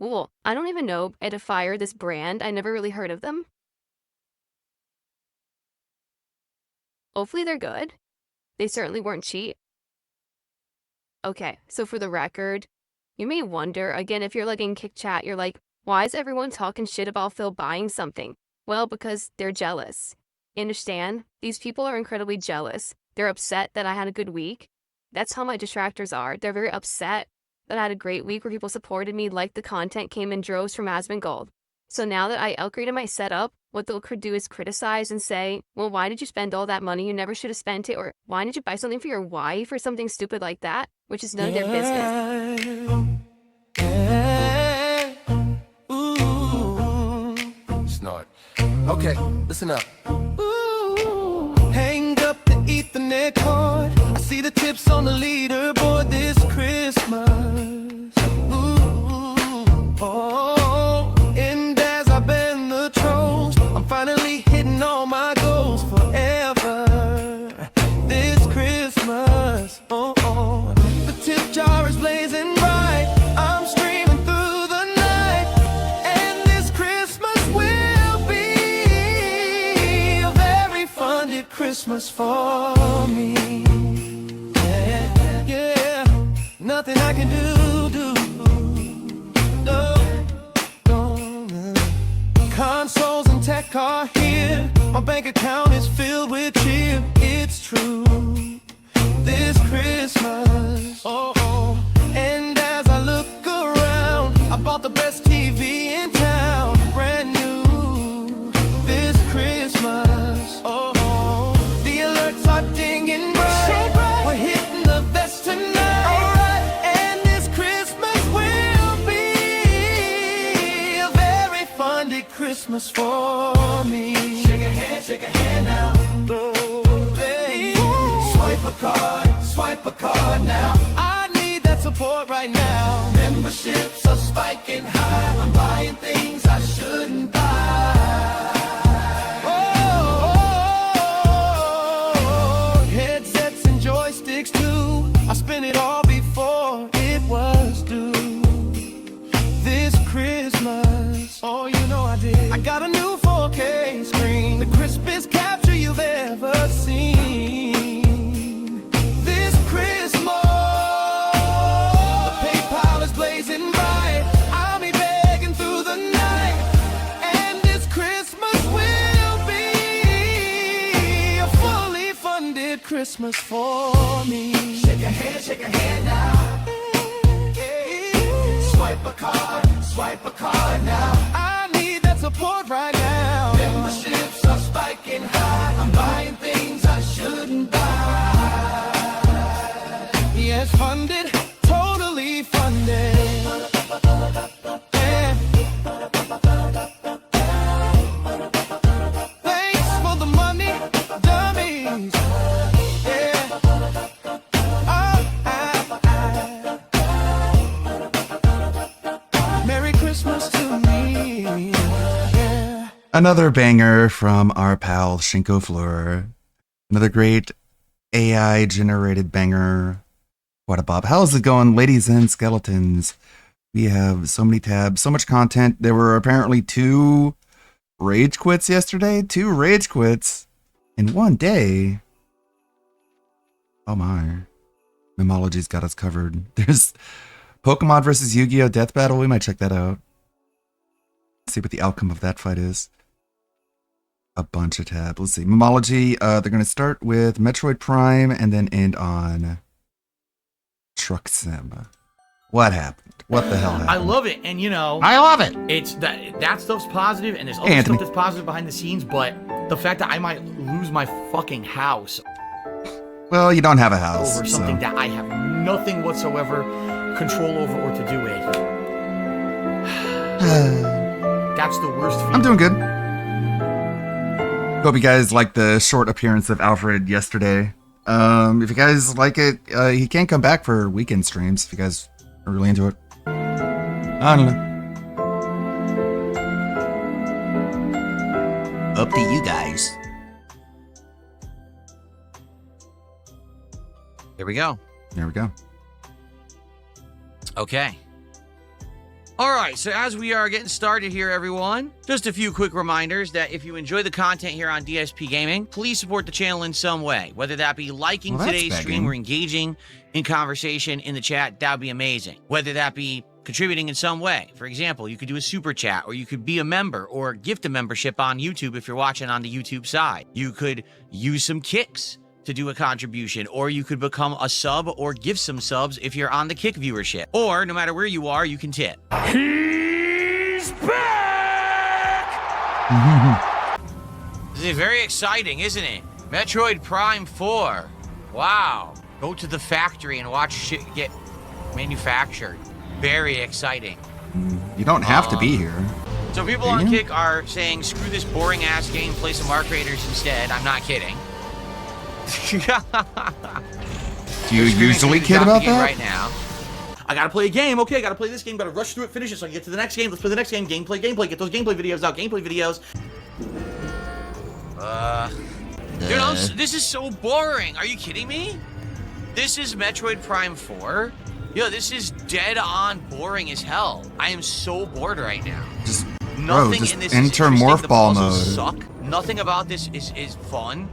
Well, I don't even know Edifier, this brand. I never really heard of them. Hopefully they're good. They certainly weren't cheap. Okay, so for the record, you may wonder, again, if you're like in Kick Chat, you're like, why is everyone talking shit about Phil buying something? Well, because they're jealous. You understand? These people are incredibly jealous. They're upset that I had a good week. That's how my detractors are. They're very upset that I had a great week where people supported me, liked the content, came in droves from Asmongold. So now that I upgraded my setup, what they'll do is criticize and say, well, why did you spend all that money? You never should have spent it. Or why did you buy something for your wife or something stupid like that? Which is none of their business. Snort. Okay, listen up. Hang up the Ethernet cord. I see the tips on the leaderboard this Christmas. Oh, and as I bend the trolls, I'm finally hitting all my goals forever. This Christmas, the tip jar is blazing bright. I'm streaming through the night, and this Christmas will be a very funded Christmas for me. Yeah, nothing I can do. No. Consoles and tech are here. My bank account is filled with cheer. It's true. This Christmas, and as I look around, I bought the best TV in town, brand new. This Christmas, the alerts are dinging bright. We're hitting the best tonight, and this Christmas will be a very funded Christmas for me. Shake a hand now. Swipe a card now. I need that support right now. Memberships are spiking high. I'm buying things I shouldn't buy. Headsets and joysticks too. I spent it all before it was due. This Christmas, you know I did. I got a new 4K screen, the crispest capture you've ever seen. This Christmas, the PayPal is blazing bright. I'll be begging through the night, and this Christmas will be a fully funded Christmas for me. Shake a hand now. Swipe a card now. I need that support right now. Memberships are spiking high. I'm buying things I shouldn't buy. Yes, funded, totally funded. Yeah. Thanks for the money, dummies. Yeah. Merry Christmas to me. Yeah. Another banger from our pal Shinko Fleur. Another great AI generated banger. What a bop. How's it going, ladies and skeletons? We have so many tabs, so much content. There were apparently 2 rage quits yesterday. 2 rage quits in one day. Oh my. Memology's got us covered. There's Pokemon versus Yu-Gi-Oh! Death Battle. We might check that out. See what the outcome of that fight is. A bunch of tabs. Let's see. Memology, they're going to start with Metroid Prime and then end on Truck Sim. What happened? What the hell happened? I love it, and you know, I love it. It's that stuff's positive, and there's other Anthony. stuff that's positive behind the scenes. But the fact that I might lose my fucking house Well, you don't have a house. over something so. that I have nothing whatsoever control over or to do with, that's the worst feeling. I'm doing good. Hope you guys liked the short appearance of Alfred yesterday. If you guys like it, he can come back for weekend streams if you guys are really into it. I don't know. Up to you guys. Here we go. There we go. Okay. All right, so as we are getting started here, everyone, just a few quick reminders that if you enjoy the content here on DSP Gaming, please support the channel in some way, whether that be liking Well, that's today's stream begging. or engaging in conversation in the chat. That would be amazing. Whether that be contributing in some way. For example, you could do a super chat, or you could be a member or gift a membership on YouTube if you're watching on the YouTube side. You could use some kicks to do a contribution, or you could become a sub or give some subs if you're on the Kick viewership. Or no matter where you are, you can tip. He's back! This is very exciting, isn't it? Metroid Prime 4. Wow. Go to the factory and watch shit get manufactured. Very exciting. You don't have to be here. So people Do on you? Kick are saying, screw this boring ass game, play some Arc Raiders instead. I'm not kidding. Do you They're screaming usually through the kid about game that? right now. I gotta play a game. Okay, I gotta play this game. Gotta rush through it, finish it, so I can get to the next game. Let's play the next game. Gameplay. Get those gameplay videos out. Gameplay videos. Dude, this is so boring. Are you kidding me? This is Metroid Prime 4. Yo, this is dead on boring as hell. I am so bored right now. Just, bro, Nothing just in this enter is interesting. morph The ball puzzles mode. suck. Nothing about this is fun.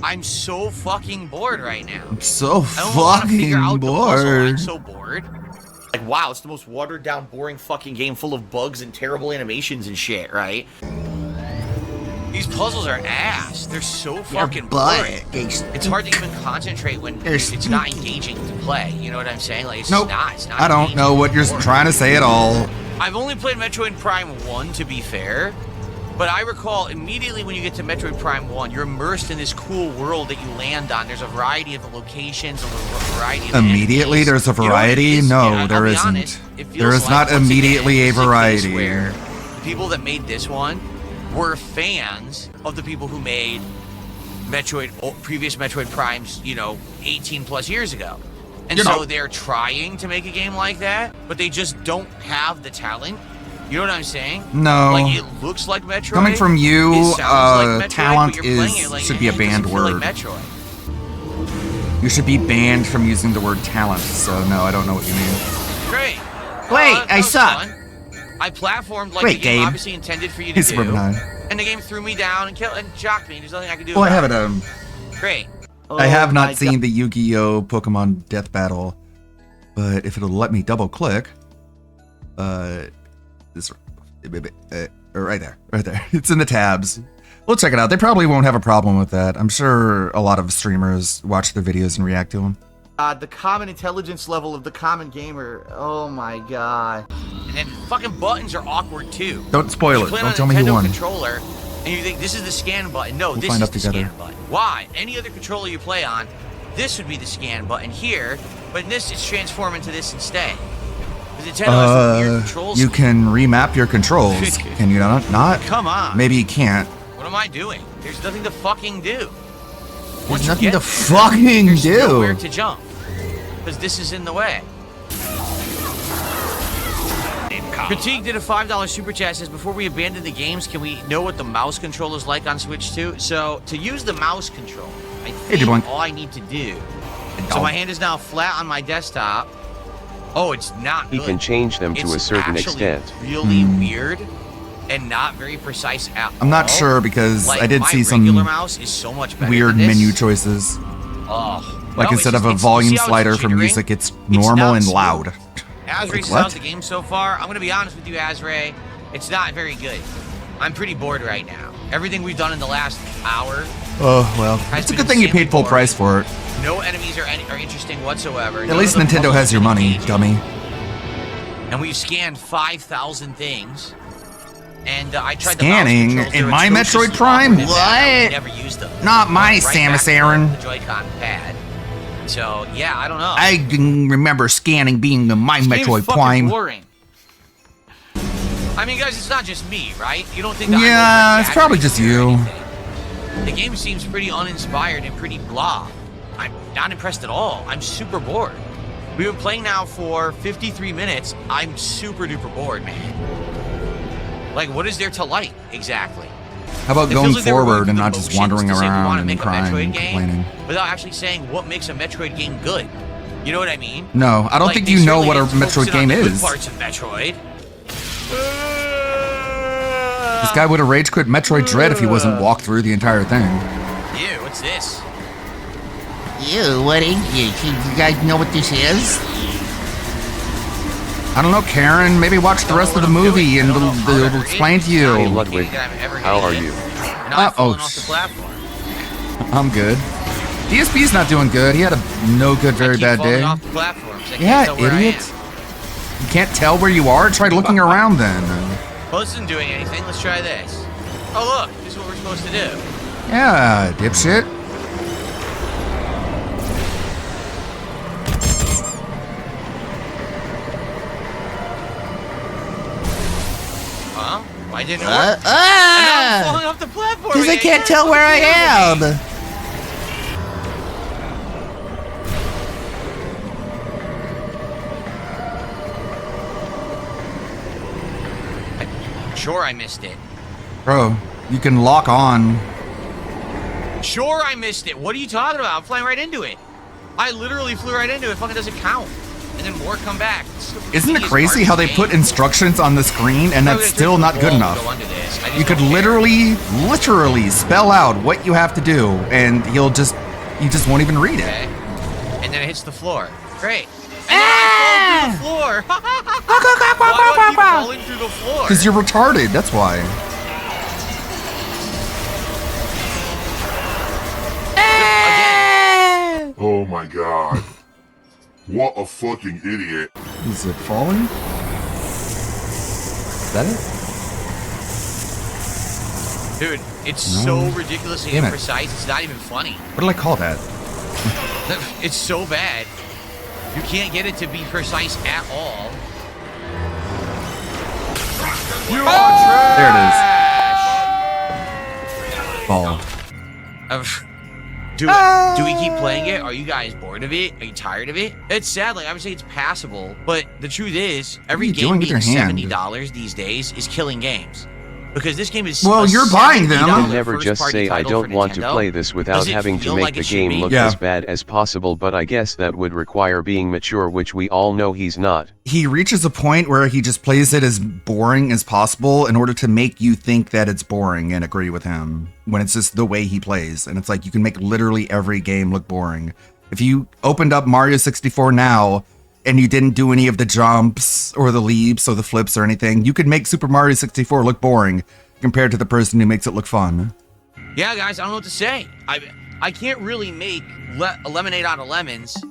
I'm so fucking bored right now. I'm so I don't want to figure fucking out the puzzle. I'm bored. so bored. Like, wow, it's the most watered down, boring fucking game full of bugs and terrible animations and shit, right? These puzzles are ass. They're so fucking boring. It's hard to even concentrate when it's not engaging to play. You know what I'm saying? Like, it's Nope. not. It's not I don't engaging. know what you're It's boring. trying to say at all. I've only played Metroid Prime 1, to be fair. But I recall immediately when you get to Metroid Prime 1, you're immersed in this cool world that you land on. There's a variety of locations, a variety of Immediately, enemies. there's a You know what it variety? is? No, I'll there be isn't. honest, it feels There is like, not once immediately again, a it's case variety. where the people that made this one were fans of the people who made previous Metroid Primes, 18 plus years ago. And so they're trying to make a game like that, but they just don't have the talent. You know what I'm saying? No. Like, it looks like Metroid. Coming from you, It sounds like Metroid, talent but you're playing is it like, should be a it doesn't banned feel word. Like Metroid. You should be banned from using the word talent. So no, I don't know what you mean. Great. Wait, That I was suck. fun. I platformed like Wait, the game Gabe. obviously intended for you to It's do. Suburban High. And the game threw me down and killed and shocked me. There's nothing I could do Well, I about have it. Great. I have Oh my not seen the Yu-Gi-Oh! Pokemon Death Battle, but if it'll let me double click, this right there. It's in the tabs. We'll check it out. They probably won't have a problem with that. I'm sure a lot of streamers watch the videos and react to them. The common intelligence level of the common gamer. Oh my god. And then fucking buttons are awkward too. Don't spoil You it. play Don't on a tell me who Nintendo won. controller, and you think this is the scan button. No, We'll this find is out the together. scan button. Why? Any other controller you play on, this would be the scan button here, but in this it's transformed into this instead. The Nintendo has a weird control You scheme. can remap your controls. Can you not? Come on. Maybe you can't. What am I doing? There's nothing to fucking do. Once There's you nothing get to there, fucking there's do. nowhere to jump, because this is in the way. Critique did a $5 super chat. Says, before we abandon the games, can we know what the mouse control is like on Switch 2? So to use the mouse control, I think Debunk. all I need to do. So my hand is now flat on my desktop. Oh, it's not He good. can change them to It's a certain actually extent. really weird and not very precise at all. I'm not sure because Like, I did my see regular some mouse is so much better weird than this. menu choices. Oh, Like well, instead it's of a just- volume see how it's slider for jittering? music, it's normal not and smooth. loud. Azray Like says, what? how's the game so far? I'm gonna be honest with you, Azray. It's not very good. I'm pretty bored right now. Everything we've done in the last hour, Oh well, Has it's a been good thing you insanely paid full boring. price for it. no enemies are interesting whatsoever. At least Nintendo has your money, dummy. And we've scanned 5,000 things. And I tried Scanning? the mouse controls. In They're my atrocious Metroid and Prime? awkward and bad. I What? never used them. Not my Right Samus back to Aran. the Joy-Con pad. So yeah, I don't know. I can remember scanning being in my This game's Metroid fucking Prime. boring. I mean, guys, it's not just me, right? You don't think that Yeah, I'm it's probably just you. anything. The game seems pretty uninspired and pretty blah. I'm not impressed at all. I'm super bored. We've been playing now for 53 minutes. I'm super duper bored, man. Like, what is there to like, exactly? How about It going feels like they were forward going and through not the just motions wandering to say we wanna around and make a crying Metroid and game complaining? without actually saying what makes a Metroid game good. You know what I mean? No, I don't Like, think they you know certainly what a didn't focus Metroid in on game the good is. parts of Metroid. This guy would have rage quit Metroid Dread if he wasn't walked through the entire thing. Ew, what's this? You, what is this? You guys know what this is? I don't know, Karen. Maybe watch the rest of the movie and they'll explain to Hey, you. Ludwig, how are you? And I'm falling off the platform. I'm good. DSP's not doing good. He had a no good, very I keep bad falling day. off the platform, so I can't Yeah, tell where I idiot. You can't tell where you are? Try looking around then. am. Well, this isn't doing anything. Let's try this. Oh, look. This is what we're supposed to do. Yeah, dipshit. Huh? Why didn't it work? And now I'm falling off the platform. Because I again. can't tell where I am. Sure, I missed it. Bro, you can lock on. Sure, I missed it. What are you talking about? I'm flying right into it. I literally flew right into it. It fucking doesn't count. And then more come back. Isn't it crazy how they put instructions on the screen and that's still not good enough? You could literally spell out what you have to do and you just won't even read it. Okay. And then it hits the floor. Great. And then I fall through the floor. Why do I keep falling through the floor? Because you're retarded, that's why. Again. Oh my god. What a fucking idiot. Is it falling? Is that it? Dude, it's No. so ridiculously Damn it. imprecise. It's not even funny. What did I call that? It's so bad. You can't get it to be precise at all. You are trash. There it is. Fall. Do we keep playing it? Are you guys bored of it? Are you tired of it? It's sad. Like I would say, it's passable, but the truth is, every you game doing with being your hand? $70 these days is killing games. Because this game is Well, a you're buying them. $70 You never just first-party say I title don't for want to Nintendo. play this without Does it having to feel make like the it should game be? look Yeah. as bad as possible, but I guess that would require being mature, which we all know he's not. He reaches a point where he just plays it as boring as possible in order to make you think that it's boring and agree with him when it's just the way he plays. And it's like you can make literally every game look boring. If you opened up Mario 64 now and you didn't do any of the jumps or the leaps or the flips or anything, you could make Super Mario 64 look boring compared to the person who makes it look fun. Yeah, guys, I don't know what to say. I can't really make a lemonade out of lemons.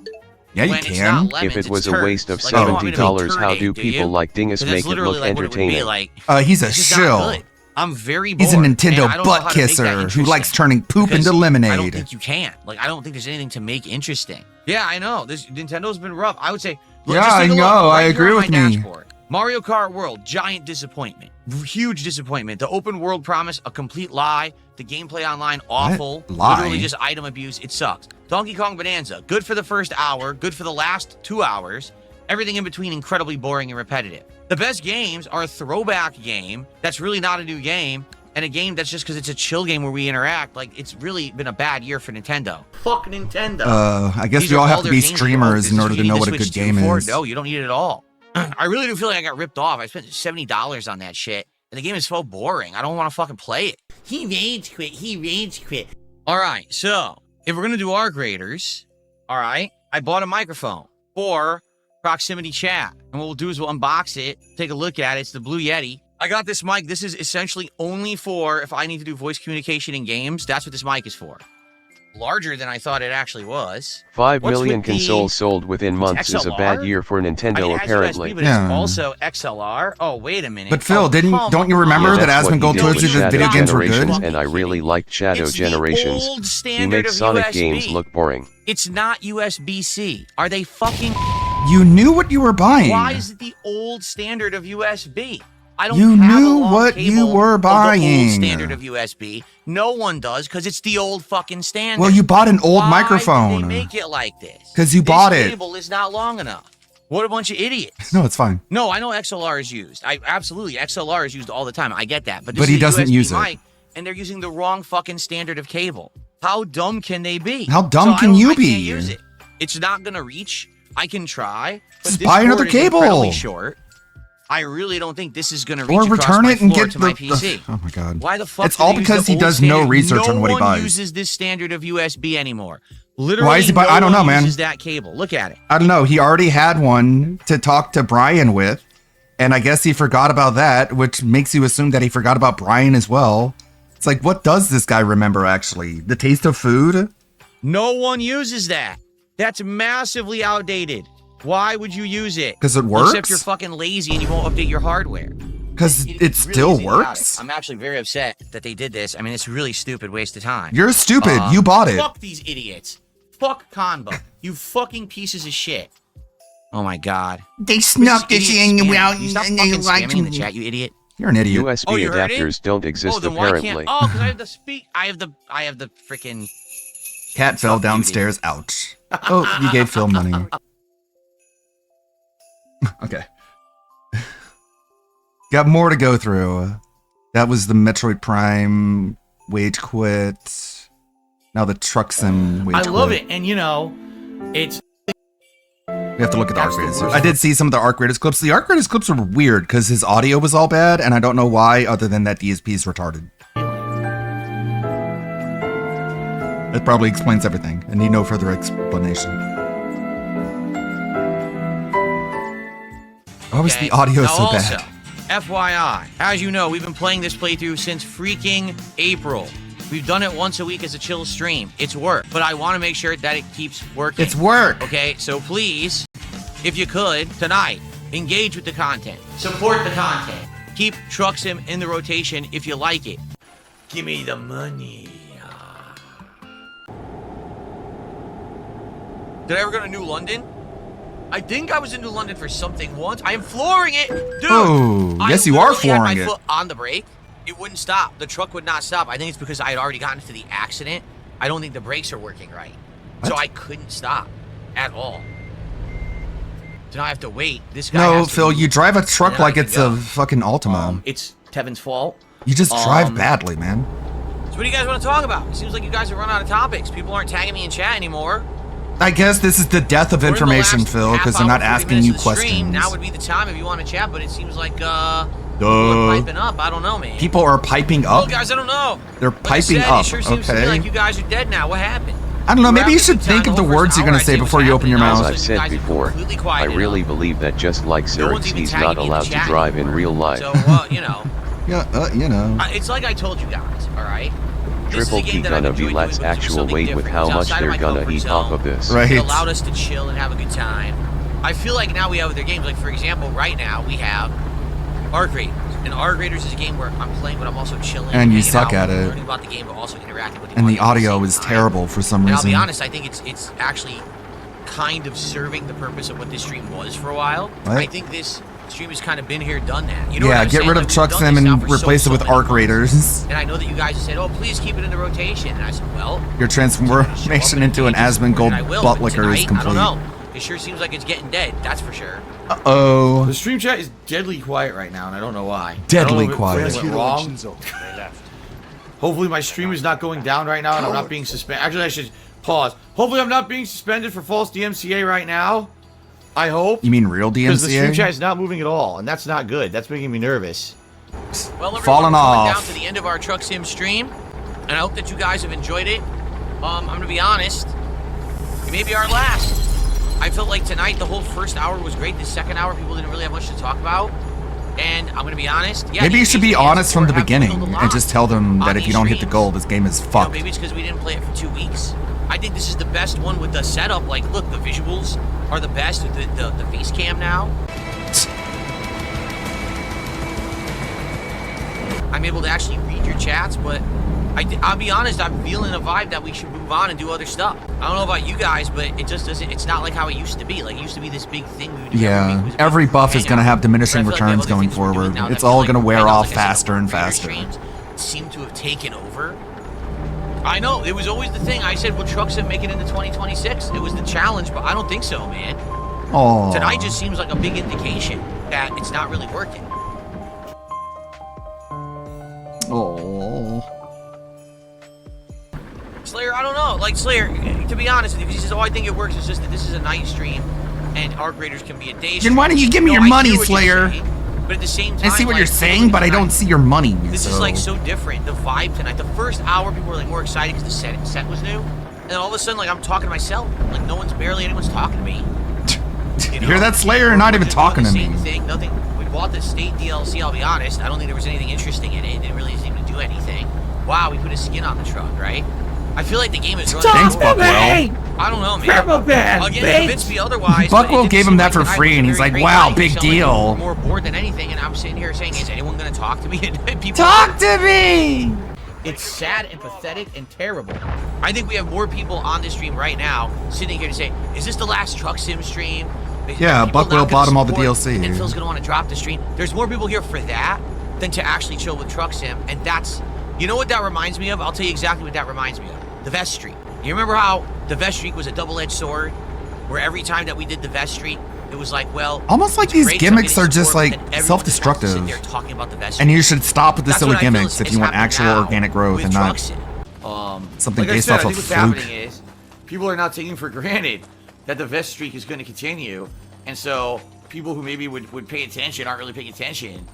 Yeah, you when it's can. not lemons, If it was it's a waste of turds. Like, you don't want me to make $70, how turdade, do you? people like Dingus 'Cause make that's it literally look like what it would be entertaining? like. He's a This is not shill. good. I'm very bored. He's a Nintendo and I don't know butt how to make that kisser who interesting. likes turning poop Because into lemonade. I don't think you can. Like, I don't think there's anything to make interesting. Yeah, I know. This Nintendo's been rough. I would say. Look, Yeah, just take I a look know. I right here agree on with my me. dashboard. Mario Kart World, giant disappointment. Huge disappointment. The open world promise, a complete lie. The gameplay online, awful. Lie? Literally just item abuse. It sucks. Donkey Kong Bonanza, good for the first hour, good for the last 2 hours. Everything in between, incredibly boring and repetitive. The best games are a throwback game that's really not a new game, and a game that's just because it's a chill game where we interact. Like, it's really been a bad year for Nintendo. Fuck Nintendo. I guess These we are all have all to their be games that streamers you in own. order You to know need what a Switch good 2 game for? is. No, you don't need it at all. I really do feel like I got ripped off. I spent $70 on that shit, and the game is so boring. I don't want to fucking play it. He rage quit. He rage quit. All right, so if we're gonna do our graders, all right, I bought a microphone for proximity chat, and what we'll do is we'll unbox it, take a look at it. It's the Blue Yeti. I got this mic. This is essentially only for if I need to do voice communication in games. That's what this mic is for. Larger than I thought it actually was. 5 What's million with the- consoles sold within months is a bad XLR? year for I mean, Nintendo, it has apparently. USB, but Yeah. it's also XLR. Oh, wait a minute. But Phil, Oh, don't you remember Yeah, that that's what he Asmongold did told with you that Shadow video games were good? Generations, and I really liked Shadow It's the Generations. old He standard makes of Sonic USB. games look boring. It's not USB-C. Are they fucking... You knew what you were buying. Why is it the old standard of USB? I don't You have knew a long what you cable were of the buying. old standard of USB. No one does, because it's the old fucking standard. Well, you bought an old Why microphone. did they make it like this? 'Cause you bought This it. cable is not long enough. What a bunch of idiots. No, it's fine. No, I know XLR is used. Absolutely, XLR is used all the time. I get that. But, this But he is a doesn't USB use it. mic, and they're using the wrong fucking standard of cable. How dumb can they be? How dumb So I can don't- you I be? Can't use it. It's not gonna reach. I can try. But Just this buy another cord is incredibly cable. short. I really don't think this is going to reach Or across return my it and floor get to the. my PC. Oh my god. Why the fuck? It's do all they use because the he old does no standard? research on what he No one buys. uses this standard of USB anymore. Literally, Why is he no I don't know, one man. uses that cable. Look at it. I don't know. He already had one to talk to Brian with, and I guess he forgot about that, which makes you assume that he forgot about Brian as well. It's like, what does this guy remember actually? The taste of food? No one uses that. That's massively outdated. Why would you use it? 'Cause it Well, except works? you're fucking lazy and you won't update your hardware. Because it really still easy about it. works. I'm actually very upset that they did this. I mean, it's a really stupid waste of time. You're stupid. You bought it. Fuck these idiots. Fuck Convo. You fucking pieces of shit. Oh my god. They snuck this in without. You stop fucking spamming in the chat, you idiot. You're an idiot. USB Oh, you heard it? adapters don't exist Then why apparently. can't? Oh, because I have the I have the freaking. Cat fell downstairs. Ouch. Oh, you gave Phil money. Okay. Got more to go through. That was the Metroid Prime wage quit. Now the Truck Sim wage I quit. love it, and you know, it's We have to look at the Arc That's the Raiders. worst. I did see some of the Arc Raiders clips. The Arc Raiders clips were weird because his audio was all bad, and I don't know why, other than that DSP is retarded. That probably explains everything. I need no further explanation. Why was the audio Now so also, bad? FYI, as you know, we've been playing this playthrough since freaking April. We've done it once a week as a chill stream. It's work, but I want to make sure that it keeps working. It's work. Okay, so please, if you could, tonight, engage with the content. Support the content. Keep Truck Sim in the rotation if you like it. Give me the money. Did I ever go to New London? I think I was in New London for something once. I am flooring it, dude. Oh, yes, you are literally had flooring my it. foot on the brake. It wouldn't stop. The truck would not stop. I think it's because I had already gotten into the accident. I don't think the brakes are working right. So What? I couldn't stop at all. So now I have to wait. This guy No, has to Phil, move, you drive a truck and then I like can it's go. a fucking Altima. it's Tevin's fault. You just drive um, badly, man. So what do you guys want to talk about? It seems like you guys have run out of topics. People aren't tagging me in chat anymore. I guess this is the death of We're in the information, last Phil, because half they're not hour, 40 asking minutes you of the stream. questions. Now would be the time if you want to chat, but it seems like people are piping up. I don't know, man. People are piping Well, up. guys, I don't know. They're Like I piping said, up. It sure seems to me Okay. like you guys are dead now. What happened? I don't know. We were Maybe you having a should good time think of the the whole words first you're gonna hour. I say see what's before you open your happening now. As mouth. I've You said guys are before, completely I quiet really now. believe that just like No one's Xerxes, even he's tagging not me in the allowed to chat drive in anymore. real life. So, you know, Yeah, you know. it's like I told you guys, all right? This is a Triple game P that I've gonna be enjoyed less doing, but it's actual something weight with different. how It's much outside of they're my gonna comfort eat off zone. of this. Right. It allowed us to chill and have a good time. I feel like now we have other games. Like, for example, right now we have Arc Raiders. And Arc Raiders is a game where I'm playing, but I'm also chilling. And you hanging suck out, at it. learning about the game, but also interacting with the And the audience at audio same is time. terrible for some And I'll be reason. honest, I think it's actually kind of serving the purpose of what this stream was for a while. What? I think this stream has kind of been here, done that. You know what Yeah, I'm get saying? rid Like, of we've Truck done Sim this now and for replace it with many Arc months. Raiders. And I know that you guys have said, "Oh, please keep it in the rotation." And I said, "Well, Your transformation into an Asmongold I will, butt but licker is tonight, I don't complete. know. It sure seems like it's getting dead. That's for sure. Uh-oh. The stream chat is deadly quiet right now, and I don't know why. Deadly I don't know if quiet. it went wrong. Hopefully my stream is not going down right now, and I'm not being suspended. Actually, I should pause. Hopefully I'm not being suspended for false DMCA right now. I hope. You mean real Because the stream chat DMCA? is not moving at all, and that's not good. That's making me nervous. Well, everyone, Falling we're coming off. down to the end of our Truck Sim stream, and I hope that you guys have enjoyed it. I'm gonna be honest, it may be our last. I felt like tonight the whole first hour was great. The second hour, people didn't really have much to talk about. And I'm gonna be honest. Yeah, Maybe the you should be engagement honest from the have dwindled beginning a and lot just tell them on that if these you don't hit the streams. goal, this game is You know, fucked. maybe it's because we didn't play it for 2 weeks. I think this is the best one with the setup. Like, look, the visuals are the best with the face cam now. I'm able to actually read your chats, but I'll be honest, I'm feeling a vibe that we should move on and do other stuff. I don't know about you guys, but it just doesn't, it's not like how it used to be. Like, it used to be this big thing we would do every week. It Yeah, was a big every buff is hangout. going to have diminishing But I feel like we have returns other going things we're doing forward. now that It's I feel all like going to wear right now, off like I said, faster and the Raider faster. streams seem to have taken over. I know, it was always the thing. I said, will Truck Sim make it into 2026? It was the challenge, but I don't think so, man. Oh, Tonight just seems like a big indication that it's not really working. oh. Slayer, I don't know. Like, Slayer, to be honest with you, he says, oh, I think it works. It's just that this is a night stream, and Arc Raiders can be a day stream. Then why don't you give me No, your I money, hear what you're Slayer? saying. But at the same time, I see what like, you're saying, but I don't see your money. This is like so different. The vibe tonight. The first hour, people were like more excited because the set was new, and then all of a sudden, like I'm talking to myself. Like barely anyone's talking to me. You hear that, Slayer? Not even talking to me. Thing, nothing. We bought the state DLC. I'll be honest. I don't think there was anything interesting in it. It didn't really seem to do anything. Wow, we put a skin on the truck, right? I feel like the game is running. Thanks, Buckwell. I don't know, man. Again, convince me otherwise. Buckwell gave him that for free, and he's like, "Wow, big deal." More bored than anything, and I'm sitting here saying, "Is anyone going to talk to me?" And people Talk to me. It's sad and pathetic and terrible. I think we have more people on the stream right now sitting here to say, "Is this the last Truck Sim stream?" Yeah, People Buckwell not gonna bought him all the support, DLC. And Phil's gonna want to drop the stream. There's more people here for that than to actually chill with Truck Sim, and that's, you know what that reminds me of? I'll tell you exactly what that reminds me of. The Vest Streak. You remember how the Vest Streak was a double-edged sword? Where every time that we did the Vest Streak, it was like, well, almost like it's these great gimmicks are somebody just support, like but then everyone self-destructive. just has to sit there talking about the Vest And Streak. you should stop with the That's silly what I feel gimmicks if is you want happening actual now organic growth with and not Truck Sim. something like I based said, off I of think what's fluke. happening is people are not taking for granted that the Vest Streak is going to continue, and so people who maybe would pay attention aren't really paying attention,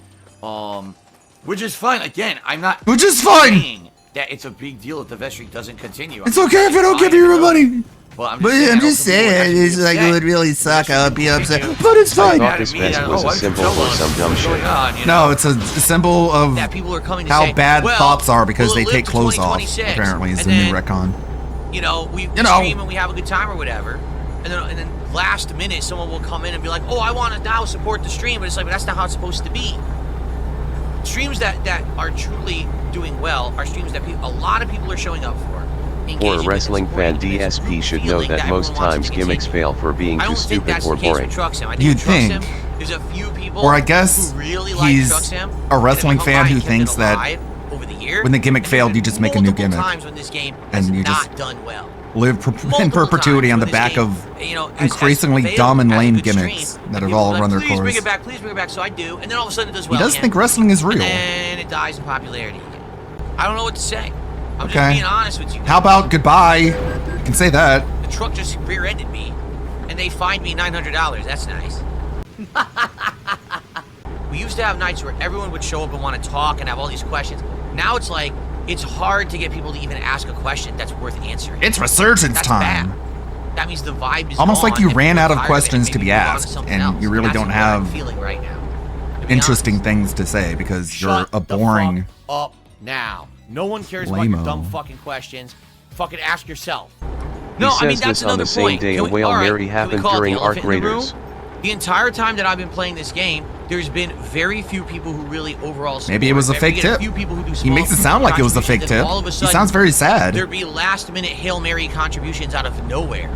which is fine. Again, I'm not Which is fine. saying that it's a big deal if the Vest Streak doesn't continue. It's okay if I don't give you your money. Well, I'm But just saying, I'm I know just some people saying, actually it's get like it upset. would really suck. I would be upset, Continue. but it's I fine. thought this vest was a symbol for some dumb What's going shit. on, you No, know? it's a symbol of That people are coming to how say, bad well, thoughts are because will they it live take to clothes off. 2026? Apparently, is And the new then, retcon. You know, we You know. stream and we have a good time or whatever, and then last minute someone will come in and be like, "Oh, I want to now support the stream," but it's like, but that's not how it's supposed to be. Streams that are truly doing well are streams that a lot of people are showing up for. For engaging a with wrestling and fan, supporting this DSP should know feeling that most everyone wants times to gimmicks continue. fail for being I too don't think stupid that's or the case boring. with Truck Sim. I think You'd with Truck think. Sim, there's a few people Or I guess who really like he's Truck Sim, a wrestling and have come fan by who and kept it thinks that alive over the years, when the gimmick and failed, there's you just make a new multiple gimmick. times when this game And has you not just done well. live in Multiple perpetuity times on the when this back game, of you know, has increasingly failed dumb and as a lame good gimmicks stream, that and have people all are like, run their please bring course. it back, please bring it back. So I do, and then all of a sudden it does He well does again, think wrestling is real. and it dies in popularity again. I don't know what to say. I'm Okay. just being honest with you. How about goodbye? You can say that. The truck just rear-ended me, and they fined me $900. That's nice. We used to have nights where everyone would show up and want to talk and have all these questions. Now it's like, it's hard to get people to even ask a question that's worth answering. It's resurgence That's time. bad. That means the vibe is Almost like gone you and ran people are out of tired questions it. to Maybe be move on to asked, something and else. you really That's don't what have I'm feeling right now, to be interesting honest. things to say because you're Shut a the boring. fuck up now. No one cares about Lame-o. your dumb fucking questions. Fucking ask yourself. No, He I mean, says that's this on another the same point. day Can a we- Whale all right, Mary can we happened call it the during elephant Arc in the room? Raiders. The entire time that I've been playing this game, there's been very few people who really overall support. Maybe it was a Right? fake We get tip. A few people who do He small makes it sound like it was a fake contributions, and tip. all of a He sudden, sounds very sad. There'd be last-minute Hail Mary contributions out of nowhere.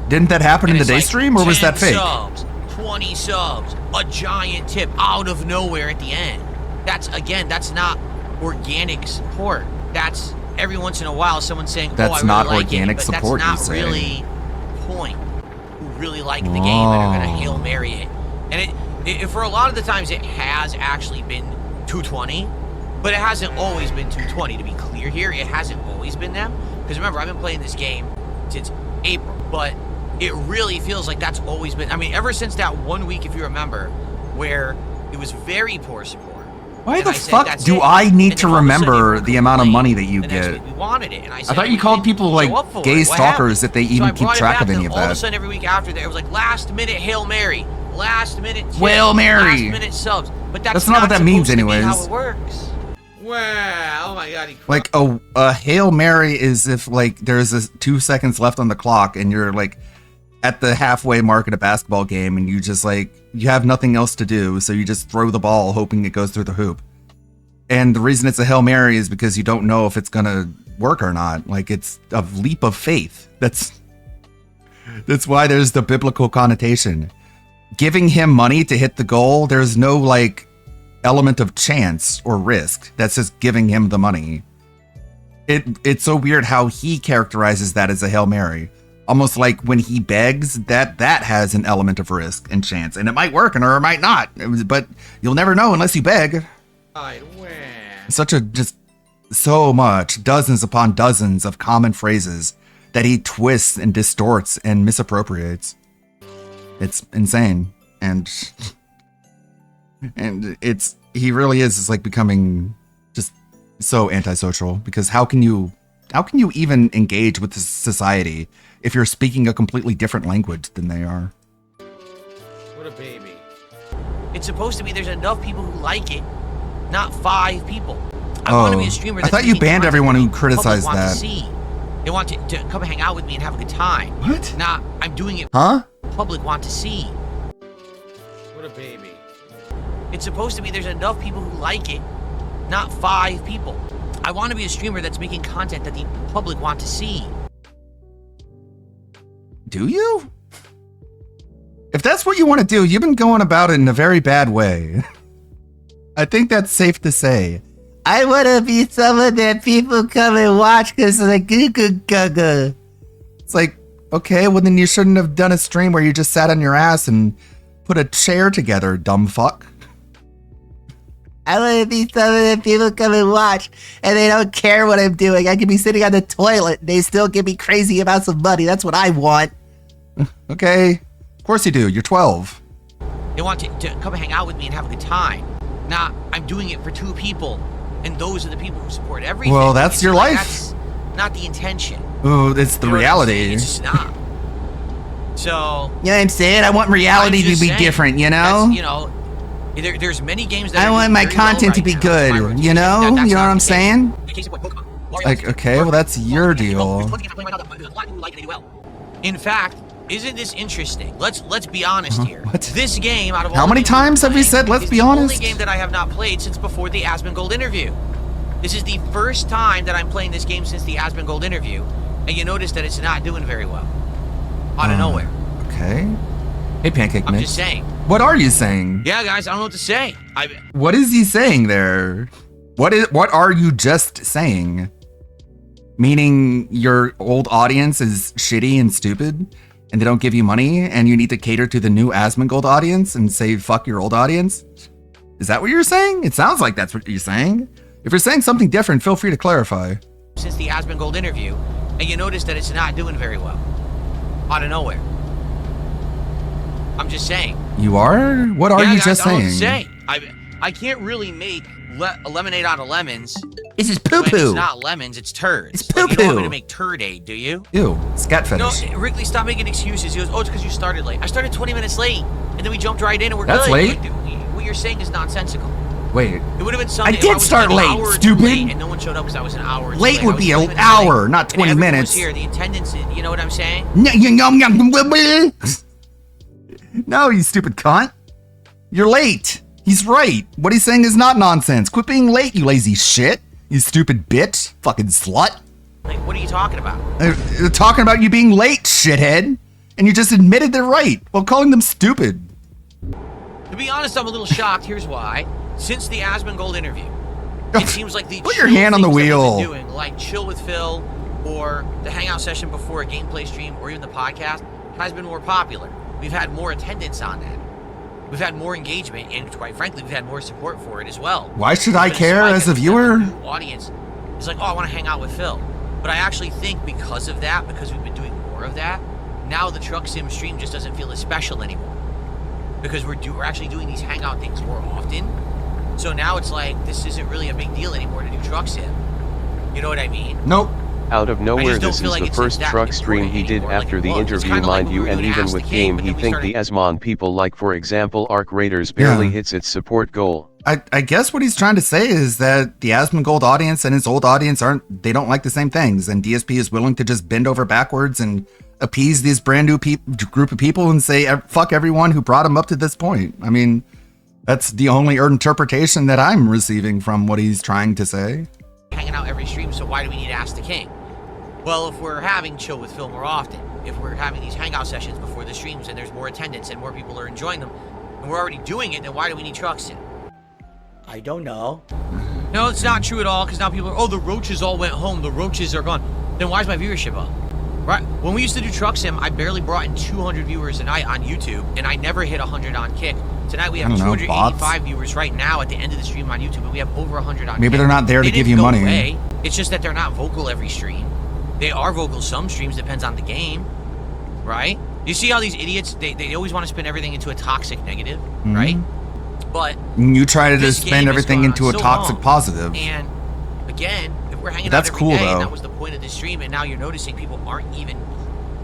Didn't that happen in And the it's day like stream, or was 10 that fake? subs, 20 subs, a giant tip out of nowhere at the end. That's not organic support. That's every once in a while someone saying, That's "Oh, I really not like organic it," but support, that's you not say. really the point. Who really like the game and are gonna Oh. Hail Mary it. And it for a lot of the times it has actually been 220, but it hasn't always been 220. To be clear here, it hasn't always been them. Because remember, I've been playing this game since April, but it really feels like that's always been. I mean, ever since that 1 week, if you remember, where it was very poor support. Why And the I said, fuck "That's do it." I need And to then all of a sudden remember everyone the amount of complained. money that you The next get? week we wanted it, and I said, thought you "We called didn't people, show like, up for it. gay What stalkers happened?" if they So even I keep brought it track back, of any and of all of that. a sudden, every week after that, it was like last minute Hail Mary, last minute tip, Hail Mary. last minute subs. But That's not what that means supposed to be anyways. How it works. Wow. Oh my god. He Like a Hail Mary is if like there's 2 seconds left on the clock and you're like at the halfway mark at a basketball game and you just like you have nothing else to do, so you just throw the ball hoping it goes through the hoop. And the reason it's a Hail Mary is because you don't know if it's gonna work or not. Like it's a leap of faith. That's why there's the biblical connotation. Giving him money to hit the goal, there's no like element of chance or risk. That's just giving him the money. It's so weird how he characterizes that as a Hail Mary. Almost like when he begs, that has an element of risk and chance. And it might work or it might not. But you'll never know unless you beg. Such a just so much, dozens upon dozens of common phrases that he twists and distorts and misappropriates. It's insane. And And he really is like becoming just so antisocial, because how can you even engage with this society if you're speaking a completely different language than they are? What a baby. It's supposed to be there's enough people who like it, not 5 people. I want to be a streamer. I thought you banned everyone who criticized that. To see. They want to come hang out with me and have a good time. What? Not I'm doing it. Huh? Public want to see. What a baby. It's supposed to be there's enough people who like it, not 5 people. I want to be a streamer that's making content that the public want to see. Do you? If that's what you want to do, you've been going about it in a very bad way. I think that's safe to say. I want to be someone that people come and watch because of the goo. It's like, okay, well then you shouldn't have done a stream where you just sat on your ass and put a chair together, dumb fuck. I want to be someone that people come and watch and they don't care what I'm doing. I could be sitting on the toilet and they still give me crazy amounts of money. That's what I want. Okay. Of course you do. You're 12. They want to come hang out with me and have a good time. Not I'm doing it for 2 people. And those are the people who support everything. Well, that's your life. That's not the intention. Oh, it's the reality. It's just not. So. You know what I'm saying? I want reality to be different, you know? You know, there's many games that I want my content to be good, you know? You know what I'm saying? Like, okay, well, that's your deal. In fact, isn't this interesting? Let's be honest here. What? This game, out of all How many times have we said, let's be honest? It's the only game that I have not played since before the Asmongold interview. This is the first time that I'm playing this game since the Asmongold interview, and you notice that it's not doing very well. Out of nowhere. Okay. Hey, Pancake Mix. I'm just saying. What are you saying? Yeah, guys, I don't know what to say. What is he saying there? What are you just saying? Meaning your old audience is shitty and stupid, and they don't give you money, and you need to cater to the new Asmongold audience and say fuck your old audience? Is that what you're saying? It sounds like that's what you're saying. If you're saying something different, feel free to clarify. Since the Asmongold interview, and you notice that it's not doing very well. Out of nowhere. I'm just saying. You are? What are you just saying? I can't really make a lemonade out of lemons. This is poo-poo. When it's not lemons, it's turds. It's poo-poo. You don't want me to make turd-aid, do you? Ew, scat fetish. No, Wrigley, stop making excuses. He goes, oh, it's because you started late. I started 20 minutes late, and then we jumped right in, and we're That's good. late? What you're saying is nonsensical. Wait. It would have been something. I did start late, stupid. Late, and no one showed up because I was an hour. Late would be an hour, not 20 minutes. Here, the attendance. You know what I'm saying? No, you stupid cunt. You're late. He's right. What he's saying is not nonsense. Quit being late, you lazy shit. You stupid bitch. Fucking slut. Like, what are you talking about? They're talking about you being late, shithead. And you just admitted they're right while calling them stupid. To be honest, I'm a little shocked. Here's why. Since the Asmongold interview, it seems like the Put your hand on the wheel. Doing, like Chill with Phil or the hangout session before a gameplay stream or even the podcast has been more popular. We've had more attendance on that. We've had more engagement, and quite frankly, we've had more support for it as well. Why should I care as a viewer? Audience is like, oh, I want to hang out with Phil. But I actually think because of that, because we've been doing more of that, now the Truck Sim stream just doesn't feel as special anymore. Because we're actually doing these hangout things more often. So now it's like, this isn't really a big deal anymore to do Truck Sim. You know what I mean? Nope. Out of nowhere, this is like the first truck stream he did after the interview, mind you, and even with game he think the Asmon people, like for example Arc Raiders, barely hits its support goal. I guess what he's trying to say is that the Asmongold audience and his old audience they don't like the same things, and DSP is willing to just bend over backwards and appease this brand new group of people and say fuck everyone who brought him up to this point. I mean, that's the only interpretation that I'm receiving from what he's trying to say. Hanging out every stream, so why do we need to Ask the King? Well, if we're having Chill with Phil more often, if we're having these hangout sessions before the streams and there's more attendance and more people are enjoying them, and we're already doing it, then why do we need Truck Sim? I don't know. No, it's not true at all, because now people are, oh, the roaches all went home, the roaches are gone. Then why is my viewership up? Right? When we used to do Truck Sim, I barely brought in 200 viewers a night on YouTube, and I never hit 100 on Kick. Tonight we have 285 viewers right now at the end of the stream on YouTube, and we have over 100 on Maybe Kick. they're not there to give you money. Away. It's just that they're not vocal every stream. They are vocal some streams, depends on the game, right? You see how these idiots, they always want to spin everything into a toxic negative, right? But You try to this just game spin has everything gone into a so toxic long. positive. And again, if we're hanging That's out every cool, day, though. and that was the point of the stream, and now you're noticing people aren't even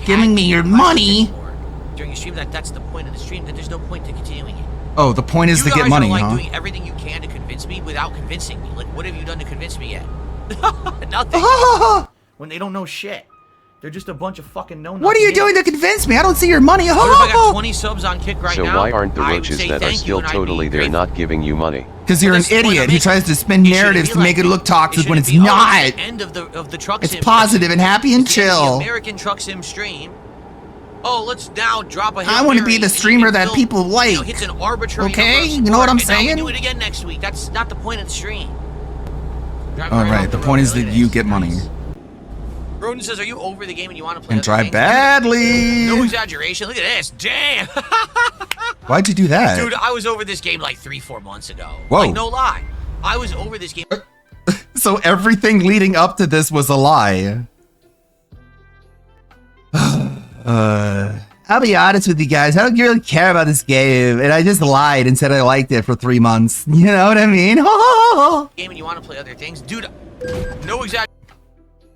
Giving me your tagging money. anymore during a stream. That's the point of the stream. That there's no point to continuing it. Oh, the point is You to guys get money, are like huh? doing everything you can to convince me without convincing me. Like, what have you done to convince me yet? Nothing. When they don't know shit. They're just a bunch of fucking no-nothing. What are you doing to convince me? I don't see your money. What if I got 20 subs on Kick right So now? why aren't the I would roaches say that are thank you still and I'd be totally there grateful. not giving you money? Because you're But an that's the point I'm idiot who making. tries to spin It shouldn't narratives be to make like it look toxic when shouldn't it's be, oh, not. it's the end of the truck It's sim positive and happy and It's the end of chill. the American Truck Sim stream. Oh, let's now drop a I wanna Hail be Mary the and streamer you that can people still, like. hits an arbitrary Okay? number of You know what I'm support, and now saying? we do it again next week. That's not the point of the stream. Driving All off right, the road, point is look that at you this. get money Nice. Roden says, "Are you over the game and you want to play?" and other drive things?" badly. No exaggeration. Look at this. Damn. Why'd you do that? Dude, I was over this game like 3-4 months ago. Whoa. Like, no lie. I was over this game. So everything leading up to this was a lie. I'll be honest with you guys. I don't really care about this game, and I just lied and said I liked it for 3 months. You know what I mean? Game and you want to play other things. Dude, no exaggeration.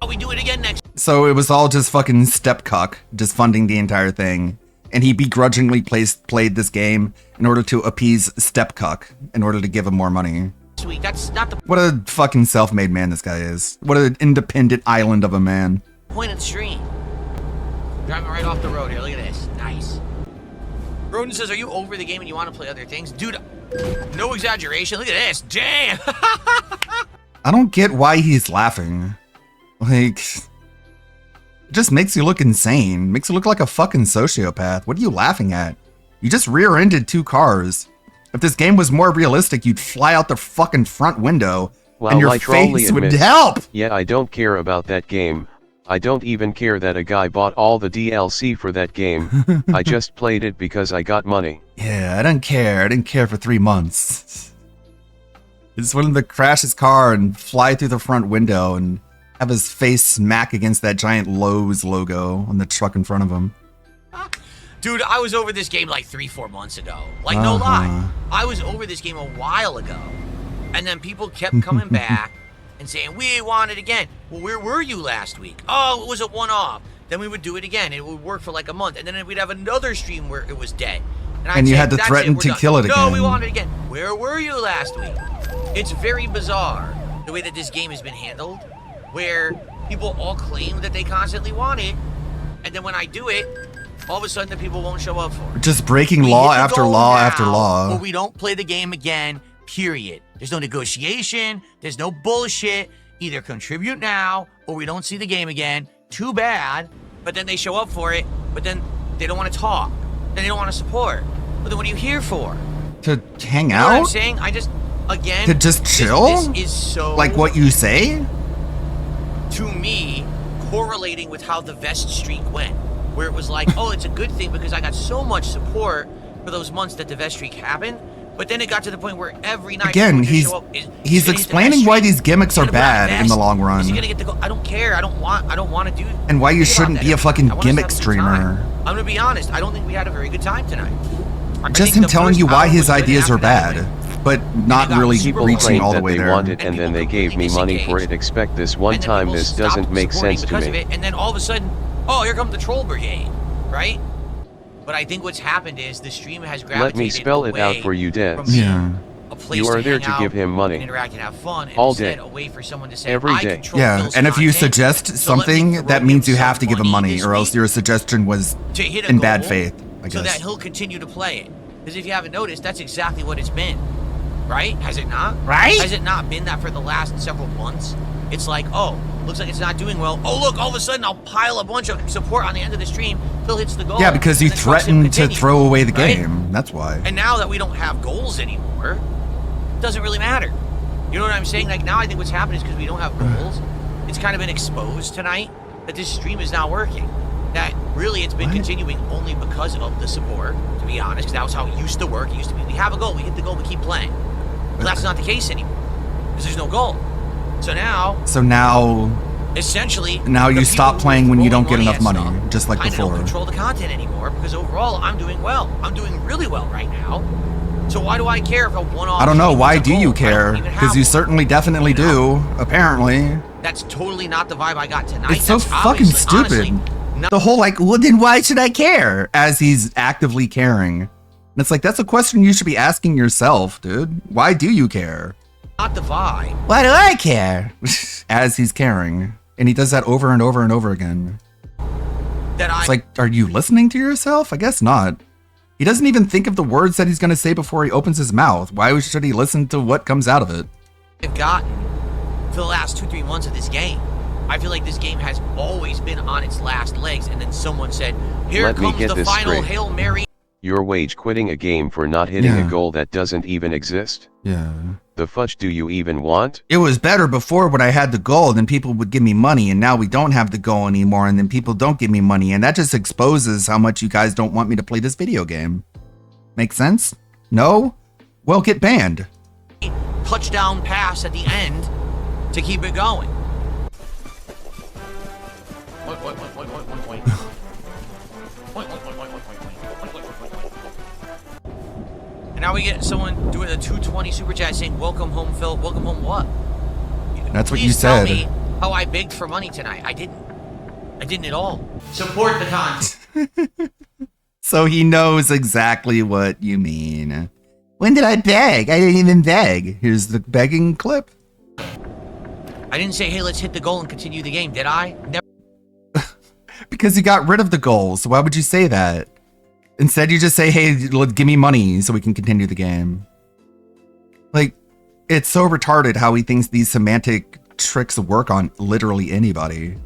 We do it again next. So it was all just fucking stepcock, just funding the entire thing. And he begrudgingly played this game in order to appease stepcock, in order to give him more money. Week. That's not the What a fucking self-made man this guy is. What an independent island of a man. point of the stream. Driving right off the road here. Look at this. Nice. Roden says, "Are you over the game and you want to play other things?" Dude, no exaggeration. Look at this. Damn. I don't get why he's laughing. Like, it just makes you look insane. Makes you look like a fucking sociopath. What are you laughing at? You just rear-ended 2 cars. If this game was more realistic, you'd fly out the fucking front window Well, and your I truly face would admit, help. Yeah, I don't care about that game. I don't even care that a guy bought all the DLC for that game. I just played it because I got money. Yeah, I don't care. I didn't care for 3 months. I just wanted to crash his car and fly through the front window and have his face smack against that giant Lowe's logo on the truck in front of him. Dude, I was over this game like 3-4 months ago. Like, no lie. I was over this game a while ago. And then people kept coming back and saying, "We want it again." Well, where were you last week? Oh, it was a one-off. Then we would do it again. It would work for like a month. And then we'd have another stream where it was dead. I'd And you say, had to "That's threaten we're to done." kill it No, we again. want it again. Where were you last week? It's very bizarre the way that this game has been handled, where people all claim that they constantly want it, and then when I do it, all of a sudden the people won't show up for it. Just breaking We law hit the after goal law now, after Or law. we don't play the game again, period. There's no negotiation. There's no bullshit. Either contribute now or we don't see the game again. Too bad. But then they show up for it, but then they don't want to talk. Then they don't want to support. But then what are you here for? To hang You know what I'm out? saying? I just, again... To just chill? This is so... Like what you say? To me, correlating with how the Vest streak went. Where it was like, oh, it's a good thing because I got so much support for those months that the Vest streak happened. But then it got to the point where every night Again, people would just he's show up, is he's he gonna hit the explaining Vest why streak? these gimmicks Is he are gonna put on bad a in the vest? long run. Is he gonna get the goal? I don't care. I don't want to do. And why you think about shouldn't that be a every fucking night. I want us to gimmick have a good streamer. time. I'm gonna be honest. I don't think we had a very good time tonight. I Just think him the telling first you why hour his was good, ideas after are that bad, went- but not got really super People reaching claim all the that way they there. want it And and then people they gave me completely money for it. disengaged. Expect this one And then time. people This stopped doesn't make supporting sense to because of me. it, and then all of a sudden, oh, here comes the troll brigade, right? But I think what's happened is the stream has gravitated Let me spell it out away for you, from Debs. being Yeah. a place You are there hang to out give him money. and interact and have fun, and All instead day. a way for someone to say, Every I day. control Yeah, Phil's and if you content, suggest so let me something, throw that means him you have to some give him money, this or else week your suggestion was to hit a in bad goal faith, I so that guess. he'll continue to play it. Because if you haven't noticed, that's exactly what it's been, right? Has it not? Right? Has it not been that for the last several months? It's like, oh, looks like it's not doing well. Oh, look, all of a sudden I'll pile a bunch of support on the end of the stream. Phil hits the goal. Yeah, because you and the Truck Sim threatened to continues, throw away the right? game. That's why. And now that we don't have goals anymore, it doesn't really matter. You know what I'm saying? Like, now I think what's happened is because we don't have goals, it's kind of been exposed tonight that this stream is not working. That really it's been What? continuing only because of the support, to be honest, because that was how it used to work. It used to be, we have a goal, we hit the goal, we keep playing. But that's not the case anymore, because there's no goal. So now, So now, essentially, Now you the stop people playing who when you are don't get throwing enough money, at stuff just like kinda before. don't control the content anymore, because overall I'm doing well. I'm doing really well right now. So So why do I care if a one-off? I don't know. stream Why is a do you goal? I care? don't even have Because you one. certainly definitely do, apparently. That's totally not the vibe I got tonight. It's so That's fucking obviously- stupid. honestly, not The whole like, well, then why should I care? As he's actively caring. And it's like, that's a question you should be asking yourself, dude. Why do you care? the vibe. Why do I care? As he's caring. And he does that over and over and over again. That It's like, are you listening to yourself? I guess not. He doesn't even think of the words that he's going to say before he opens his mouth. Why should he listen to what comes out of it? I've gotten for the last 2-3 months of this game. I feel like this game has always been on its last legs, and then someone said, "Here Let me comes get the this final straight. Hail Mary." You're wage quitting a game for not hitting Yeah. a goal that doesn't even exist? Yeah. The fudge do you even want? It was better before when I had the goal and people would give me money, and now we don't have the goal anymore, and then people don't give me money, and that just exposes how much you guys don't want me to play this video game. Make sense? No? Well, get banned. Touchdown pass at the end to keep it going. And now we get someone doing a 220 super chat saying, "Welcome home, Phil." Welcome home what? That's what Please you said. Tell me how I begged for money tonight. I didn't. I didn't at all. Support the content. So he knows exactly what you mean. When did I beg? I didn't even beg. Here's the begging clip. I didn't say, "Hey, let's hit the goal and continue the game," did I? Never. Because you got rid of the goals. So why would you say that? Instead, you just say, hey, give me money so we can continue the game. Like, it's so retarded how he thinks these semantic tricks work on literally anybody.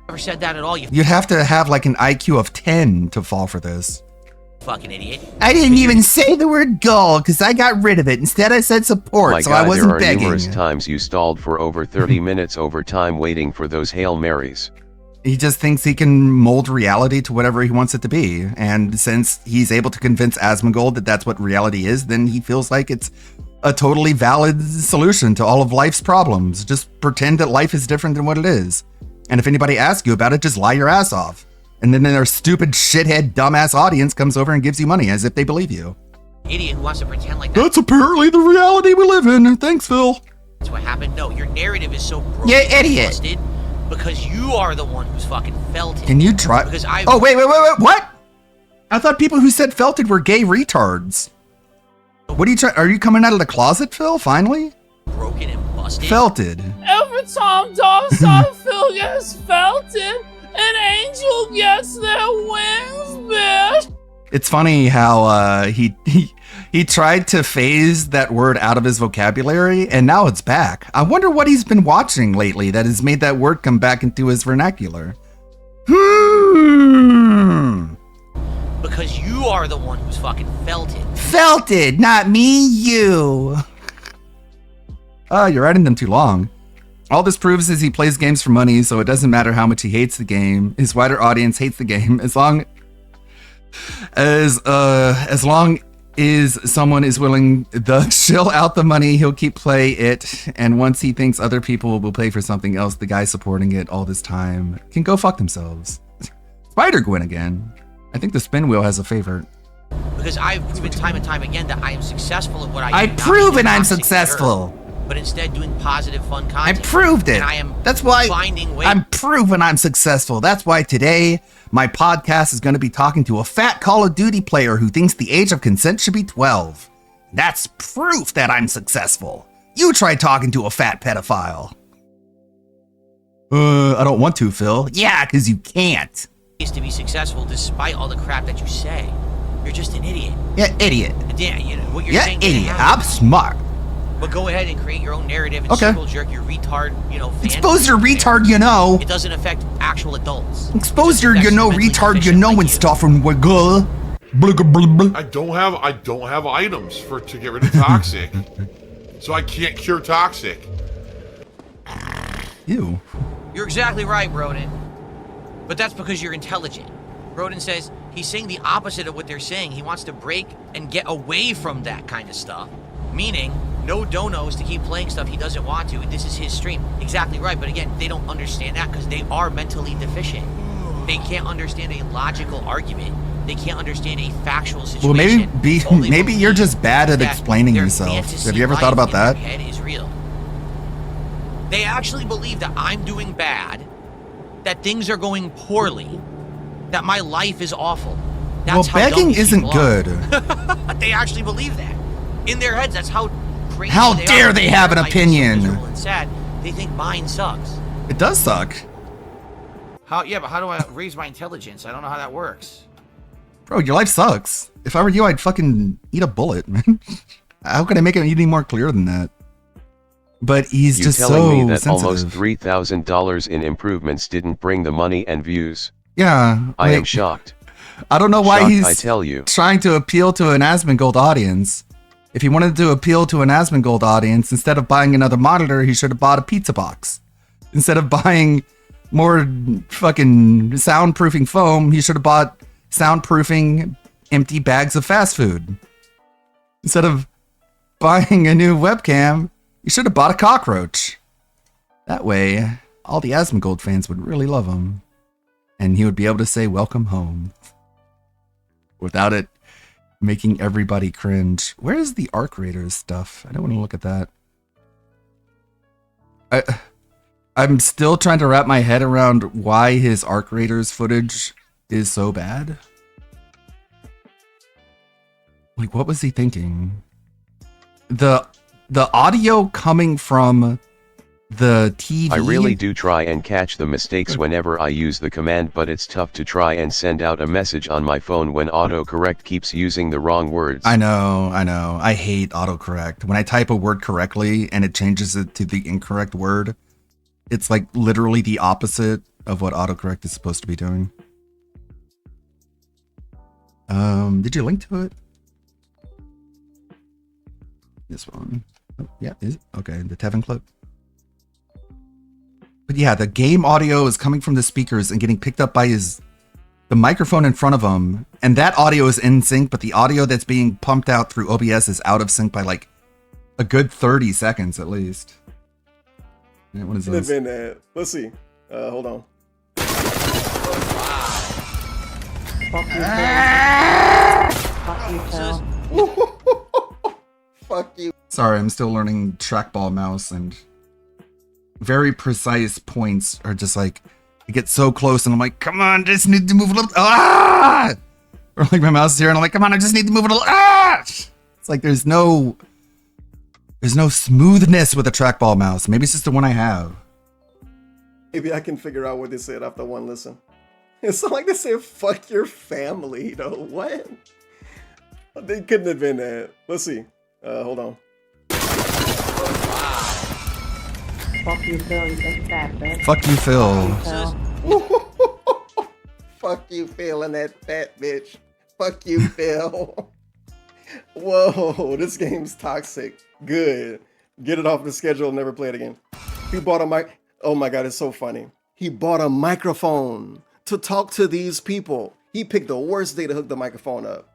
Never said that at all, you You'd have to have like an IQ of 10 to fall for this. fucking idiot. I didn't even say the word goal because I got rid of it. Instead, I said support, My so God, I wasn't there are begging. numerous times you stalled for over 30 minutes over time waiting for those Hail Marys. He just thinks he can mold reality to whatever he wants it to be. And since he's able to convince Asmongold that that's what reality is, then he feels like it's a totally valid solution to all of life's problems. Just pretend that life is different than what it is. And if anybody asks you about it, just lie your ass off. And then their stupid shithead dumbass audience comes over and gives you money as if they believe you. Idiot who wants to pretend like that. That's apparently the reality we live in. Thanks, Phil. That's what happened. No, your narrative is so broken. Yeah, and idiot. busted because you are the one who's fucking felt it. Can you try? Because I. Oh, wait, what? I thought people who said felted were gay retards. What are you trying? Are you coming out of the closet, Phil, finally? Broken and busted. Felted. Every time Dog Phil gets felted, an angel gets their wings, bitch. It's funny how he tried to phase that word out of his vocabulary, and now it's back. I wonder what he's been watching lately that has made that word come back into his vernacular. Because you are the one who's fucking felt it. Felted, not me, you. You're writing them too long. All this proves is he plays games for money, so it doesn't matter how much he hates the game. His wider audience hates the game as long as someone is willing to shill out the money, he'll keep play it. And once he thinks other people will pay for something else, the guy supporting it all this time can go fuck themselves. Spider-Gwen again. I think the spin wheel has a favorite. Because I've proven time and time again that I am successful at what I do. I've not proven being a I'm toxic successful. jerk, but instead doing positive, fun I content. proved it. And I am That's why finding ways. I'm proven I'm successful. That's why today my podcast is going to be talking to a fat Call of Duty player who thinks the age of consent should be 12. That's proof that I'm successful. You try talking to a fat pedophile. I don't want to, Phil. Yeah, because you can't. To be successful despite all the crap that you say. You're just an idiot. Yeah, idiot. Yeah, you know, what you're Yeah, saying. idiot. I'm smart. But go ahead and create your own narrative and Okay. circle jerk your retard, fan. Expose your retard, you know. It doesn't affect actual adults. Expose your, It just affects retard, you deficient know, like and you. stuff and wiggle. I don't have items to get rid of toxic. So I can't cure toxic. Ew. You're exactly right, Broden. But that's because you're intelligent. Broden says he's saying the opposite of what they're saying. He wants to break and get away from that kind of stuff. Meaning, no donos to keep playing stuff he doesn't want to. This is his stream. Exactly right. But again, they don't understand that because they are mentally deficient. They can't understand a logical argument They can't understand a factual situation. Well, maybe you're just bad at That explaining their yourself. fantasy Have you ever life thought about in their that? head is real. They actually believe that I'm doing bad, that things are going poorly, that my life is awful. Well, That's how dumb begging these isn't people are. good. They actually believe that. In their heads, that's how crazy How they dare are. they have an Their life is so opinion? miserable and sad. They think mine sucks. It does suck. Yeah, but how do I raise my intelligence? I don't know how that works. Bro, your life sucks. If I were you, I'd fucking eat a bullet, man. How could I make it any more clear than that? But he's You just telling so me that sensitive. almost $3,000 in improvements didn't bring the money and views? Yeah. I am like, shocked. I don't know why Shocked, he's I tell you. trying to appeal to an Asmongold audience. If he wanted to appeal to an Asmongold audience, instead of buying another monitor, he should have bought a pizza box. Instead of buying more fucking soundproofing foam, he should have bought soundproofing empty bags of fast food. Instead of buying a new webcam, you should have bought a cockroach. That way, all the Asmongold fans would really love him. And he would be able to say, "Welcome home," without it making everybody cringe. Where is the Arc Raiders stuff? I don't want to look at that. I'm still trying to wrap my head around why his Arc Raiders footage is so bad. Like, what was he thinking? The audio coming from the TV. I really do try and catch the mistakes whenever I use the command, but it's tough to try and send out a message on my phone when autocorrect keeps using the wrong words. I know. I hate autocorrect. When I type a word correctly and it changes it to the incorrect word, it's like literally the opposite of what autocorrect is supposed to be doing. Did you link to it? This one. Oh, yeah, is it? Okay, the Tevin clip. But yeah, the game audio is coming from the speakers and getting picked up by the microphone in front of him, and that audio is in sync, but the audio that's being pumped out through OBS is out of sync by like a good 30 seconds at least. Yeah, what is this? Let's see. Hold on. Fuck you, Phil. Fuck you. Sorry, I'm still learning trackball mouse, and very precise points are just like, it gets so close and I'm like, come on, just need to move a little, ah! Or like my mouse is here and I'm like, come on, I just need to move it a little, ah! It's like there's no smoothness with a trackball mouse. Maybe it's just the one I have. Maybe I can figure out what they said after one listen. It's not like they said, fuck your family, though. What? They couldn't have been that. Let's see. Hold on. Fuck you, Phil. You big fat bitch. Fuck you, Phil. Fuck you, Phil, and that fat bitch. Fuck you, Phil. Whoa, this game's toxic. Good. Get it off the schedule and never play it again. He bought a mic. Oh my God, it's so funny. He bought a microphone to talk to these people. He picked the worst day to hook the microphone up.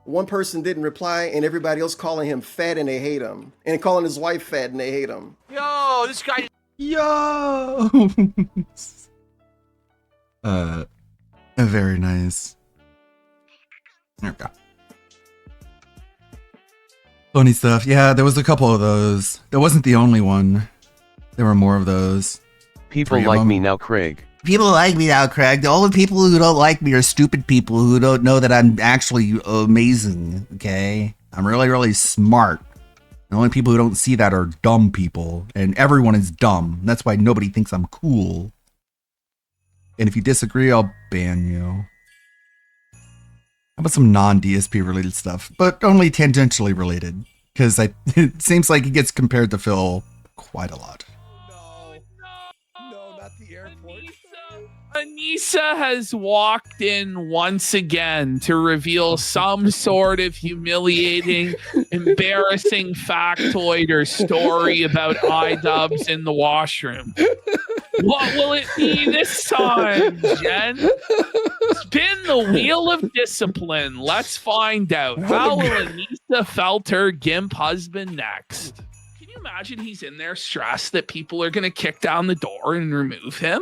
One person didn't reply, and everybody else calling him fat and they hate him. And calling his wife fat and they hate him. Yo, this guy. Yo! Very nice. There we go. Funny stuff. Yeah, there was a couple of those. That wasn't the only one. There were more of those. People 3 of like them. me now, Craig. People like me now, Craig. The only people who don't like me are stupid people who don't know that I'm actually amazing, okay? I'm really, really smart. The only people who don't see that are dumb people. And everyone is dumb. That's why nobody thinks I'm cool. And if you disagree, I'll ban you. How about some non-DSP related stuff? But only tangentially related. Because it seems like he gets compared to Phil quite a lot. No, not the airport. Anissa has walked in once again to reveal some sort of humiliating, embarrassing factoid or story about iDubbbz in the washroom. What will it be this time, Jen? Spin the wheel of discipline. Let's find out. How will Anissa Felter gimp husband next? Can you imagine he's in there stressed that people are going to kick down the door and remove him?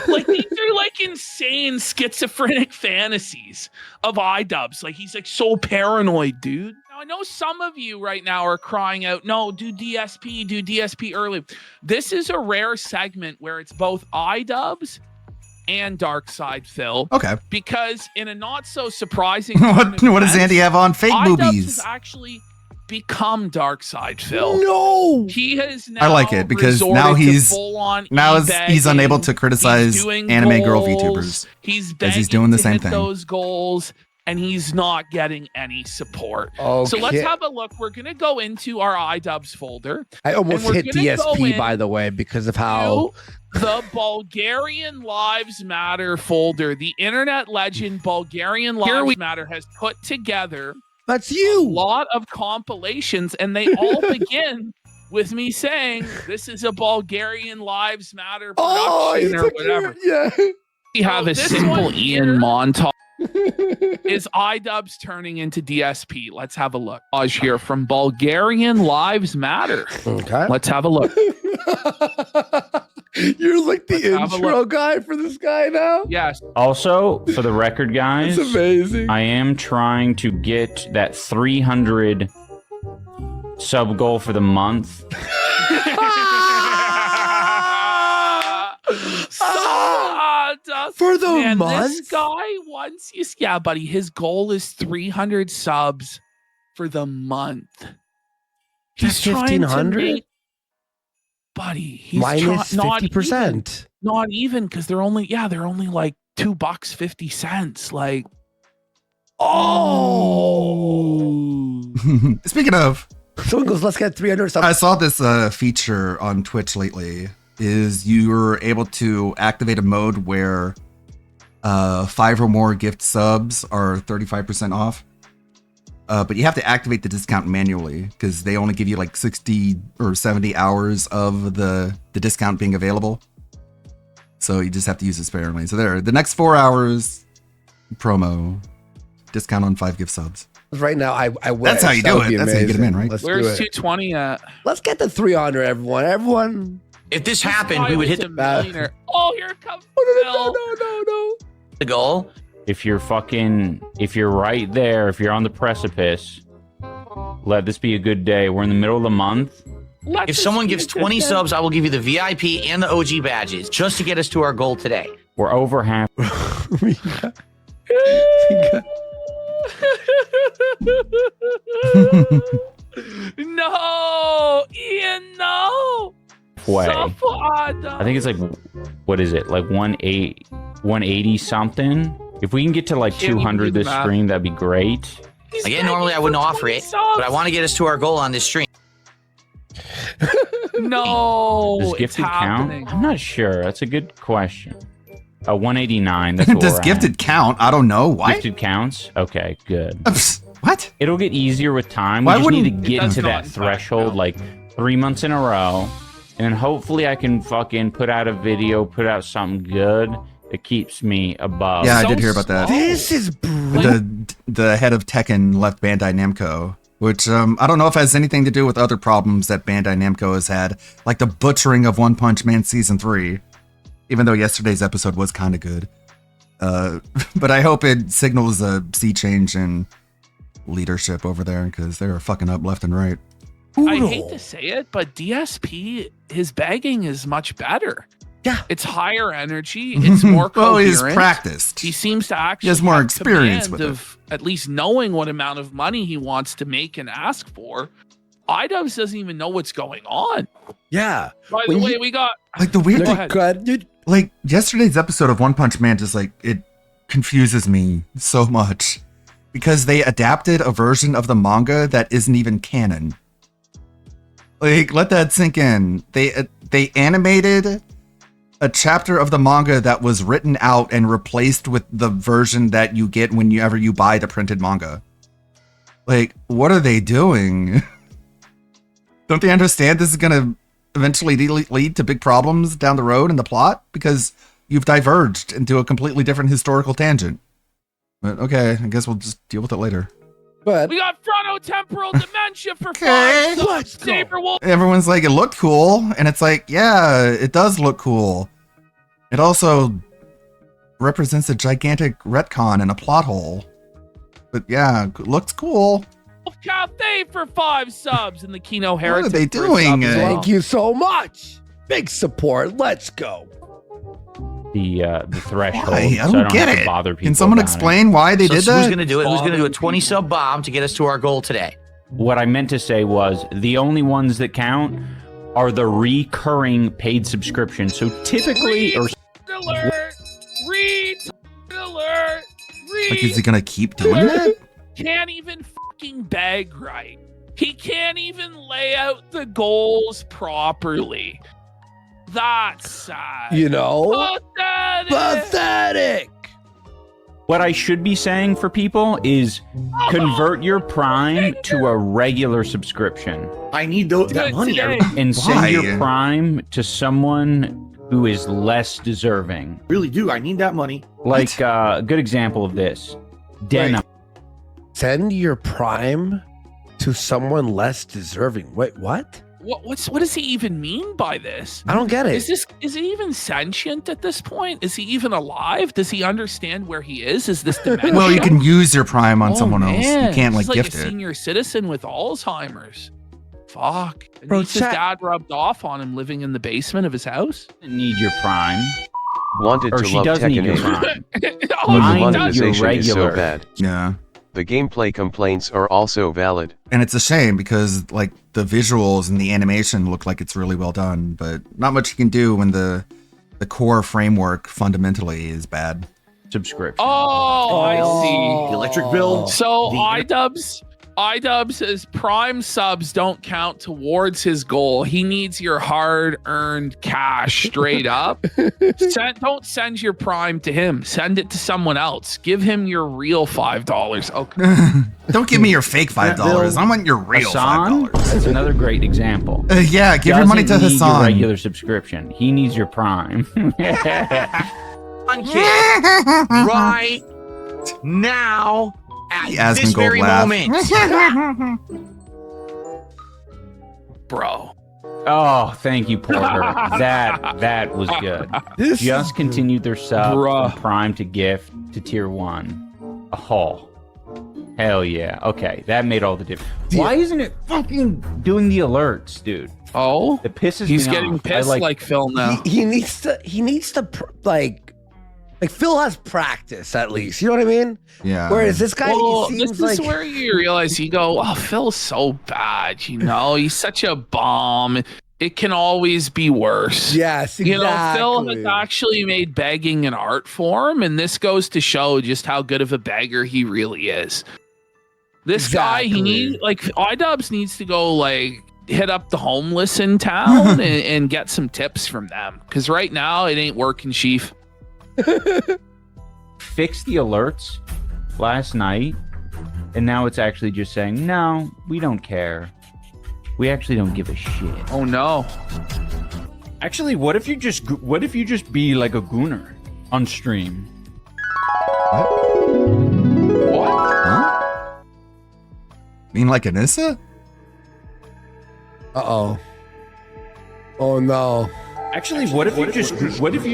Like, these are like insane schizophrenic fantasies of iDubbbz. Like, he's like so paranoid, dude. Now, I know some of you right now are crying out, no, do DSP early. This is a rare segment where it's both iDubbbz and Darkside Phil. Okay. Because in a not so surprising what does Andy have on fake iDubbbz boobies? has actually become Darkside Phil. No, he has now I like it because now he's unable to criticize anime girl VTubers. He's doing the same thing. Those goals, and he's not getting any support. Okay. So let's have a look. We're gonna go into our iDubbbz folder. I almost and we're hit gonna go DSP in by the way because of how the Bulgarian Lives Matter folder. The internet legend Bulgarian Lives Matter has put together that's you a lot of compilations, and they all begin with me saying this is a Bulgarian Lives Matter production or whatever. We have a simple Ian montage. Is iDubbbz turning into DSP? Let's have a look. Here from Bulgarian Lives Matter. Okay. Let's have a look. You're like the intro guy for this guy now? Yes. Also, for the record, guys, that's amazing. I am trying to get that 300 sub goal for the month. For the month? This guy wants yeah, buddy. His goal is 300 subs for the month. He's 1,500? Buddy, he's minus 50%. Not even because they're only like $2.50. Like, Speaking of, someone goes, let's get 300 subs. I saw this feature on Twitch lately. Is you're able to activate a mode where 5 or more gift subs are 35% off. But you have to activate the discount manually because they only give you like 60 or 70 hours of the discount being available. So you just have to use it sparingly. So there, the next 4 hours promo, discount on 5 gift subs. Right now, I wish. That's how you do it. That's how you get them in, right? Where's 220 at? Let's get the 300, everyone. If this happened, we would hit the Oh, here comes Phil. No. The goal. If you're right there, if you're on the precipice, let this be a good day. We're in the middle of the month. If someone gives 20 subs, I will give you the VIP and the OG badges just to get us to our goal today. We're over half. No, Ian, no. Way. I think it's like, what is it? Like 180 something. If we can get to like 200 this stream, that'd be great. Again, normally I wouldn't offer it, but I want to get us to our goal on this stream. No, does gifted count? I'm not sure. That's a good question. 189. That's what does gifted count? I don't know. Why? Gifted counts? Okay, good. What? It'll get easier with time. Why we just need to wouldn't- get to that threshold like 3 months in a row. And hopefully I can fucking put out a video, put out something good that keeps me above. Yeah, I did hear about that. This is the head of Tekken left Bandai Namco, which I don't know if it has anything to do with other problems that Bandai Namco has had, like the butchering of One Punch Man Season 3, even though yesterday's episode was kind of good. But I hope it signals a sea change in leadership over there because they're fucking up left and right. I hate to say it, but DSP, his bagging is much better. Yeah. It's higher energy. It's more well, coherent. he's practiced. He seems to actually He has more have experience command with of at least knowing what amount of money he wants to make and ask for. iDubbbz doesn't even know what's going on. Yeah. By the way, we got... Like the weird Go thing, ahead. Dude. like yesterday's episode of One Punch Man just like, it confuses me so much because they adapted a version of the manga that isn't even canon. Like, let that sink in. They animated a chapter of the manga that was written out and replaced with the version that you get whenever you buy the printed manga. Like, what are they doing? Don't they understand this is going to eventually lead to big problems down the road in the plot? Because you've diverged into a completely different historical tangent. But okay, I guess we'll just deal with it later. But We got frontotemporal dementia for Okay. 5 subs. Saber Wolf. Everyone's like, it looked cool, and it's like, yeah, it does look cool. It also represents a gigantic retcon and a plot hole. But yeah, looks cool. Cafe for 5 subs, and the Kino What Heretic. are they for a sub doing? as well. thank you so much. Big support. Let's go. The threshold. Why? I so don't get have to it. bother people Can someone about it. explain why they So did who's that? gonna do it? Who's gonna do a 20 sub bomb to get us to our goal today? What I meant to say was the only ones that count are the recurring paid subscriptions. So typically, or Alert! Read alert! Read! Like, is he gonna keep doing that? Can't even fucking beg right. He can't even lay out the goals properly. That's sad. You know? Pathetic. Pathetic. what I should be saying for people is convert your Prime to a regular subscription I need that money. today. and Why? send your Prime to someone who is less deserving. Really do. I need that money. Like a good example of this, Denim. Send your Prime to someone less deserving. Wait, what? What does he even mean by this? I don't get it. Is he even sentient at this point? Is he even alive? Does he understand where he is? Is this dementia? Well, you can use your Prime on someone else. man. You can't like He's gift a it. senior citizen with Alzheimer's. Fuck. And Bro, his chat- dad rubbed off on him living in the basement of his house. Need your Prime, Wanted or to she love does need Tekken your 8, Prime. but the Oh, Mine he your does. monetization is so regular. bad. Yeah. The gameplay complaints are also valid. And it's a shame because like the visuals and the animation look like it's really well done, but not much you can do when the core framework fundamentally is bad. Subscription. Oh, I see. The electric bill. So the- iDub says Prime subs don't count towards his goal. He needs your hard-earned cash straight up. Don't send your Prime to him. Send it to someone else. Give him your real $5. Okay. Don't give me your fake $5. I want your real Hassan, $5. that's another great example. Yeah, give your money to Doesn't need your Hassan. regular subscription. He needs your Prime. One kid, right now, at The Asmongold this very laugh. moment. Bro. Oh, thank you, Porter. That was good. This Just continued their sub Bruh. from Prime to Gift to Tier 1. Oh, hell yeah. Okay, that made all the difference. Why isn't it fucking doing the alerts, dude? Oh, It pisses he's me getting off. I pissed like Phil now. he needs to like Phil has practice at least. You know what I mean? Yeah. Whereas this guy, Well, he this seems is like where you realize you go, oh, Phil's so bad, you know? He's such a bomb. It can always be worse. yes, exactly. You know, Phil has actually made begging an art form, and this goes to show just how good of a beggar he really is. This guy, he Exactly. needs, like, iDubbbz needs to go, like, hit up the homeless in town and get some tips from them. Because right now, it ain't working, Chief. Fixed the alerts last night, and now it's actually just saying, no, we don't care. We actually don't give a shit. Oh, no. Actually, what if you just be like a gooner on stream? Huh? Mean like Anissa? Uh-oh. Oh no. Actually, what if you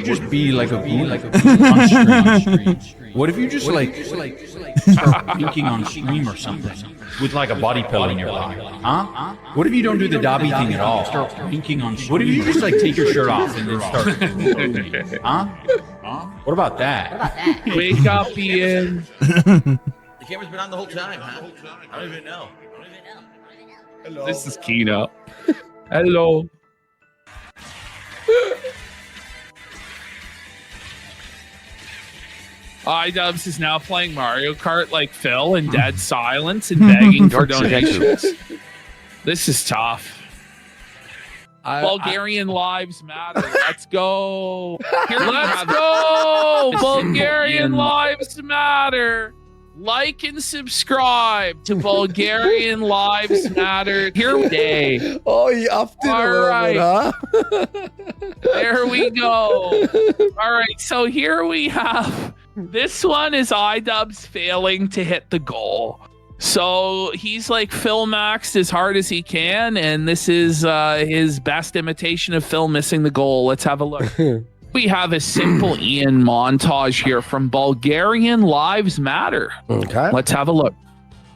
just be like a gooner on stream? What if you just start thinking on stream or something with like a body pill in your pocket? Huh? What if you don't do the Dobby thing at all? Start thinking on stream. What if you just like take your shirt off and then start? Huh? What about that? Wake up, Ian. The camera's been on the whole time, huh? I don't even know. This is Kino. Hello. iDubbbz is now playing Mario Kart like Phil in dead silence and begging for Dark Side donations. This is tough. Bulgarian lives matter. Let's go. Let's go. Bulgarian lives matter. Like and subscribe to Bulgarian Lives Matter here today. Oh, you upped it All a little right. bit, huh? There we go. All right, so here we have this one is iDubbbz failing to hit the goal. So he's like Phil maxed as hard as he can, and this is his best imitation of Phil missing the goal. Let's have a look. We have a simple Ian montage here from Bulgarian Lives Matter. Okay. Let's have a look.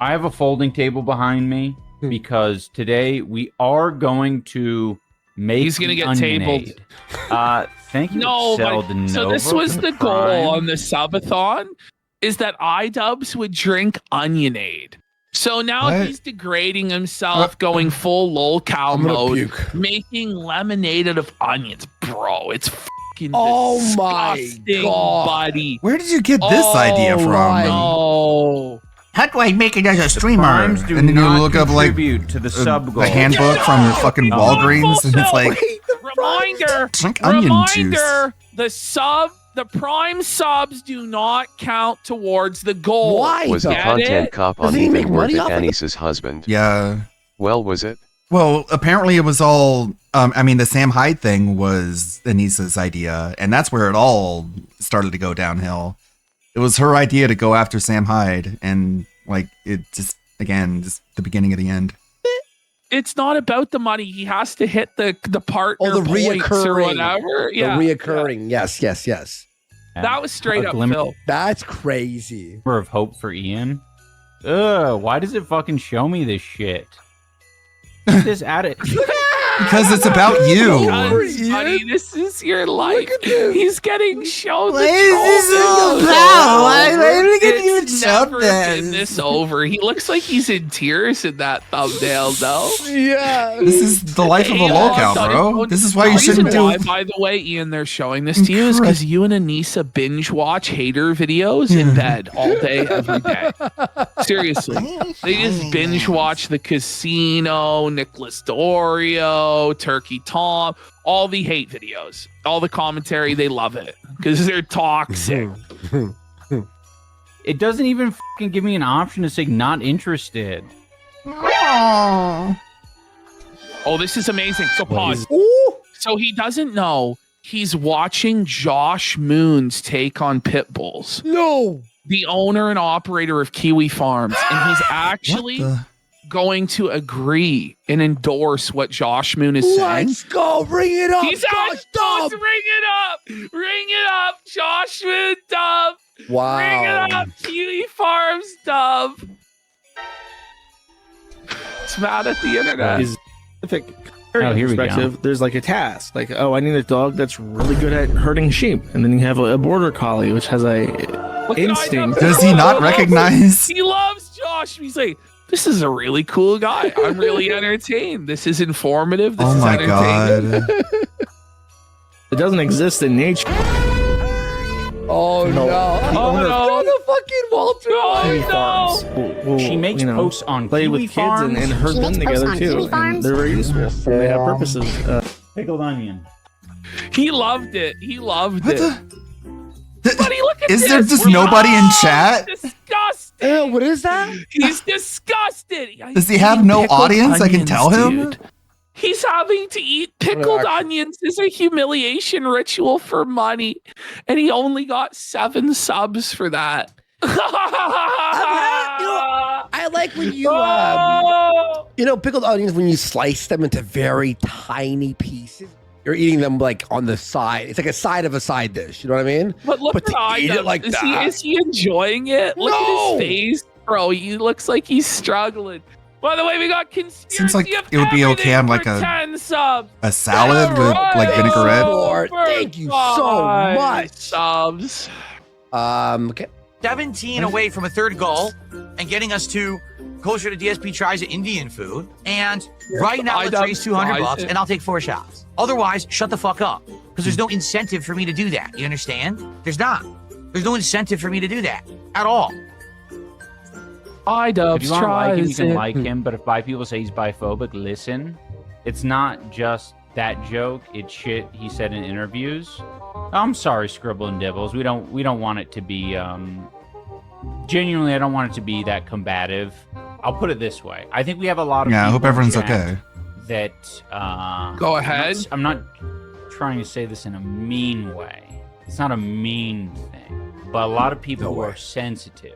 I have a folding table behind me because today we are going to make. He's gonna get tabled. Thank you. No, Excel so this Denova was for the Prime. goal on the subathon, is that iDubbbz would drink Onionade. So now What? he's degrading himself, going full lol cow mode, making lemonade out of onions. Bro, it's fucking disgusting, buddy. Where did you get this idea from? No. How do I make it as a streamer? Primes do And then you not look up like contribute to the sub goal. the handbook from fucking Walgreens, and it's like Reminder, onion juice. the prime subs do not count towards the goal. Why? Was the Get content it? cop on Doesn't he even make worth money it off of it? Anis's husband? Yeah. Well, was it? Well, apparently it was all. I mean, the Sam Hyde thing was Anissa's idea, and that's where it all started to go downhill. It was her idea to go after Sam Hyde, and like it just just the beginning of the end. It's not about the money. He has to hit the partner Oh, the points or reoccurring. whatever. Yeah, The reoccurring. Yes. that was straight A up glimmer- Phil. That's crazy. of hope for Ian. Ugh, why does it fucking show me this shit? This at it. Because it's about you. Because, buddy, this is your life. He's getting shown the Why is this troll so videos. bad? Why are we gonna even It's show never been this? this over. He looks like he's in tears in that thumbnail, though. Yeah. This is the life of a Hey, lolcow, bro. This is why you shouldn't do. Why, by the way, Ian, they're showing this to you is because you and Anissa binge watch hater videos in bed all day, every day. Seriously. They just binge watch The Casino, Nicholas Dorio, Turkey Tom, all the hate videos, all the commentary. They love it because they're toxic. It doesn't even fucking give me an option to say not interested. Oh. Oh, this is amazing. So pause. So he doesn't know he's watching Josh Moon's take on pit bulls. No. The owner and operator of Kiwi Farms, and he's actually What the- going to agree and endorse what Josh Moon is saying. Let's go. Bring it up. He's Josh Dub. ring it up. Ring it up. Josh Moon dub. Wow. Ring it up. Kiwi Farms dub. It's mad at the internet. I think Oh, here we go. perspective, there's like a task, like, oh, I need a dog that's really good at herding sheep, and then you have a border collie which has a Look at instinct. Does he not recognize? He loves Josh. He's like, this is a really cool guy. I'm really entertained. This is informative. This Oh is my entertaining. god. It doesn't exist in nature. Oh no. Oh no. The fucking Walter. Oh no. Will, She makes posts on play Kiwi with kids Farms. and herd She them makes posts together on too. Kiwi And Farms? they're very useful. They have purposes. Pickled onion. He loved it. He loved What it. the? Buddy, look at Is this. there just We're- nobody in Oh, chat? Disgusting. What is that? He's disgusted. Does he have no Pickled audience that can onions, tell him? dude. He's having to eat pickled Relax. onions as a humiliation ritual for money, and he only got 7 subs for that. I like when you Oh! pickled onions when you slice them into very tiny pieces. You're eating them like on the side. It's like a side of a side dish. You know what I mean? But look But at to eat it Ida. like is that? Is he enjoying it? Look No! at his face, bro. He looks like he's struggling. By the way, we got conspiracy Seems like of it would be okay on, everything like, for a- 10 subs. A salad with like vinaigrette. Lord, thank you so much. Subs. Okay. 17 away from a third goal and getting us to closer to DSP tries Indian food. And right now, let's raise 200 bucks and I'll take 4 shots. Otherwise, shut the fuck up. Because there's no incentive for me to do that. You understand? There's not. There's no incentive for me to do that at all. iDubbbz If you want to like him, you tries can it. like him. But if bi people say he's biphobic, listen. It's not just that joke. It's shit he said in interviews. I'm sorry, Scribble and Dibbles. We don't want it to be. Genuinely, I don't want it to be that combative. I'll put it this way. I think we have a lot of. Yeah, I hope people in everyone's chat okay. That. Go ahead. I'm not trying to say this in a mean way. It's not a mean thing, but a lot of people who are sensitive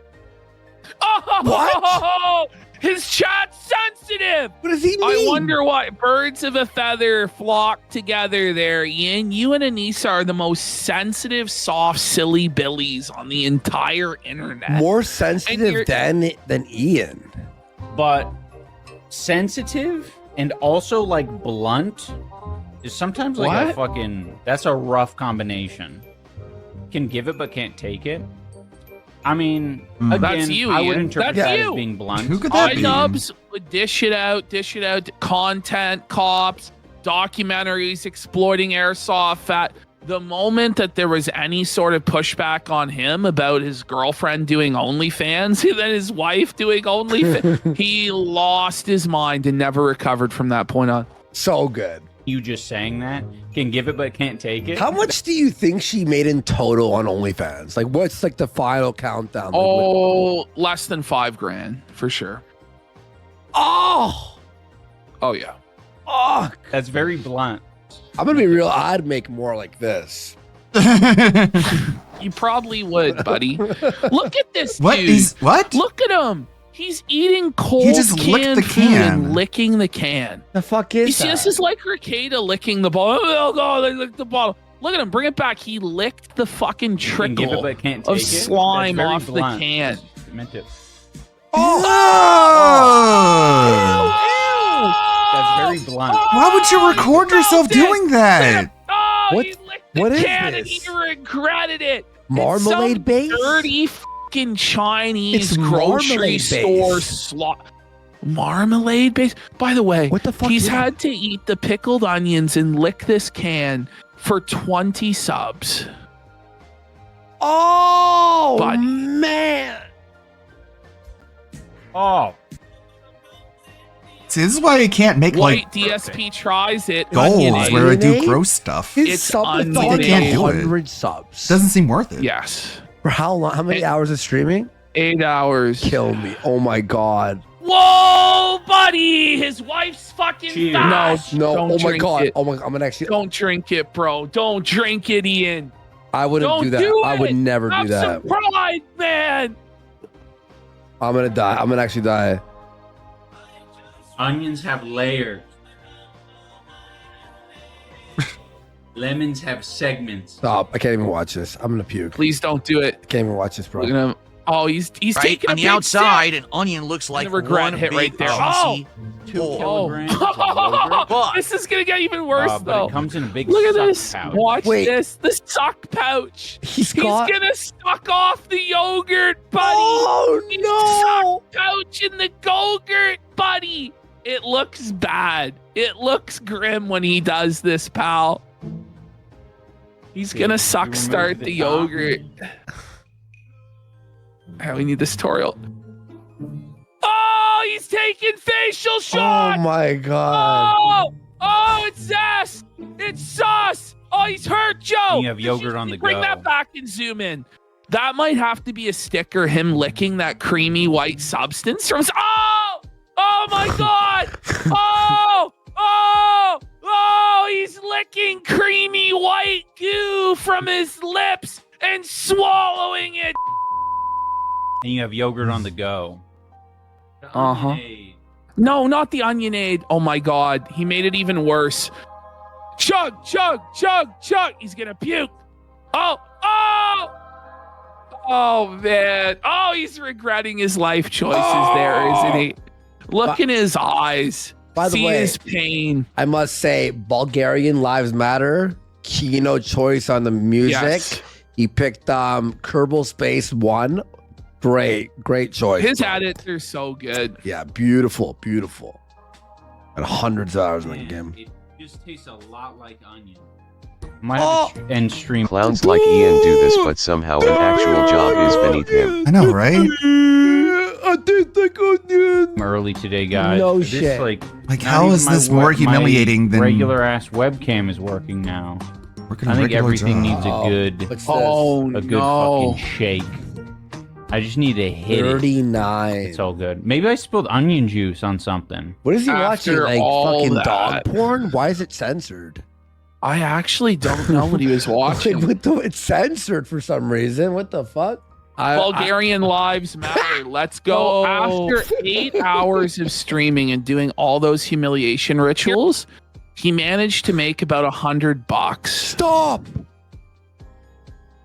Oh, his chat's sensitive. What does he mean? I wonder why birds of a feather flock together there, Ian. You and Anissa are the most sensitive, soft, silly billies on the entire internet. More And sensitive you're- than Ian. But sensitive and also like blunt is sometimes like a What? fucking. That's a rough combination. Can give it but can't take it. I mean, again, That's you, I would Ian. interpret That's that you. as being blunt. Who could that be? iNubs would dish it out, content, cops, documentaries exploiting airsoft fat. The moment that there was any sort of pushback on him about his girlfriend doing OnlyFans and then his wife doing OnlyFans, he lost his mind and never recovered from that point on. So good. You just saying that can give it but can't take it. How much do you think she made in total on OnlyFans? Like, what's like the final countdown? Like, Oh, less than $5,000 for sure. oh, Yeah. oh! That's very blunt. I'm gonna be real. I'd make more like this. You probably would, buddy. Look at this What dude. is what? Look at him. He's eating cold He just licked canned the food can. and licking the can. The fuck You is see, that? this is like Ricada licking the bottle. Oh, God, they licked the bottle. Look at him. Bring it back. He licked the fucking Can give it trickle but can't take of it. That's slime very off blunt. the can. I meant it. Oh! That's very blunt. Why would you record yourself doing that? Oh, What- he licked what the is can and this? he regretted it. Marmalade It's base? some dirty fucking Chinese It's grocery marmalade store base. slot. Marmalade base. By the way, What the fuck he's is had to eat the pickled onions and lick this can for 20 subs. Oh Buddy. man! Oh, See, this is why you can't make White like DSP tries it. goals Onion where I do Onion-ade? gross stuff. His It's sub is onion. They can't do it. 100 subs. Doesn't seem worth it. Yes. For how long? How many hours of streaming? 8 hours. Kill me! Oh my god! Whoa, buddy! His wife's fucking Cheers. fat. No! Don't Oh my drink god! it. Oh my! I'm gonna actually. Don't drink it, bro. Don't drink it, Ian. I wouldn't Don't do that. do I would it. never Have do that. some pride, man. I'm gonna die. I'm gonna actually die. onions have layers. Lemons have segments. Stop! I can't even watch this. I'm gonna puke. Please don't do it. I can't even watch this, bro. Look at him. Oh, he's Right taking a on the big outside, an onion looks like the regret one hit big right there. juicy Two hole. kilograms of yogurt. But This is gonna get even worse But though. it comes in a big Look at suck this. pouch. Watch Wait. this. The suck pouch. He's He's got. gonna suck off the yogurt, buddy. Oh He's no! suck pouch in the yogurt, buddy. It looks bad. It looks grim when he does this, pal. He's Okay, gonna you suck remove start the the top? yogurt. Oh, we need this tutorial. Oh, he's taking facial Oh shots. my god! Oh, it's Zest. It's sauce. Oh, he's hurt, Joe. You have yogurt on the Bring go. that back and zoom in. That might have to be a sticker. Him licking that creamy white substance from. Oh! Oh my God! Oh! He's licking creamy white goo from his lips and swallowing it. And you have yogurt on the go. Uh-huh. Onion-ade. No, not the Onionade. Oh my God. He made it even worse. Chug, chug, chug, chug. He's gonna puke. Oh, man. Oh, he's regretting his life choices there, isn't he? Look in his eyes. By the See way, his pain. I must say, Bulgarian Lives Matter. Kino choice on the music. Yes. He picked Kerbal Space One. Great choice. His edits are so good. Yeah, beautiful. And hundreds of hours in the game. It just tastes a lot like onion. Might have to end stream. Clowns like Ian do this, but somehow an actual job is beneath him. I know, right? I did think onion. Early today, guys. No This, shit. Like Like, not how even is my this more my humiliating than regular ass webcam is working now? working I a think regular everything job? needs a good, What's this? Oh, a good no. fucking shake. I just need to hit it. 39. It's all good. Maybe I spilled onion juice on something. What is he After watching? Like all fucking that. dog porn? Why is it censored? I actually don't know what he was watching. Like, it's censored for some reason. What the fuck? Bulgarian Lives Matter. Let's go. After 8 hours of streaming and doing all those humiliation rituals, he managed to make about $100. Stop.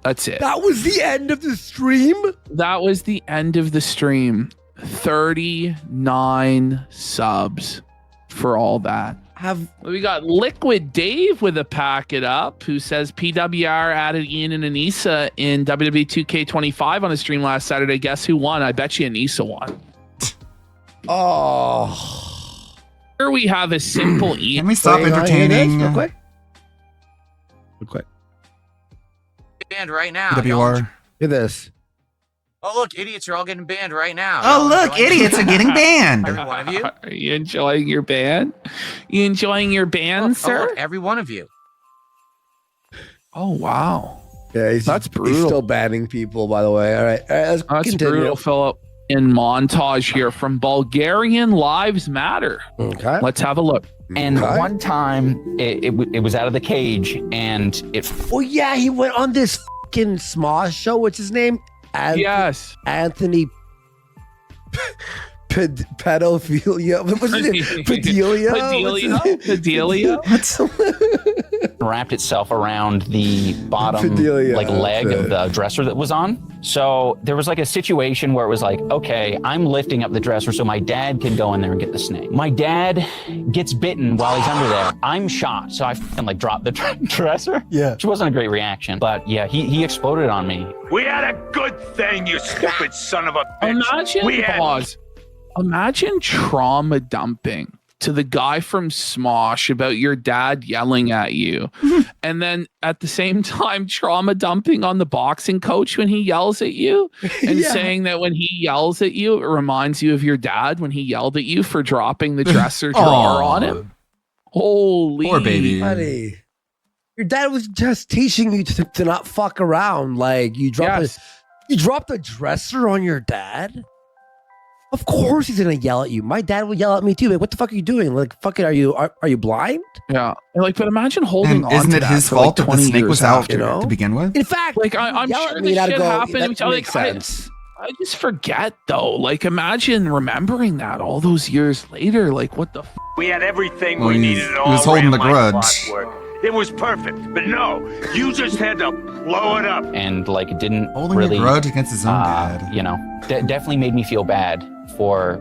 That's it. That was the end of the stream? That was the end of the stream. 39 subs for all that. We got Liquid Dave with a pack it up who says PWR added Ian and Anissa in WWE 2K25 on a stream last Saturday. Guess who won? I bet you Anissa won. Oh. Here we have a simple Ian. Can we stop entertaining? Real quick. Banned right now. PWR. Look at this. Oh, look, idiots are all getting banned right now. Oh, look, idiots are getting banned. Every one of you. Are you enjoying your ban? You enjoying your ban, sir? Look, every one of you. Oh, wow. Yeah, that's brutal. He's still banning people, by the way. All right, let's That's continue. brutal, Philip. In montage here from Bulgarian Lives Matter. Okay. Let's have a look. And one time it was out of the cage and it. Oh, yeah, he went on this fucking Smosh show. What's his name? Yes. Anthony Pedophilia. What's his name? Pedelia? Pedelia? Wrapped itself around the bottom Pedelia, leg of the dresser that was on. So there was like a situation where it was like, okay, I'm lifting up the dresser so my dad can go in there and get the snake. My dad gets bitten while he's under there. I'm shot, so I fucking like dropped the dresser. Yeah. Which wasn't a great reaction, but yeah, he exploded on me. We had a good thing, you stupid son of a bitch. Imagine trauma dumping to the guy from Smosh about your dad yelling at you. And then at the same time, trauma dumping on the boxing coach when he yells at you and saying that when he yells at you, it reminds you of your dad when he yelled at you for dropping the dresser drawer on him. Holy. Poor baby. Buddy. Your dad was just teaching you to not fuck around. Like you dropped a dresser on your dad? Of course he's gonna yell at you. My dad would yell at me too. Like, what the fuck are you doing? Like, fucking, are you blind? Yeah. Like, but imagine holding And on isn't to it that his for fault like that the 20 snake years was out after, to begin with? In fact, like I'm yell sure at me, this shit go, happened. that makes sense. I just forget though. Like, imagine remembering that all those years later. Like, what the? We had everything Well, we he needed. It all was holding ran the like grudge. clockwork. It was perfect, but no, you just had to blow it up. And like it didn't Holding really a grudge against his own dad. You know, definitely made me feel bad for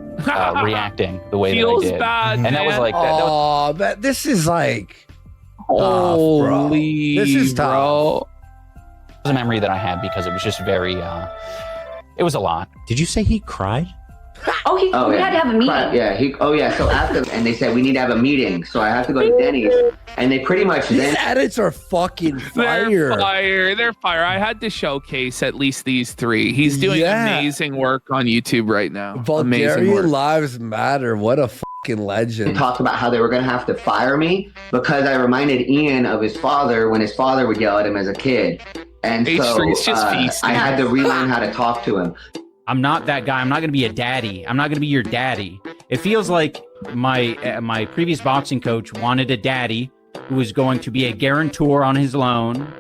reacting the way Feels that I did. bad, and that was man. like that was, Oh, this is like Holy, this is tough. bro. a memory that I had because it was just very it was a lot. Did you say he cried? We had to have a meeting. So after, and they said we need to have a meeting. So I have to go to Denny's, and they pretty much These edits are fucking fire. They're fire. I had to showcase at least these three. He's doing amazing work on YouTube right now. Amazing Bulgarian work. Lives Matter. What a fucking legend. They talked about how they were going to have to fire me because I reminded Ian of his father when his father would yell at him as a kid. And H3's so just feasting. I had to relearn how to talk to him. I'm not that guy. I'm not going to be a daddy. I'm not going to be your daddy. It feels like my previous boxing coach wanted a daddy who was going to be a guarantor on his loan,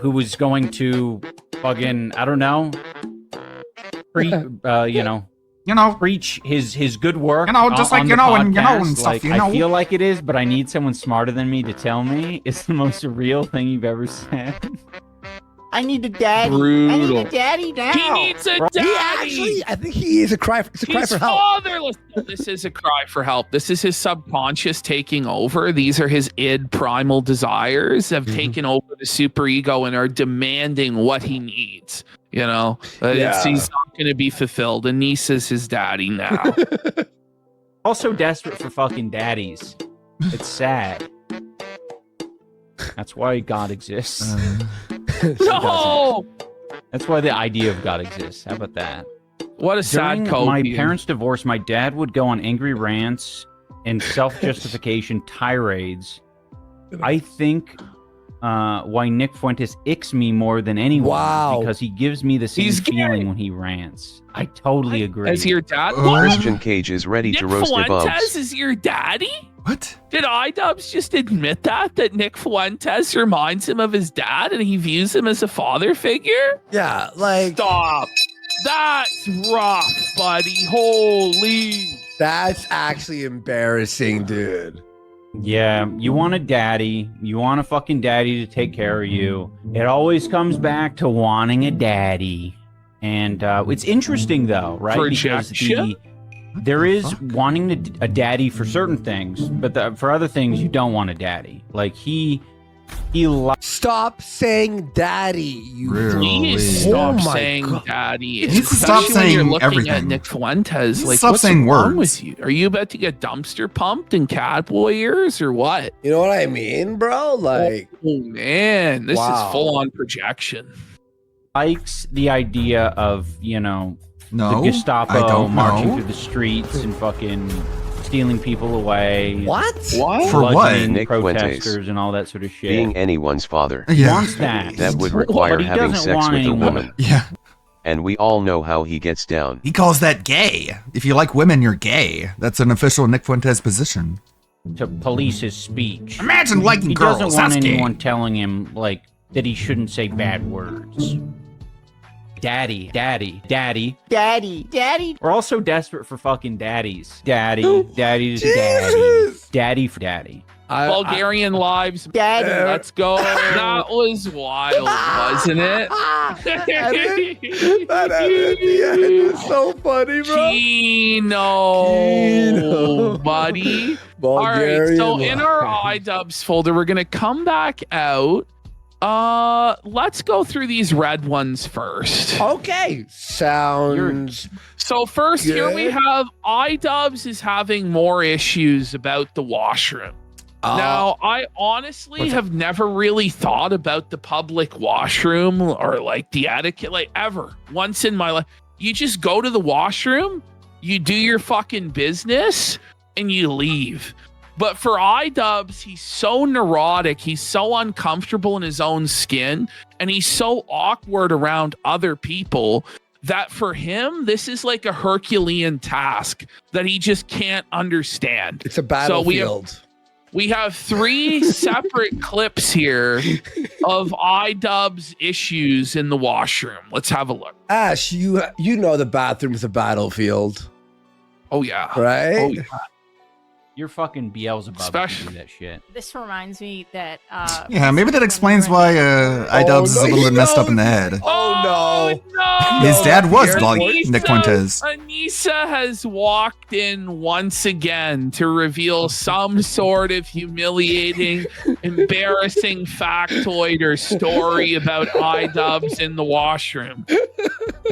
who was going to fucking, I don't know, preach his good work. Just like, on the and podcast. stuff, Like, I feel like it is, but I need someone smarter than me to tell me it's the most surreal thing you've ever said. I need a daddy. Brutal. I need a daddy now. He needs a daddy. I think he is a cry. It's a cry He's for help. fatherless. This is a cry for help. This is his subconscious taking over. These are his id primal desires have taken over the super ego and are demanding what he needs. You know, he's not going to be fulfilled. Anissa's his daddy now. Also desperate for fucking daddies. It's sad. That's why God exists. No! That's why the idea of God exists. How about that? What a sad During my parents' divorce, my dad would go on angry rants and self-justification tirades. I think why Nick Fuentes icks me more than anyone because he gives me the same feeling when he rants. I totally agree. As your dad? Christian Cage is ready to roast Fuentes Ibubs. is your daddy? What? Did iDubbbz just admit that Nick Fuentes reminds him of his dad and he views him as a father figure? Yeah, like stop. That's rough, buddy. Holy. That's actually embarrassing, dude. Yeah, you want a daddy. You want a fucking daddy to take care of you. It always comes back to wanting a daddy. And it's interesting, though, right? Projection? Because there is wanting a daddy for certain things, but for other things, you don't want a daddy. Like, he Stop saying daddy, you Please stop saying daddy. You need to stop Especially when saying you're looking everything. at Nick Fuentes. Like, Stop what's saying wrong words. with you? Are you about to get dumpster pumped in Catboy ears or what? You know what I mean, bro? Like, oh man, this Wow. is full on projection. likes the idea of, you know, No, the I Gestapo don't marching know. through the streets and fucking stealing people away. What? For what? bludgeoning Nick Fuentes. protesters and all that sort of shit. Being anyone's father. He Yeah. wants that. That would But require he having doesn't sex want with a anyone- woman. Yeah. And we all know how he gets down. He calls that gay. If you like women, you're gay. That's an official Nick Fuentes position. To police his speech. Imagine liking he girls. doesn't want That's gay. anyone telling him like that he shouldn't say bad words. Daddy. We're all so desperate for fucking daddies. Daddy for daddy. Bulgarian lives. Daddy. Let's go. That was wild, wasn't it? that at the end is so funny, bro. Kino, buddy. All right, so in our iDubbbz folder, we're gonna come back out. Let's go through these red ones first. Okay, sounds. So first, here good. we have iDubbbz is having more issues about the washroom. Now, I honestly have never really thought about the public washroom or like the etiquette, like ever. Once in my life, you just go to the washroom, you do your fucking business, and you leave. But for iDubbbz, he's so neurotic, he's so uncomfortable in his own skin, and he's so awkward around other people that for him, this is like a Herculean task that he just can't understand. It's a battlefield. We have 3 separate clips here of iDubbbz issues in the washroom. Let's have a look. Ash, you know the bathroom's a battlefield, Oh yeah. right? Oh yeah. You're fucking Beelzebub if you do that shit. This reminds me that Yeah, maybe that explains why iDubbbz is a little bit messed up in the head. Oh no! His dad was Anissa- Nick Fuentes. Anissa has walked in once again to reveal some sort of humiliating, embarrassing factoid or story about iDubbbz in the washroom.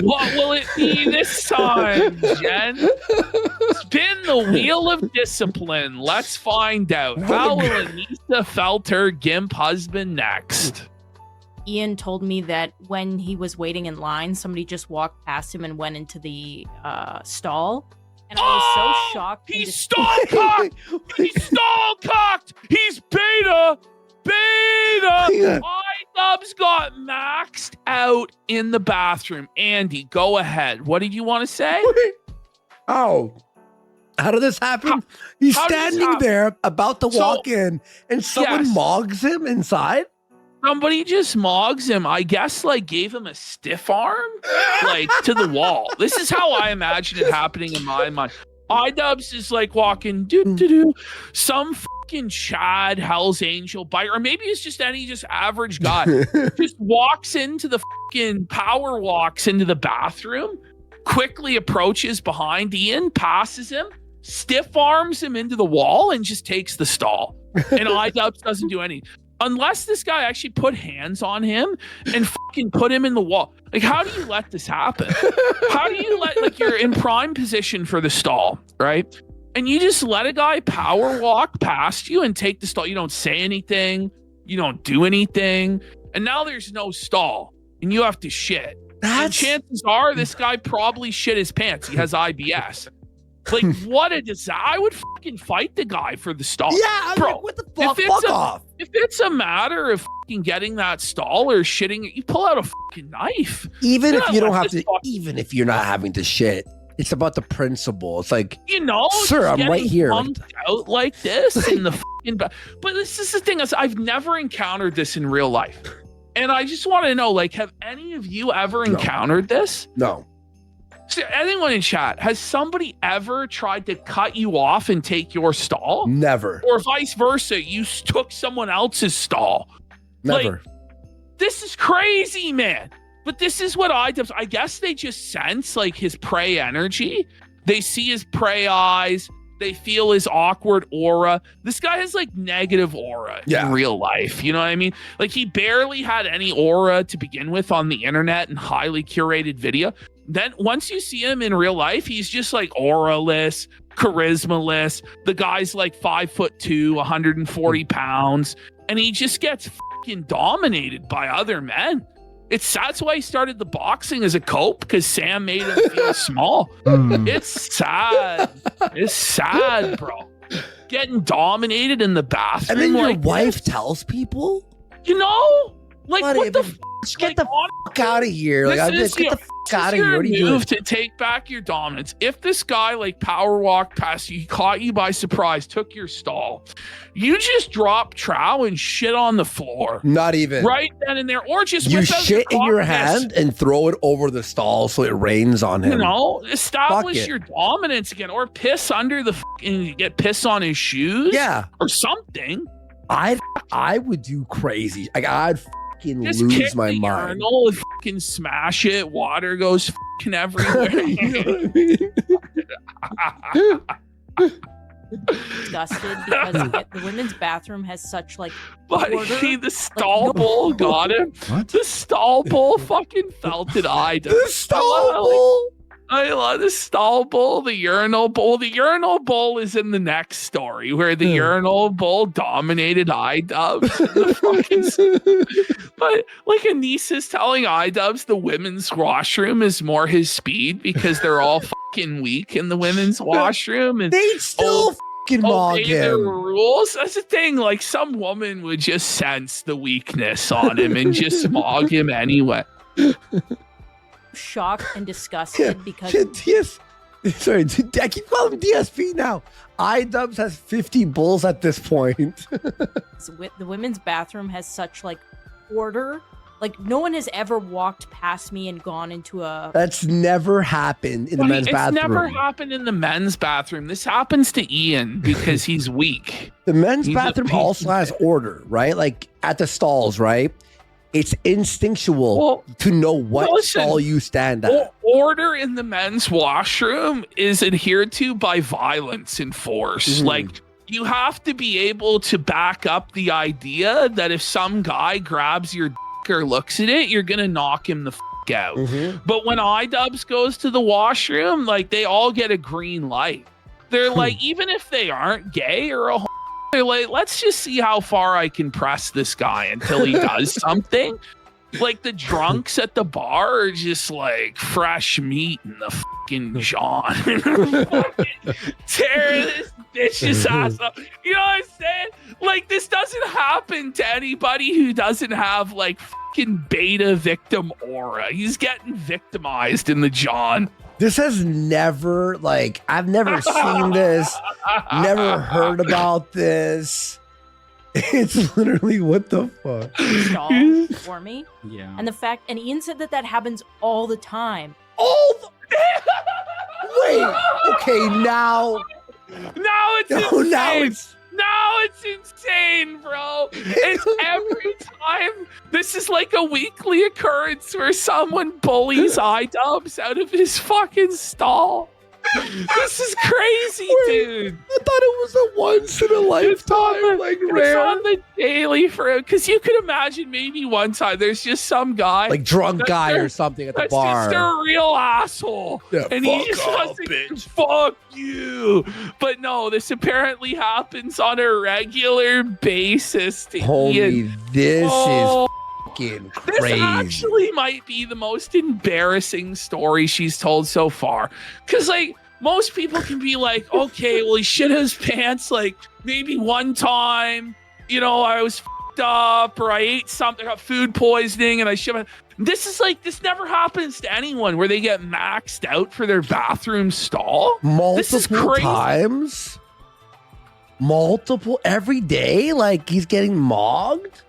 What will it be this time, Jen? Spin the wheel of discipline. Let's find out. How will Anissa felt her GIMP husband next? Ian told me that when he was waiting in line, somebody just walked past him and went into the stall. And I was so shocked. He's stall-cocked! He's stall-cocked! He's beta! Beta! iDubbbz got maxed out in the bathroom. Andy, go ahead. What did you want to say? Oh, how did this happen? He's how did this standing happen? there about to walk in, and someone Yes. mogs him inside. Somebody just mogs him. I guess like gave him a stiff arm, like to the wall. This is how I imagine it happening in my mind. iDubbbz is like walking, doo. Some fucking Chad Hell's Angel bike, or maybe it's just any just average guy, just walks into the fucking power walks into the bathroom, quickly approaches behind Ian, passes him, stiff arms him into the wall, and just takes the stall. And iDubbbz doesn't do anything. Unless this guy actually put hands on him and fucking put him in the wall. Like, how do you let this happen? How do you let, like, you're in prime position for the stall, right? And you just let a guy power walk past you and take the stall. You don't say anything. You don't do anything. And now there's no stall and you have to shit. And chances are this guy probably shit his pants. He has IBS. Like, what a disaster. I would fucking fight the guy for the stall. Yeah, bro. like, what the fuck? Fuck off. If it's a matter of fucking getting that stall or shitting, you pull out a fucking knife. Even You're if not you don't letting have this to, even if you're not having to shit, It's about the principle. It's like, you know, sir, just I'm right getting here. bumped out like this in the fucking but this is the thing, is I've never encountered this in real life. And I just want to know, like, have any of you ever encountered this? No. So anyone in chat, has somebody ever tried to cut you off and take your stall? Never. Or vice versa, you took someone else's stall? Never. Like, this is crazy, man. But this is what iDubbbz, I guess they just sense like his prey energy. They see his prey eyes. They feel his awkward aura. This guy has like negative aura in real life. You know what I mean? Like he barely had any aura to begin with on the internet and highly curated video. Then once you see him in real life, he's just like aura-less, charisma-less. The guy's like 5'2", 140 pounds, and he just gets fucking dominated by other men. That's why he started the boxing as a cope, because Sam made him feel small. It's sad. It's sad, bro. Getting dominated in the bathroom. And then your like wife this. tells people? You know? Like, Buddy, what the but fuck? get the fuck out of here. Like, I'd be like, get the fuck out of here. What are you doing? Move to take back your dominance. If this guy like power walked past you, he caught you by surprise, took your stall, you just drop trow and shit on the floor. Not even. Right then and there. Or just You without shit in your confidence. hand and throw it over the stall so it rains on him. You know, Fuck establish it. your dominance again, or piss under the and get piss on his shoes. Yeah. Or something. I would do crazy. Like, I'd fucking Just lose kick my the mind. urinal and fucking smash it. Water goes fucking everywhere. Disgusted because the women's bathroom has such like But order. see, the stall bowl got him. What? The stall bowl fucking felt it. The stall bowl. I love the stall bowl, the urinal bowl. The urinal bowl is in the next story where the urinal bowl dominated iDubbbz. But like Anissa's telling iDubbbz the women's washroom is more his speed because they're all fucking weak in the women's washroom. And They'd still fucking mog obey their him. rules. That's the thing. Like some woman would just sense the weakness on him and just smog him anyway. Shocked and disgusted because Sorry, I keep calling him DSP now. iDubbbz has 50 bulls at this point. the women's bathroom has such like order. Like no one has ever walked past me and gone into a. That's never happened in the men's It's bathroom. never happened in the men's bathroom. This happens to Ian because he's weak. The men's He's a bathroom piece also of has order, right? Like at the stalls, right? It's instinctual to know what listen, stall you stand at. Order in the men's washroom is adhered to by violence and force. Like you have to be able to back up the idea that if some guy grabs your dick or looks at it, you're gonna knock him the fuck out. But when iDubbbz goes to the washroom, like they all get a green light. They're like, even if they aren't gay or a they're like, let's just see how far I can press this guy until he does something. Like the drunks at the bar are just like fresh meat in the fucking John. Tear this bitch's ass up. You know what I'm saying? Like this doesn't happen to anybody who doesn't have like fucking beta victim aura. He's getting victimized in the John. This has never, like, I've never seen this, never heard about this. It's literally, what the fuck? Stall for me. Yeah. And the fact, and Ian said that happens all the time. Wait, okay, now. Now it's insane. Now it's insane, bro. It's every time. This is like a weekly occurrence where someone bullies iDubbbz out of his fucking stall. This is crazy, dude. I thought it was a once in a lifetime, like It's rare. on the daily for because you could imagine maybe one time there's just some guy, Like drunk that's guy their- or something at the that's bar. just a real asshole, Yeah, and he fuck just off, doesn't fuck you. But no, this apparently happens on a regular basis to Homie, Ian. this Oh, is fucking This crazy. actually might be the most embarrassing story she's told so far. Because, like, most people can be like, okay, well, he shit his pants, like, maybe one time, you know, I was fucked up, or I ate something, I got food poisoning, and I should. This never happens to anyone where they get maxed out for their bathroom stall. This is Multiple crazy. times? Multiple every day? Like he's getting mogged?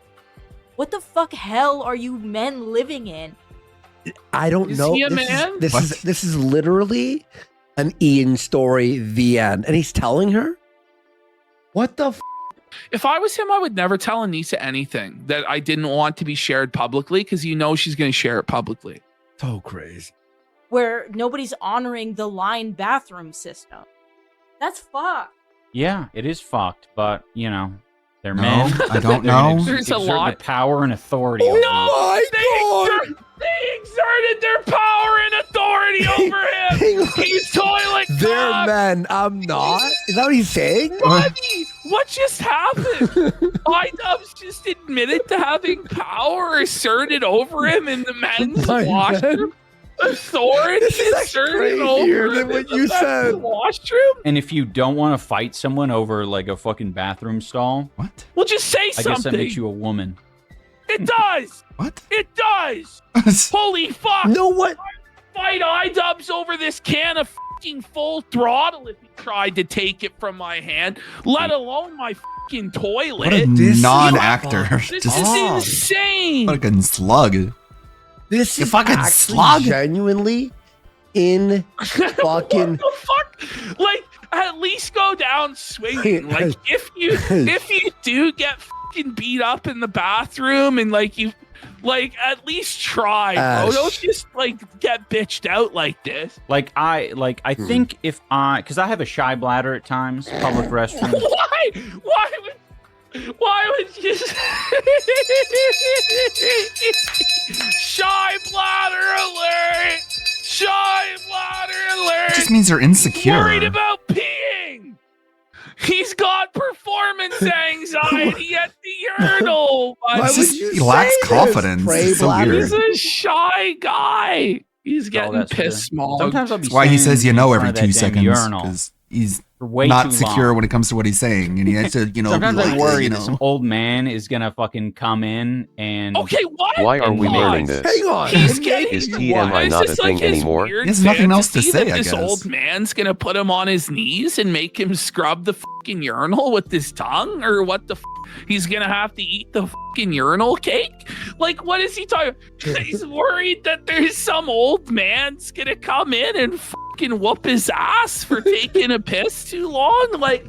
What the fuck hell are you men living in? I don't know. he a This is- man? This is literally an Ian story, the end. And he's telling her? What the f? If I was him, I would never tell Anissa anything that I didn't want to be shared publicly, because she's going to share it publicly. So crazy. Where nobody's honoring the line bathroom system. That's fucked. Yeah, it is fucked, but you know, they're No, men. I don't They're gonna know. There's a exert lot. the power and authority. No, over you. they exerted their power and authority over him. He's toilet They're cock. men. I'm not. Is that what he's saying? Buddy, what just happened? iDubbbz just admitted to having power asserted over him in the men's My washroom. Authority This is asserted crazier over than him what in the you men's said. washroom. And if you don't want to fight someone over like a fucking bathroom stall, what? Well, just say I something. guess that makes you a woman. It does. What? It does. Holy fuck. No, what? Fight iDubbbz over this can of fucking Full Throttle if he tried to take it from my hand, let alone my fucking toilet. What a This- non-actor. This Just is insane. fucking slug. This You is fucking actually slug. genuinely in fucking. What the fuck? Like, at least go down swinging. Like, if you do get fucking beat up in the bathroom and like you, like, at least try, bro. Ash. Don't just like get bitched out like this. Like I think if because I have a shy bladder at times, public restroom. Why would you? Shy bladder alert! Shy bladder alert! It just means they're insecure. Worried about peeing. He's got performance anxiety at the urinal. Why It's would just- you he lacks say this, confidence. Prey It's so bladder? weird. He's a shy guy. He's getting that's piss true. small. Sometimes I'll be That's why he standing says you in know front every of that 2 damn seconds urinal because he's for way not too secure long. when it comes to what he's saying, and he has to, you know. Sometimes be I like, worry you that know. some old man is gonna fucking come in and. Okay, what? Why are we and learning lie. this? Hang on. He's I'm getting Is getting TMI Is not this a thing like his anymore? weird He has nothing else to fantasy say, that I this guess. old man's gonna put him on his knees and make him scrub the fucking urinal with his tongue, or what the? He's gonna have to eat the fucking urinal cake? Like, what is he talking? He's worried that there's some old man's gonna come in and fucking whoop his ass for taking a piss too long. Like,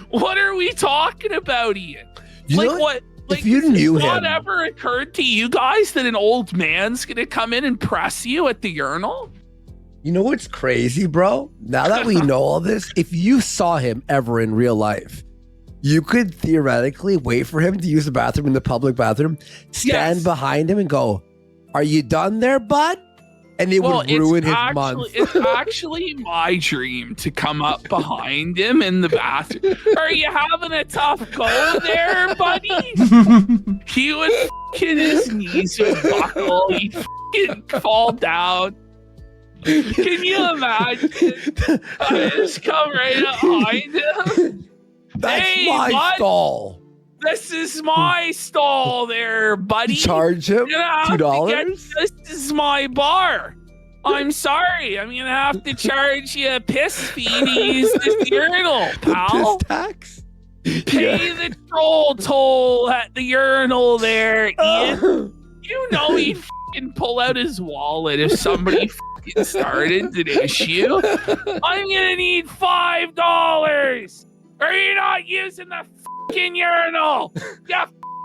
what are we talking about, Ian? You know Like, what? what? Like, If you has knew this not him- ever occurred to you guys that an old man's gonna come in and press you at the urinal? You know what's crazy, bro? Now that we know all this, if you saw him ever in real life, you could theoretically wait for him to use the bathroom in the public bathroom, stand Yes. behind him and go, "Are you done there, bud?" And it would ruin his month. It's actually my dream to come up behind him in the bathroom. Are you having a tough go there, buddy? He would fucking, his knees would buckle. He'd fucking fall down. Can you imagine? I just come right up behind him. That's Hey, my bud. stall. This is my stall there, buddy. Charge him You're gonna have to get- $2. This is my bar. I'm sorry. I'm gonna have to charge you a piss fee to use this urinal, pal. Piss tax. Pay the troll toll at the urinal there, Ian. You know he'd fucking pull out his wallet if somebody fucking started an issue. I'm gonna need $5. Are you not using the fucking urinal? You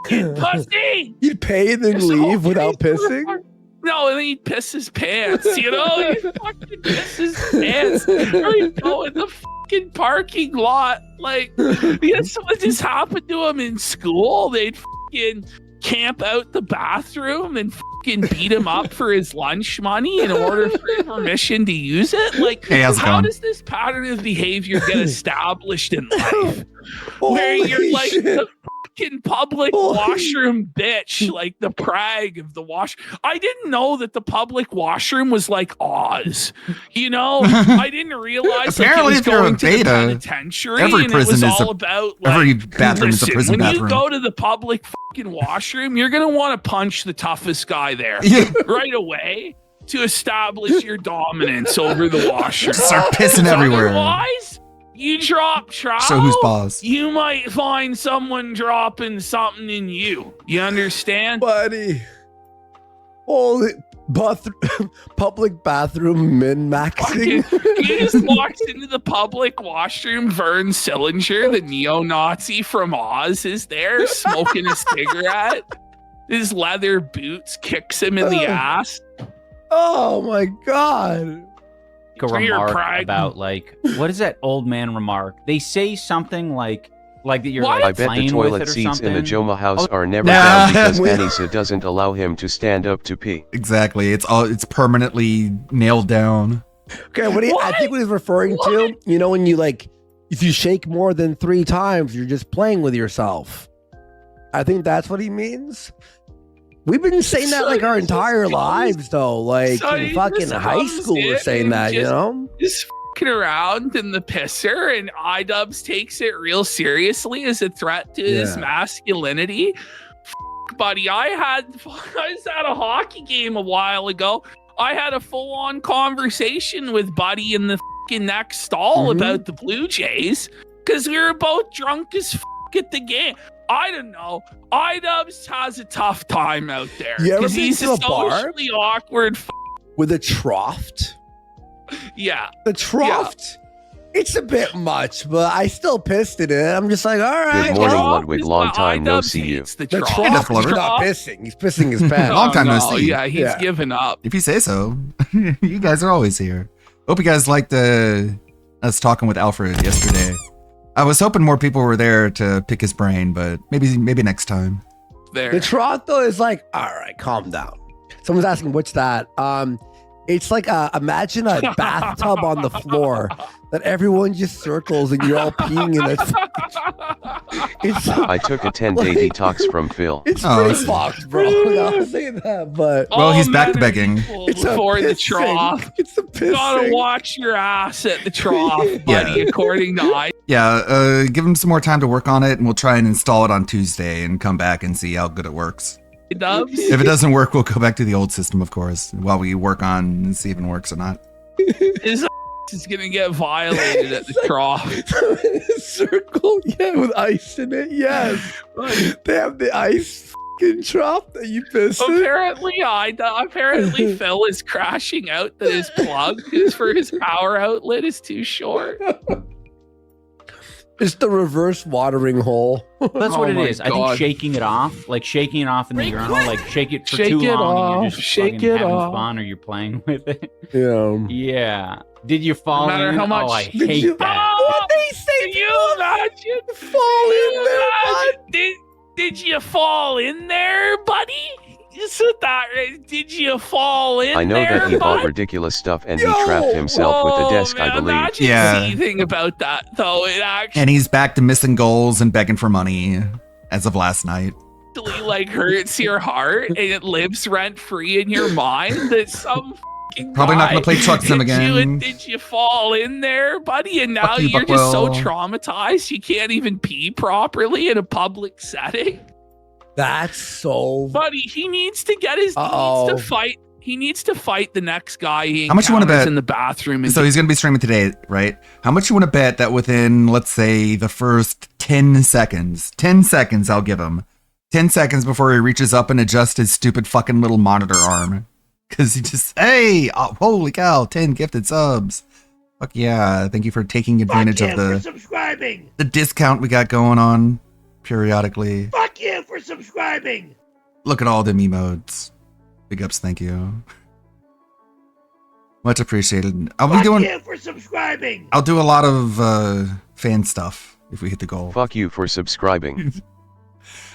fucking pussy! You'd pay and then leave without pissing? No, and then he'd piss his pants, you know? He'd fucking piss his pants. Or he'd go in the fucking parking lot. Like, that's what just happened to him in school. They'd fucking camp out the bathroom and fucking beat him up for his lunch money in order for permission to use it. Like, Hey, how's it how going? does this pattern of behavior get established in life? Where Holy you're like shit. the fucking public washroom bitch, like the Prague of the wash. I didn't know that the public washroom was like Oz. You know, I didn't realize Apparently, like, if you're a going to the beta, penitentiary every and prison it was is all a about like, every bathroom is a listen, prison when bathroom. you go to the public fucking washroom, you're gonna want to punch the toughest guy there right away to establish your dominance over the washroom. Start pissing everywhere. Otherwise, you drop trow. Show who's boss. You might find someone dropping something in you. You understand, buddy? Holy public bathroom min maxing. He just walks into the public washroom. Vern Sillinger, the neo-Nazi from Oz, is there smoking a cigarette. His leather boots kicks him in the ass. Oh my god. A For your remark pride. about like what is that old man remark? They say something like that you're I like bet the playing with toilet it or seats in the something. Joma house are never Nah. down because Anissa doesn't allow him to stand up to pee. Exactly. It's permanently nailed down. Okay, I think what he's referring to, you know, when you like, if you shake more than 3 times, you're just playing with yourself. I think that's what he means. We've been saying that like our entire lives, though. Like in fucking high school, we're saying that, you know? Just fucking around in the pisser, and iDubbbz takes it real seriously as a threat to his masculinity. Buddy, I was at a hockey game a while ago. I had a full-on conversation with Buddy in the fucking next stall about the Blue Jays because we were both drunk as fuck at the game. I don't know. iDubbbz has a tough time out there You ever because been he's to a a bar? socially awkward. With a trough. Yeah, the trough. It's a bit much, but I still pissed in it. I'm just like, all right. Good morning, Ludwig. Long time no see you. The trough is not pissing. He's pissing his pants. Long time no see. Yeah, he's given up. If you say so. You guys are always here. Hope you guys liked us talking with Alfred yesterday. I was hoping more people were there to pick his brain, but maybe next time. The trough though is like, all right, calm down. Someone's asking, what's that? It's like imagine a bathtub on the floor that everyone just circles and you're all peeing in it. I took a 10-day detox from Phil. It's pretty fucked, bro. I'll say that, but Well, he's back to begging. It's a Before the pissing. trough. It's a pissing. Gotta watch your ass at the trough, buddy, according to I. Yeah, give him some more time to work on it, and we'll try and install it on Tuesday and come back and see how good it works. Dubs. If it doesn't work, we'll go back to the old system, of course, while we work on and see if it works or not. His ass is gonna get violated at the trough. Circle, yeah, with ice in it. Yes, they have the ice fucking trough that you piss in. Apparently, Phil is crashing out that his plug is for his power outlet is too short. It's the reverse watering hole. That's what it my is. I God. think shaking it off, like shaking it off in the urinal, like shake it for Shake too it long, and off, you're just shake fucking it having off. fun, or you're playing with it. Yeah. Yeah. Did you fall No matter in? how much. Oh, I hate that. What they say? Can you imagine? Fall in there, Did you fall in there, buddy? Is it that? Did you fall in there? I know that he bought bud? ridiculous stuff and he trapped himself with the desk, I believe. Imagine Yeah. anything about that, though. It actually And he's back to missing goals and begging for money as of last night. like hurts your heart, and it lives rent free in your mind that some. Probably not guy gonna play truck sim hit you again. and did you fall in there, buddy? And now Fuck you, you're just so Buckwell. traumatized you can't even pee properly in a public setting. That's so. Buddy, he needs to get his Uh-oh. needs to fight. He needs to fight the next guy he How much you want to encounters bet? in the bathroom. And So he's going to be streaming today, right? How much you want to bet that within, let's say, the first 10 seconds, I'll give him 10 seconds before he reaches up and adjusts his stupid fucking little monitor arm. Because he just, hey, oh, holy cow, 10 gifted subs. Fuck yeah. Thank you for taking advantage of for the subscribing. discount we got going on periodically. Fuck you for subscribing. Look at all them emotes. Big ups, thank you. Much appreciated. I'll be Fuck doing. you for subscribing. I'll do a lot of fan stuff if we hit the goal. Fuck you for subscribing.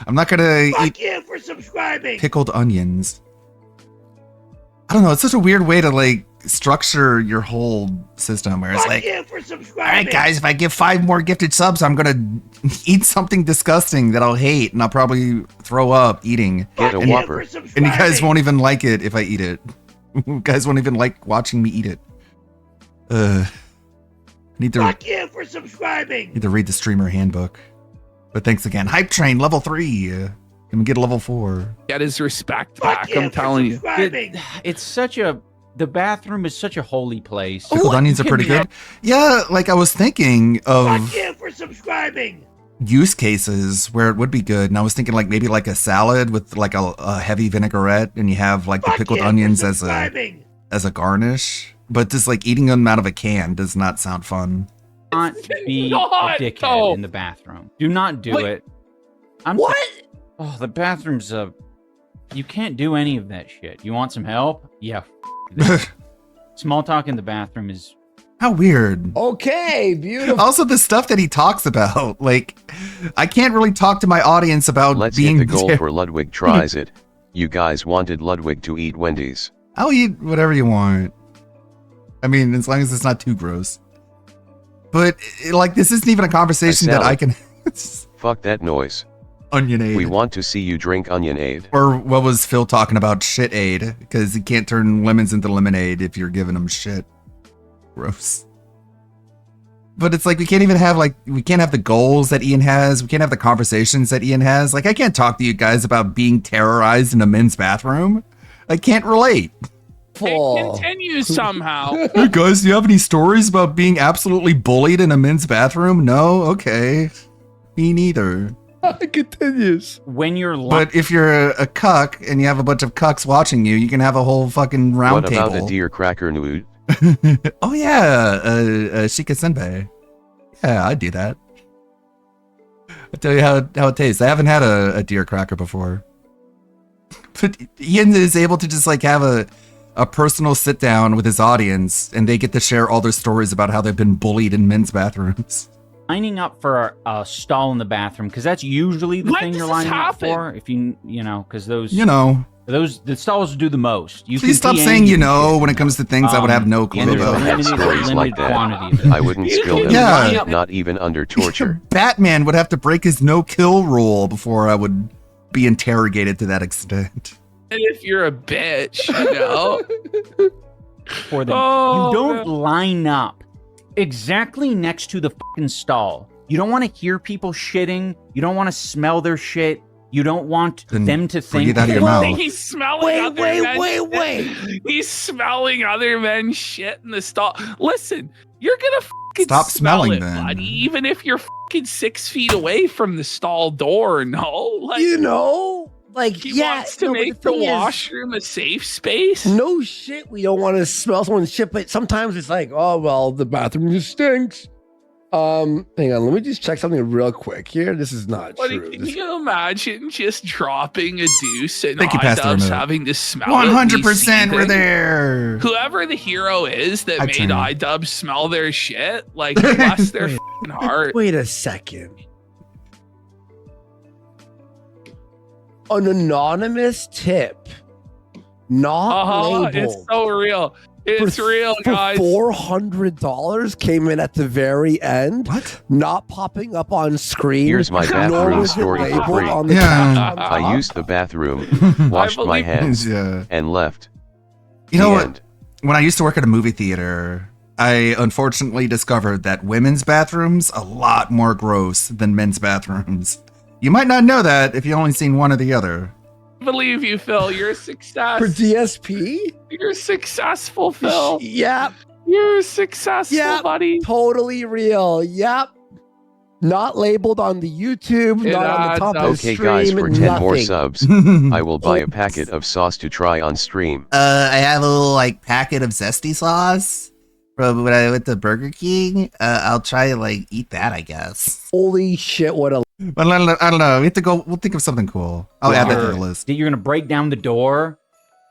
I'm not gonna Fuck eat you for subscribing. pickled onions. I don't know. It's such a weird way to like structure your whole system where it's like, you for all subscribing. right, guys, if I give 5 more gifted subs, I'm gonna eat something disgusting that I'll hate, and I'll probably throw up eating. Get a and, Whopper. and you guys won't even like it if I eat it. You guys won't even like watching me eat it. I need to. Fuck you for subscribing. Need to read the streamer handbook. But thanks again. Hype Train, level 3. Can we get a level 4? Get his respect back, I'm telling you. It's such a. The bathroom is such a holy place. Pickled onions are pretty good. Yeah, like I was thinking of Fuck you for subscribing. use cases where it would be good. And I was thinking like maybe like a salad with like a heavy vinaigrette and you have like the pickled onions as a garnish. But just like eating them out of a can does not sound fun. Do not be not, a dickhead though. in the bathroom. Do not do it. What? Oh, the bathroom's you can't do any of that shit. You want some help? Yeah. Small talk in the bathroom is How weird. Okay, beautiful. Also, the stuff that he talks about, like, I can't really talk to my audience about Let's being hit the goal for Ludwig tries it. You guys wanted Ludwig to eat Wendy's. I'll eat whatever you want. I mean, as long as it's not too gross. But, like, this isn't even a conversation that I can... Fuck that noise. Onionade. We want to see you drink Onionade. Or what was Phil talking about? Shit aid. Because you can't turn lemons into lemonade if you're giving them shit. Gross. But it's like, we can't even have, like, we can't have the goals that Ian has. We can't have the conversations that Ian has. Like, I can't talk to you guys about being terrorized in a men's bathroom. I can't relate. It continues somehow. Hey guys, do you have any stories about being absolutely bullied in a men's bathroom? No? Okay. Me neither. It continues. When you're But if you're a cuck and you have a bunch of cucks watching you, you can have a whole fucking round What table. about a deer cracker nude? Oh yeah, Shika Senbei. Yeah, I'd do that. I'll tell you how it tastes. I haven't had a deer cracker before. But Ian is able to just like have a personal sit down with his audience and they get to share all their stories about how they've been bullied in men's bathrooms. lining up for a stall in the bathroom, because that's usually the thing you're lining up for. If you know, because those, the stalls do the most. You Please can stop saying when it comes to things I would have no clue and there's about. a limited- Stories like quantity of that. I wouldn't spill them. Yeah. Not even under torture. Batman would have to break his no-kill rule before I would be interrogated to that extent. And if you're a bitch, you know. For them. You don't line up exactly next to the fucking stall. You don't want to hear people shitting. You don't want to smell their shit. You don't want them to think it out of your mouth. He's smelling wait. He's smelling other men's shit in the stall. Listen, you're gonna fucking Stop smell smelling it, then. buddy. Even if you're fucking 6 feet away from the stall door, no. Like, he wants to make the washroom a safe space. No shit, we don't want to smell someone's shit, but sometimes it's like, oh well, the bathroom just stinks. Hang on, let me just check something real quick here. This is not Buddy, true. can you imagine just dropping a deuce and Thank you, Pastor iDubbbz Remote. having to smell 100% we're it? there. Whoever the hero is that I made turn. iDubbbz smell their shit, like, bless their fucking heart. Wait a second. An anonymous tip, not labeled. It's so real. It's real, guys. $400 came in at the very end. What? Not popping up on screen. Here's my nor bathroom was it story for labeled free. on the top. I used the bathroom, washed my hands, Yeah. and left. You know The what? end. When I used to work at a movie theater, I unfortunately discovered that women's bathrooms a lot more gross than men's bathrooms. You might not know that if you've only seen one or the other. I believe you, Phil. You're a success. For DSP? You're successful, Phil. Yep. You're successful, Yep. buddy. Totally real. Yep. Not labeled on the YouTube, It not on the adds top up. of the Okay stream, guys, for 10 more nothing. subs, I will buy a packet of sauce to try on stream. I have a little like packet of zesty sauce from when I went to Burger King. I'll try to like eat that, I guess. Holy shit, what a... But I don't know. We have to go. We'll think of something cool. I'll add that to the list. That you're going to break down the door,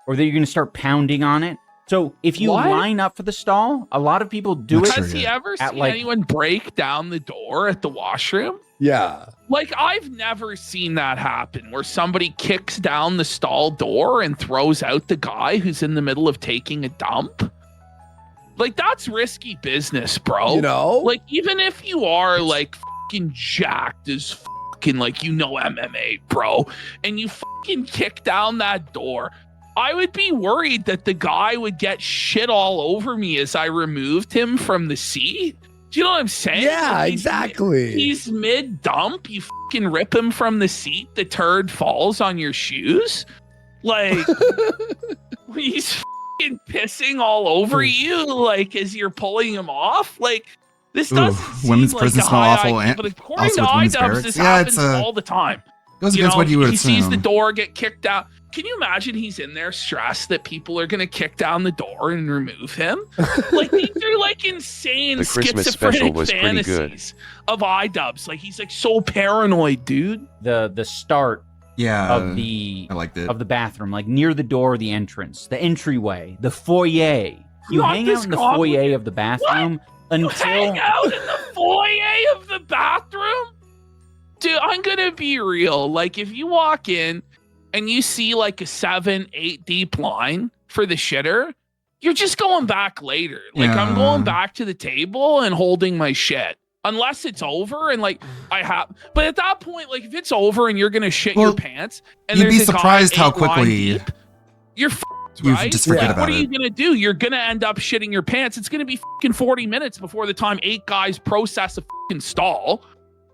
or that you're going to start pounding on it. So if you What? line up for the stall, a lot of people do it. Has he ever at, seen like- anyone break down the door at the washroom? Yeah. Like, I've never seen that happen, where somebody kicks down the stall door and throws out the guy who's in the middle of taking a dump. Like, that's risky business, bro. You know? Like, even if you are, like, fucking jacked as fucking, like, you know MMA, bro, and you fucking kick down that door, I would be worried that the guy would get shit all over me as I removed him from the seat. Do you know what I'm saying? Yeah, Like, exactly. He's mid-dump, you fucking rip him from the seat, the turd falls on your shoes. Like, he's fucking pissing all over you, like, as you're pulling him off. Like, this doesn't seem women's like prison a smell high awful, IQ, and but according also to with women's iDubbbz, barracks. this Yeah, happens it's all the time. goes against what you would he sees the assume. door get kicked out. Can you imagine he's in there stressed that people are going to kick down the door and remove him? Like, these are like insane The Christmas special schizophrenic was pretty good. fantasies of iDubbbz. Like, he's like so paranoid, dude. The start Yeah, of the I liked it. of the bathroom, like near the door of the entrance, the entryway, the foyer. You Not hang this out in the complicated. foyer of the bathroom You until hang out in the foyer of the bathroom? Dude, I'm gonna be real. Like, if you walk in and you see like a 7-8 deep line for the shitter, you're just going back later. Like, I'm Yeah. going back to the table and holding my shit. Unless it's over and like I have, but at that point, like, if it's over and you're gonna shit your Well, pants, and you'd there's be a guy surprised how 8 line quickly deep, you're f***ed, you right? just forget Like, about what are it. you gonna do? You're gonna end up shitting your pants. It's gonna be fucking 40 minutes before the time 8 guys process a fucking stall.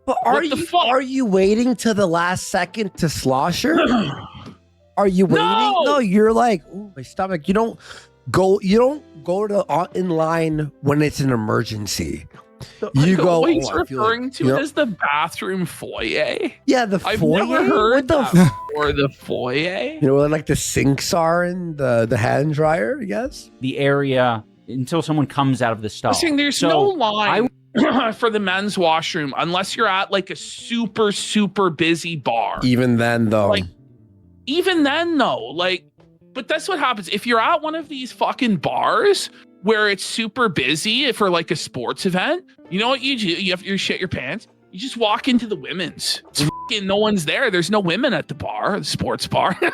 But What the fuck? are you waiting till the last second to slosh her? Are you waiting? No, you're like, ooh, my stomach. You don't go to in line when it's an emergency. You go. What he's "Oh, I feel referring like-" to you know? as the bathroom foyer. Yeah, the I've foyer. never heard What the that before. The foyer. You know where like the sinks are and the hand dryer, yes? the area until someone comes out of the stall. Listen, there's So no line for the men's washroom unless you're at like a super, super busy bar. Even then, though. Like, even then, though, like, but that's what happens. If you're at one of these fucking bars where it's super busy for like a sports event, you know what you do? You have to shit your pants. You just walk into the women's. It's fucking no one's there. There's no women at the bar, the sports bar. You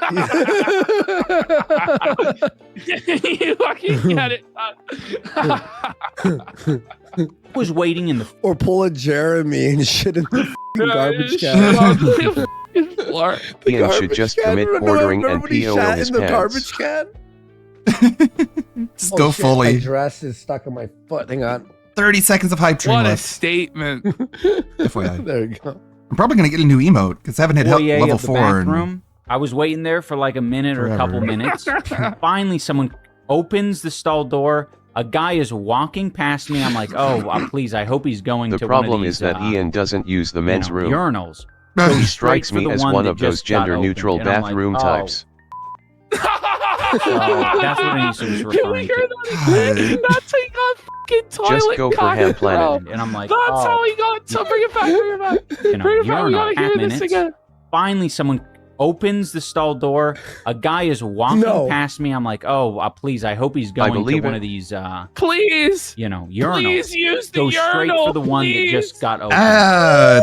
fucking get it. was waiting in the or pull a Jeremy and shit in the fucking garbage Shit can. on the fucking floor. Ian should just commit ordering and Remember when he PO shat his in the pants. garbage can? Just go shit, fully. My dress is stuck in my foot. Hang on. 30 seconds of hype train What a left. statement. FYI. There you go. I'm probably gonna get a new emote because I haven't hit foyer level of the 4. And bathroom. I was waiting there for like a minute or a couple Forever. minutes. Finally, someone opens the stall door. A guy is walking past me. I'm like, oh, please, I hope he's going The to one of problem these, is that Ian doesn't use the men's room. urinals. So he Straight strikes for me the as one one that of those just got gender-neutral opened, and I'm like, bathroom oh. types. That's what Anissa was Can we referring hear to. that again? That's how you got fucking toilet Just go for cock, Ham bro. Planet. And I'm like, That's oh, how he got. So bring it back. Bring it back. you know, Bring it back. We urinal, gotta half hear minutes. this again. Finally, someone opens the stall door. A guy is walking No. past me. I'm like, oh, please, I hope he's going to believe one it. of these, Please. urinals. Please use the Go straight urinal. for the one that please. just got opened.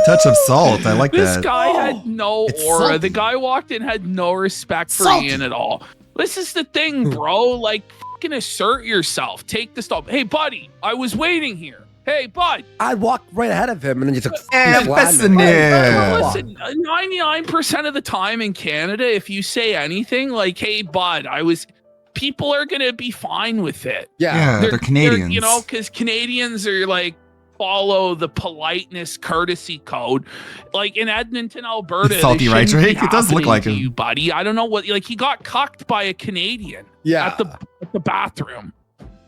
touch of salt. I like This that. guy had no It's aura. salty. The guy walked in, had no respect for Salty. Ian at all. This is the thing, bro. Like, fucking assert yourself. Take the stop. Hey, buddy, I was waiting here. Hey, bud. I'd walk right ahead of him and then just like, Eh, slam him. yeah. Listen, 99% of the time in Canada, if you say anything like, hey, bud, people are going to be fine with it. Yeah, they're Canadians. You know, because Canadians are like, follow the politeness courtesy code. Like in Edmonton, Alberta, It's salty, this right, shouldn't be Drake? It does look happening like to him. you, buddy. I don't know what, like, he got cucked by a Canadian at the bathroom.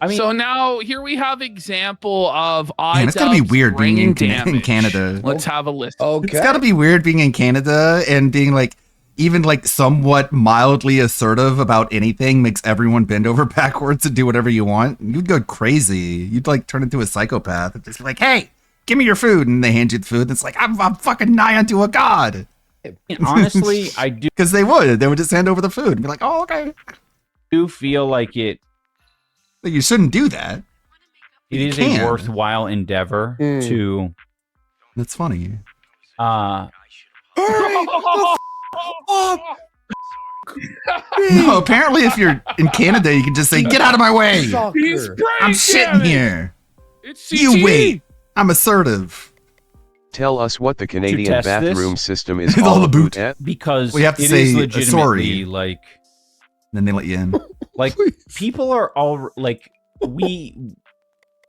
I mean, so now here we have example of Man, it's gotta be iDubbbz weird being brain in damage. Canada. Let's have a list. Okay. It's gotta be weird being in Canada and being like, even like somewhat mildly assertive about anything makes everyone bend over backwards and do whatever you want. You'd go crazy. You'd like turn into a psychopath and just be like, hey, give me your food. And they hand you the food. And it's like, I'm fucking nigh unto a god. honestly, I do Because they would just hand over the food and be like, oh, okay. feel like it Like, you shouldn't do that. it You is can. a worthwhile endeavor to That's funny. No, apparently if you're in Canada, you can just say, "Get out of my way! He's great. I'm sitting here. It's You CTE. wait. I'm assertive." Tell us what the Canadian test this? bathroom system is With all all the boot. about. Because We have to it say is sorry. legitimately like Then they let you in. like people are all like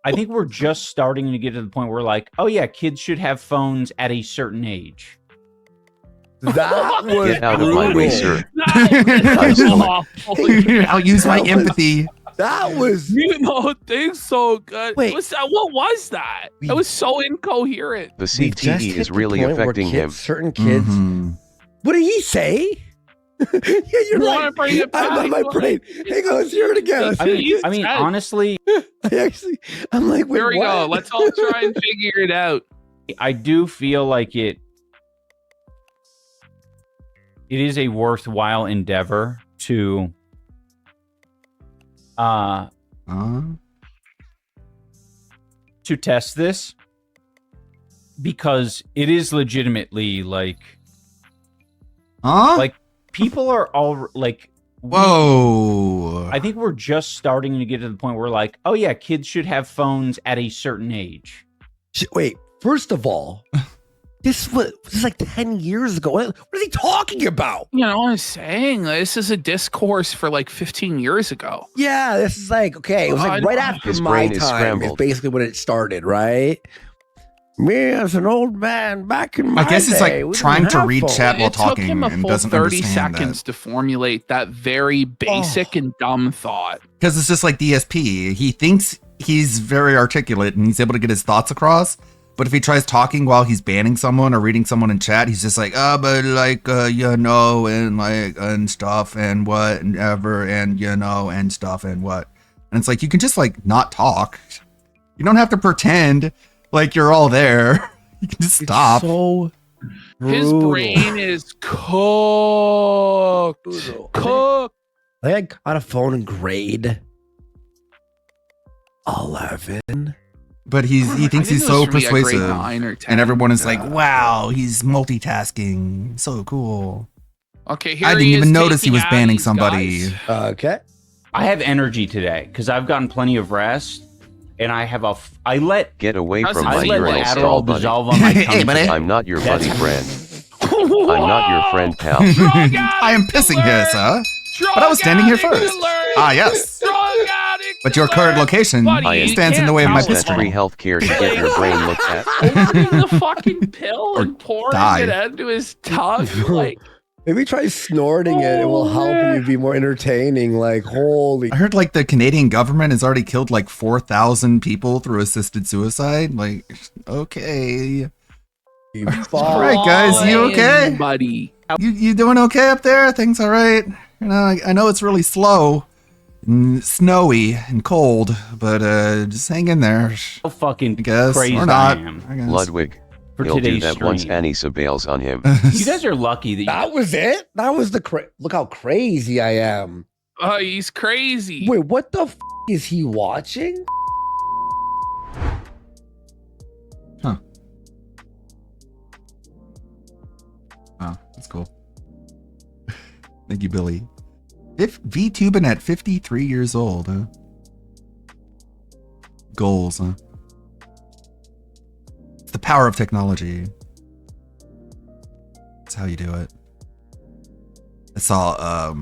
I think we're just starting to get to the point where like, oh yeah, kids should have phones at a certain age. That was Get out of my way, sir. I'll use my empathy. That was You know, things so good. Wait. What was that? That was so incoherent. The We've just CTE hit is the really point where affecting him. Certain kids. Mhm. What did he say? Yeah, you're You wanna right. bring it I'm on back? my brain. Hang on, let's hear it again. I mean, honestly, I'm like, wait, Here we what? go. Let's all try and figure it out. I do feel like it is a worthwhile endeavor to to test this because it is legitimately like like people are all like Whoa. I think we're just starting to get to the point where like, oh yeah, kids should have phones at a certain age. Wait, first of all, this was like 10 years ago. What is he talking about? You know what I'm saying? This is a discourse for like 15 years ago. Yeah, this is like, okay, it was like right after His my brain is time is scrambled. basically when it started, right? Me as an old man back in my I guess it's like day, we trying didn't to have read phones. chat while It took talking him a and full doesn't 30 understand seconds to formulate that very basic and dumb thought. Because it's just like DSP. He thinks he's very articulate and he's able to get his thoughts across. But if he tries talking while he's banning someone or reading someone in chat, he's just like, but like, you know, and like, and stuff and what and ever and, you know, and stuff and what. And it's like, you can just like not talk. You don't have to pretend like you're all there. You can just stop. So His brain is cooked. Cooked. I got a phone in grade 11. But he thinks he's so persuasive. 9 or 10. And everyone is like, wow, he's multitasking. So cool. Okay, here I didn't he even is notice he taking was banning Addies, somebody. guys. Okay. I have energy today because I've gotten plenty of rest, and I have I let Get away How's from it my I let urinal the stall, Adderall buddy. dissolve on my tongue. Hey, buddy. I'm not your buddy friend. Whoa! I'm not your friend, pal. I am pissing here, sir. But I was standing here first. Ah, yes. But your current location stands in the way of my Use that pistol. free health care to get your brain looked at. Opening the fucking pill Or and pouring die. it into his tongue. Like, Maybe try snorting it. It will help you be more entertaining. Like, holy. I heard like the Canadian government has already killed like 4,000 people through assisted suicide. Like, okay. All right, guys, you okay? buddy? You doing okay up there? Things all right? You know, I know it's really slow, and snowy, and cold, but just hang in there. How fucking I guess crazy or not. I am. I guess. Ludwig. For He'll do today's that once stream. Anissa bails on him. You guys are lucky that That was it? That was the look how crazy I am. Oh, he's crazy. Wait, what the is he watching? Huh. Oh, that's cool. Thank you, Billy. VTubing at 53 years old, huh? Goals, huh? It's the power of technology. That's how you do it. I saw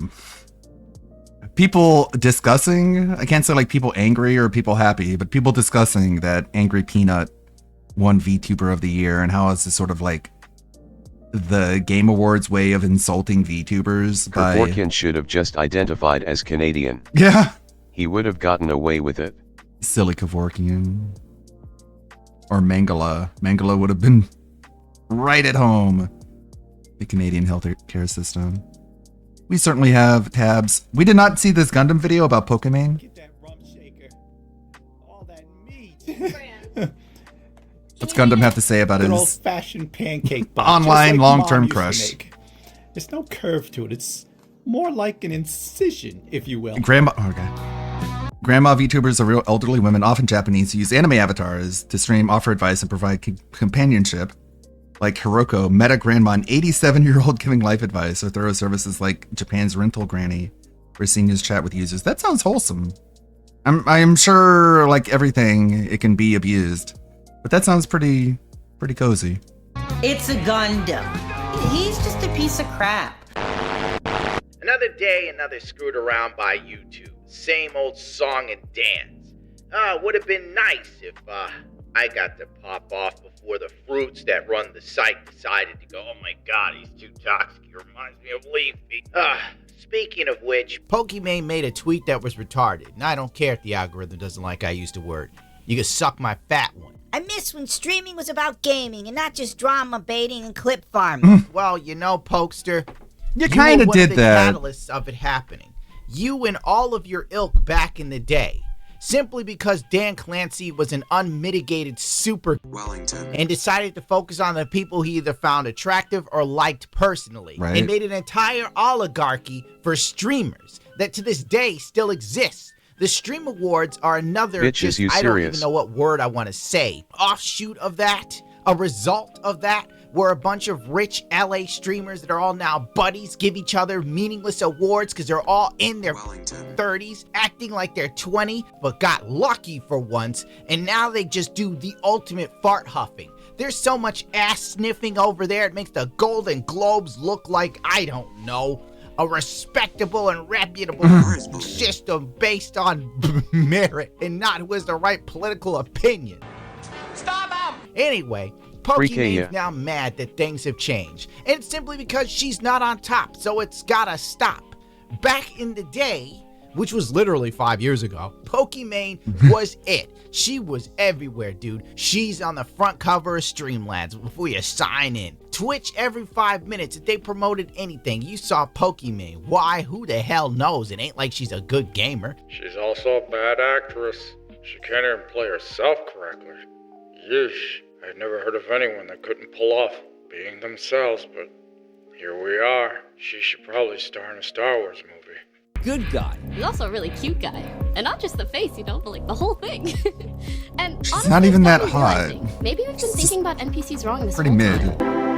people discussing, I can't say like people angry or people happy, but people discussing that Angry Peanut won VTuber of the year and how it's this sort of like the Game Awards way of insulting VTubers by... Kevorkian should have just identified as Canadian. Yeah. He would have gotten away with it. Silly Kevorkian. Or Mangala. Mangala would have been right at home. The Canadian healthcare system. We certainly have tabs. We did not see this Gundam video about Pokemon. What's Gundam have to say about Good his old-fashioned pancake box, online just like long-term Mom used to crush? make. There's no curve to it. It's more like an incision, if you will. Grandma VTubers are real elderly women, often Japanese, who use anime avatars to stream, offer advice, and provide companionship. like Hiroko, Meta Grandma, an 87-year-old giving life advice, or thorough services like Japan's Rental Granny, for seniors chat with users. That sounds wholesome. I'm sure, like everything, it can be abused, but that sounds pretty cozy. It's a Gundam. He's just a piece of crap. Another day, another screwed around by YouTube. Same old song and dance. Would have been nice if I got to pop off before the fruits that run the site decided to go, oh my god, he's too toxic. He reminds me of Leafy. Speaking of which, Pokimane made a tweet that was retarded, and I don't care if the algorithm doesn't like I used the word. You can suck my fat one. I miss when streaming was about gaming and not just drama baiting and clip farming. Well, you know, Pokester, you kind of did that. Catalysts of it happening. You and all of your ilk back in the day. Simply because Dan Clancy was an unmitigated super Wellington and decided to focus on the people he either found attractive or liked personally. Right. And made an entire oligarchy for streamers that to this day still exists. The Stream Awards are another, Bitch, I don't even know what word I want to say, offshoot of that, a result of that, where a bunch of rich LA streamers that are all now buddies give each other meaningless awards because they're all in their 30s, acting like they're 20, but got lucky for once, and now they just do the ultimate fart huffing. There's so much ass sniffing over there, it makes the Golden Globes look like, I don't know, a respectable and reputable system based on merit and not who has the right political opinion. Stop him! Anyway, Pokimane's now mad that things have changed, and it's simply because she's not on top, so it's gotta stop. Back in the day, which was literally 5 years ago, Pokimane was it. She was everywhere, dude. She's on the front cover of Streamlabs before you sign in. Twitch every 5 minutes, if they promoted anything, you saw Pokimane. Why? Who the hell knows? It ain't like she's a good gamer. She's also a bad actress. She can't even play herself correctly. Yeesh. I'd never heard of anyone that couldn't pull off being themselves, but here we are. She should probably star in a Star Wars movie. Good guy. He's also a really cute guy. And not just the face, you know, but like the whole thing. And She's honestly, not even that it's hot. realizing, maybe we've been thinking about NPCs wrong this Pretty whole mid. time.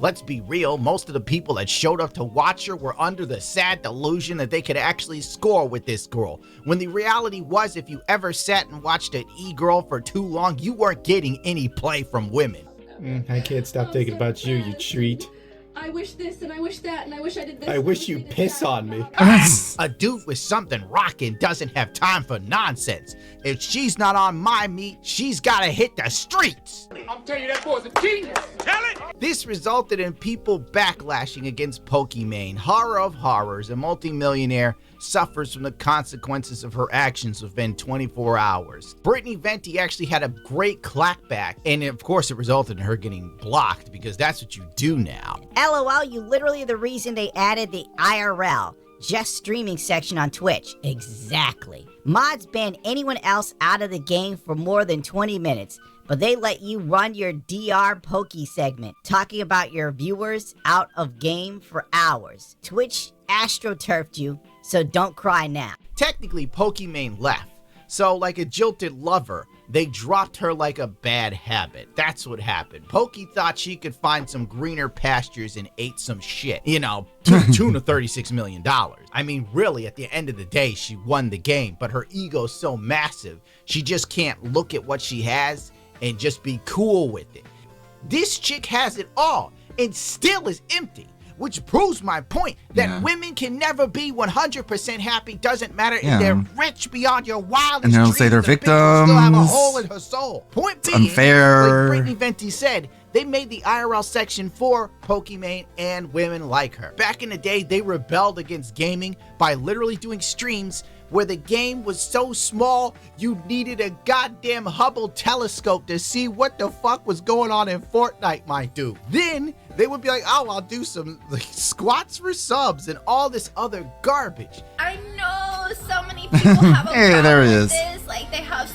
Let's be real, most of the people that showed up to watch her were under the sad delusion that they could actually score with this girl. When the reality was, if you ever sat and watched an e-girl for too long, you weren't getting any play from women. I can't stop thinking about you, you treat. I wish this and I wish that and I wish I did this. I wish you piss on me. A dude with something rocking doesn't have time for nonsense. If she's not on my meat, she's gotta hit the streets. I'm telling you, that boy's a genius. Tell it! This resulted in people backlashing against Pokimane. Horror of horrors, a multimillionaire suffers from the consequences of her actions within 24 hours. Brittany Venti actually had a great clapback, and of course it resulted in her getting blocked because that's what you do now. LOL, you literally the reason they added the IRL, just streaming section on Twitch. Exactly. Mods ban anyone else out of the game for more than 20 minutes, but they let you run your DR Poke segment, talking about your viewers out of game for hours. Twitch astroturfed you, so don't cry now. Technically, Pokimane left. So, like a jilted lover, they dropped her like a bad habit. That's what happened. Pokey thought she could find some greener pastures and ate some shit. You know, tune of $36 million. I mean, really, at the end of the day, she won the game, but her ego's so massive, she just can't look at what she has and just be cool with it. This chick has it all and still is empty. Which proves my point that women can never be 100% happy. Doesn't matter if they're rich beyond your wildest And they'll dreams. say they're the bitch will still have a victims. hole in her soul. Point being, unfair. like Brittany Venti said, they made the IRL section for Pokimane and women like her. Back in the day, they rebelled against gaming by literally doing streams where the game was so small, you needed a goddamn Hubble telescope to see what the fuck was going on in Fortnite, my dude. Then they would be like, oh, I'll do some like, squats for subs and all this other garbage. I know so many people have a Hey, problem there it with is. this. Like, they have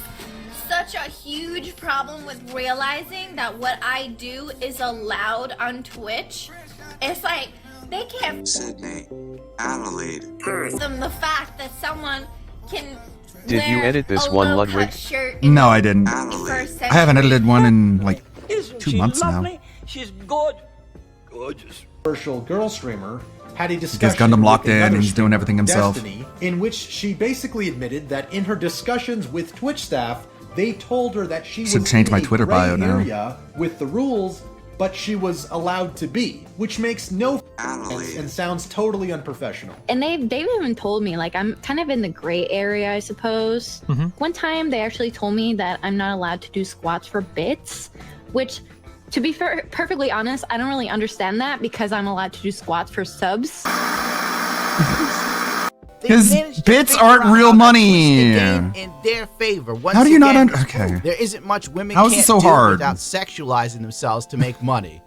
such a huge problem with realizing that what I do is allowed on Twitch. It's like, They can't Sydney, Adelaide, them the fact that someone can Did you edit this one, Ludwig? No, I didn't. I I haven't edited one in like 2 months now. She's good. gorgeous. Commercial girl streamer had a He discussion gets Gundam locked with in another and he's doing everything himself. Destiny, in which she basically admitted that in her discussions with Twitch staff, they told her that she Should was change in my a Twitter gray bio now. area with the rules, but she was allowed to be, which makes no sense and sounds totally unprofessional. And they've even told me, like, I'm kind of in the gray area, I suppose. One time they actually told me that I'm not allowed to do squats for bits, which, to be perfectly honest, I don't really understand that because I'm allowed to do squats for subs. His bits aren't real money. In their favor. Once How do you not again, okay. There isn't much women How is can't it so do hard? without sexualizing themselves to make money.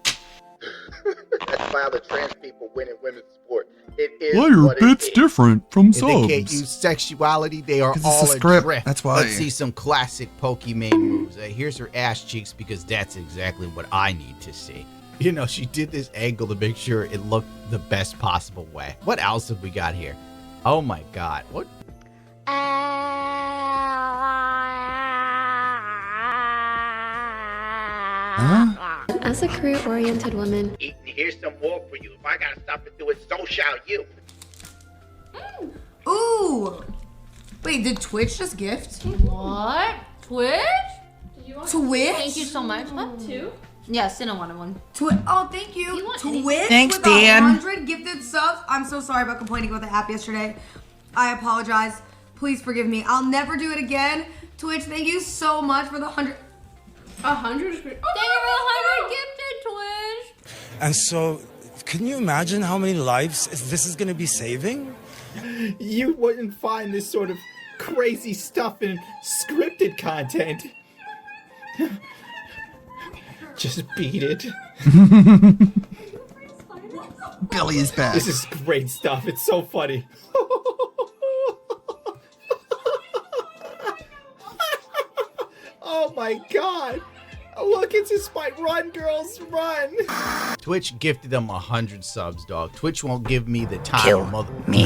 That's why the trans people win in women's sport. It is Why are what it bits is. different from If they can't subs? use sexuality, they are 'Cause it's all a script, adrift. that's why. Let's see some classic Pokimane moves. Here's her ass cheeks because that's exactly what I need to see. You know, she did this angle to make sure it looked the best possible way. What else have we got here? Oh my god. What? As a career-oriented woman, Here's some more for you. If I gotta stop and do it, so shall you. Ooh! Wait, did Twitch just gift? What? Twitch? Twitch? Thank you so much. What, two? Yeah, Cinna wanted one. Oh, thank you. Twitch Thanks, with Dan. 100 gifted subs. I'm so sorry about complaining about the app yesterday. I apologize. Please forgive me. I'll never do it again. Twitch, thank you so much for the 100. 100 is great. Thank you for the 100 gifted, Twitch. And so, can you imagine how many lives this is going to be saving? You wouldn't find this sort of crazy stuff in scripted content. Just beat it. Billy is back. This is great stuff. It's so funny. Oh my god. Look, it's his fight. Run, girls, run. Twitch gifted them 100 subs, dog. Twitch won't give me the time. Kill me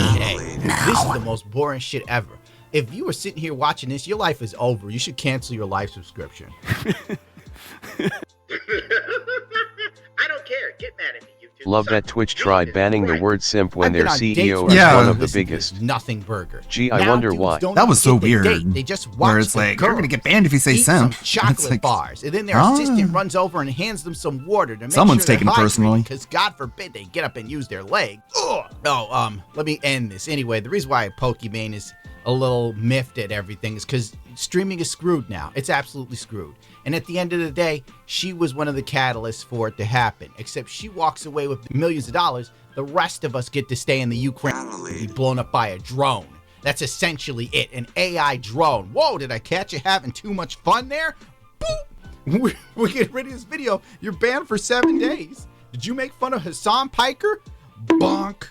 This is the most boring shit ever. If you were sitting here watching this, your life is over. You should cancel your life subscription. I don't care. Get mad at me, YouTube. Love that Twitch tried banning the word simp when I've their been on dates CEO where is I one of the listen to biggest. Nothing burger. Gee, I Now wonder dudes why. don't That was so even get the weird. date. They just watch Where it's the like, you're girl gonna get banned if you say eat some simp. chocolate It's like, bars, and then their ah. assistant runs over and hands them some water to make Someone's sure taking it personally. Because God forbid they get up and use their leg. Ugh. No, let me end this anyway. The reason why Pokimane is a little miffed at everything is because streaming is screwed now. It's absolutely screwed. And at the end of the day, she was one of the catalysts for it to happen. Except she walks away with millions of dollars. The rest of us get to stay in the Ukraine and be blown up by a drone. That's essentially it, an AI drone. Whoa, did I catch you having too much fun there? Boop! We get rid of this video. You're banned for 7 days. Did you make fun of Hassan Piker? Bonk.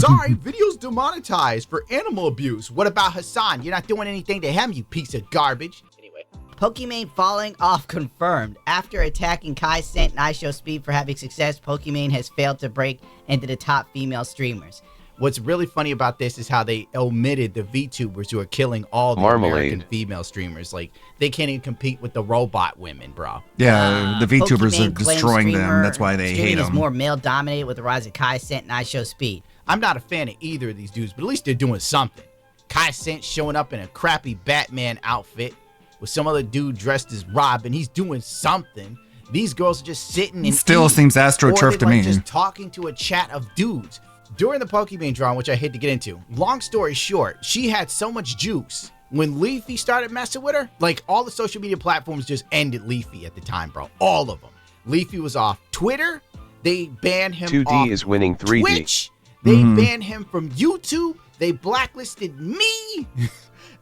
Sorry, video's demonetized for animal abuse. What about Hassan? You're not doing anything to him, you piece of garbage. Anyway. Pokimane falling off confirmed. After attacking Kai Cent and IShowSpeed for having success, Pokimane has failed to break into the top female streamers. What's really funny about this is how they omitted the VTubers who are killing all the Marmalade. American female streamers. Like, they can't even compete with the robot women, bro. Yeah, the VTubers are Pokimane claims destroying them. streamer- That's why they hate streaming is them. more male-dominated with the rise of Kai Cent and IShowSpeed. I'm not a fan of either of these dudes, but at least they're doing something. Kai Cent showing up in a crappy Batman outfit with some other dude dressed as Robin. He's doing something. These girls are just sitting and Still eating. seems AstroTurf Or to they're, me. just talking to a chat of dudes. During the Pokimane drawing, which I hate to get into, long story short, she had so much juice. When Leafy started messing with her, like all the social media platforms just ended Leafy at the time, bro. All of them. Leafy was off Twitter. They banned him 2D off is winning 3D. Twitch. They banned him from YouTube. They blacklisted me.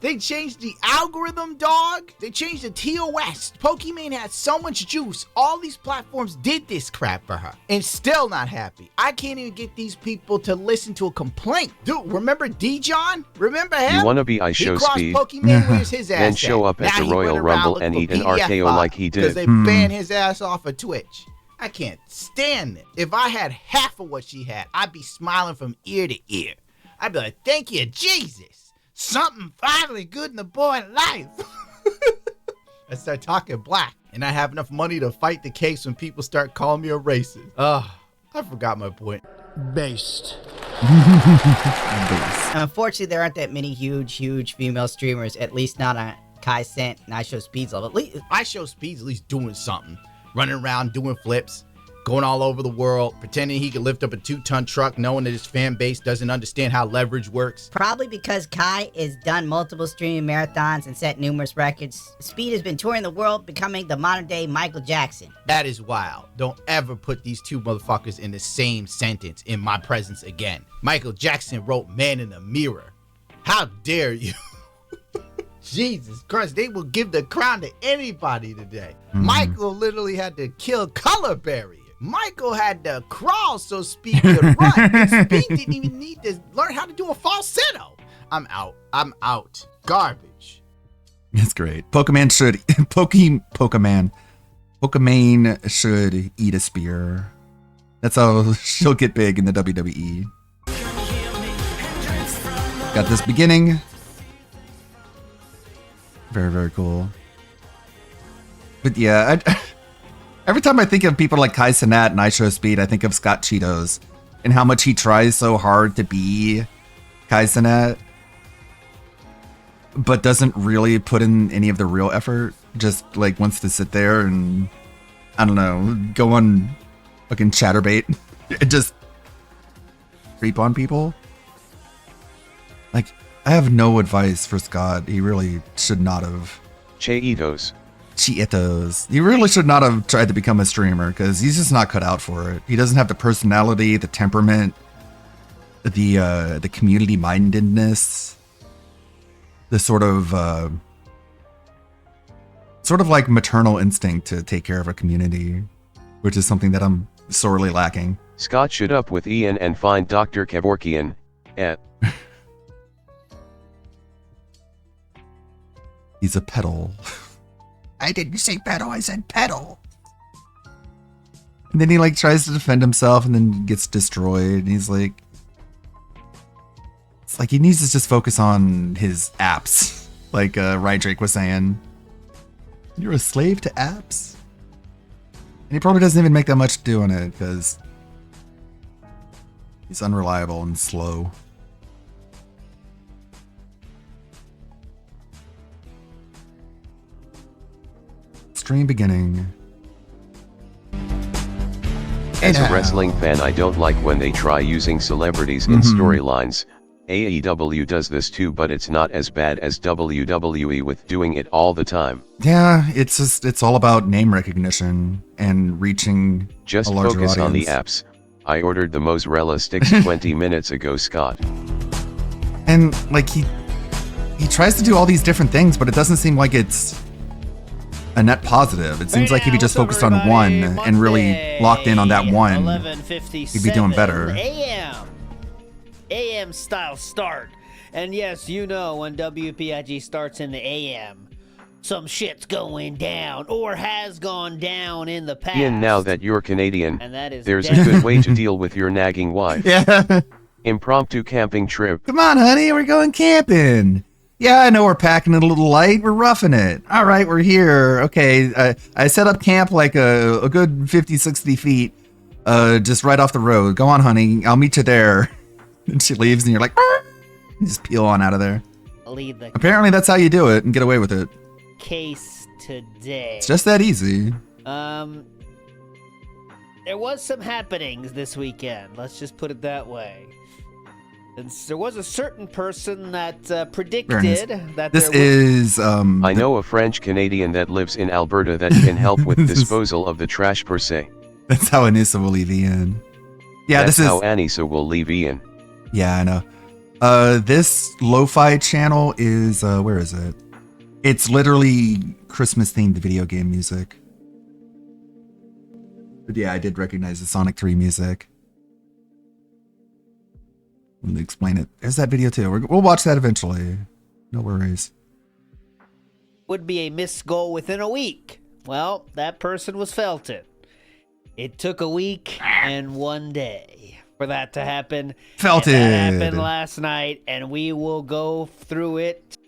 They changed the algorithm, dog. They changed the TOS. Pokimane had so much juice. All these platforms did this crap for her. And still not happy. I can't even get these people to listen to a complaint. Dude, remember D-John? Remember him? You wanna be He IShowSpeed, crossed Pokimane, where's his ass then show at? up at Now the he Royal went around Rumble looking and for eat an PDF RKO files like he Because did. they banned his ass off of Twitch. I can't stand it. If I had half of what she had, I'd be smiling from ear to ear. I'd be like, thank you, Jesus. Something finally good in the boy life. I start talking black, and I have enough money to fight the case when people start calling me a racist. I forgot my point. Based. Unfortunately, there aren't that many huge female streamers, at least not on Kai Cent and IShowSpeed's level. At least IShowSpeed's at least doing something. Running around doing flips, going all over the world, pretending he can lift up a 2-ton truck, knowing that his fan base doesn't understand how leverage works. Probably because Kai has done multiple streaming marathons and set numerous records. Speed has been touring the world, becoming the modern-day Michael Jackson. That is wild. Don't ever put these two motherfuckers in the same sentence in my presence again. Michael Jackson wrote Man in the Mirror. How dare you? Jesus Christ, they will give the crown to anybody today. Michael literally had to kill Color Barrier. Michael had to crawl so Speed could run. And Speed didn't even need to learn how to do a falsetto. I'm out. Garbage. That's great. Pokemon should eat a spear. That's how she'll get big in the WWE. Got this beginning. Very, very cool. But yeah, every time I think of people like Kai Cenat and IShowSpeed, I think of Scott Cheetos and how much he tries so hard to be Kai Cenat, but doesn't really put in any of the real effort. Just like wants to sit there and, I don't know, go on fucking Chatterbait and just creep on people. Like, I have no advice for Scott. He really should not have. Cheetos. He really should not have tried to become a streamer because he's just not cut out for it. He doesn't have the personality, the temperament, the community mindedness, the sort of like maternal instinct to take care of a community, which is something that I'm sorely lacking. Scott should up with Ian and find Dr. Kevorkian at. He's a pedal. I didn't say pedal, I said pedal. And then he like tries to defend himself and then gets destroyed. And he's like, it's like he needs to just focus on his apps. Like Rydrake was saying, you're a slave to apps. And he probably doesn't even make that much to do on it because he's unreliable and slow. Stream beginning. As a wrestling fan, I don't like when they try using celebrities in storylines. AEW does this too, but it's not as bad as WWE with doing it all the time. Yeah, it's all about name recognition and reaching just a larger focus audience. On the apps. I ordered the Mozzarella sticks 20 minutes ago, Scott. And like he tries to do all these different things, but it doesn't seem like it's a net positive. It seems like if he just focused on one and really locked in on that one, he'd be doing better. AM style start. And yes, you know when WPIG starts in the AM, some shit's going down or has gone down in the past. Ian, now that you're Canadian, And that is there's a good way to deal with your nagging wife. Yeah. Impromptu camping trip. Come on, honey, we're going camping. Yeah, I know we're packing it a little light. We're roughing it. All right, we're here. Okay, I set up camp like a good 50, 60 feet, just right off the road. Go on, honey. I'll meet you there. And she leaves, and you're like, you just peel on out of there. Lead the Apparently, that's how you do it and get away with it. case today. It's just that easy. There was some happenings this weekend. Let's just put it that way. And there was a certain person that predicted that This there is I know a French Canadian that lives in Alberta that can help with disposal of the trash per se. That's how Anissa will leave Ian. Yeah, That's this is how Anissa will leave Ian. Yeah, I know. This lo-fi channel is where is it? It's literally Christmas themed video game music. But yeah, I did recognize the Sonic 3 music. Let me explain it. There's that video too. We'll watch that eventually. No worries. would be a missed goal within a week. Well, that person was Felton. It took a week and 1 day for that to happen. Felt and it. That happened last night, and we will go through it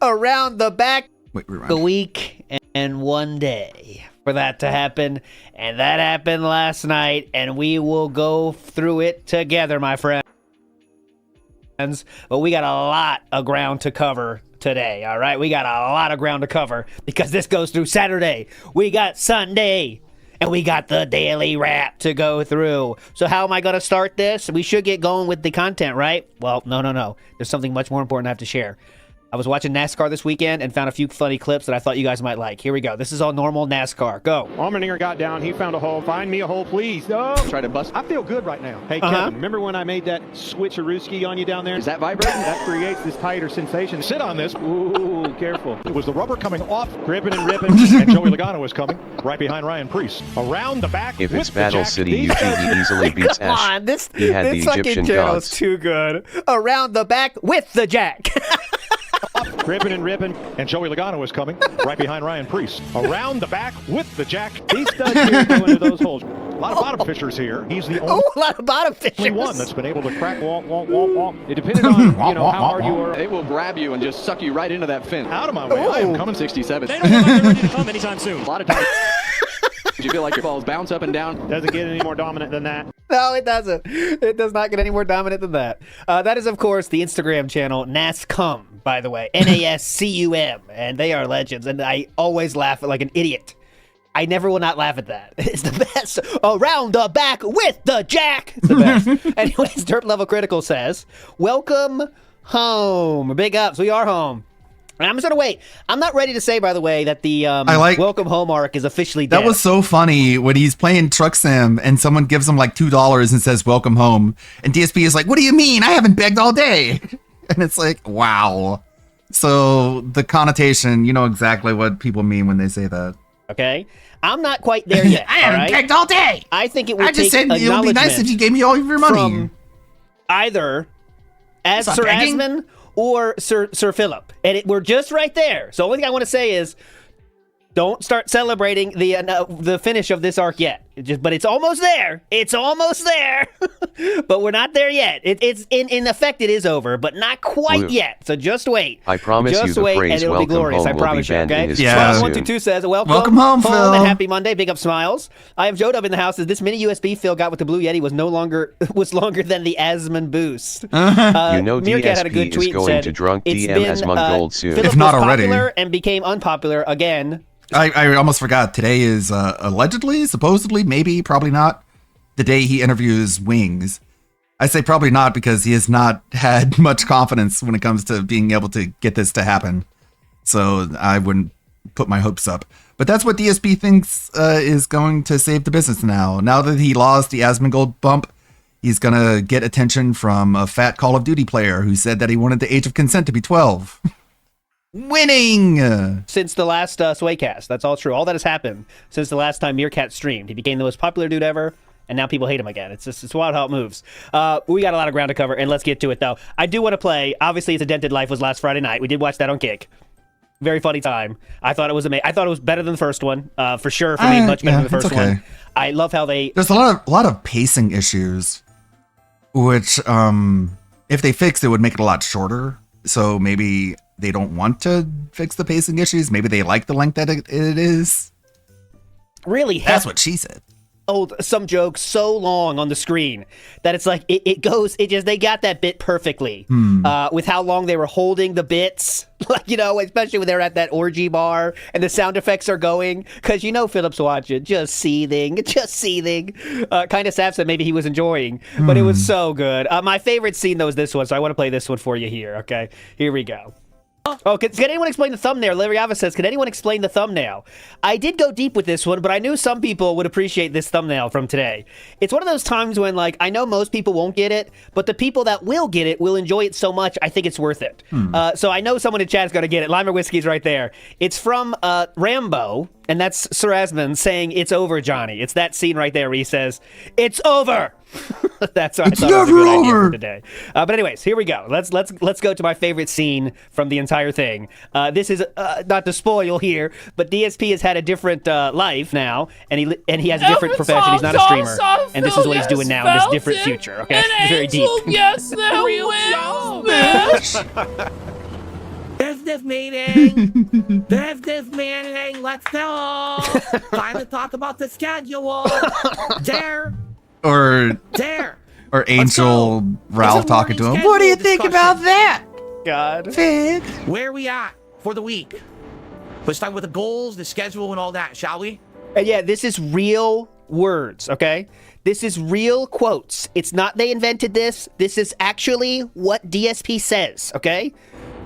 around the back. Wait, rewind. A week and 1 day for that to happen, and that happened last night, and we will go through it together, my friends. But we got a lot of ground to cover today, all right? We got a lot of ground to cover because this goes through Saturday. We got Sunday, and we got the daily wrap to go through. So how am I going to start this? We should get going with the content, right? Well, no. There's something much more important I have to share. I was watching NASCAR this weekend and found a few funny clips that I thought you guys might like. Here we go. This is all normal NASCAR. Go. Allmendinger got down. He found a hole. Find me a hole, please. No. Try to bust. I feel good right now. Hey, Kevin, remember when I made that switcherooski on you down there? Is that vibrating? That creates this tighter sensation. Sit on this. Ooh, careful. It was the rubber coming off, gripping and ripping, and Joey Logano was coming right behind Ryan Priest. Around the back. If it's Battle City, Eugene easily beats Come Ash. on, this He had the fucking Egyptian channel's gods. too good. Around the back with the jack. Gripping and ripping, and Joey Logano was coming right behind Ryan Priest. Around the back with the jack. These studs here go into those holes. A lot of bottom fishers here. He's the only a lot of bottom fishers. one that's been able to crack wall. It depended on how hard you were. They will grab you and just suck you right into that fin. Out of my way. I am coming 67. They don't look like they're ready to come anytime soon. A lot of times you feel like your balls bounce up and down. Doesn't get any more dominant than that. No, it doesn't. It does not get any more dominant than that. That is, of course, the Instagram channel NASCUM, by the way. NASCUM. And they are legends. And I always laugh like an idiot. I never will not laugh at that. It's the best. Around the back with the jack. It's the best. Anyways, Derp Level Critical says, welcome home. Big ups. We are home. And I'm just going to wait. I'm not ready to say, by the way, that the welcome home arc is officially dead. That was so funny when he's playing Truck Sim and someone gives him like $2 and says, welcome home. And DSP is like, what do you mean? I haven't begged all day. And it's like, wow. So the connotation, you know exactly what people mean when they say that. Okay. I'm not quite there yet. I haven't begged all day. I think it would I just take said it would be nice if you gave me all of your money. From either as What's up, Sir begging? Asmund or Sir Philip. And we're just right there. So the only thing I want to say is don't start celebrating the finish of this arc yet. But it's almost there. It's almost there. But we're not there yet. It's in effect it is over, but not quite Luke, yet. So just wait. I promise just you the wait, phrase and it'll be welcome glorious. home I will be promise you. banned in Okay. his Yeah. class soon. 122 says welcome home, Phil. and happy Monday. Big up smiles. I have Joe Dub in the house. This mini USB Phil got with the Blue Yeti was longer than the Asmund boost. You know Meerkat had a good DSP tweet is going said, to drunk it's DM been, Asmund Gold soon. Philip If not was already. popular and became unpopular again. I almost forgot. Today is allegedly, supposedly, maybe, probably not, the day he interviews Wings. I say probably not because he has not had much confidence when it comes to being able to get this to happen. So I wouldn't put my hopes up. But that's what DSP thinks is going to save the business now. Now that he lost the Asmongold bump, he's going to get attention from a fat Call of Duty player who said that he wanted the age of consent to be 12. Winning! Since the last Swaycast. That's all true. All that has happened since the last time Meerkat streamed. He became the most popular dude ever, and now people hate him again. It's wild how it moves. We got a lot of ground to cover, and let's get to it, though. I do want to play. Obviously, It's a Dented Life was last Friday night. We did watch that on Kick. Very funny time. I thought it was amazing. I thought it was better than the first one, for sure. For me, much better than the first one. I love how they... There's a lot of pacing issues, which, if they fixed, it would make it a lot shorter. So maybe they don't want to fix the pacing issues. Maybe they like the length that it is. Really? That's what she said. Some jokes so long on the screen that it's like they got that bit perfectly with how long they were holding the bits, like, especially when they're at that orgy bar and the sound effects are going, because Philip's watching, just seething. Kind of sad that maybe he was enjoying, but it was so good. My favorite scene though is this one, so I want to play this one for you here. Okay, here we go. Oh, can anyone explain the thumbnail? Larry Ava says, can anyone explain the thumbnail? I did go deep with this one, but I knew some people would appreciate this thumbnail from today. It's one of those times when, I know most people won't get it, but the people that will get it will enjoy it so much, I think it's worth it. So I know someone in chat is going to get it. Limer Whiskey's right there. It's from Rambo, And that's Sir Asmund saying, "It's over, Johnny." It's that scene right there where he says, "It's over." That's what I thought was a good idea for today. But anyways, here we go. Let's go to my favorite scene from the entire thing. This is not to spoil here, but DSP has had a different life now, and he has a different profession. He's not a streamer, and this is what he's doing now in this different future. Okay, it's very deep. Yes, there wins, bitch. Business meeting! Business meeting! Let's go! Time to talk about the schedule! There! Or Angel Ralph talking to him. What do you think about that? God. Fig. Where are we at for the week? Let's start with the goals, the schedule, and all that, shall we? And yeah, this is real words, okay? This is real quotes. It's not they invented this. This is actually what DSP says, okay?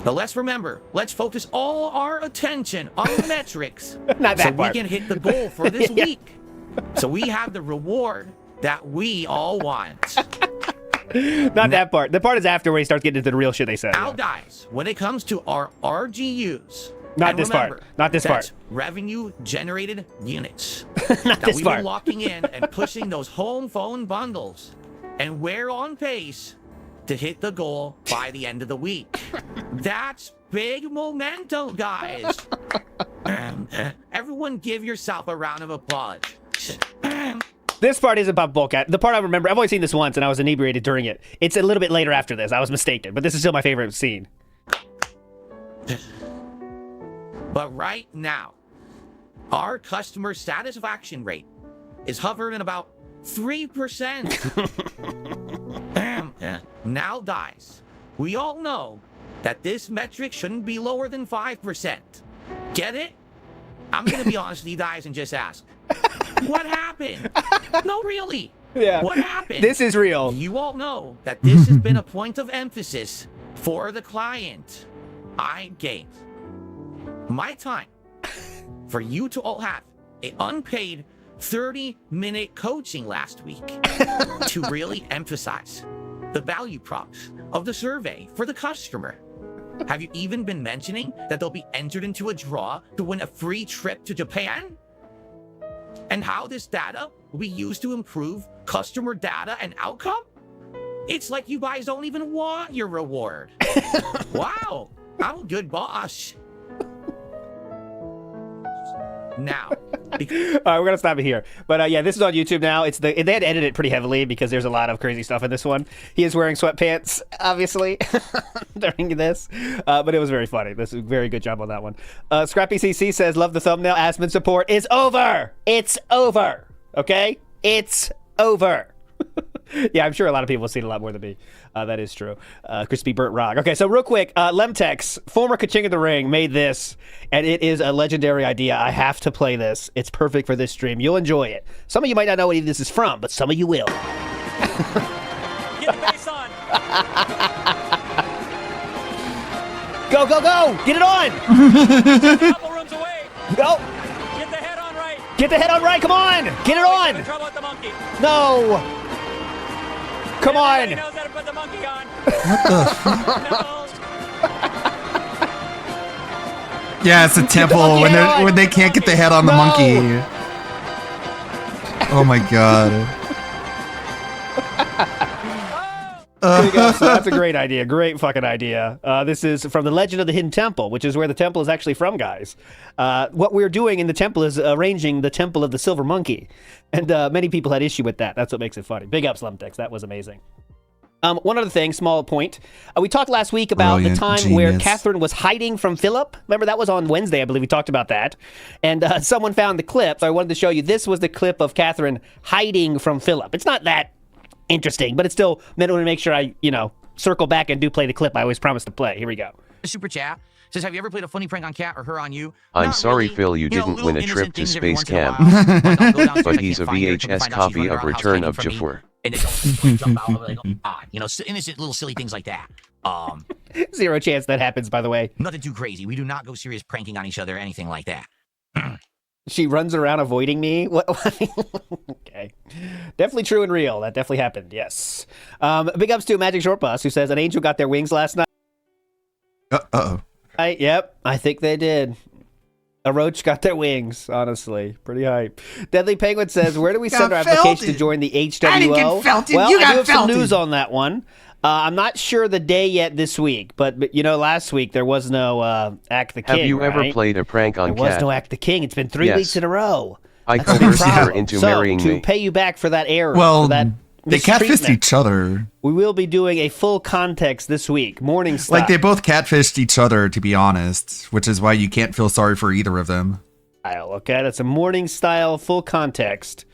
Now let's remember, let's focus all our attention on the metrics Not that so part. we can hit the goal for this week. So we have the reward that we all want. Not that part. The part is after where he starts getting into the real shit they said. Now, guys, when it comes to our RGUs, Not and this remember, part. Not this that's part. revenue generated units. Not that this we've part. been locking in and pushing those home phone bundles. And we're on pace to hit the goal by the end of the week. That's big momentum, guys. Everyone give yourself a round of applause. This part is about Bullcat. The part I remember, I've only seen this once and I was inebriated during it. It's a little bit later after this. I was mistaken, but this is still my favorite scene. But right now, our customer satisfaction rate is hovering about 3%. Now, guys, we all know that this metric shouldn't be lower than 5%. Get it? I'm going to be honest with you guys and just ask, what happened? No, really. Yeah. What happened? This is real. You all know that this has been a point of emphasis for the client. I gave my time for you to all have an unpaid 30-minute coaching last week to really emphasize the value props of the survey for the customer. Have you even been mentioning that they'll be entered into a draw to win a free trip to Japan? And how this data will be used to improve customer data and outcome? It's like you guys don't even want your reward. Wow, I'm a good boss. Now, all right, we're gonna stop it here. But yeah, this is on YouTube now. They had to edit it pretty heavily because there's a lot of crazy stuff in this one. He is wearing sweatpants, obviously, during this, but it was very funny. This is a very good job on that one. Scrappy CC says, "Love the thumbnail. Asmund support is over. It's over. Okay, it's over." Yeah, I'm sure a lot of people have seen a lot more than me. That is true. Crispy Burt Rock. Okay, so real quick, Lemtex, former Ka-Ching of the Ring, made this, and it is a legendary idea. I have to play this. It's perfect for this stream. You'll enjoy it. Some of you might not know what this is from, but some of you will. Get the bass on. Go, go, go! Get it on! A couple rooms away. Go! Get the head on right. Get the head on right, come on! Get it on! Having trouble with the monkey. No! Come on! Everybody knows how to put the monkey on. Yeah, it's a temple when they can't get the head on the monkey. Oh my god. There you go. So that's a great idea. Great fucking idea. This is from the Legend of the Hidden Temple, which is where the temple is actually from, guys. What we're doing in the temple is arranging the Temple of the Silver Monkey. And many people had issue with that. That's what makes it funny. Big ups, Lemtex. That was amazing. One other thing, small point. We talked last week about the time where Catherine was hiding from Philip. Remember, that was on Wednesday, I believe we talked about that. And someone found the clip, so I wanted to show you. This was the clip of Catherine hiding from Philip. It's not that interesting, but it's still meant to make sure I, circle back and do play the clip I always promised to play. Here we go. Super chat says, have you ever played a funny prank on Cat or her on you? I'm sorry, Phil, you didn't win a trip to Space Camp, but he's a VHS copy of Return of Jafar. And they jump out like, innocent little silly things like that. Zero chance that happens, by the way. Nothing too crazy. We do not go serious pranking on each other or anything like that. She runs around avoiding me? What? Okay. Definitely true and real. That definitely happened, yes. Big ups to Magic Short Bus, who says, an angel got their wings last night. Uh-oh. Yep, I think they did. A roach got their wings, honestly. Pretty hype. Deadly Penguin says, where do we send our Got application to felted. join the HWO? I didn't get felted. Well, You I got do have some felted. news on that one. I'm not sure the day yet this week, but you know, last week there was no Act the King, Have you ever right? played a prank on There was Cat? no Act the King. It's been 3 Yes. weeks in a row. I That's a big coerced her problem. into So, marrying to me. pay you back for that error, Well, for that they catfist mistreatment, each other. we will be doing a full context this week. Morning style. Like, they both catfished each other, to be honest, which is why you can't feel sorry for either of them. Okay, that's a morning style full context.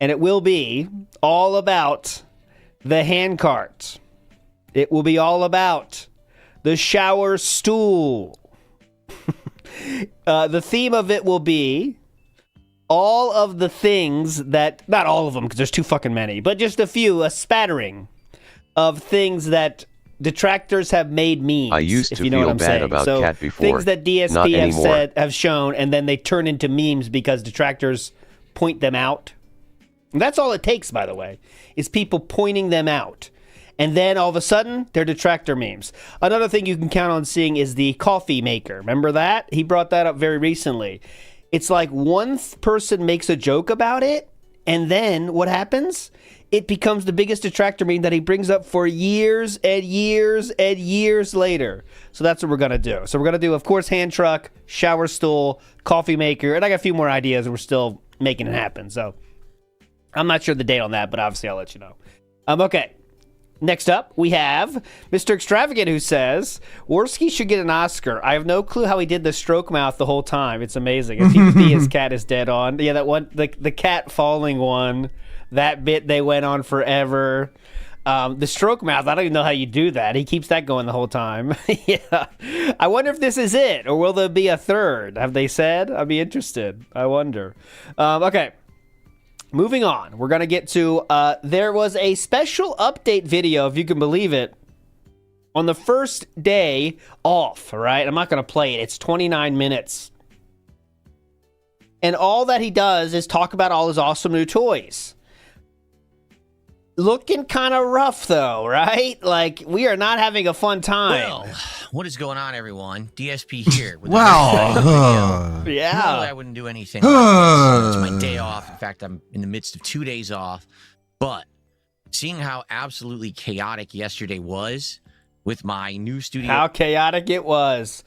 And it will be all about the hand cart. It will be all about the shower stool. The theme of it will be all of the things that, not all of them because there's too fucking many, but just a few, a spattering of things that detractors have made memes. I used if to you know feel what I'm bad saying. about So Cat before. things that Not DSP have anymore. said, have shown, and then they turn into memes because detractors point them out. And that's all it takes, by the way, is people pointing them out. And then all of a sudden, they're detractor memes. Another thing you can count on seeing is the coffee maker. Remember that? He brought that up very recently. It's like one person makes a joke about it, and then what happens? It becomes the biggest detractor meme that he brings up for years and years and years later. So that's what we're going to do. So we're going to do, of course, hand truck, shower stool, coffee maker, and I got a few more ideas, and we're still making it happen. So I'm not sure the date on that, but obviously I'll let you know. Okay. Next up, we have Mr. Extravagant, who says, Worski should get an Oscar. I have no clue how he did the stroke mouth the whole time. It's amazing. And his cat is dead on. Yeah, that one, the cat falling one, that bit they went on forever. The stroke mouth, I don't even know how you do that. He keeps that going the whole time. Yeah. I wonder if this is it, or will there be a third? Have they said? I'd be interested. I wonder. Okay. Moving on, we're going to get to, there was a special update video, if you can believe it, on the first day off, all right? I'm not going to play it. It's 29 minutes. And all that he does is talk about all his awesome new toys. Looking kind of rough, though, right? Like, we are not having a fun time. Well, what is going on, everyone? DSP here. With Wow. Yeah. Normally, I wouldn't do anything like this. It's my day off. In fact, I'm in the midst of 2 days off. But seeing how absolutely chaotic yesterday was with my new studio. How chaotic it was.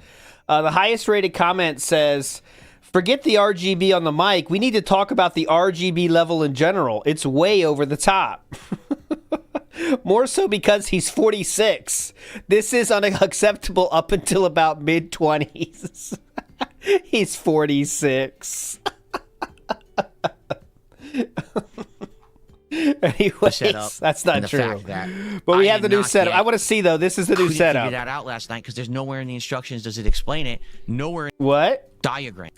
The highest rated comment says, forget the RGB on the mic. We need to talk about the RGB level in general. It's way over the top. More so because he's 46. This is unacceptable up until about mid-20s. He's 46. Anyways, that's not true. But we have the new setup. I want to see, though. This is the new setup. Figure that out last night because there's nowhere in the instructions does it explain it. Nowhere. What? Diagram.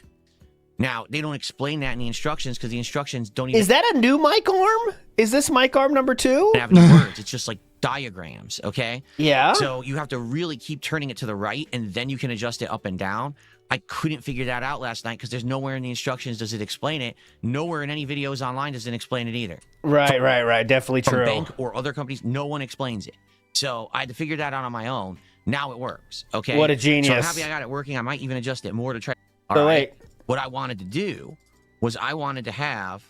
Now, they don't explain that in the instructions because the instructions don't even... Is that a new mic arm? Is this mic arm number 2? have any words. It's just like diagrams, okay? Yeah. So you have to really keep turning it to the right, and then you can adjust it up and down. I couldn't figure that out last night because there's nowhere in the instructions does it explain it. Nowhere in any videos online does it explain it either. Right. Definitely From true. Bank or other companies, no one explains it. So I had to figure that out on my own. Now it works, okay? What a genius. So I'm happy I got it working. I might even adjust it more to try... So wait. What I wanted to do was I wanted to have...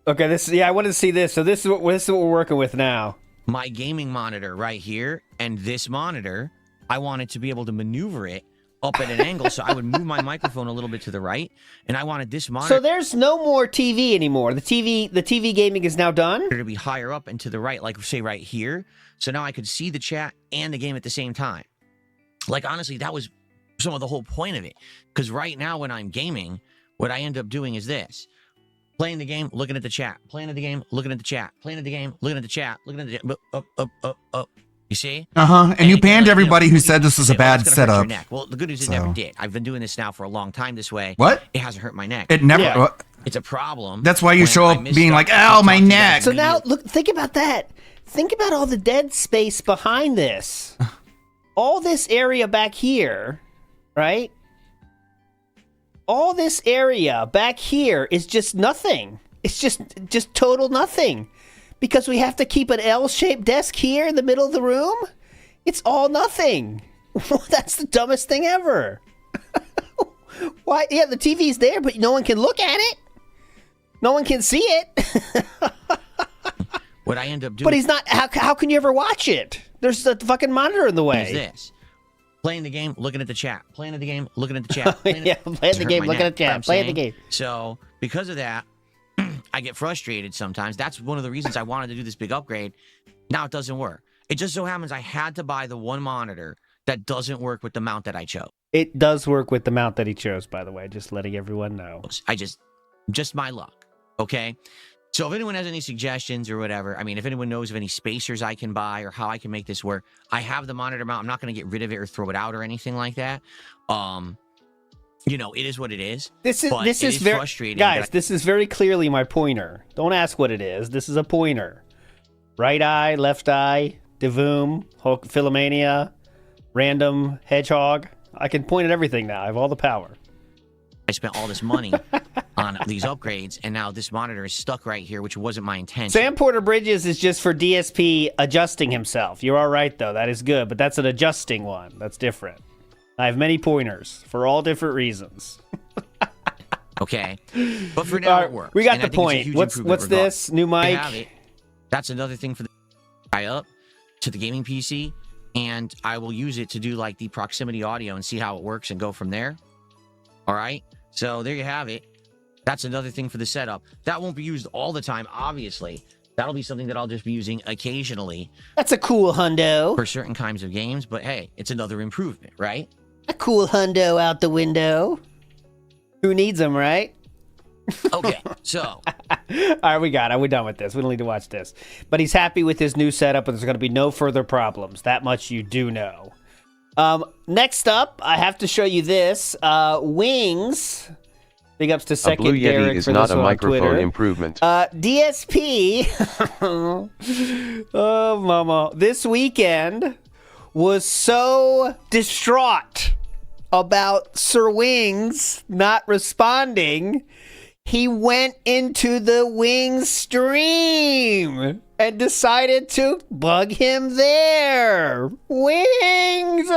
Okay, I wanted to see this. So this is what we're working with now. My gaming monitor right here, and this monitor, I wanted to be able to maneuver it up at an angle, so I would move my microphone a little bit to the right, and I wanted this monitor... So there's no more TV anymore. The TV gaming is now done? ...to be higher up and to the right, like, say, right here. So now I could see the chat and the game at the same time. Like, honestly, that was some of the whole point of it. Because right now, when I'm gaming, what I end up doing is this. Playing the game, looking at the chat. Playing the game, looking at the chat. Playing the game, looking at the chat. Looking at the up. You see? And you banned everybody who said this was a bad setup. Well, the good news is it never did. I've been doing this now for a long time this way. What? It hasn't hurt my neck. It never... Yeah. What? It's a problem. That's why you show up being like, ow, my neck. So now, look, think about that. Think about all the dead space behind this. All this area back here, right? All this area back here is just nothing. It's just total nothing. Because we have to keep an L-shaped desk here in the middle of the room? It's all nothing. That's the dumbest thing ever. Why? Yeah, the TV's there, but no one can look at it. No one can see it. What I end up doing... But he's not... How can you ever watch it? There's a fucking monitor in the way. Is this. Playing the game, looking at the chat. Playing the game, looking at the chat. Playing the game, looking at the chat. Playing the game. So, because of that, I get frustrated sometimes. That's one of the reasons I wanted to do this big upgrade. Now it doesn't work. It just so happens I had to buy the one monitor that doesn't work with the mount that I chose. It does work with the mount that he chose, by the way. Just letting everyone know. Just my luck. Okay? So if anyone has any suggestions or whatever, I mean, if anyone knows of any spacers I can buy or how I can make this work, I have the monitor mount. I'm not going to get rid of it or throw it out or anything like that. You know, it is what it is. This is very frustrating. Guys, this is very clearly my pointer. Don't ask what it is. This is a pointer. Right eye, left eye, Devoom, Hulk, Philomania, random hedgehog. I can point at everything now. I have all the power. I spent all this money on these upgrades, and now this monitor is stuck right here, which wasn't my intention. Sam Porter Bridges is just for DSP adjusting himself. You're all right, though. That is good, but that's an adjusting one. That's different. I have many pointers for all different reasons. Okay. But for now, it works. We got the point. What's this? New mic? That's another thing for the guy up to the gaming PC, and I will use it to do like the proximity audio and see how it works and go from there. All right? So there you have it. That's another thing for the setup. That won't be used all the time, obviously. That'll be something that I'll just be using occasionally. That's a cool hundo. For certain kinds of games, but hey, it's another improvement, right? A cool hundo out the window. Who needs them, right? Okay, so. All right, we got it. We're done with this. We don't need to watch this. But he's happy with his new setup, and there's going to be no further problems. That much you do know. Next up, I have to show you this. Wings. Big ups to Second Blue Yeti Derek is for not this a on microphone Twitter. improvement. DSP. Oh, mama. This weekend was so distraught about Sir Wings not responding. He went into the Wings stream and decided to bug him there. Wings!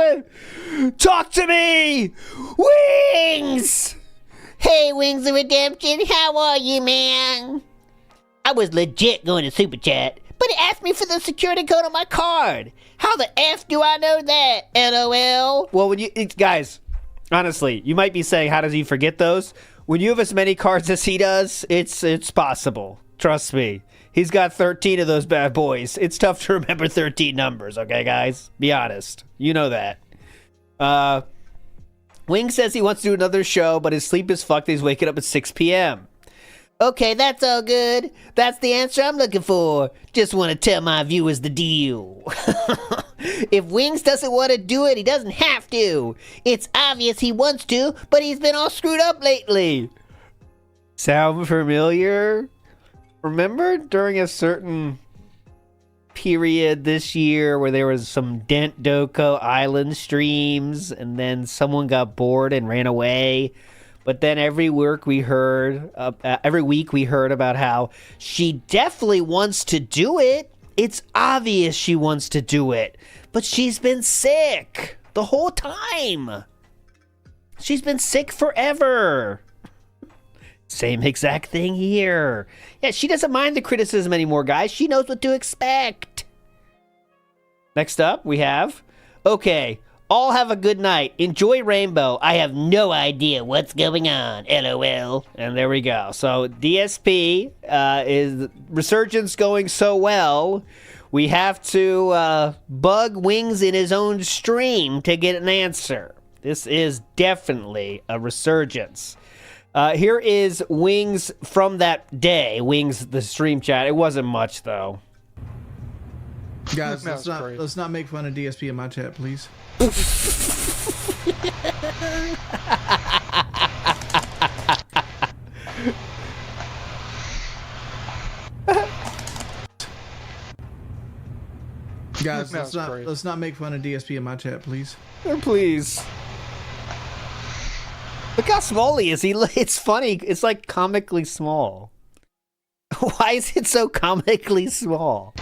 Talk to me! Wings! Hey, Wings of Redemption, how are you, man? I was legit going to Super Chat, but it asked me for the security code on my card. How the F do I know that? LOL. Well, when you guys, honestly, you might be saying, how does he forget those? When you have as many cards as he does, it's possible. Trust me. He's got 13 of those bad boys. It's tough to remember 13 numbers, okay, guys? Be honest. You know that. Wing says he wants to do another show, but his sleep is fucked. He's waking up at 6 p.m. Okay, that's all good. That's the answer I'm looking for. Just want to tell my viewers the deal. If Wings doesn't want to do it, he doesn't have to. It's obvious he wants to, but he's been all screwed up lately. Sound familiar? Remember during a certain period this year where there was some Dent Doko Island streams and then someone got bored and ran away? But then every week we heard about how she definitely wants to do it. It's obvious she wants to do it, but she's been sick the whole time. She's been sick forever. Same exact thing here. Yeah, she doesn't mind the criticism anymore, guys. She knows what to expect. Next up, we have, okay, all have a good night. Enjoy Rainbow. I have no idea what's going on. LOL. And there we go. So DSP is Resurgence going so well. We have to bug Wings in his own stream to get an answer. This is definitely a Resurgence. Here is Wings from that day. Wings, the stream chat. It wasn't much, though. Guys, let's not make fun of DSP in my chat, please. Guys, let's not make fun of DSP in my chat, please. Please. Look how small he is. It's funny. It's like comically small. Why is it so comically small?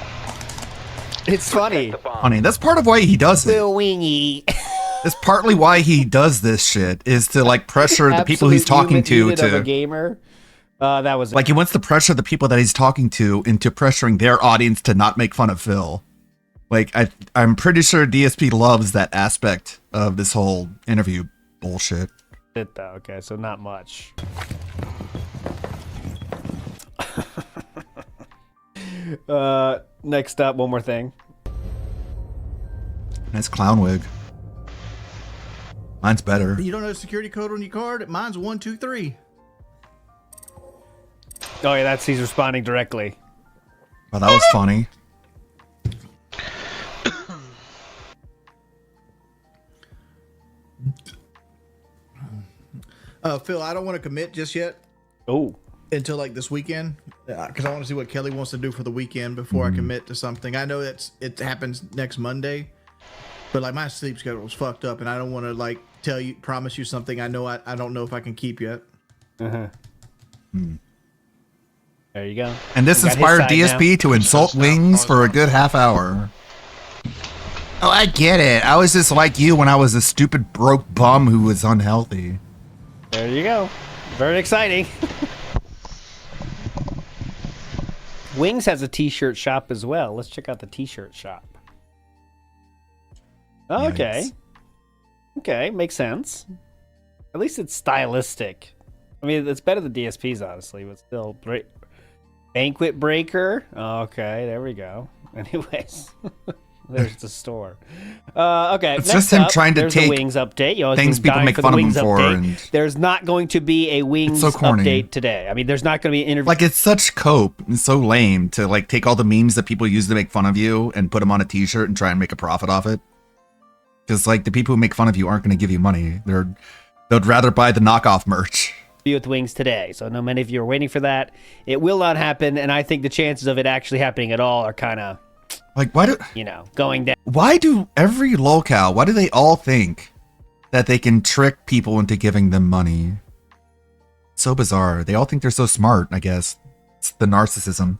It's funny. Funny. That's part of why he does it. Little wingy. It's partly why he does this shit, is to like pressure the people he's talking to of a gamer. That was like he wants to pressure the people that he's talking to into pressuring their audience to not make fun of Phil. Like I'm pretty sure DSP loves that aspect of this whole interview bullshit. Okay, so not much. Next up, one more thing. Nice clown wig. Mine's better. You don't know the security code on your card? Mine's 123. Oh yeah, he's responding directly. Oh, that was funny. Phil, I don't want to commit just yet. Oh. Until like this weekend, because I want to see what Kelly wants to do for the weekend before I commit to something. I know it happens next Monday, but like my sleep schedule is fucked up, and I don't want to like promise you something I know I don't know if I can keep yet. There you go. And this inspired DSP to insult Wings for a good half hour. Oh, I get it. I was just like you when I was a stupid broke bum who was unhealthy. There you go. Very exciting. Wings has a t-shirt shop as well. Let's check out the t-shirt shop. Okay. Nice. Okay, makes sense. At least it's stylistic. I mean, it's better than DSP's, honestly, but still. Banquet Breaker. Okay, there we go. Anyways, there's the store. Okay, it's next just him up, trying to there's take the Wings update. You know, things people make fun of him for. And there's not going to be a Wings so corny. update today. I mean, there's not going to be an interview. Like, it's such cope and so lame to like take all the memes that people use to make fun of you and put them on a t-shirt and try and make a profit off it. Because like the people who make fun of you aren't going to give you money. They'd rather buy the knockoff merch. With Wings today, so no many of you are waiting for that. It will not happen, and I think the chances of it actually happening at all are kind of like, why do going down? Why do every locale? Why do they all think that they can trick people into giving them money? So bizarre. They all think they're so smart. I guess it's the narcissism.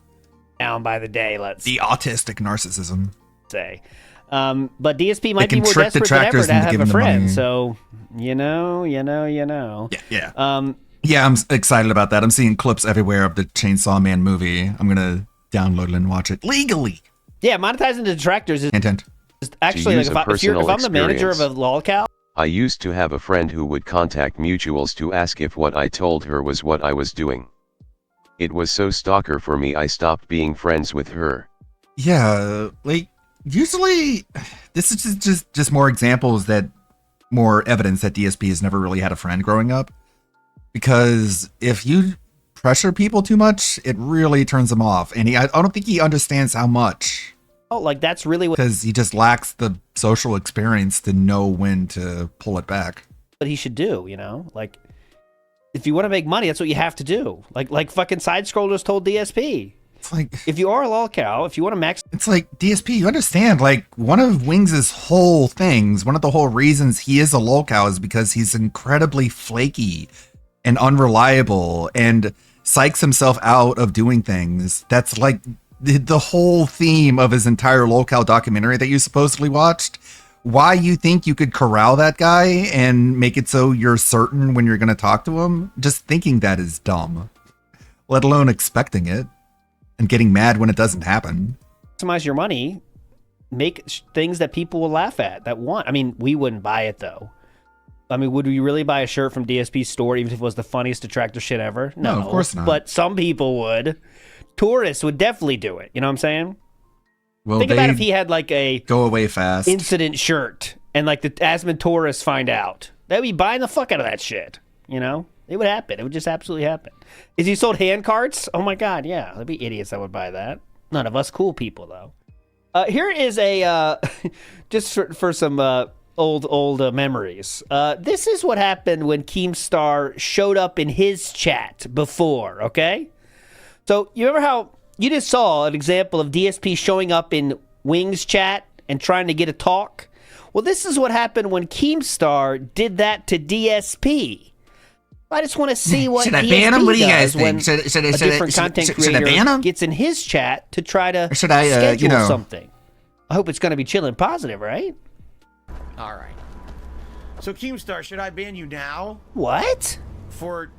Down by the day, the autistic narcissism. Say, but DSP might be more trick desperate than ever to have a friend. Money. So you know. Yeah. Yeah, I'm excited about that. I'm seeing clips everywhere of the Chainsaw Man movie. I'm gonna download it and watch it legally. Yeah, monetizing the detractors is actually like if I'm the manager of a lolcow. I used to have a friend who would contact mutuals to ask if what I told her was what I was doing. It was so stalker for me I stopped being friends with her. Yeah, like usually this is just more examples more evidence that DSP has never really had a friend growing up. Because if you pressure people too much, it really turns them off. And I don't think he understands how much. Oh, like that's really what... Because he just lacks the social experience to know when to pull it back. What he should do, Like, if you want to make money, that's what you have to do. Like fucking Side Scrollers told DSP. It's like... If you are a lolcow, if you want to max... It's like, DSP, you understand, like, one of Wings' whole things, one of the whole reasons he is a lolcow is because he's incredibly flaky and unreliable and psychs himself out of doing things. That's like the whole theme of his entire lolcow documentary that you supposedly watched. Why you think you could corral that guy and make it so you're certain when you're going to talk to him? Just thinking that is dumb, let alone expecting it and getting mad when it doesn't happen. Maximize your money, make things that people will laugh at, that want. I mean, we wouldn't buy it though. I mean, would we really buy a shirt from DSP's store even if it was the funniest detractor shit ever? No, of course not. But some people would. Tourists would definitely do it. You know what I'm saying? Well, think about if he had like a go away fast incident shirt and like the Asmon tourists find out. They'd be buying the fuck out of that shit. It would happen. It would just absolutely happen. If he sold hand carts, oh my God, yeah. There'd be idiots that would buy that. None of us cool people, though. Here is a, just for some old memories. This is what happened when Keemstar showed up in his chat before, okay? So you remember how you just saw an example of DSP showing up in Wings chat and trying to get a talk? Well, this is what happened when Keemstar did that to DSP. I just want to see what should I ban him? What do you guys think? Should a different content creator gets in his chat to try to schedule something. I hope it's going to be chilling positive, right? All right. So Keemstar, should I ban you now? What? For,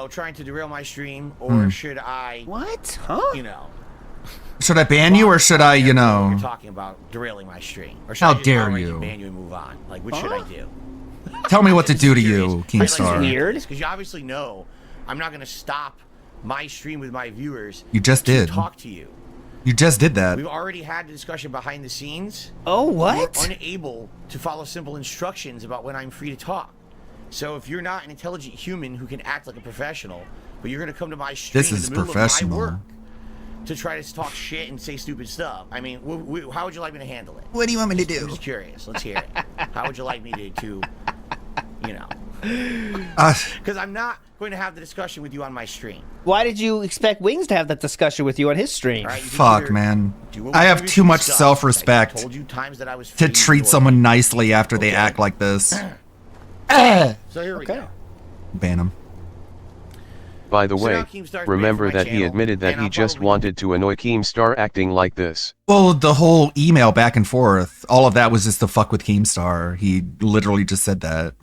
trying to derail my stream, or should I... What? Huh? Should I ban you or should I, You're talking about derailing my stream. Or should How I just dare outright you. ban you and move on? Like, what should I do? Tell me what to do to you, Keemstar. Because you obviously know I'm not going to stop my stream with my viewers. You just did. Talk to you. You just did that. We've already had the discussion behind the scenes. Oh, what? You're unable to follow simple instructions about when I'm free to talk. So if you're not an intelligent human who can act like a professional, but you're going to come to my stream This is in the middle professional. of my work to try to talk shit and say stupid stuff, I mean, how would you like me to handle it? What do you want me to do? I'm just curious. Let's hear it. How would you like me to because I'm not going to have the discussion with you on my stream. Why did you expect Wings to have that discussion with you on his stream? Right, Fuck, man. I have too much self-respect to treat someone nicely after they act like this. So here we go. Ban him. By the So way, now Keemstar's remember banned from my that he channel, admitted that and he I'll just wanted to annoy Keemstar acting like this. Well, the whole email back and forth, all of that was just to fuck with Keemstar. He literally just said that,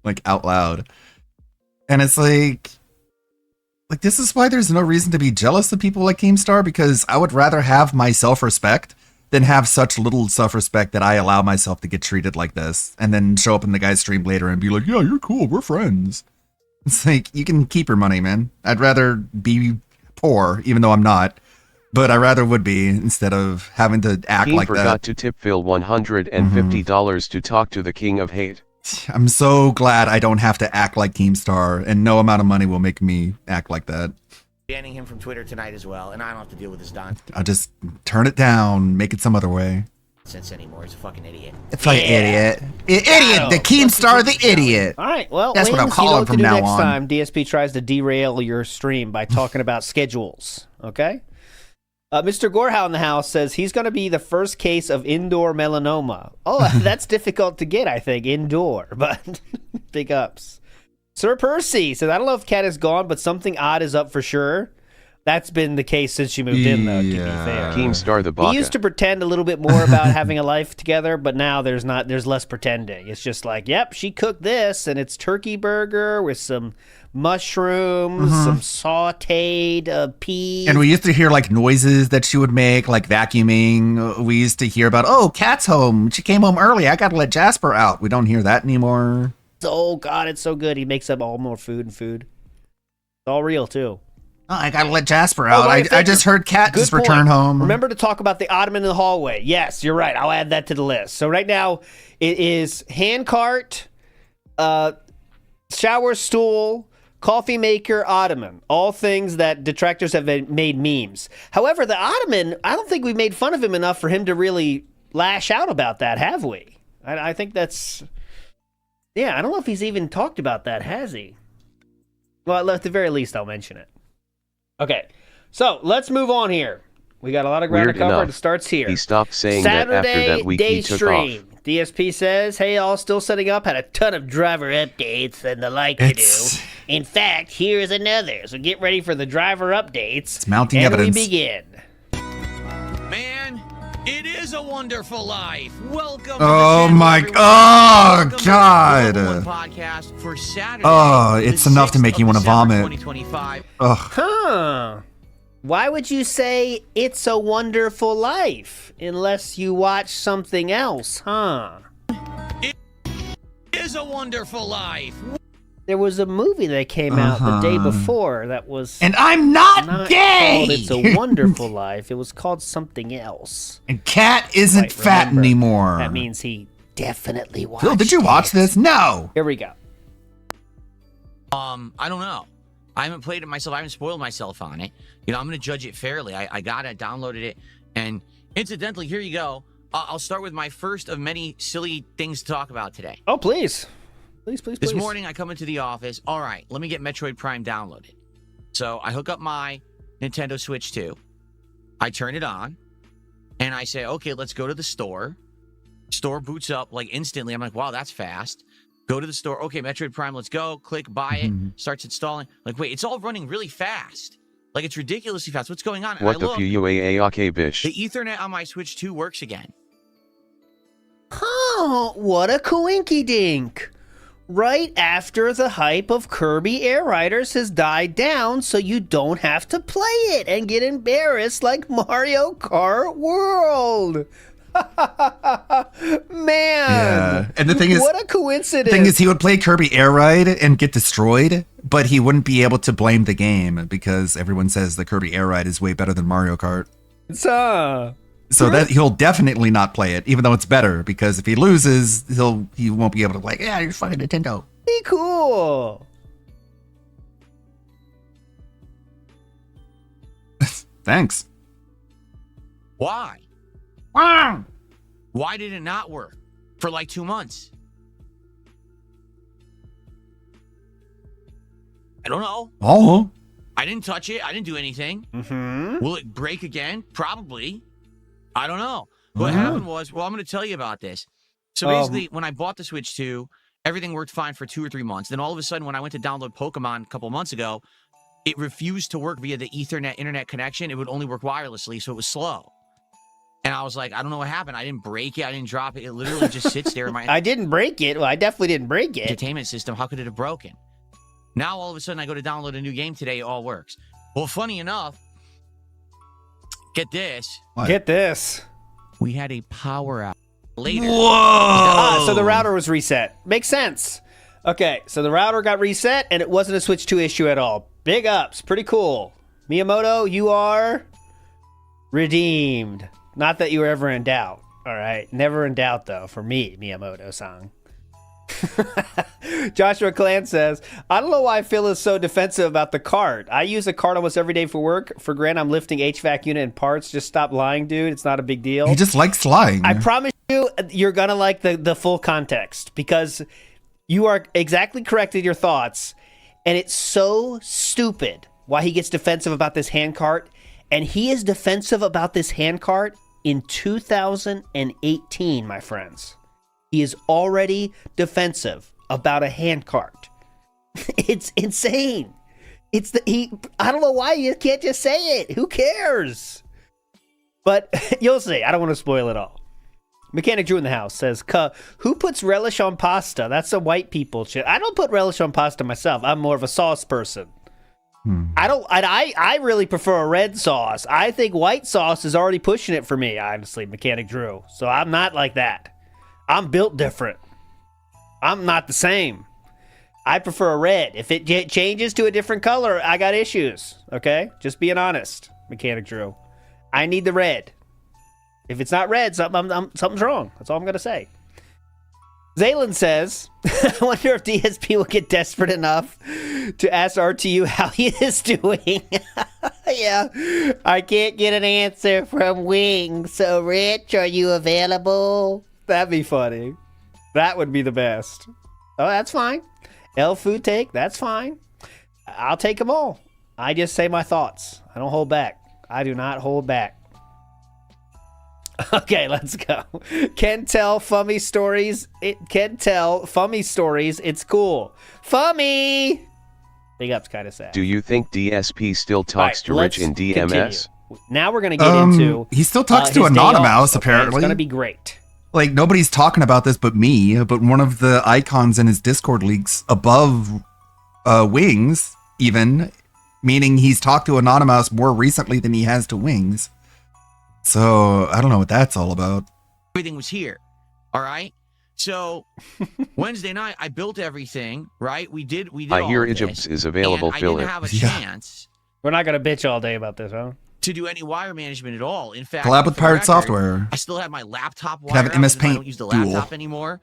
like, out loud. And it's like this is why there's no reason to be jealous of people like Keemstar, because I would rather have my self-respect than have such little self-respect that I allow myself to get treated like this and then show up in the guy's stream later and be like, yeah, you're cool, we're friends. It's like, you can keep your money, man. I'd rather be poor, even though I'm not, but I rather would be instead of having to act He like forgot that. to tip Phil $150 to talk to the king of hate. I'm so glad I don't have to act like Keemstar, and no amount of money will make me act like that. Banning him from Twitter tonight as well, and I don't have to deal with this I'll just turn it down, make it some other way. nonsense anymore. He's a fucking idiot. It's like idiot. Idiot! The Keemstar, the idiot! All right, well, That's what I'm Wings, you know calling what to from do now next on. time DSP tries to derail your stream by talking about schedules, okay? Mr. Gorehow in the house says he's going to be the first case of indoor melanoma. Oh, that's difficult to get, I think, indoor, but big ups. Sir Percy says, I don't know if Kat is gone, but something odd is up for sure. That's been the case since she moved in, though, to be fair. Keemstar the Baka. He used to pretend a little bit more about having a life together, but now there's less pretending. It's just like, yep, she cooked this, and it's turkey burger with some mushrooms, some sauteed peas. And we used to hear like noises that she would make, like vacuuming. We used to hear about, oh, Kat's home. She came home early. I got to let Jasper out. We don't hear that anymore. Oh, God, it's so good. He makes up all more food. It's all real, too. Oh, I got to let Jasper out. right, I just heard Kat Good just point. return home. Remember to talk about the ottoman in the hallway. Yes, you're right. I'll add that to the list. So right now, it is hand cart, shower stool, coffee maker, ottoman. All things that detractors have made memes. However, the ottoman, I don't think we made fun of him enough for him to really lash out about that, have we? I think that's... Yeah, I don't know if he's even talked about that, has he? Well, at the very least, I'll mention it. Okay, so let's move on here. We got a lot of ground Weird to cover. enough, It starts here. He stopped saying that after that week day he took stream. off. DSP says, hey, all still setting up. Had a ton of driver updates and the like to do. In fact, here's another. So get ready for the driver updates. It's mounting and evidence. we begin. Man, it is a wonderful life. Welcome. Oh my God. Podcast for Saturday. Oh, it's enough to make you want to vomit. 2025. Ugh. Huh. Why would you say it's a wonderful life unless you watch something else, huh? It is a wonderful life. There was a movie that came out the day before that was... And I'm not gay! called It's a Wonderful Life. It was called something else. And Kat isn't fat anymore. That means he definitely watched Phil, did you watch this? No. Here we go. I don't know. I haven't played it myself. I haven't spoiled myself on it. You know, I'm going to judge it fairly. I got it, downloaded it, and incidentally, here you go. I'll start with my first of many silly things to talk about today. Oh, please. Please. This morning, I come into the office. All right, let me get Metroid Prime downloaded. So I hook up my Nintendo Switch 2. I turn it on, and I say, okay, let's go to the store. Store boots up like instantly. I'm like, wow, that's fast. Go to the store. Okay, Metroid Prime, let's go. Click, buy it. Starts installing. Like, wait, it's all running really fast. Like, it's ridiculously fast. What's going on? And What I the look, fuake bish? the Ethernet on my Switch 2 works again. Oh, what a coinky dink. right after the hype of Kirby Air Riders has died down, so you don't have to play it and get embarrassed like Mario Kart World. Man. Yeah. And the thing is, what a coincidence. The thing is, he would play Kirby Air Ride and get destroyed, but he wouldn't be able to blame the game because everyone says the Kirby Air Ride is way better than Mario Kart. So that he'll definitely not play it, even though it's better, because if he loses, he won't be able to like, yeah, you're fucking Nintendo. Be cool. Thanks. Why? Wow. Why did it not work for like 2 months? I don't know. Oh. I didn't touch it. I didn't do anything. Mm-hmm. Will it break again? Probably. I don't know. What happened was, I'm going to tell you about this. So basically, when I bought the Switch 2, everything worked fine for 2 or 3 months. Then all of a sudden, when I went to download Pokemon a couple months ago, it refused to work via the Ethernet internet connection. It would only work wirelessly, so it was slow. And I was like, I don't know what happened. I didn't break it. I didn't drop it. It literally just sits there in my I didn't break it. Well, I definitely didn't break it. Entertainment system. How could it have broken? Now, all of a sudden, I go to download a new game today. It all works. Well, funny enough, get this. What? Get this. We had a power out later. Whoa! So the router was reset. Makes sense. Okay, so the router got reset, and it wasn't a Switch 2 issue at all. Big ups. Pretty cool. Miyamoto, you are redeemed. Not that you were ever in doubt. All right? Never in doubt, though, for me, Miyamoto-san. Joshua Clan says, I don't know why Phil is so defensive about the cart. I use a cart almost every day for work. For granted, I'm lifting HVAC unit and parts. Just stop lying, dude. It's not a big deal. He just likes lying. I promise you, you're going to like the full context because you are exactly correct in your thoughts. And it's so stupid why he gets defensive about this hand cart. And he is defensive about this hand cart in 2018, my friends. He is already defensive about a hand cart. It's insane. I don't know why you can't just say it. Who cares? But you'll see. I don't want to spoil it all. Mechanic Drew in the house says, who puts relish on pasta? That's some white people shit. I don't put relish on pasta myself. I'm more of a sauce person. I really prefer a red sauce. I think white sauce is already pushing it for me, honestly, Mechanic Drew. So I'm not like that. I'm built different. I'm not the same. I prefer a red. If it changes to a different color, I got issues. Okay? Just being honest, Mechanic Drew. I need the red. If it's not red, something's wrong. That's all I'm going to say. Zaylin says, I wonder if DSP will get desperate enough to ask RTU how he is doing. Yeah. I can't get an answer from Wing. So, Rich, are you available? That'd be funny. That would be the best. Oh, that's fine. L Food Take, that's fine. I'll take them all. I just say my thoughts. I don't hold back. I do not hold back. Okay, let's go. Can tell Fummy stories. It's cool. Fummy! Big up's kind of sad. Do you think DSP still talks to Rich in DMS? Continue. Now we're going to get into... He still talks to Anonymous, apparently. It's going to be great. Like, nobody's talking about this but me, but one of the icons in his Discord leaks above Wings, even, meaning he's talked to Anonymous more recently than he has to Wings. So, I don't know what that's all about. Everything was here, all right? So, Wednesday night, I built everything, right? We did I all hear of this, Egypt is available, and Philip. I didn't have a chance We're not going to bitch all day about this, huh? to do any wire management at all. In fact, Collab with for the Pirate record, Software. I still have my laptop Could have wire an MS out because I Paint don't use the dual. laptop anymore.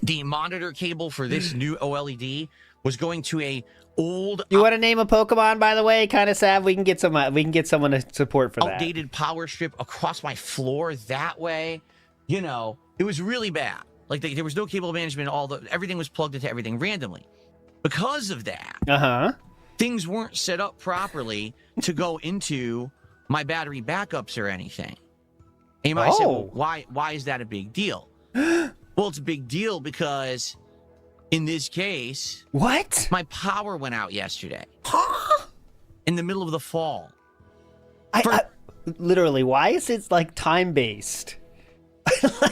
The monitor cable for this new OLED was going to a old. You want to name a Pokemon, by the way? Kind of sad. We can get someone to support for that. Outdated power strip across my floor that way. You know, it was really bad. Like there was no cable management. Everything was plugged into everything randomly. Because of that, things weren't set up properly to go into my battery backups or anything. And you might say, well, why is that a big deal? Well, it's a big deal because in this case, what? My power went out yesterday. In the middle of the fall. Literally, why is it like time-based?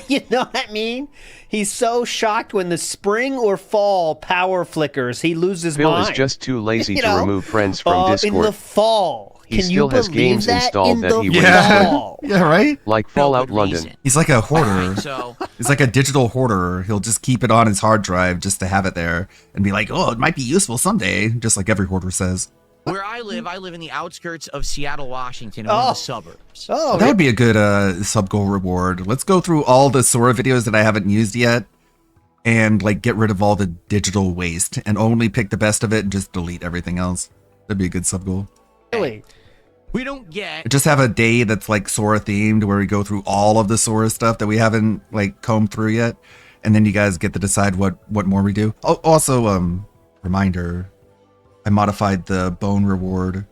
You know what I mean? He's so shocked when the spring or fall power flickers, he loses Phil mind. is just too lazy You to know? remove friends from Discord. In the fall. He Can still you has believe games that? installed In that the he wouldn't fall. play. Yeah, right? Like Fallout London. He's like a hoarder. So He's like a digital hoarder. He'll just keep it on his hard drive just to have it there and be like, oh, it might be useful someday, just like every hoarder says. Where I live in the outskirts of Seattle, Washington, in one of the suburbs. Oh, That would be a good sub-goal reward. Let's go through all the Sora videos that I haven't used yet and like get rid of all the digital waste and only pick the best of it and just delete everything else. That'd be a good sub-goal. Really? We don't get Just have a day that's like Sora themed where we go through all of the Sora stuff that we haven't like combed through yet. And then you guys get to decide what more we do. Oh, also, reminder, I modified the bone reward,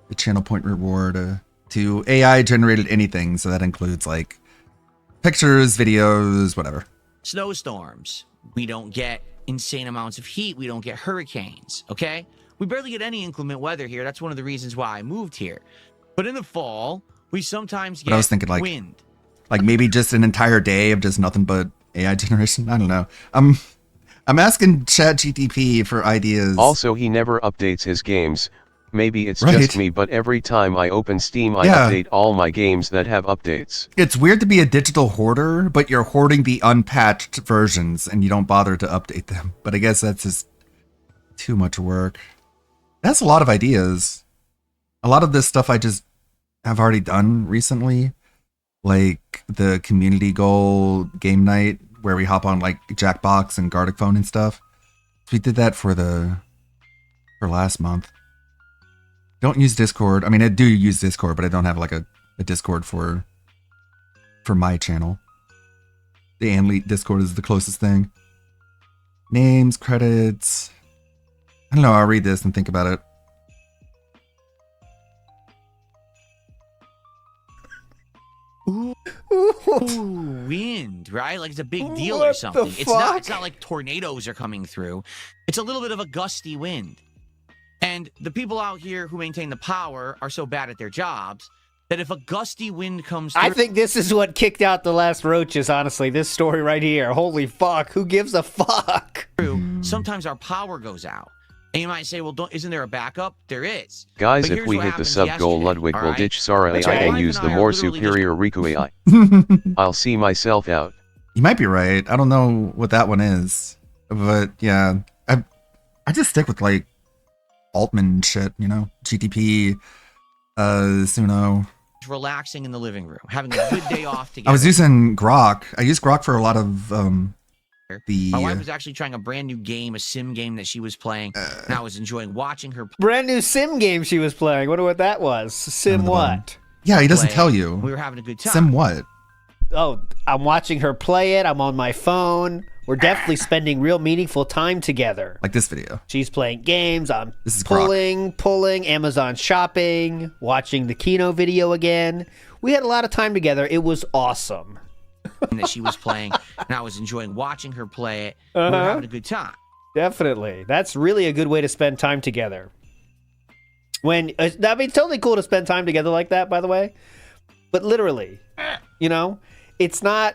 the channel point reward to AI generated anything. So that includes like pictures, videos, whatever. snowstorms. We don't get insane amounts of heat. We don't get hurricanes, okay? We barely get any inclement weather here. That's one of the reasons why I moved here. But in the fall, we sometimes get But I was thinking like wind. Like maybe just an entire day of just nothing but AI generation. I don't know. I'm asking ChatGPT for ideas. Also, he never updates his games. Maybe it's Right. just me, but every time I open Steam, I Yeah. update all my games that have updates. It's weird to be a digital hoarder, but you're hoarding the unpatched versions and you don't bother to update them. But I guess that's just too much work. That's a lot of ideas. A lot of this stuff I just have already done recently. Like the community goal game night where we hop on like Jackbox and Gartic Phone and stuff. We did that for last month. Don't use Discord. I mean, I do use Discord, but I don't have like a Discord for my channel. The Anlete Discord is the closest thing. Names, credits. I don't know. I'll read this and think about it. Ooh, wind, right? Like it's a big deal or What the something. It's not fuck? like tornadoes are coming through. It's a little bit of a gusty wind. And the people out here who maintain the power are so bad at their jobs that if a gusty wind comes through, I think this is what kicked out the last roaches, honestly. This story right here. Holy fuck. Who gives a fuck? sometimes our power goes out. And you might say, well, isn't there a backup? There is. Guys, But if here's we what hit the happens sub goal, yesterday, Ludwig all will right? ditch Sora That's AI right. and My use wife the and I are more literally superior Riku AI. I'll see myself out. You might be right. I don't know what that one is, but yeah, I just stick with like Altman shit, you know, GTP, Suno. Relaxing in the living room, having a good day off together. I was using Grok. I use Grok for a lot of the. My wife was actually trying a brand new game, a sim game that she was playing, and I was enjoying watching her Brand new sim game she was playing. Wonder what that was. Sim what? Yeah, he doesn't play. tell you. We were having a good time. Sim what? Oh, I'm watching her play it. I'm on my phone. We're definitely spending real meaningful time together. Like this video. She's playing games. I'm This is Grok. pulling, Amazon shopping, watching the Kino video again. We had a lot of time together. It was awesome. that she was playing, and I was enjoying watching her play it. We were Uh-huh. having a good time. Definitely. That's really a good way to spend time together. When I mean, it's totally cool to spend time together like that, by the way. But literally, you know, it's not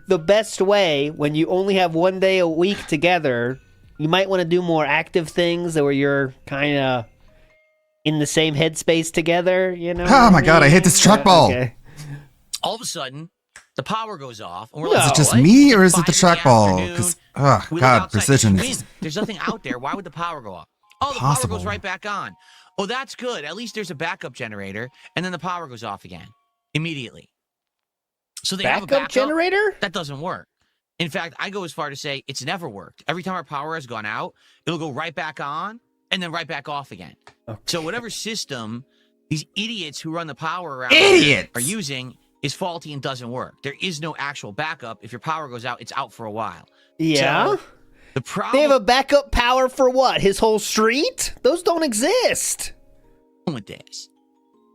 the best way when you only have one day a week together. You might want to do more active things where you're kind of in the same headspace together, you know? Oh my God, I hate this trackball. Okay. All of a sudden, the power goes off, and we're Is like, it just "What?" me or is it the 5 in trackball? afternoon. Because, oh We look God, outside, precision. there's is- wind. There's nothing out there. Why would the power go off? Oh, the power Possible. goes right back on. Oh, that's good. At least there's a backup generator, and then the power goes off again immediately. So they have a Backup backup generator? That doesn't work. In fact, I go as far to say it's never worked. Every time our power has gone out, it'll go right back on and then right back off again. So whatever system these idiots who run the power around Idiots! are using is faulty and doesn't work. There is no actual backup. If your power goes out, it's out for a while. Yeah? So, the problem They have a backup power for what? His whole street? Those don't exist. with this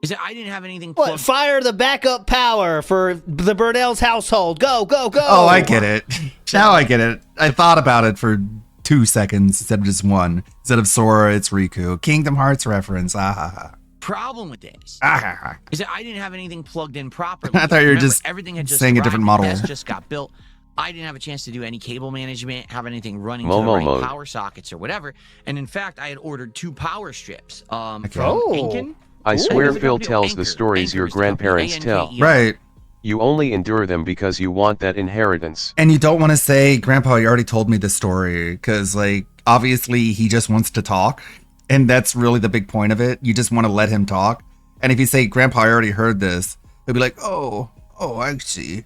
is that I didn't have anything What? plugged. Fire the backup power for the Burnell's household. Go, go, go. Oh, I get it. Now I get it. I thought about it for 2 seconds instead of just one. Instead of Sora, it's Riku. Kingdom Hearts reference. Ah, ha, ha. problem with this is that I didn't have anything plugged in properly. I thought you were just everything had just saying a arrived, different model. This just got built. I didn't have a chance to do any cable management, have anything running to Momo the right mode. power sockets or whatever. And in fact, I had ordered 2 power strips from Oh. Ankin. I swear There's a Phil company tells called the Anchor. stories your Anchor is the company, grandparents tell. A-N-K-E-R. Right. You only endure them because you want that inheritance. And you don't want to say, Grandpa, you already told me this story, because, like, obviously he just wants to talk, and that's really the big point of it. You just want to let him talk. And if you say, Grandpa, I already heard this, he'll be like, oh, I see.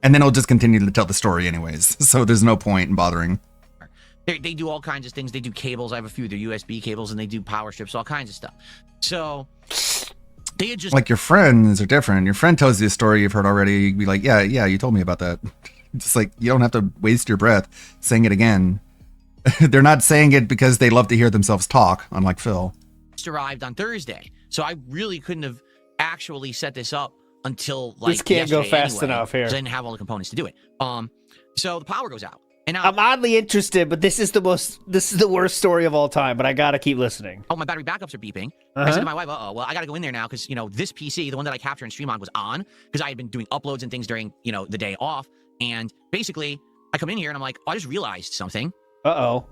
And then he'll just continue to tell the story anyways, so there's no point in bothering. They do all kinds of things. They do cables. I have a few of their USB cables, and they do power strips, all kinds of stuff. So they had just Like, your friends are different. Your friend tells you a story you've heard already, you'd be like, yeah, you told me about that. Just like, you don't have to waste your breath saying it again. They're not saying it because they love to hear themselves talk, unlike Phil. arrived on Thursday. So I really couldn't have actually set this up until like This can't go yesterday fast anyway, enough here. 'cause I didn't have all the components to do it. So the power goes out. And now, I'm oddly interested, but this is the worst story of all time, but I gotta keep listening. oh, my battery backups are beeping. I said to my wife, well, I got to go in there now because, this PC, the one that I capture and stream on, was on because I had been doing uploads and things during, the day off. And basically, I come in here and I'm like, I just realized something. Uh-oh.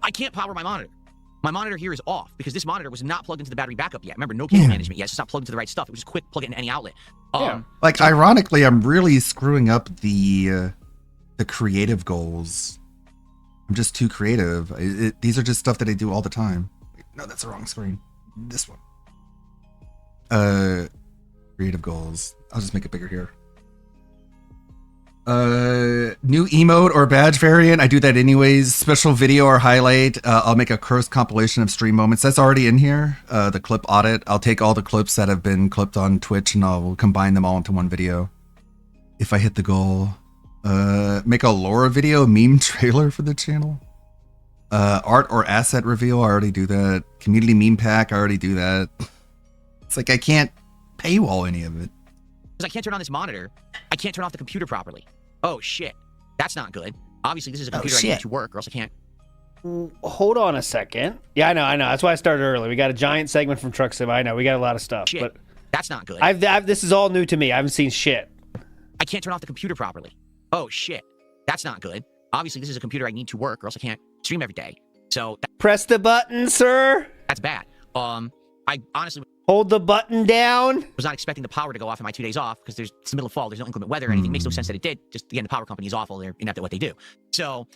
I can't power my monitor. My monitor here is off because this monitor was not plugged into the battery backup yet. Remember, no cable management yet. It's just not plugged into the right stuff. It was just quick, plug it into any outlet. Like, ironically, I'm really screwing up the creative goals. I'm just too creative. These are just stuff that I do all the time. No, that's the wrong screen. This one. Creative goals. I'll just make it bigger here. New emote or badge variant. I do that anyways. Special video or highlight. I'll make a cursed compilation of stream moments. That's already in here. The clip audit. I'll take all the clips that have been clipped on Twitch and I'll combine them all into one video. If I hit the goal. Make a lore video meme trailer for the channel. Art or asset reveal. I already do that. Community meme pack. I already do that. It's like I can't paywall any of it. Because I can't turn on this monitor. I can't turn off the computer properly. Oh, shit. That's not good. Obviously, this is a computer I need to work or else I can't. Hold on a second. Yeah, I know. That's why I started early. We got a giant segment from Truck Sim. I know. We got a lot of stuff. Shit. But that's not good. this is all new to me. I haven't seen shit. I can't turn off the computer properly. Oh, shit. That's not good. Obviously, this is a computer I need to work or else I can't stream every day. So press the button, sir. That's bad. I honestly hold the button down. Was not expecting the power to go off in my 2 days off because it's the middle of fall. There's no inclement weather or anything. It makes no sense that it did. Just again, the power company is awful. They're inept at what they do. So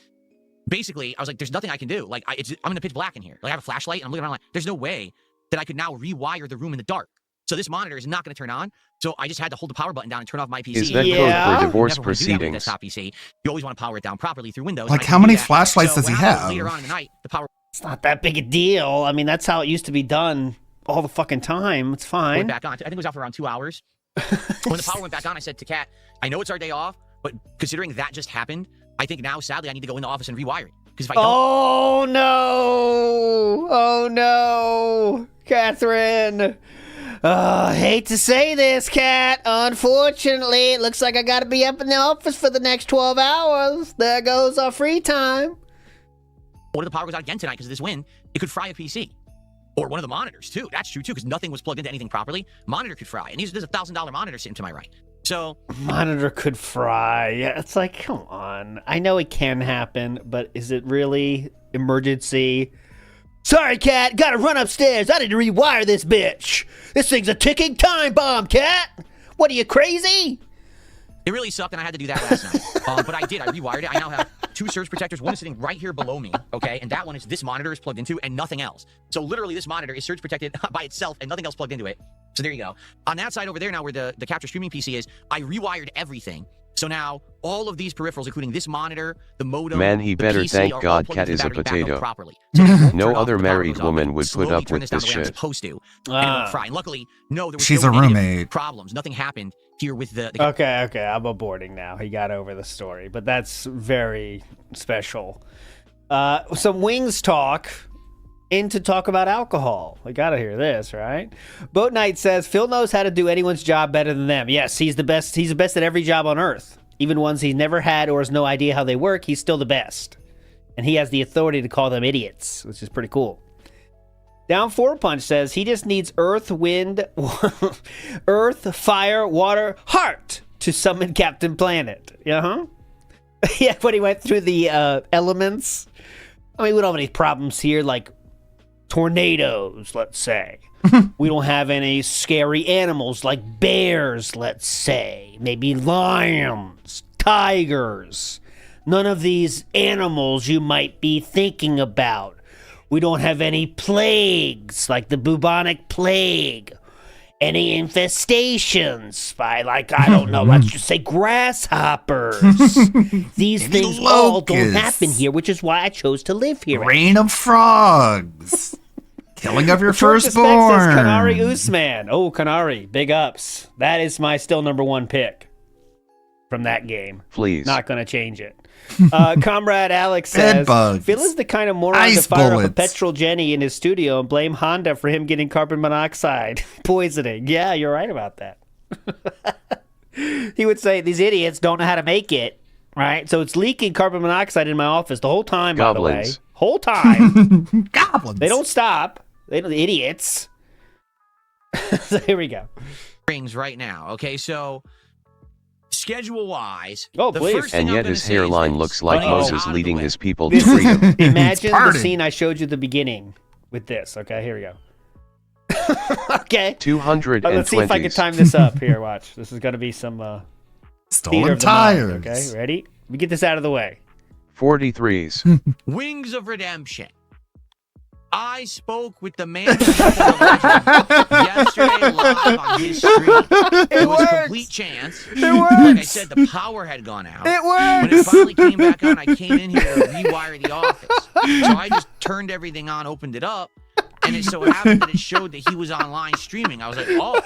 basically, I was like, there's nothing I can do. Like I'm in the pitch black in here. Like I have a flashlight and I'm looking around like, there's no way that I could now rewire the room in the dark. So this monitor is not going to turn on. So I just had to hold the power button down and turn off my PC. Is that code for divorce proceedings? Desktop PC. You always want to power it down properly through Windows. Like, how many flashlights does he have? Later on in the night, the power. It's not that big a deal. I mean, that's how it used to be done all the fucking time. It's fine. Went back on. I think it was out for around 2 hours. When the power went back on, I said to Kat, I know it's our day off, but considering that just happened, I think now, sadly, I need to go in the office and rewire it. Because if I don't. Oh no! Oh no! Catherine! Hate to say this, Kat. Unfortunately, it looks like I gotta be up in the office for the next 12 hours. There goes our free time. What if the power goes out again tonight because of this wind? It could fry a PC. Or one of the monitors, too. That's true, too, because nothing was plugged into anything properly. Monitor could fry. And there's a $1,000 monitor sitting to my right. So. Monitor could fry. Yeah, it's like, come on. I know it can happen, but is it really emergency? Sorry, Kat. Gotta run upstairs. I need to rewire this bitch. This thing's a ticking time bomb, Kat. What are you, crazy? It really sucked, and I had to do that last night. But I did. I rewired it. I now have 2 surge protectors. One is sitting right here below me, okay? And that one is this monitor is plugged into and nothing else. So literally this monitor is surge protected by itself and nothing else plugged into it. So there you go. On that side over there now where the capture streaming PC is, I rewired everything. So now all of these peripherals, including this monitor, the modem, Man, he the better PC, thank are all God plugged Cat into is the a battery backup potato. properly. So it won't No turn off other if the power married goes off. woman would put Slowly up turn with down this the way I'm shit. supposed to, and it won't fry. And luckily, no, there was She's no a negative roommate. problems. Nothing happened here with the Okay, I'm aborting now. He got over the story, but that's very special. Some wings talk. In to talk about alcohol. We gotta hear this, right? Boat Knight says Phil knows how to do anyone's job better than them. Yes, he's the best. He's the best at every job on Earth. Even ones he's never had or has no idea how they work, he's still the best. And he has the authority to call them idiots, which is pretty cool. Down 4 Punch says he just needs earth, wind, earth, fire, water, heart to summon Captain Planet. Yeah, when he went through the elements. I mean, we don't have any problems here, like tornadoes, let's say. We don't have any scary animals like bears, let's say. Maybe lions, tigers. None of these animals you might be thinking about. We don't have any plagues, like the bubonic plague. Any infestations by, like, I don't know, let's just say grasshoppers. These things all don't happen here, which is why I chose to live here. Rain of frogs. Killing of your firstborn. Kanari Usman. Oh, Kanari, big ups. That is my still number 1 pick from that game. Please. Not going to change it. Comrade Alex says, Phil is the kind of moron to fire up a petrol Jenny in his studio and blame Honda for him getting carbon monoxide poisoning. Yeah, you're right about that. He would say, these idiots don't know how to make it, right? So it's leaking carbon monoxide in my office the whole time, Goblins. by the way. Whole time. Goblins. They don't stop. They don't, the idiots. So here we go. Rings right now. Okay, so schedule-wise, and yet his hairline looks like Moses leading his people to freedom. Imagine the scene I showed you at the beginning with this. Okay, here we go. Okay. 220. Let's see if I can time this up. Here, watch. This is going to be some stolen tires. Okay, ready? Let me get this out of the way. 43s. Wings of Redemption. I spoke with the man yesterday live on his stream. It was a complete chance. Like I said, the power had gone out. It works. When it finally came back on, I came in here to rewire the office. So I just turned everything on, opened it up, and it so happened that it showed that he was online streaming. I was like, oh,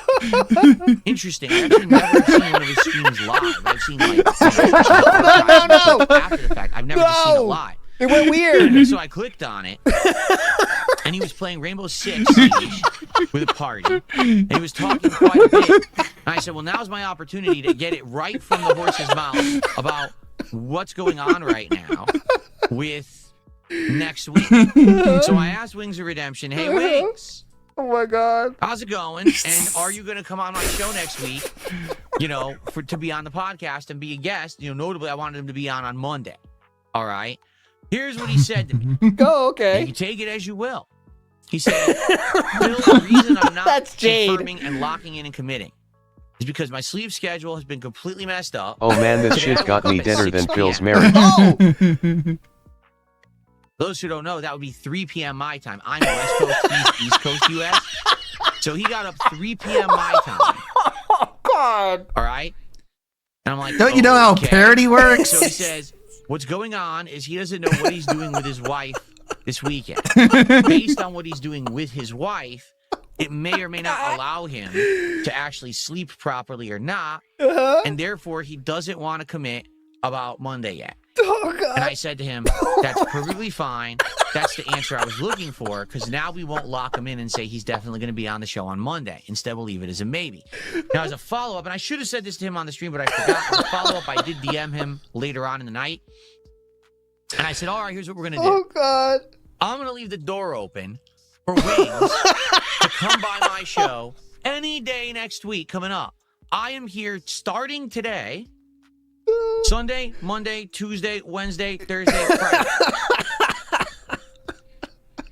interesting. I've actually never seen one of his streams live. I've seen like after the fact. I've never just seen it live. It went weird. So I clicked on it, and he was playing Rainbow Six Siege with a party, and he was talking quite a bit. And I said, well, now's my opportunity to get it right from the horse's mouth about what's going on right now with next week. So I asked Wings of Redemption, hey, Wings. Oh, my God. How's it going? And are you going to come on my show next week, to be on the podcast and be a guest? Notably, I wanted him to be on Monday. All right. Here's what he said to me. Go, okay. And you take it as you will. He said, Phil, the reason I'm not confirming and locking in and committing is because my sleep schedule has been completely messed up. Oh man, this shit got me deader than Phil's marriage. Oh! Those who don't know, that would be 3 p.m. my time. I'm West Coast, East Coast U.S. So he got up 3 p.m. my time. Oh, God. All right? And I'm like, don't you know how parody works? So he says, what's going on is he doesn't know what he's doing with his wife this weekend. Based on what he's doing with his wife, it may or may not allow him to actually sleep properly or not. And therefore, he doesn't want to commit about Monday yet. Oh, God. And I said to him, that's perfectly fine. That's the answer I was looking for, because now we won't lock him in and say he's definitely going to be on the show on Monday. Instead, we'll leave it as a maybe. Now, as a follow-up, and I should have said this to him on the stream, but I forgot. As a follow-up, I did DM him later on in the night. And I said, all right, here's what we're going to do. Oh, God. I'm going to leave the door open for Wings to come by my show any day next week coming up. I am here starting today, Sunday, Monday, Tuesday, Wednesday, Thursday, Friday.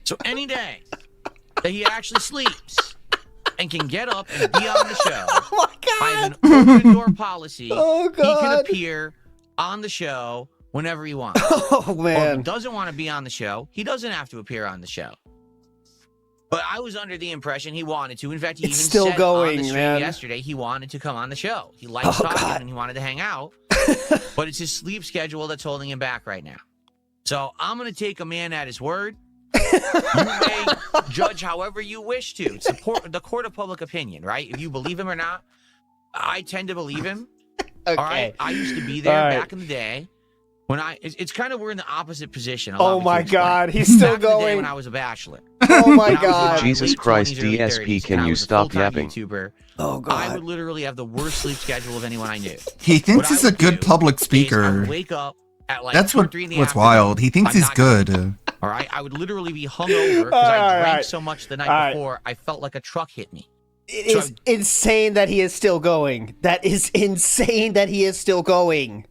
So any day that he actually sleeps and can get up and be on the show, oh, my God. I have an open door policy. Oh, God. He can appear on the show whenever he wants. Oh, man. Or if he doesn't want to be on the show, he doesn't have to appear on the show. But I was under the impression he wanted to. In fact, he even still said going, on the stream man. yesterday he wanted to come on the show. He likes talking and he wanted to hang out. But it's his sleep schedule that's holding him back right now. So I'm going to take a man at his word. You may judge however you wish to. It's the court of public opinion, right? If you believe him or not, I tend to believe him. Okay. All right? I used to be there back in the day. When it's kind of we're in the opposite position. Oh my God, he's still going. When I was a bachelor. Oh my God. Jesus Christ, DSP, can you stop yapping? YouTuber, oh God. I would literally have the worst sleep schedule of anyone I knew. He thinks he's a good public speaker. Wake up at like that's what's wild. He thinks he's good. All right, I would literally be hungover because I drank so much the night before. I felt like a truck hit me. It is insane that he is still going. That is insane that he is still going.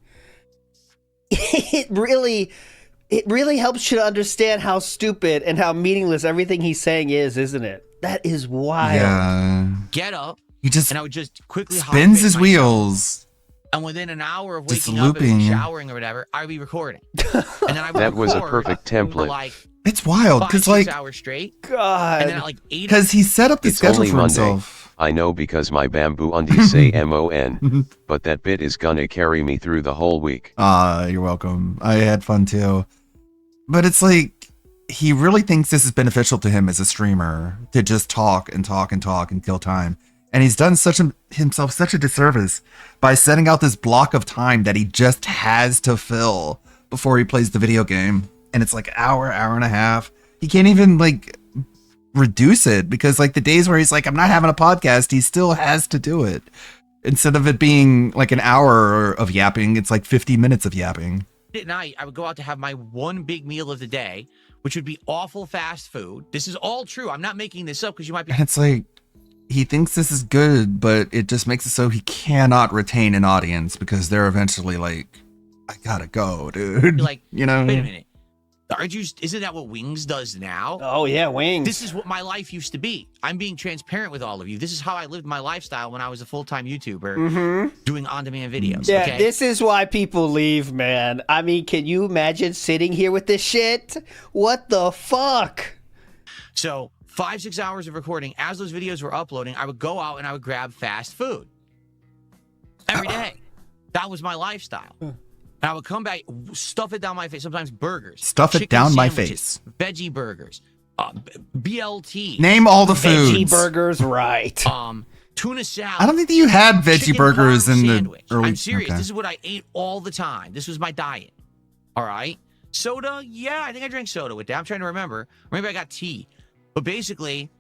It really helps you to understand how stupid and how meaningless everything he's saying is, isn't it? That is wild. Yeah. Get up. He just and I would just quickly spins his wheels. And within an hour of Just waking up looping. and showering or whatever, I would be recording. And then I would That was a record perfect for template. like It's wild because 5-6 like hours straight. God. And then at like 8 because he set up the It's schedule only for Monday. himself. I know because my bamboo undies say MON, but that bit is gonna carry me through the whole week. You're welcome. I had fun too. But it's like he really thinks this is beneficial to him as a streamer to just talk and talk and talk and kill time. And he's done himself such a disservice by setting out this block of time that he just has to fill before he plays the video game. And it's like hour and a half. He can't even like reduce it because like the days where he's like, I'm not having a podcast, he still has to do it. Instead of it being like an hour of yapping, it's like 50 minutes of yapping. At night, I would go out to have my one big meal of the day, which would be awful fast food. This is all true. I'm not making this up because you might be. And it's like, he thinks this is good, but it just makes it so he cannot retain an audience because they're eventually like, I gotta go, dude. Like, you know? Wait a minute. Isn't that what Wings does now? Oh, yeah, Wings. This is what my life used to be. I'm being transparent with all of you. This is how I lived my lifestyle when I was a full-time YouTuber doing on-demand videos. Yeah, okay? this is why people leave, man. I mean, can you imagine sitting here with this shit? What the fuck? So 5-6 hours of recording. As those videos were uploading, I would go out and I would grab fast food every day. That was my lifestyle. And I would come back, stuff it down my face. Sometimes burgers. Stuff it chicken down my sandwiches, face. Veggie burgers. BLT. Name all the foods. Veggie burgers, right. Tuna salad. I don't think that you had veggie chicken burgers parm in the sandwich. early. I'm serious. Okay. This is what I ate all the time. This was my diet. All right. Soda. Yeah, I think I drank soda with that. I'm trying to remember. Maybe I got tea. But basically,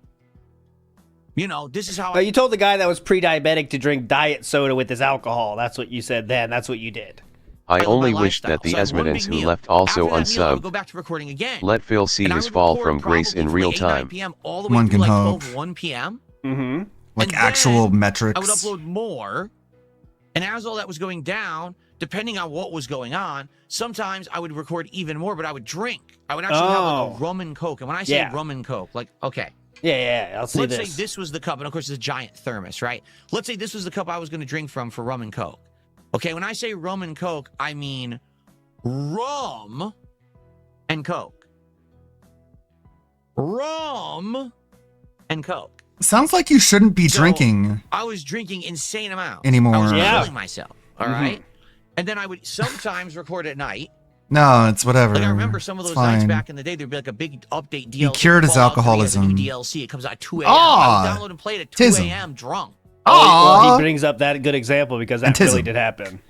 you know, this is how You told the guy that was pre-diabetic to drink diet soda with his alcohol. That's what you said then. That's what you did. I only wish that the Esmodans who left also unsubbed. Go back to recording again. Let Phil see his fall from grace in real time. All the way One through can like hope. 12, 1 p.m. Mm-hmm. Like actual metrics. I would upload more. And as all that was going down, depending on what was going on, sometimes I would record even more, but I would drink. I would actually have like a rum and Coke. And when I say rum and Coke, like, okay. Yeah, I'll see Let's this. say this was the cup, and of course it's a giant thermos, right? Let's say this was the cup I was going to drink from for rum and Coke. Okay, when I say rum and Coke, I mean rum and Coke. Rum and Coke. Sounds like you shouldn't be drinking I was drinking insane amounts. anymore. I was killing myself, all right? And then I would sometimes record at night. No, it's whatever. Like I remember some of It's those nights fine. back in the day, there'd be like a big update DLC. He cured his Fallout 3 has a alcoholism. new DLC. It comes out at 2 a.m. I Aw, would download and play it at 2 tism. a.m. drunk. Well, he brings up that good example because that really did happen.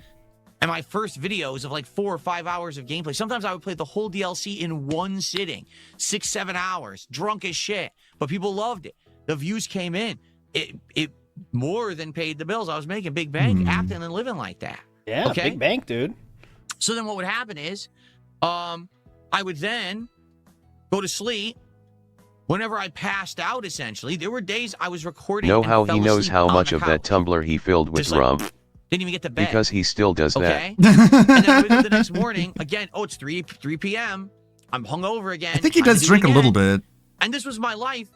And my first videos of like 4 or 5 hours of gameplay. Sometimes I would play the whole DLC in one sitting, 6-7 hours, drunk as shit. But people loved it. The views came in. It more than paid the bills. I was making big bank acting and living like that. Yeah, okay? big bank, dude. So then what would happen is, I would then go to sleep. Whenever I passed out, essentially, there were days I was recording. Know and how fell he knows asleep how on much the of that couch. tumbler he filled with Just like, rum? Didn't even get to bed. Because he still does Okay. that. And then I wake up the next morning. Again, it's 3 p.m. I'm hungover again. I think he time to does do it drink a little again. bit. And this was my life,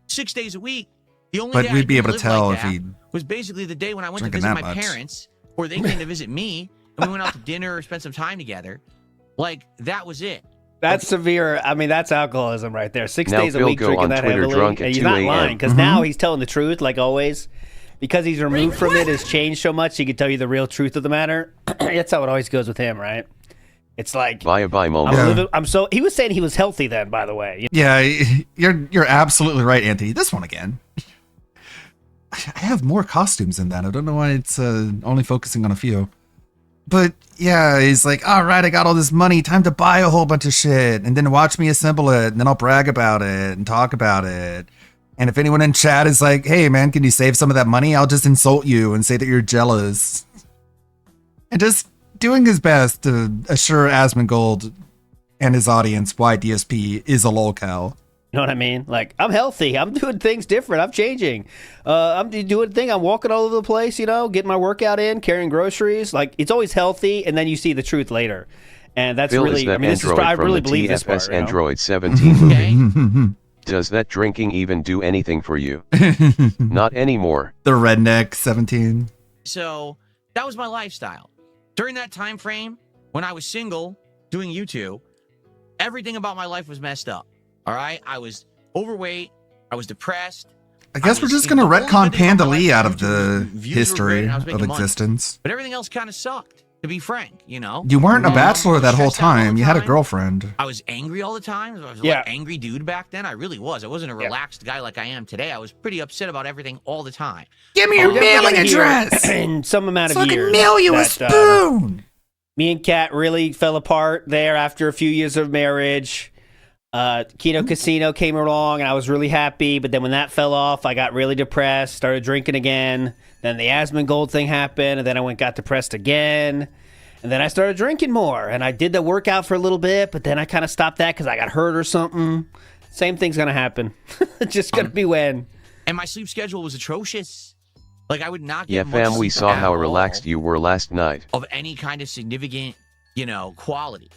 6 days a week. The only But day we'd I be able to lived tell like if that he was basically the day when I went to drinking visit that my much. parents, or they came to visit me, and we went out to dinner or spent some time together. Like that was it. That's severe. I mean, that's alcoholism right there. 6 Now days a Phil week go drinking on that Twitter heavily, drunk at and he's 2 not a.m. lying because now he's telling the truth, like always. Because he's removed from it, has changed so much, he can tell you the real truth of the matter. That's how it always goes with him, right? It's like Bye moment. He was saying he was healthy then, by the way. Yeah, you're absolutely right, Anthony. This one again. I have more costumes in that. I don't know why it's only focusing on a few. But yeah, he's like, all right, I got all this money. Time to buy a whole bunch of shit. And then watch me assemble it. And then I'll brag about it and talk about it. And if anyone in chat is like, hey, man, can you save some of that money? I'll just insult you and say that you're jealous. And just doing his best to assure Asmongold and his audience why DSP is a lolcow. You know what I mean? Like, I'm healthy. I'm doing things different. I'm changing. I'm doing thing. I'm walking all over the place, getting my workout in, carrying groceries. Like, it's always healthy, and then you see the truth later. And that's Phil, really, is that I mean, this is, I really believe this part. Android 17 movie. Does that drinking even do anything for you? Not anymore. The redneck 17. So that was my lifestyle. During that time frame, when I was single, doing YouTube, everything about my life was messed up. All right? I was overweight. I was depressed. I guess we're just going to retcon Panda Lee out of the history of existence. But everything else kind of sucked, to be frank, You weren't a bachelor that whole time. You had a girlfriend. I was angry all the time. I was like an angry dude back then. I really was. I wasn't a relaxed guy like I am today. I was pretty upset about everything all the time. Give me your mailing address! In some amount of so years. I can mail you a spoon! Me and Kat really fell apart there after a few years of marriage. Kino Casino came along and I was really happy, but then when that fell off, I got really depressed, started drinking again. Then the Asmongold thing happened, and then I got depressed again. And then I started drinking more, and I did the workout for a little bit, but then I kind of stopped that because I got hurt or something. Same thing's going to happen. It's just going to be when. And my sleep schedule was atrocious. Like, I would not get much fam, we sleep saw at how all relaxed you were last night. of any kind of significant, quality.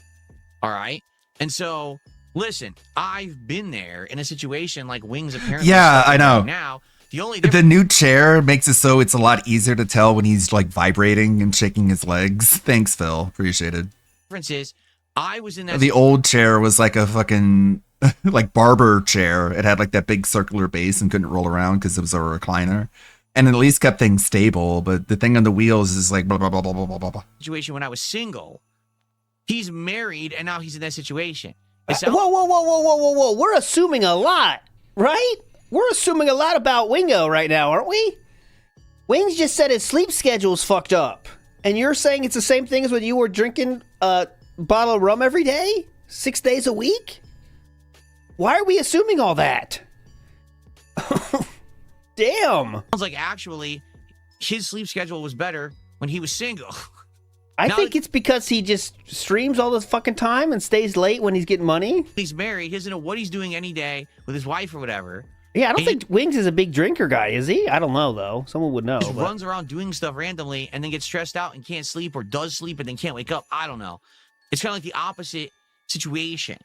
All right? And so, listen, I've been there in a situation like Wings apparently. Yeah, I know. Now, the new chair makes it so it's a lot easier to tell when he's like vibrating and shaking his legs. Thanks, Phil. Appreciate it. Difference is, I was in that. The old chair was like a fucking like barber chair. It had like that big circular base and couldn't roll around because it was a recliner. And at least kept things stable. But the thing on the wheels is like blah, blah, blah, blah, blah, blah, blah. Situation when I was single. He's married, and now he's in that situation. Whoa. We're assuming a lot, right? We're assuming a lot about Wingo right now, aren't we? Wings just said his sleep schedule's fucked up. And you're saying it's the same thing as when you were drinking a bottle of rum every day? 6 days a week? Why are we assuming all that? Damn. Sounds like actually his sleep schedule was better when he was single. I think it's because he just streams all the fucking time and stays late when he's getting money. He's married. He doesn't know what he's doing any day with his wife or whatever. Yeah, I don't think Wings is a big drinker guy, is he? I don't know, though. Someone would know. He runs around doing stuff randomly and then gets stressed out and can't sleep, or does sleep and then can't wake up. I don't know. It's kind of like the opposite situation,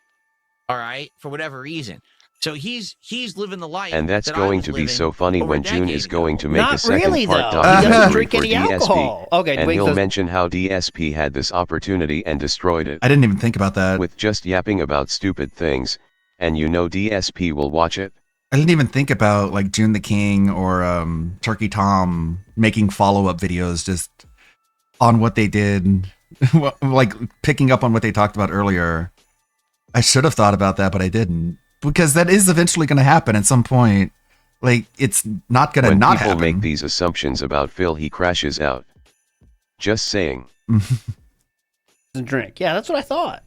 all right, for whatever reason. So he's living the life. And that's that going to be so funny when June is going to make a second part documentary for DSP. Okay, and he'll mention how DSP had this opportunity and destroyed it. I didn't even think about that. With just yapping about stupid things. And DSP will watch it. I didn't even think about like June the King or Turkey Tom making follow-up videos just on what they did, like picking up on what they talked about earlier. I should have thought about that, but I didn't. Because that is eventually going to happen at some point. Like, it's not going to not happen. When people make these assumptions about Phil, he crashes out. Just saying. Drink. Yeah, that's what I thought.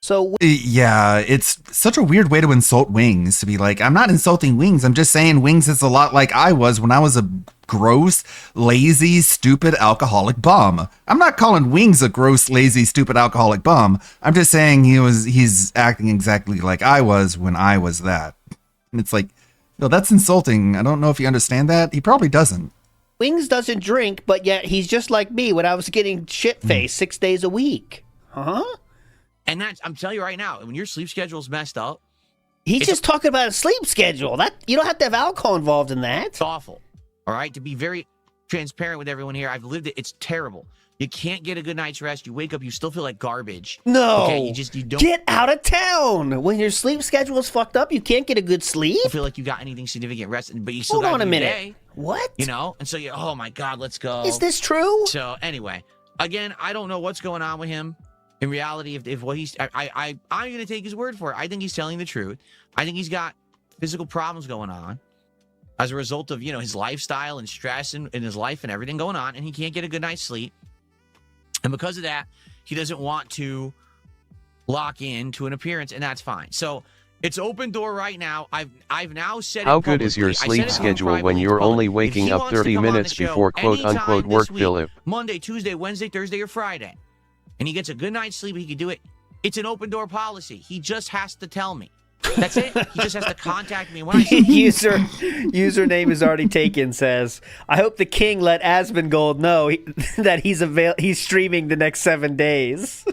So yeah, it's such a weird way to insult Wings, to be like, I'm not insulting Wings. I'm just saying Wings is a lot like I was when I was a gross, lazy, stupid alcoholic bum. I'm not calling Wings a gross, lazy, stupid alcoholic bum. I'm just saying he's acting exactly like I was when I was that. And it's like, no, that's insulting. I don't know if you understand that. He probably doesn't. Wings doesn't drink, but yet he's just like me when I was getting shit-faced 6 days a week. Huh? And I'm telling you right now, when your sleep schedule's messed up, he's just talking about a sleep schedule. That you don't have to have alcohol involved in that. It's awful. All right, to be very transparent with everyone here, I've lived it. It's terrible. You can't get a good night's rest. You wake up, you still feel like garbage. No, okay, you don't get out of town. When your sleep schedule is fucked up, you can't get a good sleep. You feel like you got anything significant rest, but you still hold got on a minute. Day, what? And so oh my God, let's go. Is this true? So anyway, again, I don't know what's going on with him. In reality, if what he's, I'm going to take his word for it. I think he's telling the truth. I think he's got physical problems going on as a result of, his lifestyle and stress in his life and everything going on, and he can't get a good night's sleep. And because of that, he doesn't want to lock in to an appearance, and that's fine. So it's open door right now. I've now said how good is your sleep schedule when you're only waking up 30 minutes before quote-unquote work, Philip? Monday, Tuesday, Wednesday, Thursday, or Friday. And he gets a good night's sleep, he can do it It's an open door policy. He just has to tell me. That's it. He just has to contact me when I see Username is already taken. Says, I hope the king let Asmongold know that he's streaming the next 7 days.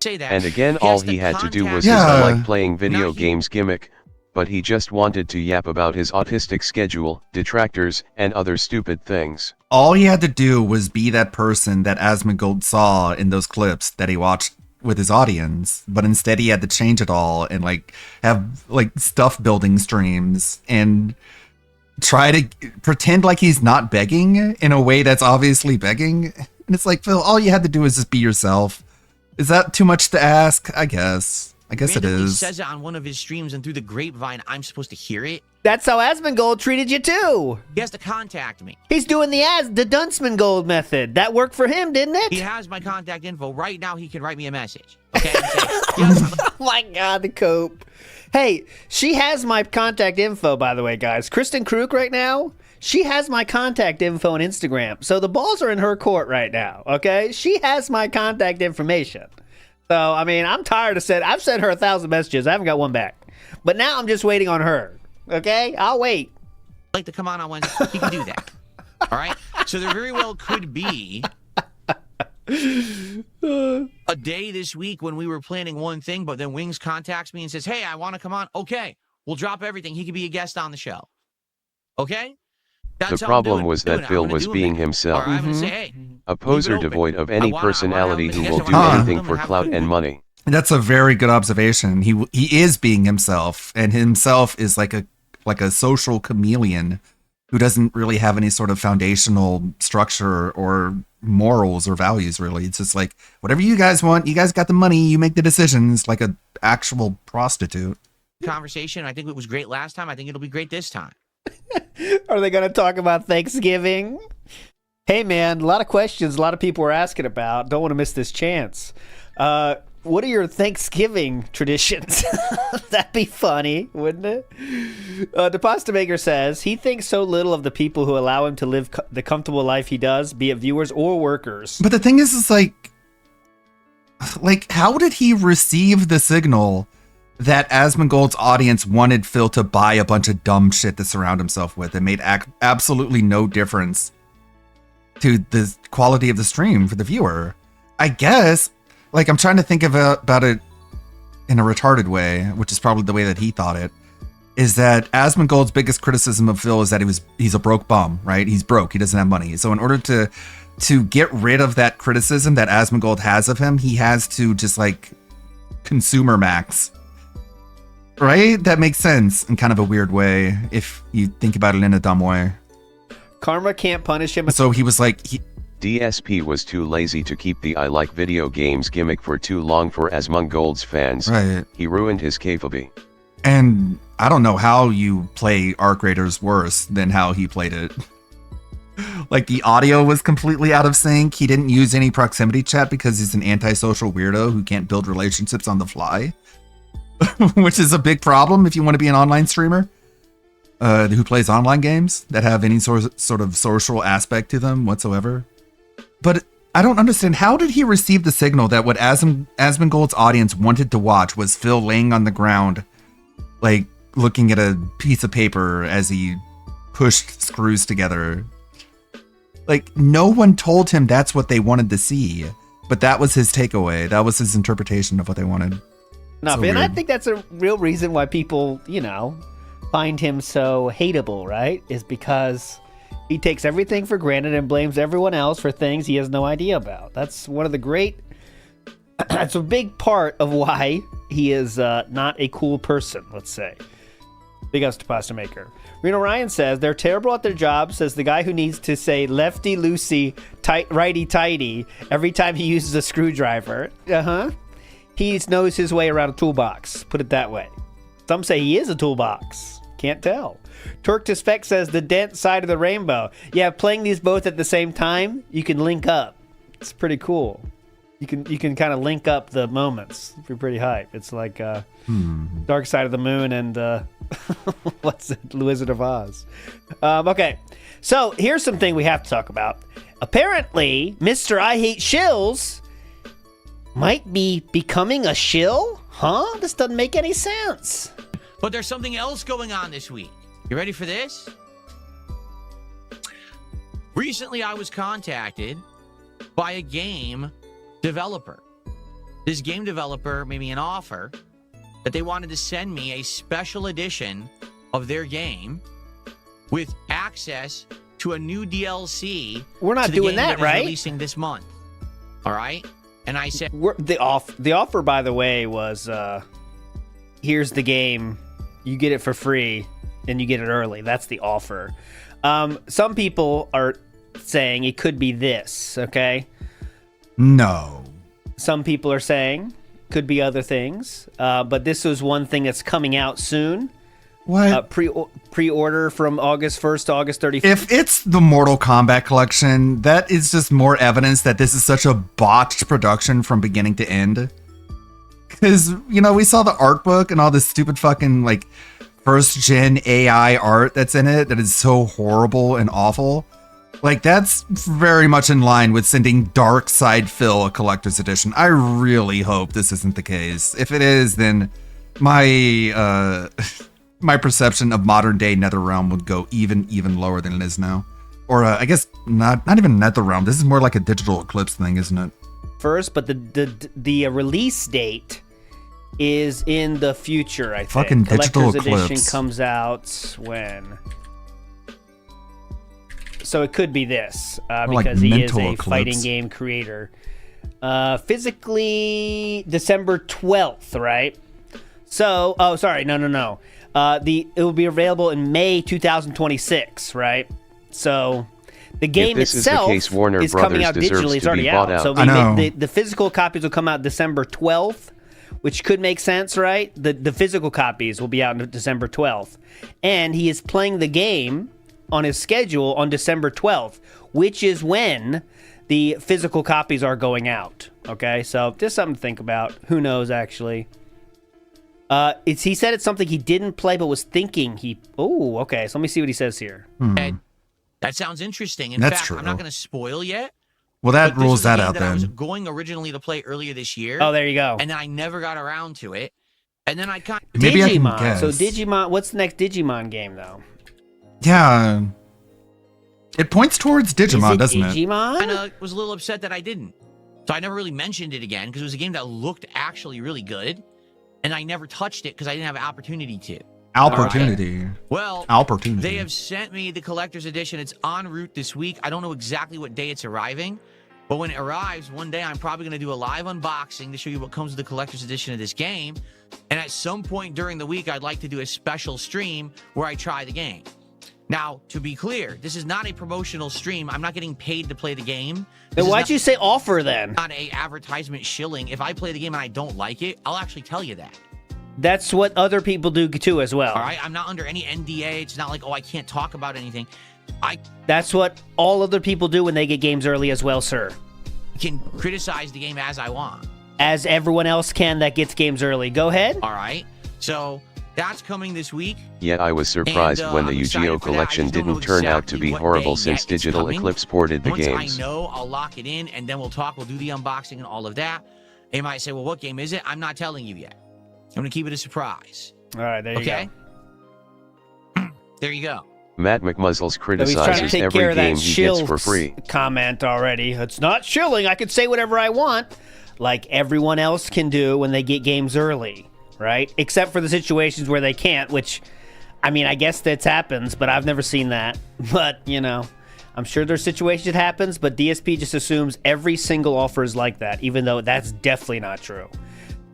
say that. And again, all he had to do was his like playing video games gimmick, but he just wanted to yap about his autistic schedule, detractors, and other stupid things. All he had to do was be that person that Asmongold saw in those clips that he watched with his audience, but instead he had to change it all and like have like stuff building streams and try to pretend like he's not begging in a way that's obviously begging. And it's like, Phil, all you had to do is just be yourself. Is that too much to ask? I guess it Randomly is. says it on one of his streams, and through the grapevine, I'm supposed to hear it. That's how Asmongold treated you too. He has to contact me. He's doing the Duncemangold method. That worked for him, didn't it? He has my contact info right now. He can write me a message. Okay. Oh my God, the cope. Hey, she has my contact info, by the way, guys. Kristen Kruk right now, she has my contact info on Instagram. So the balls are in her court right now, okay? She has my contact information. So, I mean, I'm tired of I've sent her 1,000 messages. I haven't got one back. But now I'm just waiting on her, okay? I'll wait. Like to come on Wednesday. He can do that. All right? So there very well could be a day this week when we were planning one thing, but then Wings contacts me and says, hey, I want to come on. Okay, we'll drop everything. He could be a guest on the show. Okay? The problem was that Phil was being himself. A poser devoid of any personality who will do anything for clout and money. That's a very good observation. He is being himself, and himself is like a social chameleon who doesn't really have any sort of foundational structure or morals or values, really. It's just like, whatever you guys want, you guys got the money, you make the decisions, like an actual prostitute. Conversation. I think it was great last time. I think it'll be great this time. Are they going to talk about Thanksgiving? Hey, man, a lot of questions a lot of people are asking about. Don't want to miss this chance. What are your Thanksgiving traditions? That'd be funny, wouldn't it? The Pasta Maker says he thinks so little of the people who allow him to live the comfortable life he does, be it viewers or workers. But the thing is like, how did he receive the signal that Asmongold's audience wanted Phil to buy a bunch of dumb shit to surround himself with? It made absolutely no difference to the quality of the stream for the viewer. I guess, I'm trying to think about it in a retarded way, which is probably the way that he thought it, is that Asmongold's biggest criticism of Phil is that he's a broke bum, right? He's broke. He doesn't have money. So in order to get rid of that criticism that Asmongold has of him, he has to just consumer max. Right? That makes sense in kind of a weird way if you think about it in a dumb way. Karma can't punish him. So he was DSP was too lazy to keep the I like video games gimmick for too long for Asmongold's fans. Right. He ruined his capability. And I don't know how you play Arc Raiders worse than how he played it. The audio was completely out of sync. He didn't use any proximity chat because he's an antisocial weirdo who can't build relationships on the fly. Which is a big problem if you want to be an online streamer who plays online games that have any sort of social aspect to them whatsoever. But I don't understand, how did he receive the signal that what Asmongold's audience wanted to watch was Phil laying on the ground, looking at a piece of paper as he pushed screws together? No one told him that's what they wanted to see, but that was his takeaway. That was his interpretation of what they wanted. No, and I think that's a real reason why people, find him so hateable, right? Is because he takes everything for granted and blames everyone else for things he has no idea about. That's one of the great... That's a big part of why he is not a cool person, let's say. Big ups to Pasta Maker. Reno Ryan says, they're terrible at their job, says the guy who needs to say lefty-loosey, righty-tighty every time he uses a screwdriver. He knows his way around a toolbox, put it that way. Some say he is a toolbox. Can't tell. Turk to Spec says the dent side of the rainbow. Yeah, playing these both at the same time, you can link up. It's pretty cool. You can kind of link up the moments. It's pretty hype. It's like Dark Side of the Moon and what's it? The Wizard of Oz. Okay, so here's something we have to talk about. Apparently, Mr. I Hate Shills might be becoming a shill? Huh? This doesn't make any sense. But there's something else going on this week. You ready for this? Recently, I was contacted by a game developer. This game developer made me an offer that they wanted to send me a special edition of their game with access to a new DLC. We're not to the doing game that, is right? Releasing this month. All right. And I said, The offer, by the way, was here's the game. You get it for free, and you get it early. That's the offer. Some people are saying it could be this, okay? No. Some people are saying could be other things, but this was one thing that's coming out soon. What? Pre-order from August 1st to August 31st. If it's the Mortal Kombat collection, that is just more evidence that this is such a botched production from beginning to end. Because, you know, we saw the art book and all this stupid fucking, like, first-gen AI art that's in it that is so horrible and awful. Like, that's very much in line with sending Dark Side Phil a collector's edition. I really hope this isn't the case. If it is, then my my perception of modern-day NetherRealm would go even lower than it is now. Or, I guess, not even NetherRealm. This is more like a Digital Eclipse thing, isn't it? First, but the release date is in the future, I think. Fucking Digital Collector's Eclipse. Edition comes out when? So it could be this, Like because he is Mental a Eclipse. fighting game creator. Physically, December 12th, right? So, oh, sorry, no. It will be available in May 2026, right? So the game this is the itself case, Warner is coming Brothers out deserves digitally. It's to already be bought out. out. So I know. the physical copies will come out December 12th, which could make sense, right? The physical copies will be out on December 12th. And he is playing the game on his schedule on December 12th, which is when the physical copies are going out. Okay, so just something to think about. Who knows, actually. He said it's something he didn't play but was thinking he... Oh, okay, so let me see what he says here. And that sounds interesting. In That's fact, true. I'm not going to spoil yet. Well, that but this rules was a that game out that I was then. going originally to play earlier this year. Oh, there you go. And then I never got around to it. And then I kind of... Maybe I can Digimon. guess. So Digimon, what's the next Digimon game, though? Yeah. It points towards Digimon, doesn't it? Digimon? kind of was a little upset that I didn't. So I never really mentioned it again because it was a game that looked actually really good. And I never touched it because I didn't have an opportunity to. Opportunity. Well, Opportunity. they have sent me the collector's edition. It's en route this week. I don't know exactly what day it's arriving. But when it arrives, one day I'm probably going to do a live unboxing to show you what comes with the collector's edition of this game. And at some point during the week, I'd like to do a special stream where I try the game. Now, to be clear, this is not a promotional stream. I'm not getting paid to play the game. Then why'd you say offer then? Not a advertisement shilling. If I play the game and I don't like it, I'll actually tell you that. That's what other people do too as well. All right? I'm not under any NDA. It's not like, oh, I can't talk about anything. That's what all other people do when they get games early as well, sir. Can criticize the game as I want. As everyone else can that gets games early. Go ahead. All right. So that's coming this week. Yet I was surprised And, when the I'm excited Yu-Gi-Oh for that. I collection just don't know didn't turn out to exactly be what horrible day since yet it's Digital coming. Eclipse ported the Once games. I know, I'll lock it in, and then we'll talk. We'll do the unboxing and all of that. They might say, well, what game is it? I'm not telling you yet. I'm going to keep it a surprise. All right, there you go. There you go. Matt McMuzzles So he's trying to criticizes take every care of that game he gets shill for free. comment already. It's not shilling. I can say whatever I want, like everyone else can do when they get games early, right? Except for the situations where they can't, which, I mean, I guess that happens, but I've never seen that. But, you know, I'm sure there's situations it happens, but DSP just assumes every single offer is like that, even though that's definitely not true.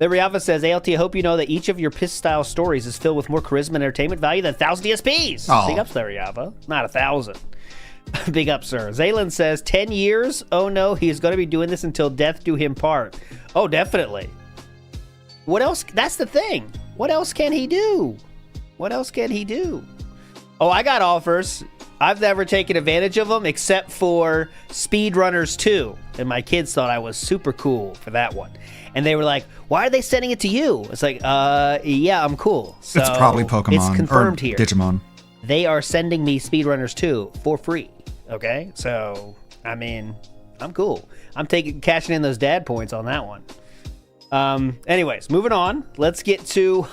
Larry Alpha says, ALT, I hope you know that each of your piss-style stories is filled with more charisma and entertainment value than 1,000 DSPs. Oh. Big ups, Larry Alpha. Not 1,000. Big up, sir. Zaylin says, 10 years? Oh, no, he's going to be doing this until death do him part. Oh, definitely. What else? That's the thing. What else can he do? What else can he do? Oh, I got offers. I've never taken advantage of them except for Speedrunners 2. And my kids thought I was super cool for that one. And they were like, why are they sending it to you? It's like, yeah, I'm cool. So it's probably Pokemon. It's confirmed or here. Digimon. They are sending me Speedrunners 2 for free. Okay? So, I mean, I'm cool. I'm cashing in those dad points on that one. Anyways, moving on. Let's get to...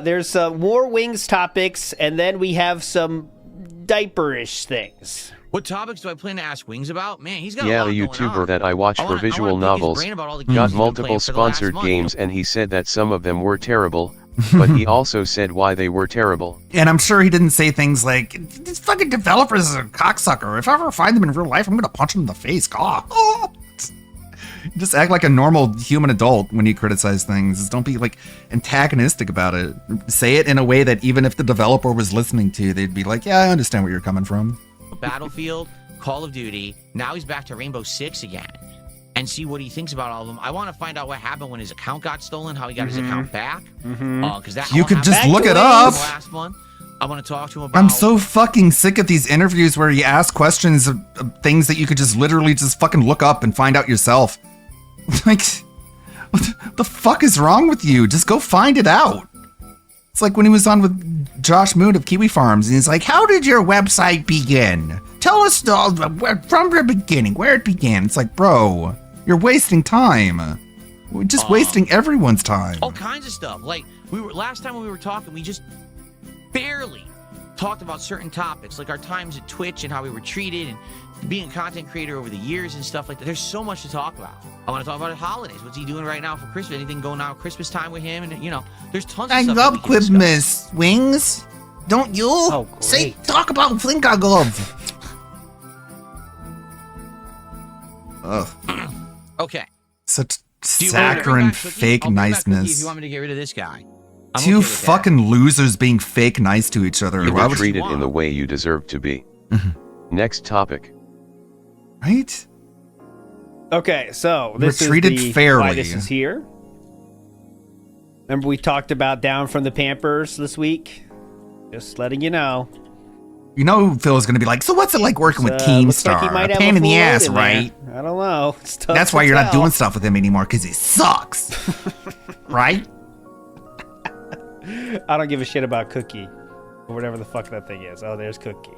there's more Wings topics, and then we have some diaper-ish things. What topics do I plan to ask Wings about? Man, he's got Yeah, a lot a going YouTuber on. that I watch for visual novels got multiple sponsored games, and he said that some of them were terrible, but he also said why they were terrible. And I'm sure he didn't say things like, "This fucking developer's a cocksucker. If I ever find them in real life, I'm gonna punch him in the face." God. Oh. Just act like a normal human adult when you criticize things. Just don't be like antagonistic about it. Say it in a way that even if the developer was listening to you, they'd be like, "Yeah, I understand where you're coming from." Battlefield, Call of Duty. Now he's back to Rainbow Six again, and see what he thinks about all of them. I want to find out what happened when his account got stolen, how he got his account back. Because that You all could happened just look it up. Last month. I want to talk to him about. I'm so fucking sick of these interviews where you ask questions of things that you could just literally just fucking look up and find out yourself. Like, what the fuck is wrong with you? Just go find it out. It's like when he was on with Josh Moon of Kiwi Farms, and he's like, "How did your website begin? Tell us from the beginning, where it began." It's like, bro, you're wasting time. We're just wasting everyone's time. All kinds of stuff. Like last time when we were talking, we just barely talked about certain topics, like our times at Twitch and how we were treated and being a content creator over the years and stuff like that. There's so much to talk about. I want to talk about holidays. What's he doing right now for Christmas? Anything going on with Christmas time with him? And there's tons of I stuff. love Christmas, Wings. Don't you? Oh, great. Say, talk about Flinkagov. Ugh. Okay. Such Do you want me to bring saccharine back Cookie? fake I'll bring back Cookie if niceness. you want me to get rid of this guy. I'm okay Two with that. fucking losers being fake nice to each other. You Why were would treated in the way you deserve to be. Next topic. Right? Okay, so this We're treated is fairly. why this is here. Remember we talked about Down from the Pampers this week? Just letting you know. You know Phil's gonna be like, "So what's it like working with Looks Keemstar? like he might A have pain a in the full load ass, in there. right?" I don't know. It's tough That's to why you're not tell. doing stuff with him anymore, because he sucks. Right? I don't give a shit about Cookie. Or whatever the fuck that thing is. Oh, there's Cookie.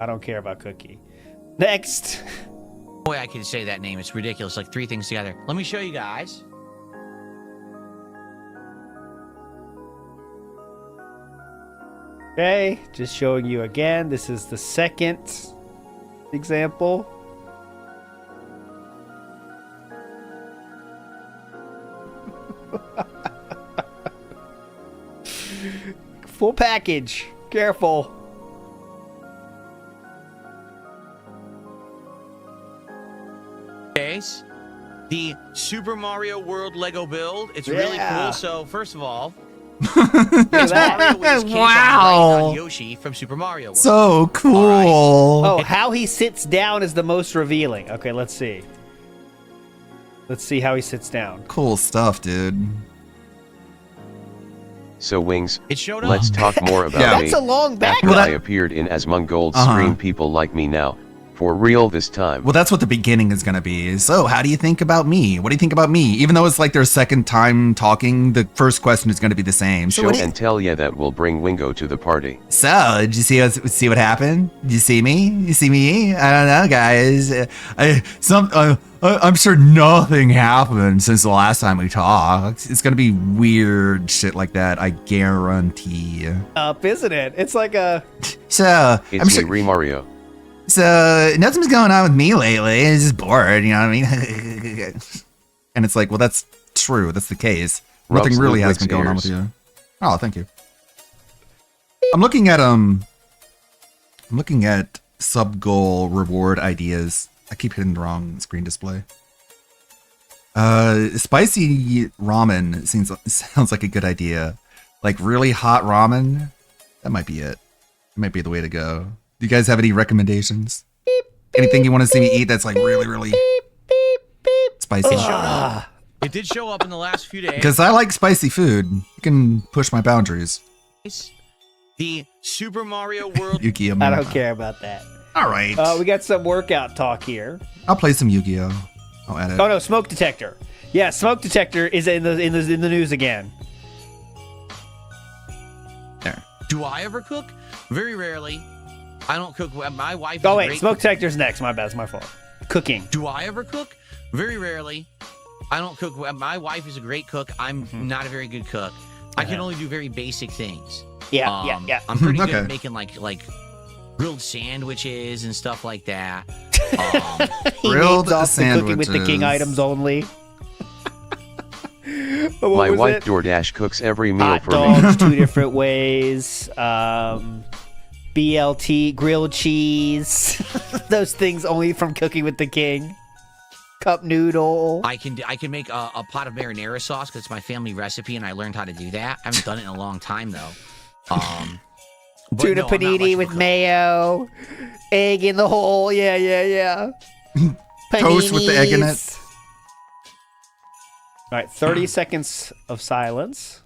I don't care about Cookie. Next. Boy, I can say that name. It's ridiculous. Like three things together. Let me show you guys. Okay, just showing you again. This is the second example. Full package. Careful. Case, the Super Mario World Lego build. It's really Yeah. cool. So first of all, it's Mario with his cape on Yoshi from Super Mario World. So cool. Oh, how he sits down is the most revealing. Okay, let's see. Let's see how he sits down. Cool stuff, dude. So Wings, It showed let's up. talk more about Yeah. me. That's a long After background. I appeared in Asmongold's Uh-huh. stream, people like me now. For real this time. Well, that's what the beginning is going to be. So, how do you think about me? What do you think about me? Even though it's like their second time talking, the first question is going to be the same. So, Show what do you, and tell ya that will bring Wingo to the party. so did you see what happened? Did you see me? You see me? I don't know, guys. I'm sure nothing happened since the last time we talked. It's going to be weird shit like that, I guarantee. Up, isn't it? It's like a. So, It's I'm me, sure. Mario. So nothing's going on with me lately. I'm just bored, you know what I mean? And it's like, well, that's true. That's the case. Nothing Rubs really has been Ludwig's going on with ears. you. Oh, thank you. I'm looking at sub goal reward ideas. I keep hitting the wrong screen display. Spicy ramen sounds like a good idea. Like really hot ramen. That might be it. It might be the way to go. Do you guys have any recommendations? Anything you want to see me eat that's like really, really spicy? It did show up in the last few days. Because I like spicy food. You can push my boundaries. The Super Mario World. Yu-Gi-Oh! I don't care about that. All right. We got some workout talk here. I'll play some Yu-Gi-Oh! I'll add it. Oh no, smoke detector. Yeah, smoke detector is in the news again. There. Do I ever cook? Very rarely. I don't cook. My wife. Oh is a wait, great smoke cook. detector's next. My bad, it's my fault. Cooking. Do I ever cook? Very rarely. I don't cook. My wife is a great cook. I'm not a very good cook. I can only do very basic things. Yeah. I'm pretty good at making like grilled sandwiches and stuff like that. Grilled sandwiches. Cooking with the king items only. My wife DoorDash cooks every meal Hot for dogs, me. 2 different ways. BLT, grilled cheese. Those things only from Cooking with the King. Cup noodle. I can make a pot of marinara sauce because it's my family recipe and I learned how to do that. I haven't done it in a long time though. Tuna panini with mayo, egg in the hole. Yeah. Toast with the egg in it. All right, 30 seconds of silence.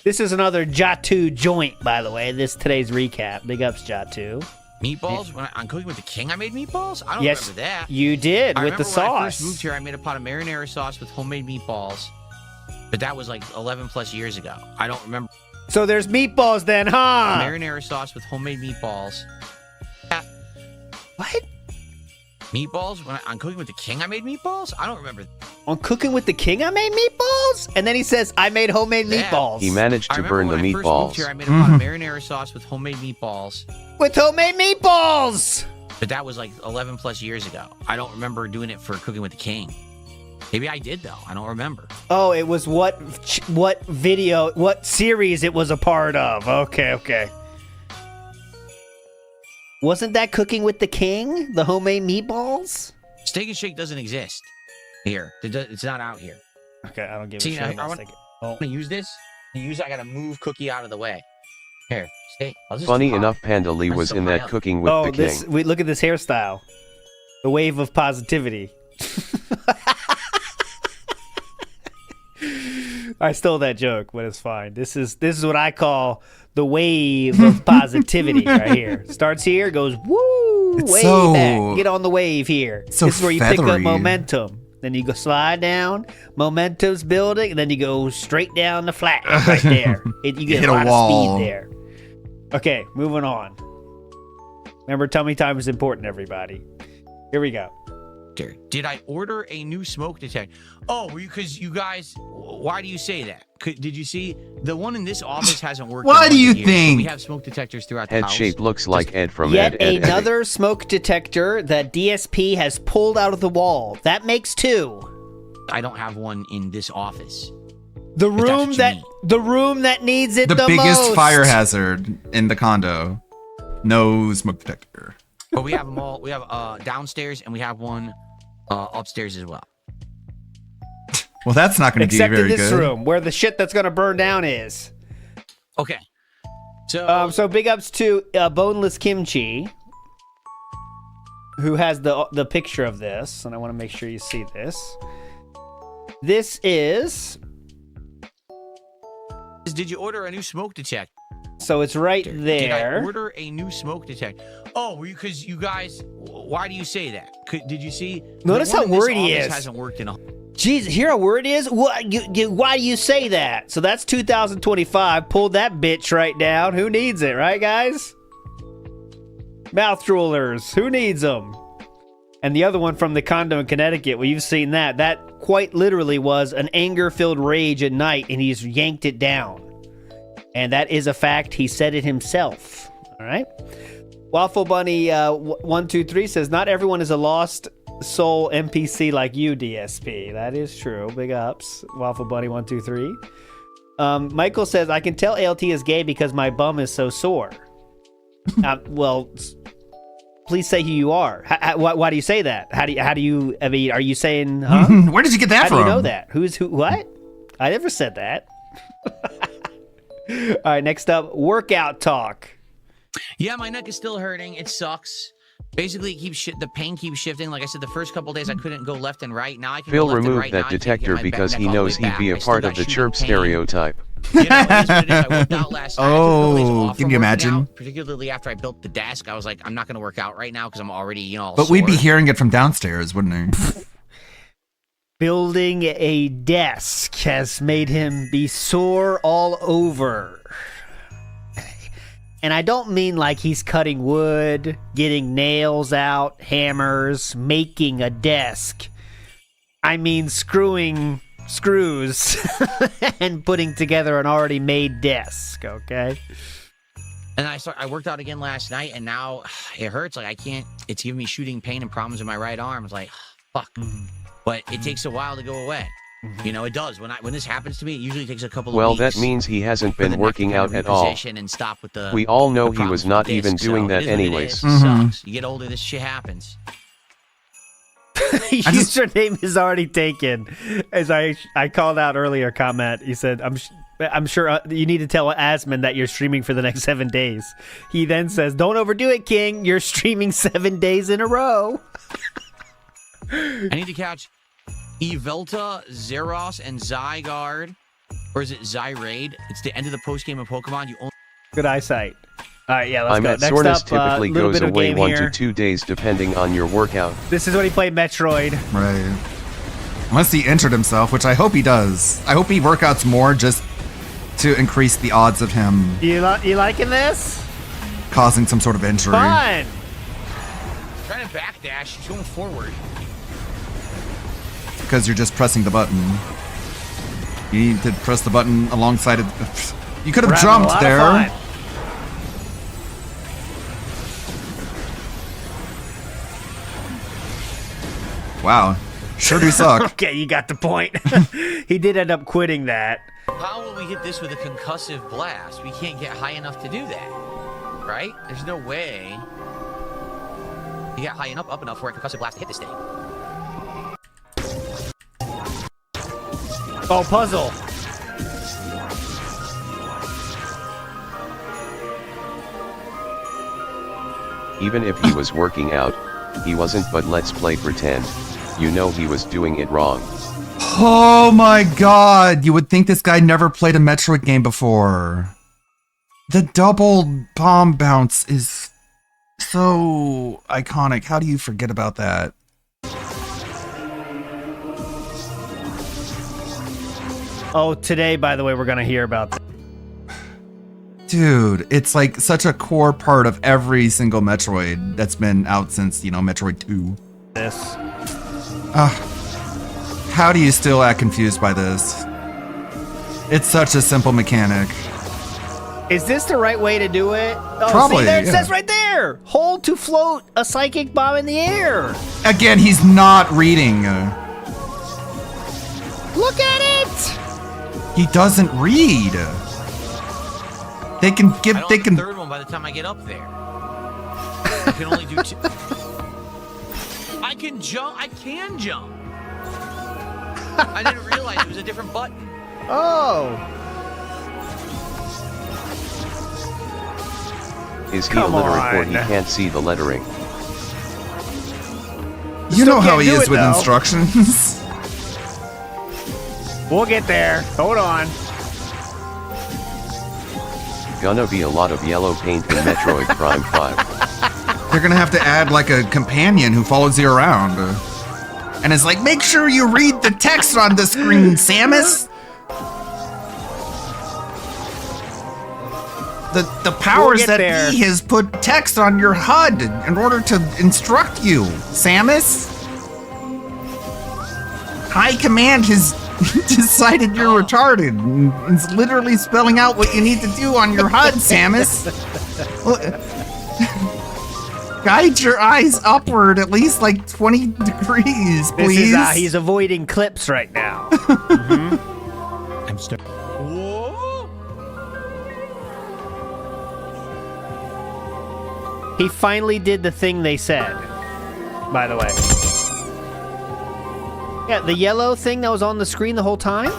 This is another Jatu joint, by the way. Today's recap. Big ups, Jatu. Meatballs? When I'm Cooking with the King, I made meatballs? I don't Yes, remember that. you did, with the When I first sauce. moved here, I made a pot of marinara sauce with homemade meatballs. But that was like 11 plus years ago. I don't remember. So there's meatballs then, huh? Marinara sauce with homemade meatballs. What? Meatballs? When I'm Cooking with the King, I made meatballs? I don't remember. On Cooking with the King, I made meatballs? And then he says, I made homemade meatballs. He managed to burn the When I first moved meatballs. here, I made a pot of marinara sauce with homemade meatballs. With homemade meatballs! But that was like 11 plus years ago. I don't remember doing it for Cooking with the King. Maybe I did though. I don't remember. Oh, it was what series it was a part of. Okay. Wasn't that Cooking with the King? The homemade meatballs? Steak and Shake doesn't exist here. It's not out here. Okay, I don't give See, a shit. I want to use this. I got to move Cookie out of the way. Here, stay. Funny enough, Panda Lee was in that Cooking with the King. Look at this hairstyle. The wave of positivity. I stole that joke, but it's fine. This is what I call the wave of positivity right here. Starts here, goes woo, It's way so- back. Get on the wave here. so This is where you pick up feathery. momentum. Then you go slide down, momentum's building, and then you go straight down the flat right there. You get Hit a a lot wall. of speed there. Okay, moving on. Remember, tummy time is important, everybody. Here we go. Did I order a new smoke detector? Oh, because you guys, why do you say that? Did you see the one in this office hasn't worked? Why in do you 100 years, so think? we have smoke detectors throughout the Head house? shape looks like Ed from Yet Ed, Ed, Ed. another smoke detector that DSP has pulled out of the wall. That makes 2. I don't have one in this office. The that's room what you the room that needs it The the biggest most. fire hazard in the condo. No smoke detector. But we have them all. We have downstairs and we have one upstairs as well. Well, that's not going to be Except very in this good. room where the shit that's gonna burn down is. Okay. So So big ups to Boneless Kimchi, who has the picture of this, and I want to make sure you see this. This is. Did you order a new smoke detector? So it's right Did I there. order a new smoke detector? Oh, because you guys. Why do you say that? Did you see? Notice the one how in this worried he office is. Hasn't worked in a. Jeez, hear how word is? Why do you say that? So that's 2025. Pulled that bitch right down. Who needs it, right, guys? Mouth droolers. Who needs them? And the other one from the condo in Connecticut, well, you've seen that. That quite literally was an anger-filled rage at night, and he's yanked it down. And that is a fact. He said it himself. All right? Waffle Bunny 123 says, not everyone is a lost soul NPC like you, DSP. That is true. Big ups. Waffle Bunny 123. Michael says, I can tell ALT is gay because my bum is so sore. Well, please say who you are. Why do you say that? How do you, I mean, are you saying, huh? Where did you get that How from? do you know that? Who's who? What? I never said that. All right, next up, workout talk. Yeah, my neck is still hurting. It sucks. Basically, the pain keeps shifting. Like I said, the first couple days I couldn't go left and right. Now I can Phil go left and removed right. that Now I can't detector get my because neck he all the knows way he'd be a back. I still part got of the shooting chirp pain. stereotype. You know, it is what it is. I worked out last night. I took a couple days Oh, off can from you working imagine? out, particularly after I built the desk, I was like, I'm not going to work out right now because I'm already, all But we'd be sore. hearing it from downstairs, wouldn't we? Building a desk has made him be sore all over. And I don't mean like he's cutting wood, getting nails out, hammers, making a desk. I mean screwing screws and putting together an already made desk, okay? And I worked out again last night, and now it hurts. Like, I can't, it's giving me shooting pain and problems in my right arm. It's like, fuck. But it takes a while to go away. You know, it does. When this happens to me, it usually takes a couple of Well, weeks. that means he hasn't been working out at all. And stop with the, We all know the he was problems not with even discs, doing so that it is what it anyways. is. It sucks. You get older, this shit happens. Username is already taken. As I called out earlier comment, he said, I'm sure you need to tell Asmon that you're streaming for the next 7 days. He then says, don't overdo it, King. You're streaming 7 days in a row. I need to catch Yveltal, Zeros, and Zygarde. Or is it Zyraid? It's the end of the post-game of Pokemon. You only... Good eyesight. All right, yeah, let's I'm go. at Next soreness up, typically little goes bit of away game 1 here. to 2 days depending on your workout. This is when he played Metroid. Right. Unless he injured himself, which I hope he does. I hope he workouts more just to increase the odds of him You liking this? causing some sort of injury. Fun. Trying to backdash. She's going forward. Because you're just pressing the button. You need to press the button alongside it. You could have jumped there. Wow. Sure do suck. Okay, you got the point. He did end up quitting that. How will we hit this with a concussive blast? We can't get high enough to do that. Right? There's no way. You get high enough, up enough for a concussive blast to hit this thing. Oh, puzzle. Even if he was working out, he wasn't, but let's play pretend. You know he was doing it wrong. Oh my god, you would think this guy never played a Metroid game before. The double bomb bounce is so iconic. How do you forget about that? Oh, today, by the way, we're going to hear about that. Dude, it's like such a core part of every single Metroid that's been out since, you know, Metroid 2. This. How do you still act confused by this? It's such a simple mechanic. Is this the right way to do it? Oh, Probably, see, there it yeah. says right there. Hold to float a psychic bomb in the air. Again, he's not reading. Look at it. He doesn't read. They can give. I don't They have can. the third one by the time I get up there. I can only do 2. I can jump. I can jump. I didn't realize it was a different button. Oh. Is he Come illiterate or on. he can't see the lettering? You know how can't he do is it, with though. instructions. We'll get there. Hold on. Gonna be a lot of yellow paint in Metroid Prime 5. They're gonna have to add like a companion who follows you around, and is like, make sure you read the text on the screen, Samus. The powers get that there. be has put text on your HUD in order to instruct you, Samus. High Command has decided you're retarded and is literally spelling out what you need to do on your HUD, Samus. Guide your eyes upward at least like 20 degrees, This please. is, he's avoiding clips right now. I'm stuck. He finally did the thing they said, by the way. Yeah, the yellow thing that was on the screen the whole time?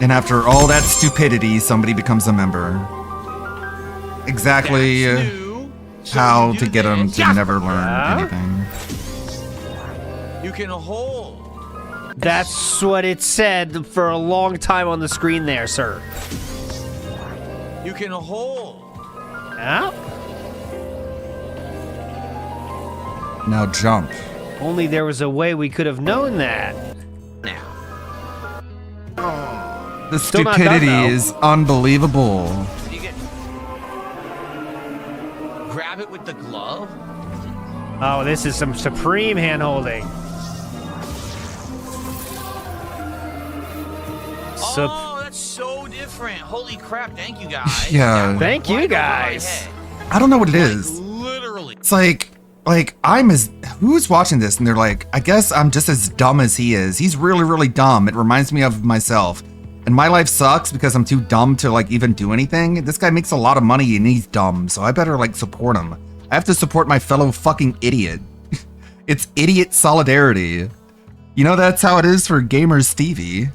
And after all that stupidity, somebody becomes a member. Exactly how to get them to never learn anything. You can hold. That's what it said for a long time on the screen there, sir. You can hold. Yeah? Now jump. Only there was a way we could have known that. The Still not stupidity done, though. is unbelievable. You get. Grab it with the glove. Oh, this is some supreme hand-holding. Oh, that's so different. Holy crap. Thank you, guys. Yeah. Thank you, guys. I don't know what it is. Literally. It's like who's watching this and they're like, I guess I'm just as dumb as he is. He's really, really dumb. It reminds me of myself. And my life sucks because I'm too dumb to like even do anything. This guy makes a lot of money and he's dumb, so I better like support him. I have to support my fellow fucking idiot. It's idiot solidarity. You know that's how it is for Gamer Stevie.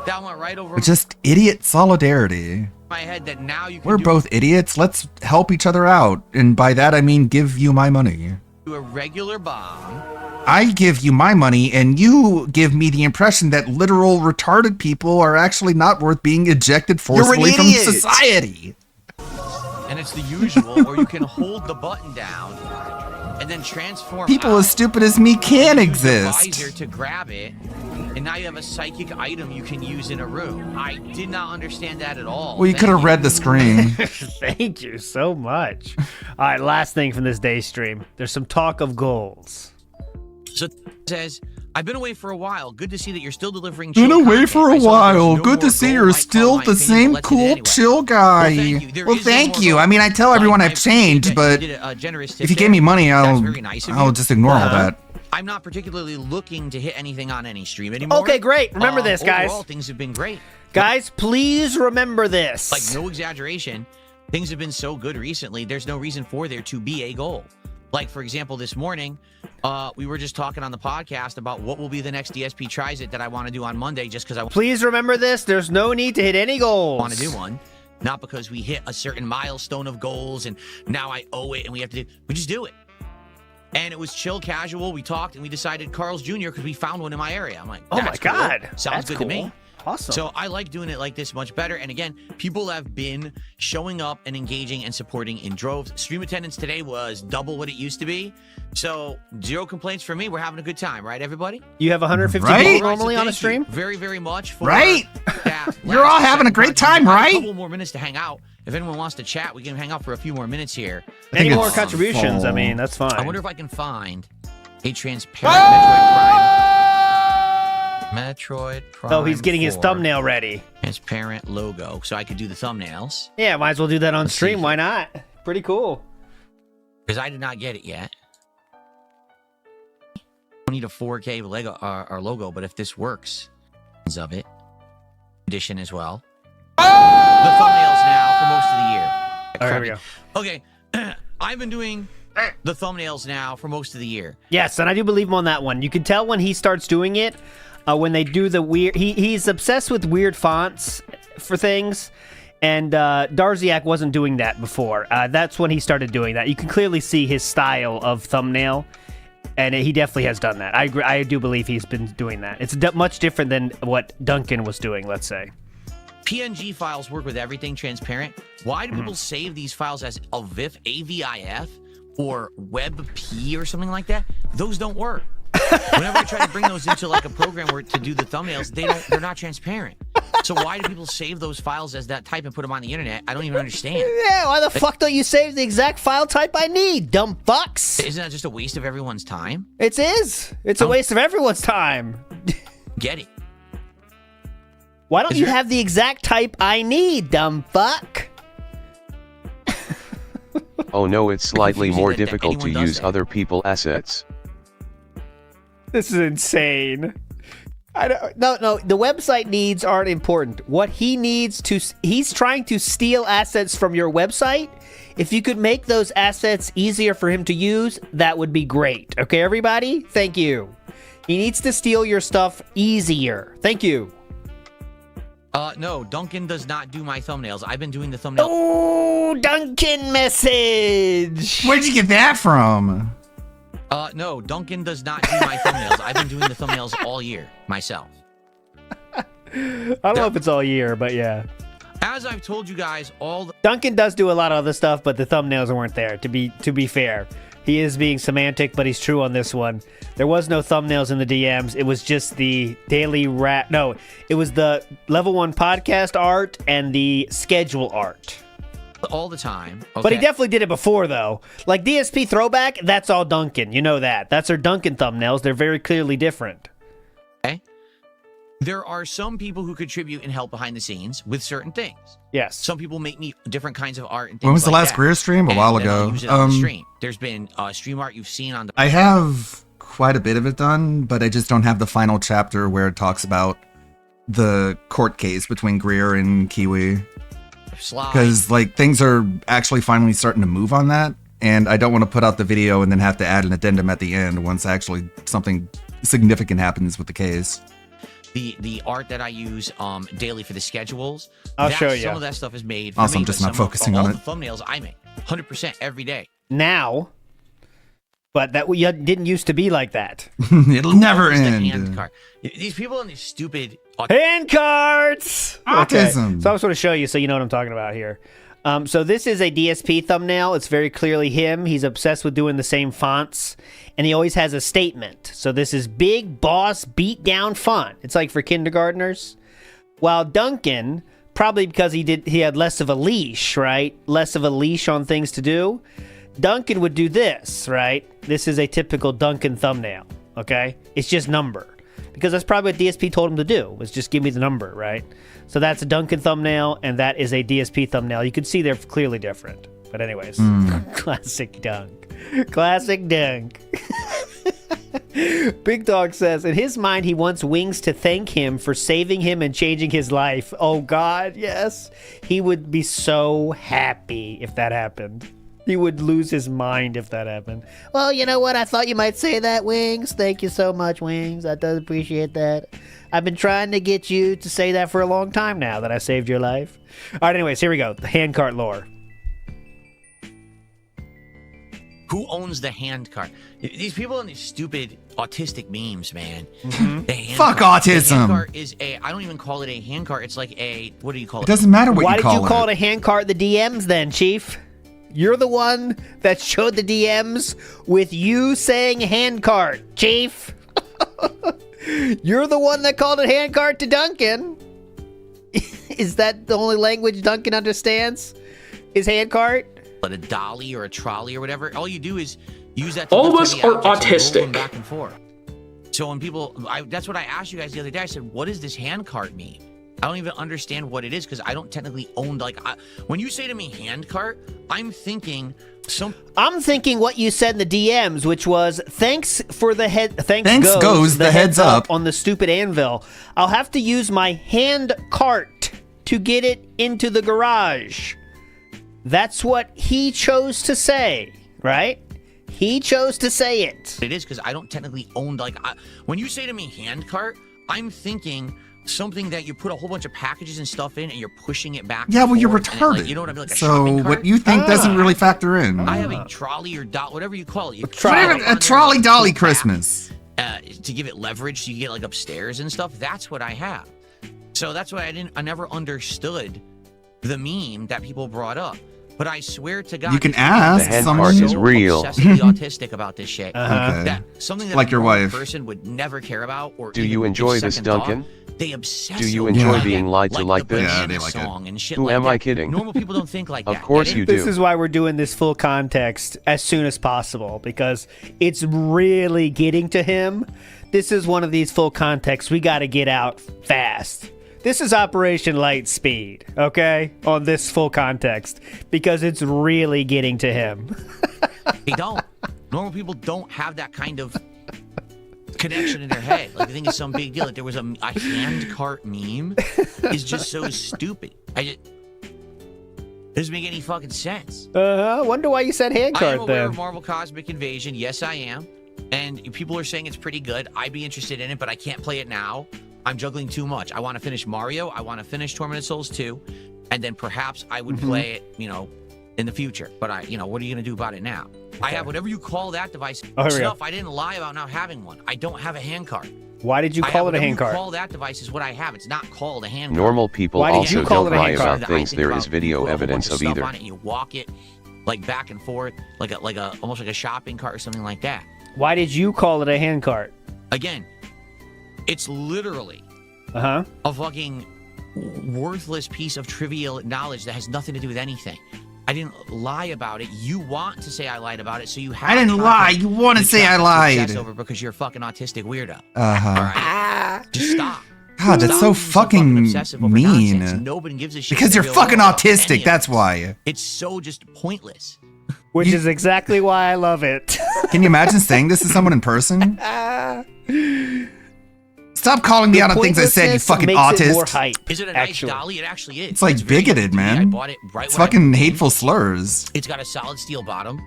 That went right over It's just idiot solidarity. my head that now you can We're do both idiots. Let's help each other out. And by that I mean give you my money. a regular bomb. I give you my money and you give me the impression that literal retarded people are actually not worth being ejected forcibly from society. And it's the usual, or you can hold the button down and then transform People out, as stupid as me can use the exist. visor to grab it, and now you have a psychic item you can use in a room. I did not understand that at all. Well, you could have read the screen. Thank you so much. All right, last thing from this day stream. There's some talk of goals. So it says, I've been away for a while. Good to see that you're still delivering Been chill away content. for I a saw that there's while. no Good to more see goal you're light, still call my the opinion, same but let's cool do it anyway. chill guy. Well, thank you. There Well, is no thank more you. goal. I mean, I tell everyone I've changed, but You did a generous tip if you there. gave me money, That's I'll very nice of I'll you. just ignore all that. I'm not particularly looking to hit anything on any stream anymore. Okay, great. Remember this, guys. Overall, things have been great. Guys, please remember this. Like, no exaggeration. Things have been so good recently, there's no reason for there to be a goal. Like, for example, this morning, we were just talking on the podcast about what will be the next DSP Tries It that I want to do on Monday just because I Please remember this. There's no need to hit any goals. want to do one. Not because we hit a certain milestone of goals and now I owe it and we have to do. We just do it. And it was chill, casual. We talked and we decided Carl's Jr. because we found one in my area. I'm like, Oh my that's cool. God. Sounds That's good cool. to me. Awesome. So I like doing it like this much better. And again, people have been showing up and engaging and supporting in droves. Stream attendance today was double what it used to be. So 0 complaints for me. We're having a good time, right, everybody? You have 150 Right? people normally on a Thank you stream? very, very much for Right? that You're all having a great time, We have right? A couple more minutes to hang out. If anyone wants to chat, we can hang out for a few more minutes here. Any more contributions? I mean, that's fine. I wonder if I can find a transparent Metroid Prime. Metroid Prime. Oh, he's getting his 4 thumbnail ready. Transparent logo, so I could do the thumbnails. Yeah, might as well do that on Let's stream. see. Why not? Pretty cool. Because I did not get it yet. I need a 4K Lego our logo, but if this works, of it, edition as well. The thumbnails now for most of the year. All right, here we go. Okay, I've been doing the thumbnails now for most of the year. Yes, and I do believe him on that one. You can tell when he starts doing it, when they do the weird... He's obsessed with weird fonts for things, and Darziak wasn't doing that before. That's when he started doing that. You can clearly see his style of thumbnail, and he definitely has done that. I agree, I do believe he's been doing that. It's much different than what Duncan was doing, let's say. PNG files work with everything transparent. Why do people save these files as AVIF, AVIF, or WebP or something like that? Those don't work. Whenever I try to bring those into like a program where to do the thumbnails, they're not transparent. So why do people save those files as that type and put them on the internet? I don't even understand. Yeah, why the fuck don't you save the exact file type I need, dumb fucks? Isn't that just a waste of everyone's time? It is. It's a waste of everyone's time. Get it. Why don't you have the exact type I need, dumb fuck? Oh no, it's slightly more that difficult to anyone does use that. other people assets. This is insane. No, the website needs aren't important. What he needs to, he's trying to steal assets from your website. If you could make those assets easier for him to use, that would be great. Okay, everybody? Thank you. He needs to steal your stuff easier. Thank you. No, Duncan does not do my thumbnails. I've been doing the thumbnails. Oh, Duncan message. Where'd you get that from? No, Duncan does not do my thumbnails. I've been doing the thumbnails all year myself. I don't know if it's all year, but yeah. As I've told you guys, Duncan does do a lot of other stuff, but the thumbnails weren't there. To be fair, he is being semantic, but he's true on this one. There was no thumbnails in the DMs. It was just the daily No, it was the level 1 podcast art and the schedule art. all the time. Okay? But he definitely did it before, though. Like DSP Throwback, that's all Duncan. You know that. That's our Duncan thumbnails. They're very clearly different. Okay. There are some people who contribute and help behind the scenes with certain things. Yes. Some people make me different kinds of art and things When was the like last that. Greer stream? A And while then I'll ago. use it on the stream. There's been stream art you've seen on the. I have quite a bit of it done, but I just don't have the final chapter where it talks about the court case between Greer and Kiwi. Because like things are actually finally starting to move on that, and I don't want to put out the video and then have to add an addendum at the end once actually something significant happens with the case. The art that I use daily for the schedules. I'll show you. Some of that stuff is made. For Also, me, I'm just but not some of focusing all on the thumbnails I make 100% every day. Now, but that didn't used to be like that. It'll never It's the end. hand card. These people in these stupid Hand cards. Autism. So I'm just going to show you so you know what I'm talking about here. So this is a DSP thumbnail. It's very clearly him. He's obsessed with doing the same fonts, and he always has a statement. So this is big boss beat down font. It's like for kindergartners. While Duncan, probably because he had less of a leash, right? Less of a leash on things to do. Duncan would do this, right? This is a typical Duncan thumbnail, okay? It's just number. Because that's probably what DSP told him to do, was just give me the number, right? So that's a Duncan thumbnail, and that is a DSP thumbnail. You can see they're clearly different. But anyways, classic Dunk. Classic Dunk. Big Dog says, in his mind, he wants Wings to thank him for saving him and changing his life. Oh, God, yes. He would be so happy if that happened. He would lose his mind if that happened. Well, you know what? I thought you might say that, Wings. Thank you so much, Wings. I do appreciate that. I've been trying to get you to say that for a long time now, that I saved your life. All right, anyways, here we go. The handcart lore. Who owns the hand cart? These people in these stupid autistic memes, man. The hand Fuck cart. autism. The hand cart is I don't even call it a hand cart. It's like a, what do you call it? It doesn't matter what Why you call it. did you call it a handcart the DMs then, Chief? You're the one that showed the DMs with you saying handcart, Chief. You're the one that called it handcart to Duncan. Is that the only language Duncan understands? Is handcart? But a dolly or a trolley or whatever. All you do is use that. To All of lift us heavy are objects and roll them autistic. back and forth. So when people, that's what I asked you guys the other day. I said, "What does this hand cart mean?" I don't even understand what it is because I don't technically own when you say to me hand cart, I'm thinking I'm thinking what you said in the DMs, which was thanks for the head. Thanks goes the heads up on the stupid anvil. I'll have to use my hand cart to get it into the garage. That's what he chose to say, right? He chose to say it. It is because I don't technically own when you say to me hand cart, I'm thinking something that you put a whole bunch of packages and stuff in and you're pushing it back. Yeah, well, you're forth, and retarded. you know what I mean? Like a so shopping cart. what you think doesn't really factor in. I have a trolley or whatever you call it. A trolley dolly Christmas. To give it leverage so you get like upstairs and stuff. That's what I have. So that's why I never understood the meme that people brought up. But I swear to God, You can ask The hand someone. cart is real. obsessively autistic about this shit. Okay. That something that Like a your normal wife. person would never care about or Do even you give enjoy this, second thought. Duncan? They obsess. Do you over enjoy it. being lied to like the this? banana Yeah, they like it. song and shit Who like am that. I kidding? Normal people don't think like that. Of course Get it? you do. This is why we're doing this full context as soon as possible, because it's really getting to him. This is one of these full contexts we got to get out fast. This is Operation Light Speed, okay, on this full context, because it's really getting to him. They don't. Normal people don't have that kind of connection in their head. Like, they think it's some big deal. Like, there was a hand cart meme is just so stupid. It doesn't make any fucking sense. Wonder why you said I am handcart aware then. of Marvel Cosmic Invasion. Yes, I am. And people are saying it's pretty good. I'd be interested in it, but I can't play it now. I'm juggling too much. I want to finish Mario. I want to finish Tormented Souls 2. And then perhaps I would play it, in the future. But what are you going to do about it now? I have whatever you call that device. Oh, here we Stuff go. I didn't lie about not having one. I don't have a hand cart. Why did you call it a hand Whatever cart? you call that device is what I have. It's not called a hand cart. Normal people Why did also you call don't it a lie hand cart? about things there is video Put a whole evidence bunch of stuff either. on it and you walk it like back and forth, like almost like a shopping cart or something like that. Why did you call it a hand cart? Again, it's literally Uh-huh. a fucking worthless piece of trivial knowledge that has nothing to do with anything. I didn't lie about it. You want to say I lied about it, so you have. I didn't lie. You want to say I lied. Over because you're a fucking autistic weirdo. Uh-huh. All right. Just stop. God, that's so fucking obsessive over mean. nonsense. Nobody gives a shit Because in you're the real fucking world about any autistic, of that's this. why. It's so just pointless. Which is exactly why I love it. Can you imagine saying this to someone in person? Stop calling me out on things I said, you fucking autist. Is it a nice dolly? It actually is. It's like very bigoted, good. I man. bought it right It's when I fucking moved in. hateful slurs. It's got a solid steel bottom.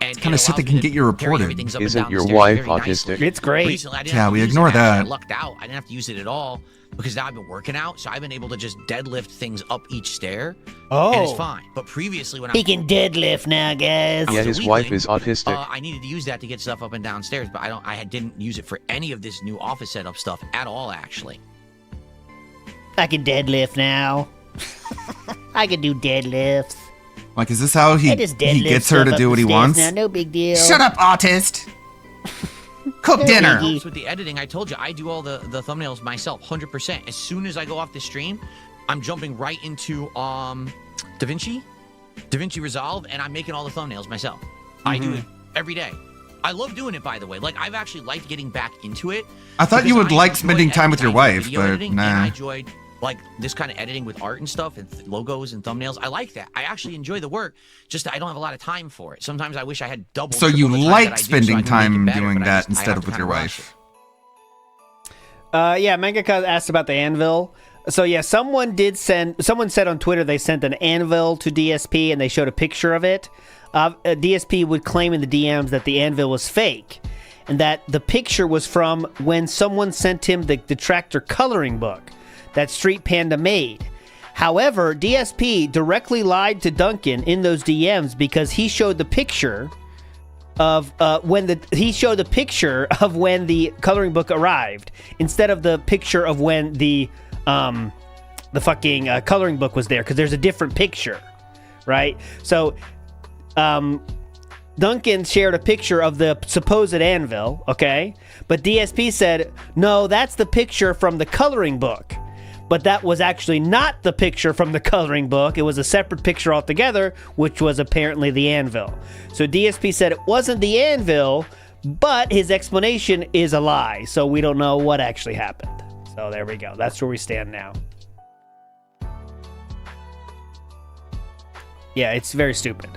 And Kind of shit that can get you reported. Isn't your wife autistic? It's great. Recently, I didn't Yeah, have to we use ignore it, actually. that. I lucked out. I didn't have to use it at all because now I've been working out, so I've been able to just deadlift things up each stair. And it's Oh. fine. But previously, when He can deadlift now, guys. Yeah, his wife is autistic. I needed to use that to get stuff up and downstairs, but I didn't use it for any of this new office setup stuff at all, actually. I can deadlift now. I can do deadlifts. Like, is this how he I just he deadlift gets her to stuff do up what the he stairs wants? Now, no big deal. Shut up, autist! Cook No dinner! biggie. Helps with the editing. I told you, I do all the thumbnails myself, 100%. As soon as I go off the stream, I'm jumping right into DaVinci Resolve, and I'm making all the thumbnails myself. I do it every day. I love doing it, by the way. Like, I've actually liked getting back into it. I thought you because would like enjoy spending time with your editing. I enjoy wife, video but editing, and I nah. enjoyed like this kind of editing with art and stuff and logos and thumbnails. I like that. I actually enjoy the work. Just I don't have a lot of time for it. Sometimes I wish I had double. So you triple the time like that I do, spending so I can make time it better, doing but I that just- I instead have of to with kinda your rush wife? Yeah, Mangaka asked about the anvil. So yeah, someone said on Twitter they sent an anvil to DSP and they showed a picture of it. DSP would claim in the DMs that the anvil was fake and that the picture was from when someone sent him the tractor coloring book that Street Panda made. However, DSP directly lied to Duncan in those DMs because he showed the picture of when the coloring book arrived instead of the picture of when the fucking coloring book was there, because there's a different picture, right? So Duncan shared a picture of the supposed anvil, okay? But DSP said, no, that's the picture from the coloring book. But that was actually not the picture from the coloring book. It was a separate picture altogether, which was apparently the anvil. So DSP said it wasn't the anvil, but his explanation is a lie. So we don't know what actually happened. So there we go. That's where we stand now. Yeah, it's very stupid.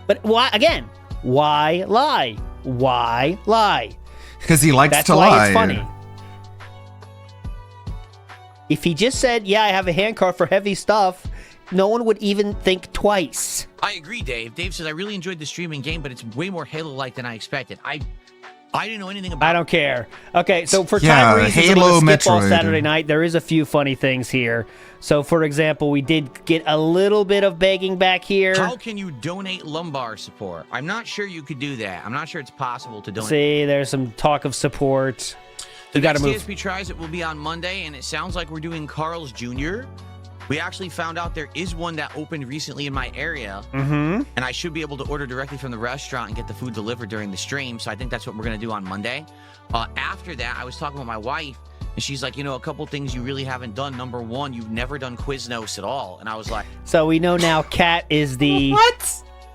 But why, again, why lie? Why lie? Because he likes That's to why lie. it's funny. If he just said, yeah, I have a handcar for heavy stuff, no one would even think twice. I agree, Dave. Dave says, I really enjoyed the streaming game, but it's way more Halo-like than I expected. I didn't know anything about I don't care. Okay, so for Yeah, time reasons, Halo I'm gonna skip all Metroid. Saturday night. There is a few funny things here. So, for example, we did get a little bit of begging back here. How can you donate lumbar support? I'm not sure you could do that. I'm not sure it's possible to donate. See, there's some talk of support. The We gotta next move. DSP Tries It will be on Monday, and it sounds like we're doing Carl's Jr. We actually found out there is one that opened recently in my area, Mm-hmm. and I should be able to order directly from the restaurant and get the food delivered during the stream, so I think that's what we're going to do on Monday. After that, I was talking with my wife, and she's like, a couple things you really haven't done. Number one, you've never done Quiznos at all. And I was like... So we know now Kat is the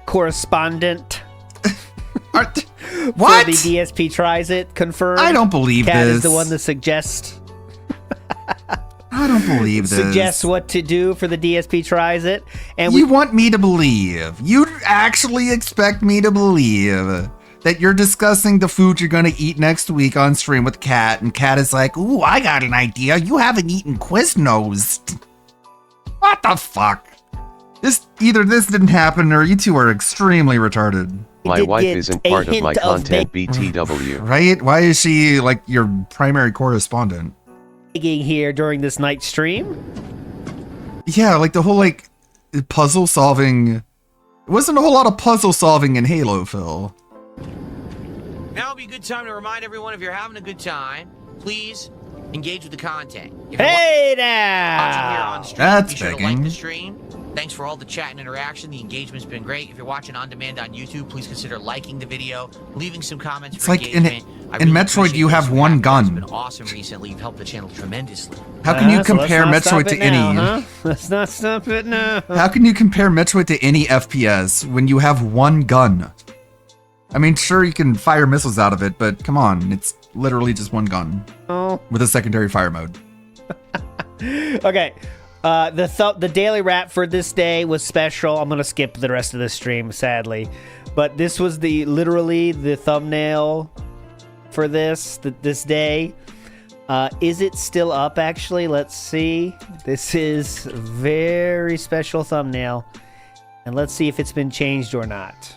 correspondent. What? For the DSP Tries It, confirmed. I don't believe Kat is this. the one that suggests I don't believe this. suggests what to do for the DSP Tries It. And You want me to believe. You actually expect me to believe that you're discussing the food you're going to eat next week on stream with Kat, and Kat is like, ooh, I got an idea. You haven't eaten Quiznos. What the fuck? Either this didn't happen, or you two are extremely retarded. My wife isn't part of my content, BTW. Right? Why is she, like, your primary correspondent? here during this night stream. Yeah, like the whole, like, puzzle solving. It wasn't a whole lot of puzzle solving in Halo, Phil. Now would be a good time to remind everyone, if you're having a good time, please engage with the content. If Hey you're watching here now! on stream, That's be sure to begging. like the stream. Thanks for all the chat and interaction. The engagement's been great. If you're watching on demand on YouTube, please consider liking the video, leaving some comments It's for like in engagement. I in really Metroid, appreciate you have those one feedback. gun. It's been awesome recently. You've helped the channel tremendously. How can you So let's compare not stop Metroid to it now, any? huh? Let's not stop it now. How can you compare Metroid to any FPS when you have one gun? I mean, sure, you can fire missiles out of it, but come on, it's literally just one gun Oh. with a secondary fire mode. Okay. The daily wrap for this day was special. I'm gonna skip the rest of the stream, sadly, but this was literally the thumbnail for this day. Is it still up? Actually, let's see. This is a very special thumbnail, and let's see if it's been changed or not.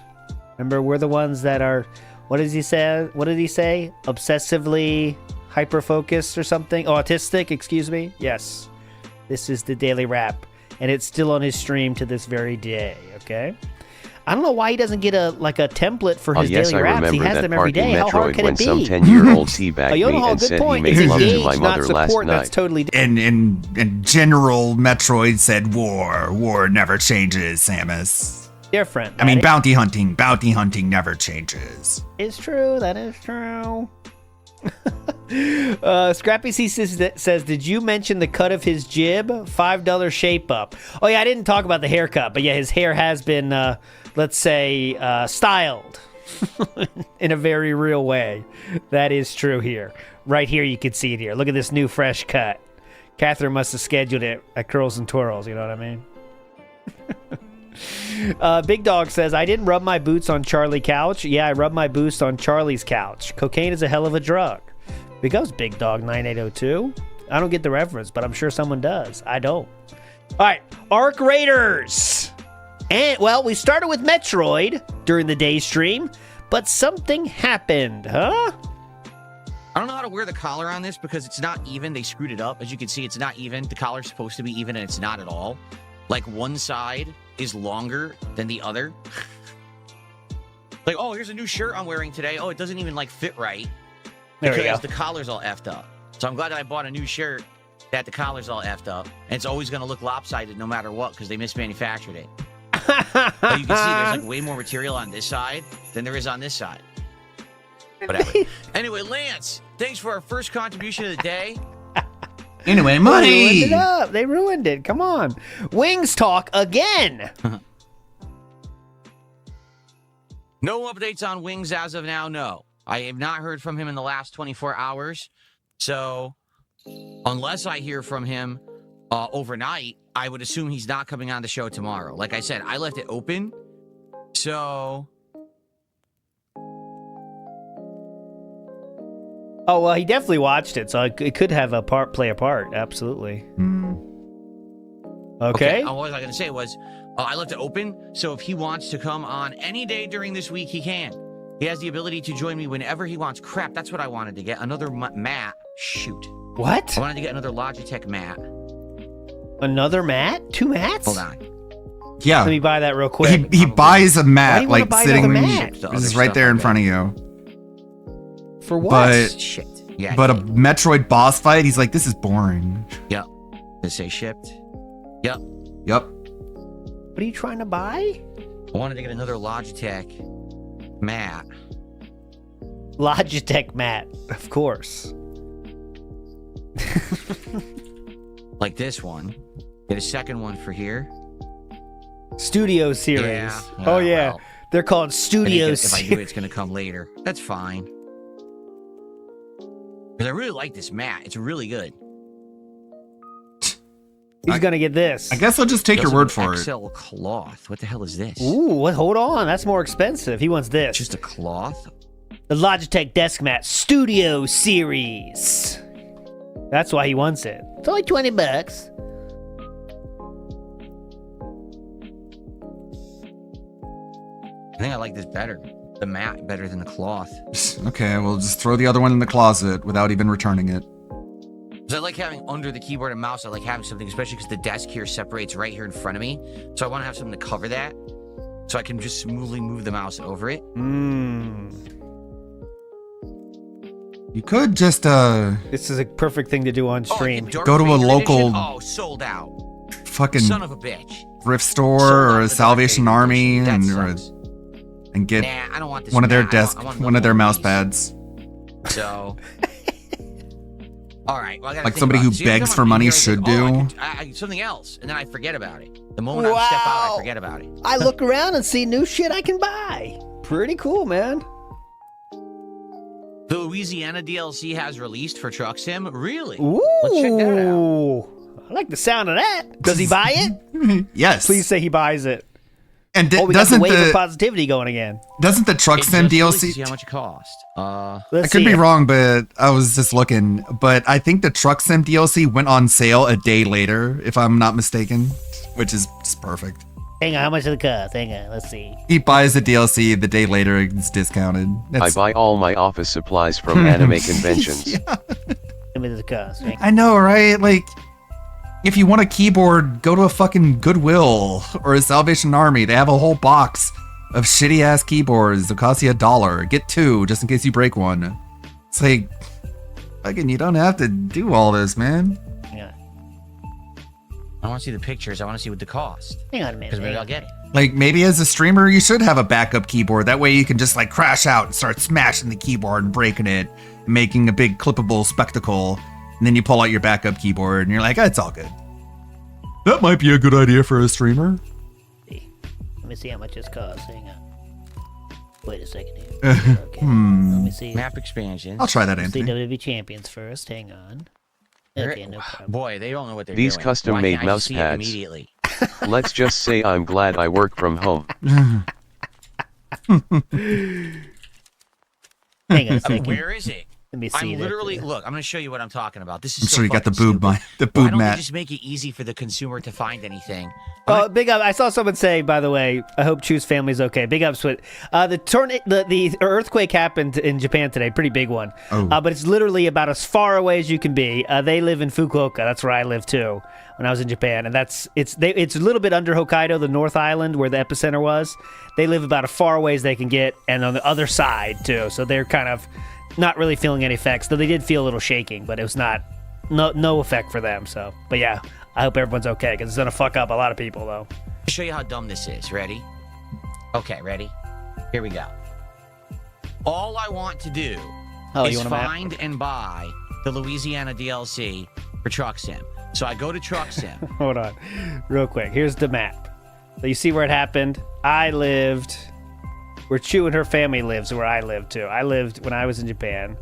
Remember, we're the ones that are. What does he say? What did he say? Obsessively hyper-focused or something? Oh, autistic. Excuse me. Yes. This is the daily wrap, and it's still on his stream to this very day, okay? I don't know why he doesn't get a template for his daily wraps. He has them every day. How hard can it be? Some 10-year-old teabagged me and said he made love to my mother last night. That's totally and General Metroid said war never changes, Samus. Different. I mean, bounty hunting never changes. It's true. That is true. Scrappy C says, did you mention the cut of his jib? $5 shape up. Oh yeah, I didn't talk about the haircut, but yeah, his hair has been, let's say, styled in a very real way. That is true here. Right here, you can see it here. Look at this new fresh cut. Catherine must have scheduled it at Curls and Twirls, you know what I mean? Big Dog says, I didn't rub my boots on Charlie couch. Yeah, I rubbed my boots on Charlie's couch. Cocaine is a hell of a drug. Here goes Big Dog 9802. I don't get the reference, but I'm sure someone does. I don't. All right, Arc Raiders. And, well, we started with Metroid during the day stream, but something happened, huh? I don't know how to wear the collar on this because it's not even. They screwed it up. As you can see, it's not even. The collar's supposed to be even, and it's not at all. Like, one side is longer than the other. Like, oh, here's a new shirt I'm wearing today. Oh, it doesn't even, like, fit right. Because the collar's all effed up. So I'm glad that I bought a new shirt that the collar's all effed up. And it's always going to look lopsided no matter what because they mismanufactured it. But you can see there's, like, way more material on this side than there is on this side. Whatever. Anyway, Lance, thanks for our first contribution of the day. Anyway, money! They ruined it up. They ruined it. Come on. Wings talk again. No updates on Wings as of now, no. I have not heard from him in the last 24 hours. So, unless I hear from him overnight, I would assume he's not coming on the show tomorrow. Like I said, I left it open. So... Oh, well, he definitely watched it, so it could have play a part. Absolutely. Okay. What was I going to say was, I left it open, so if he wants to come on any day during this week, he can. He has the ability to join me whenever he wants. Crap, that's what I wanted to get. Another mat. Shoot. What? I wanted to get another Logitech mat. Another mat? 2 mats? Hold on. Yeah. Let me buy that real quick. He buys a mat, like, sitting mat? just right there in front of you. For what? But, shit. Yeah, but a Metroid boss fight, he's like, this is boring. Yep. Does it say shipped? Yep. What are you trying to buy? I wanted to get another Logitech mat. Logitech mat, of course. Like this one. Get a second one for here. Studio Series. Yeah. Oh, yeah. Well, they're called Studio Series. If I do it, it's going to come later. That's fine. Because I really like this mat. It's really good. He's going to get this. I guess I'll just take your word for it. XL cloth. What the hell is this? Ooh, what? Hold on. That's more expensive. He wants this. Just a cloth? The Logitech Desk Mat Studio Series. That's why he wants it. It's only $20. I think I like this better. The mat better than the cloth. Okay, we'll just throw the other one in the closet without even returning it. Because I like having under the keyboard and mouse, I like having something, especially because the desk here separates right here in front of me. So I want to have something to cover that. So I can just smoothly move the mouse over it. You could just, This is a perfect thing to do on stream. go to a local... Oh, sold out. Fucking... Son of a bitch. Thrift store or a Salvation Army and get nah, I don't want this one of their one of their mouse pads. So... All right. Well, I gotta like think somebody about who it. begs for money should do. Something else, and then I forget about it. The moment I step out, I forget about it. I look around and see new shit I can buy. Pretty cool, man. So Louisiana DLC has released for Truck Sim? Really? Ooh. Let's check that out. I like the sound of that. Does he buy it? Yes. Please say he buys it. And we got doesn't the wave the of positivity going again? Doesn't the Truck Sim DLC? See how much it cost. I could be wrong, but I was just looking. But I think the Truck Sim DLC went on sale a day later, if I'm not mistaken, which is just perfect. Hang on, how much does it cost? Hang on, let's see. He buys the DLC the day later; it's discounted. I buy all my office supplies from anime conventions. Yeah. How much does it cost? I know, right? Like, if you want a keyboard, go to a fucking Goodwill or a Salvation Army. They have a whole box of shitty ass keyboards that cost you $1. Get 2 just in case you break one. It's like, fucking, you don't have to do all this, man. Yeah. I want to see the pictures. I want to see what the cost. Hang on a minute. Because maybe I'll get it. Like, maybe as a streamer, you should have a backup keyboard. That way you can just, like, crash out and start smashing the keyboard and breaking it, and making a big clippable spectacle. And then you pull out your backup keyboard and you're like, oh, it's all good. That might be a good idea for a streamer. Let me see how much this costs. Hang on. Wait a second here. Okay. Let me see. Map expansions. I'll try that, Let's see Anthony. WWE Champions first. Hang on. Okay, no problem. Boy, they don't know what they're These doing. custom-made Why can't I mouse see it pads. immediately? Let's just say I'm glad I work from home. Hang on a second. Where is it? Let me see. I'm literally look. I'm going to show you what I'm talking about. This is I'm so sure you got the fucking boob, stupid. the Why boob don't they mat. just make it easy for the consumer to find anything? Oh, big up! I saw someone say, by the way, I hope Chu's family's okay. Big ups with the earthquake happened in Japan today, pretty big one. Oh. But it's literally about as far away as you can be. They live in Fukuoka. That's where I live too. When I was in Japan, and it's a little bit under Hokkaido, the North Island where the epicenter was. They live about as far away as they can get, and on the other side too. So they're kind of not really feeling any effects. Though they did feel a little shaking, but it was no effect for them. So, but yeah. I hope everyone's okay, because it's going to fuck up a lot of people, though. I'll show you how dumb this is. Ready? Okay, ready? Here we go. All I want to do is find and buy the Louisiana DLC for Truck Sim. So I go to Truck Sim. Hold on. Real quick. Here's the map. So you see where it happened? I lived where Chu and her family lives, where I lived, too. I lived when I was in Japan.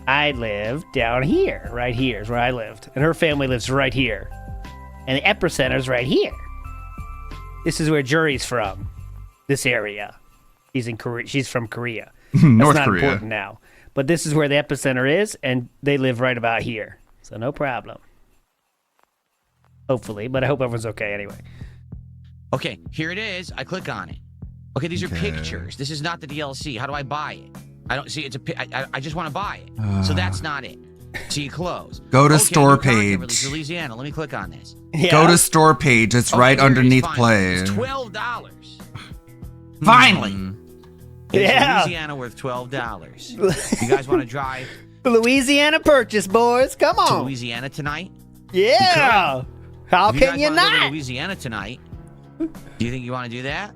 I lived down here. Right here is where I lived. And her family lives right here. And the epicenter's right here. This is where Juri's from. This area. She's in Korea. She's from Korea. North That's not Korea. important now. But this is where the epicenter is, and they live right about here. So no problem. Hopefully, but I hope everyone's okay anyway. Okay, here it is. I click on it. Okay, these are pictures. This is not the DLC. How do I buy it? I don't see. I just want to buy it. So that's not it. So you close. Go to Okay, store new content page. release, Louisiana. Let me click on this. Go to store page. It's right here it is, underneath fine. play. It's $12. Finally. It's Yeah. Louisiana worth $12. You guys want to drive Louisiana purchase, boys. Come to on. Louisiana tonight? Yeah. How If can guys you wanna go to not? Louisiana tonight. Do you think you want to do that?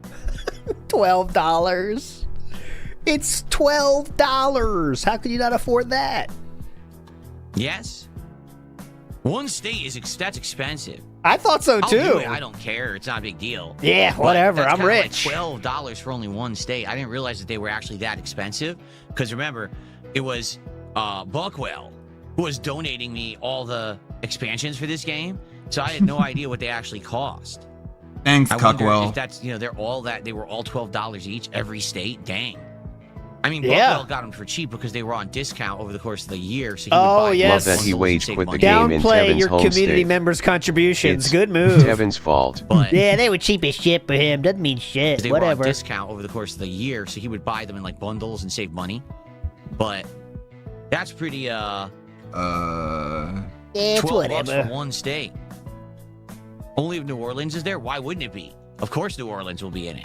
$12. It's $12. How can you not afford that? Yes. One state that's expensive. I thought so I'll too. do it. I don't care. It's not a big deal. Yeah, But whatever. that's I'm kinda rich. Like $12 for only one state. I didn't realize that they were actually that expensive. Because remember, it was Buckwell who was donating me all the expansions for this game. So I had no idea what they actually cost. Thanks, I wonder Cuckwell. if that's, they were all $12 each, every state. Dang. I mean, Yeah. Buckwell got them for cheap because they were on discount over the course of the year. So he Oh, would buy yes. Love that he bundles and wage save quit the money. game in Downplay Tevin's your home community state. members' contributions. It's Good move. Tevin's fault. But Yeah, they were cheap as shit for him. Doesn't mean shit. they were on Whatever. discount over the course of the year, so he would buy them in like bundles and save money. But that's pretty It's $12 whatever. for one state. Only if New Orleans is there, why wouldn't it be? Of course New Orleans will be in it.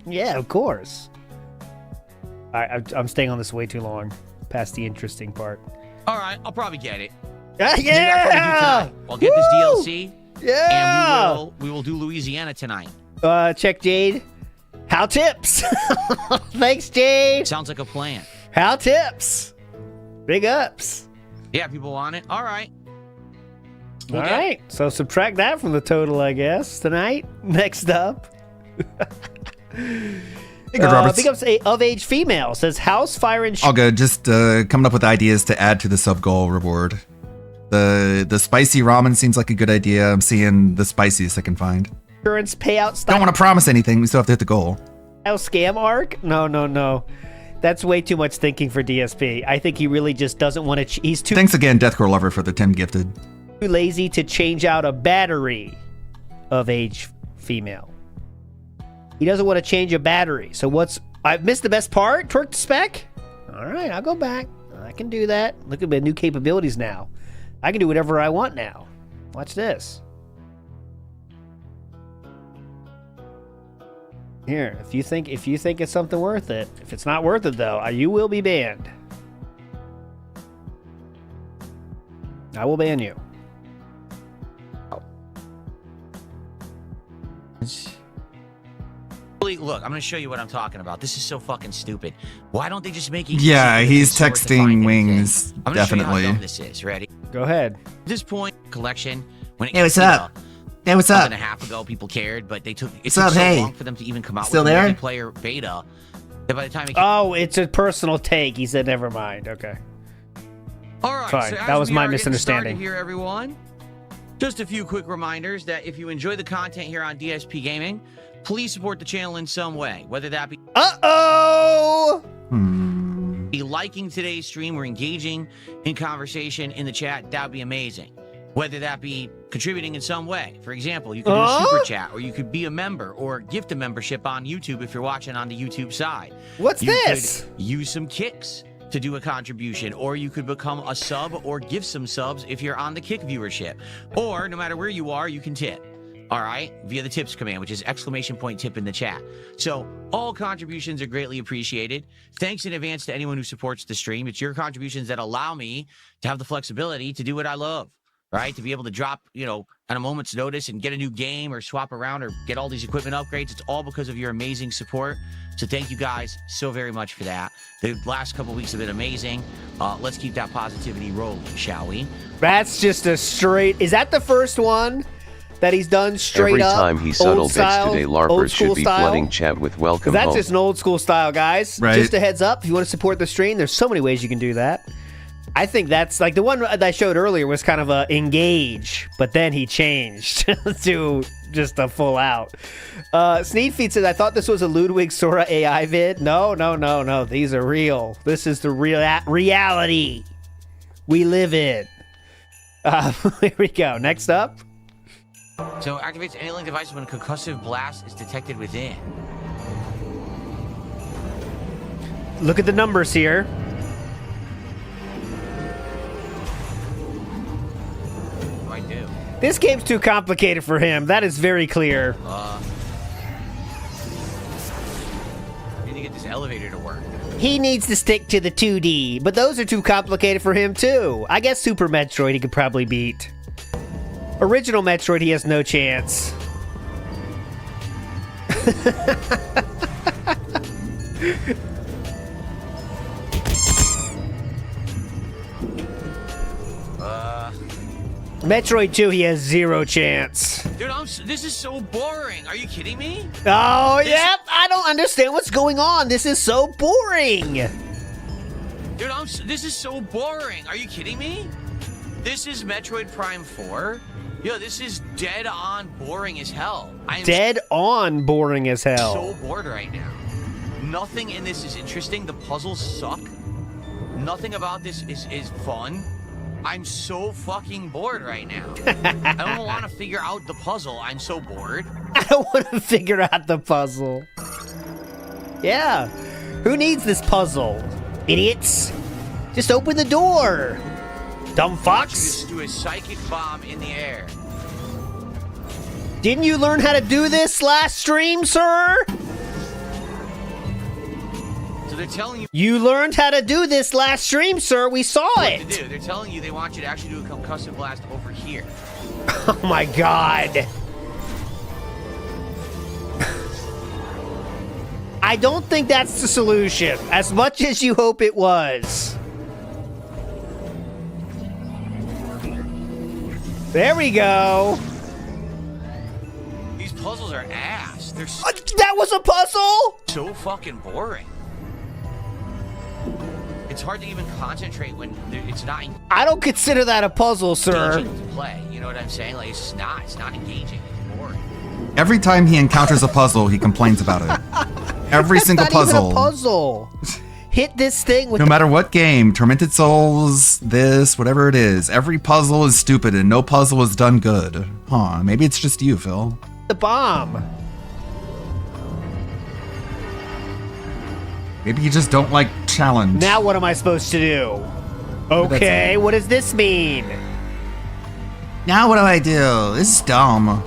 Yeah, of course. All right, I'm staying on this way too long. Past the interesting part. All right, I'll probably get it. Yeah! Do that for me tonight. I'll get this Woo! DLC. Yeah! And we will do Louisiana tonight. Check Jade. How tips? Thanks, Jade. Sounds like a plan. How tips? Big ups. Yeah, people want it. All right. All right. So subtract that from the total, I guess, tonight. Next up. Hey, good, Roberts. Becomes a of-age female. Says house, fire, and... All good. Just coming up with ideas to add to the sub-goal reward. The spicy ramen seems like a good idea. I'm seeing the spiciest I can find. Insurance payout style. Don't want to promise anything. We still have to hit the goal. Scam arc? No. That's way too much thinking for DSP. I think he really just doesn't want to... He's too... Thanks again, Deathcore Lover, for the 10 gifted. Too lazy to change out a battery of age female. He doesn't want to change a battery. So what's... I've missed the best part? Twerk to spec? All right, I'll go back. I can do that. Look at my new capabilities now. I can do whatever I want now. Watch this. Here, if you think it's something worth it. If it's not worth it though, you will be banned. I will ban you. Look, I'm going to show you what I'm talking about. This is so fucking stupid. Why don't they just make it? Yeah, he's texting Wings. I'm Definitely. Show you how dumb this is. Ready? Go ahead. At this point, collection. When it Hey, what's up? Hey, what's up? A half ago, people cared, but they took it What's up? so Hey. long for them to even come out Still with a there? multiplayer beta. That by the time it came, Oh, it's a personal take. He said, never mind. Okay. all right, Fine. so as That was we my are getting misunderstanding. started here, everyone. Just a few quick reminders that if you enjoy the content here on DSP Gaming, please support the channel in some way, whether that be be liking today's stream or engaging in conversation in the chat. That would be amazing. Whether that be contributing in some way. For example, you could do a super chat, or you could be a member or gift a membership on YouTube if you're watching on the YouTube side. What's you this? Could use some kicks to do a contribution, or you could become a sub or give some subs if you're on the Kick viewership. Or no matter where you are, you can tip. All right, via the tips command, which is !tip in the chat. So all contributions are greatly appreciated. Thanks in advance to anyone who supports the stream. It's your contributions that allow me to have the flexibility to do what I love, right? To be able to drop, at a moment's notice and get a new game or swap around or get all these equipment upgrades. It's all because of your amazing support. So thank you guys so very much for that. The last couple weeks have been amazing. Let's keep that positivity rolling, shall we? That's just a straight... Is that the first one that he's done straight Every up? time he subtle old bits style, today, old LARPers school should be style? flooding chat with welcome That's home. just an old school style, guys. Right. Just a heads up, if you want to support the stream, there's so many ways you can do that. I think that's like the one that I showed earlier was kind of a engage, but then he changed to just a full out. Sneed Feet says, I thought this was a Ludwig Sora AI vid. No. These are real. This is the reality we live in. Here we go. Next up. So activates any link device when a concussive blast is detected within. Look at the numbers here. What do I do? This game's too complicated for him. That is very clear. I need to get this elevator to work. He needs to stick to the 2D, but those are too complicated for him too. I guess Super Metroid he could probably beat. Original Metroid he has no chance. Metroid 2 he has zero chance. Dude, this is so boring. Are you kidding me? Oh, yep. I don't understand what's going on. This is so boring. Dude, this is so boring. Are you kidding me? This is Metroid Prime 4. Yo, this is dead on boring as hell. Dead on boring as hell. So bored right now. Nothing in this is interesting. The puzzles suck. Nothing about this is fun. I'm so fucking bored right now. I don't want to figure out the puzzle. I'm so bored. I don't want to figure out the puzzle. Yeah. Who needs this puzzle? Idiots. Just open the door. Dumb Watch fucks. this do a psychic bomb in the air. Didn't you learn how to do this last stream, sir? So they're telling you You learned how to do this last stream, sir. We saw what it. to do. They're telling you they want you to actually do a concussive blast over here. Oh my god. I don't think that's the solution, as much as you hope it was. There we go. puzzles are ass. They're that was a puzzle? So fucking boring. It's hard to even concentrate when it's not I don't consider that a puzzle, sir. engaging to play. You know what I'm saying? Like, it's just not. It's not engaging. It's boring. Every time he encounters a puzzle, he complains about it. Every single That's puzzle. not even a puzzle. Hit this thing with No matter what game, Tormented Souls, this, whatever it is, every puzzle is stupid and no puzzle is done good. Huh, maybe it's just you, Phil. the bomb. Maybe you just don't like challenge. Now what am I supposed to do? Okay, what does this mean? Now what do I do? This is dumb.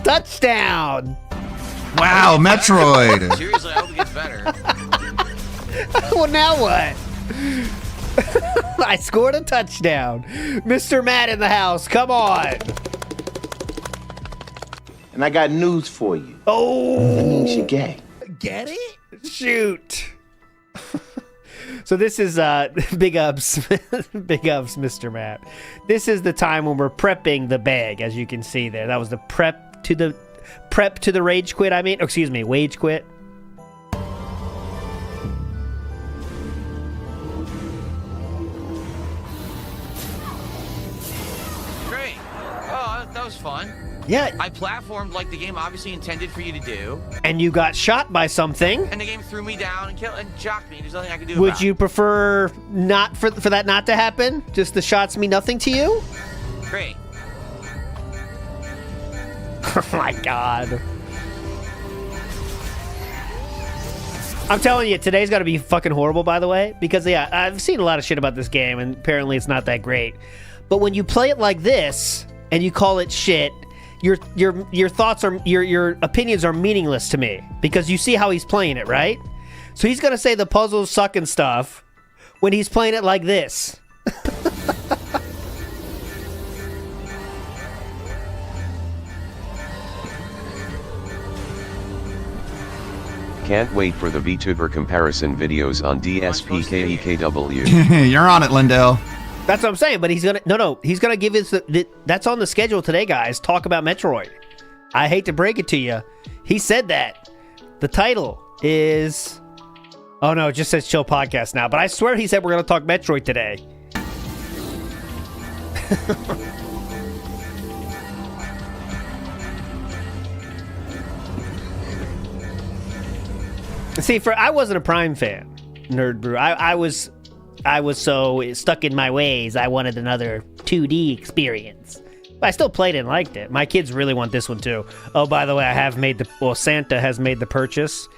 Touchdown! Wow, Metroid. Seriously, I hope it gets better. Well, now what? I scored a touchdown. Mr. Matt in the house, come on. And I got news for you. Oh. That means you're gay. Get it? Shoot. So this is big ups, big ups, Mr. Matt. This is the time when we're prepping the bag, as you can see there. That was the prep to the rage quit. I mean, oh, excuse me, wage quit. Great. Oh, that was fun. Yeah. I platformed like the game obviously intended for you to do. And you got shot by something. And the game threw me down and killed and shocked me. There's nothing I could do Would about you prefer not for that not to happen? Just the shots mean nothing to you? it. Great. Oh my god. I'm telling you, today's got to be fucking horrible, by the way, because yeah, I've seen a lot of shit about this game, and apparently it's not that great. But when you play it like this and you call it shit, your thoughts are your opinions are meaningless to me because you see how he's playing it, right? So he's gonna say the puzzles suck and stuff when he's playing it like this. Can't wait for the VTuber comparison videos on DSPKEKW. You're on it, Lindell. That's what I'm saying, but he's gonna give us that's on the schedule today, guys. Talk about Metroid. I hate to break it to you. He said that. The title is oh no, it just says Chill Podcast now, but I swear he said we're gonna talk Metroid today. See, I wasn't a Prime fan, Nerd Brew. I was so stuck in my ways, I wanted another 2D experience. But I still played it and liked it. My kids really want this one too. Oh, by the way, Santa has made the purchase.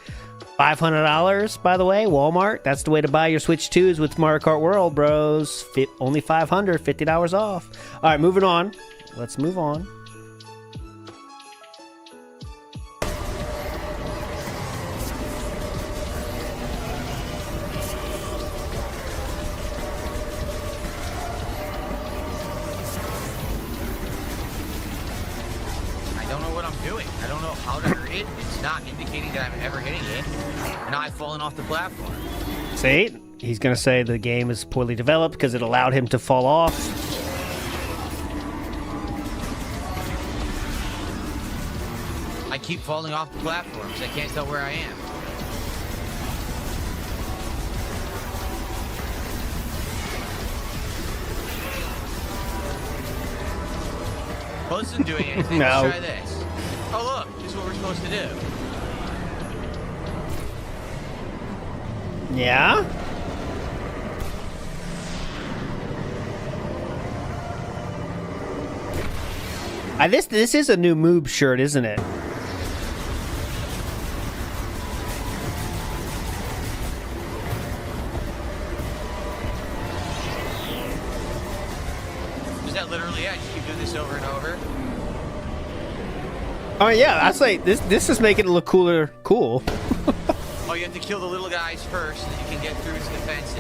$500, by the way, Walmart. That's the way to buy your Switch 2s with Mario Kart World, bros. Only $500, $50 off. All right, moving on. Let's move on. It's not indicating that I'm ever hitting it. Now I've fallen off the platform. See? He's going to say the game is poorly developed because it allowed him to fall off. I keep falling off the platforms. I can't tell where I am. Well, this isn't doing anything. No. Let's try this. Oh, look, this is what we're supposed to do. Yeah? This is a new Moob shirt, isn't it? Is that literally it? Just keep doing this over and over? Oh yeah, I say this is making it look cooler. Cool. Oh, you have to kill the little guys first, so that you can get through his defenses.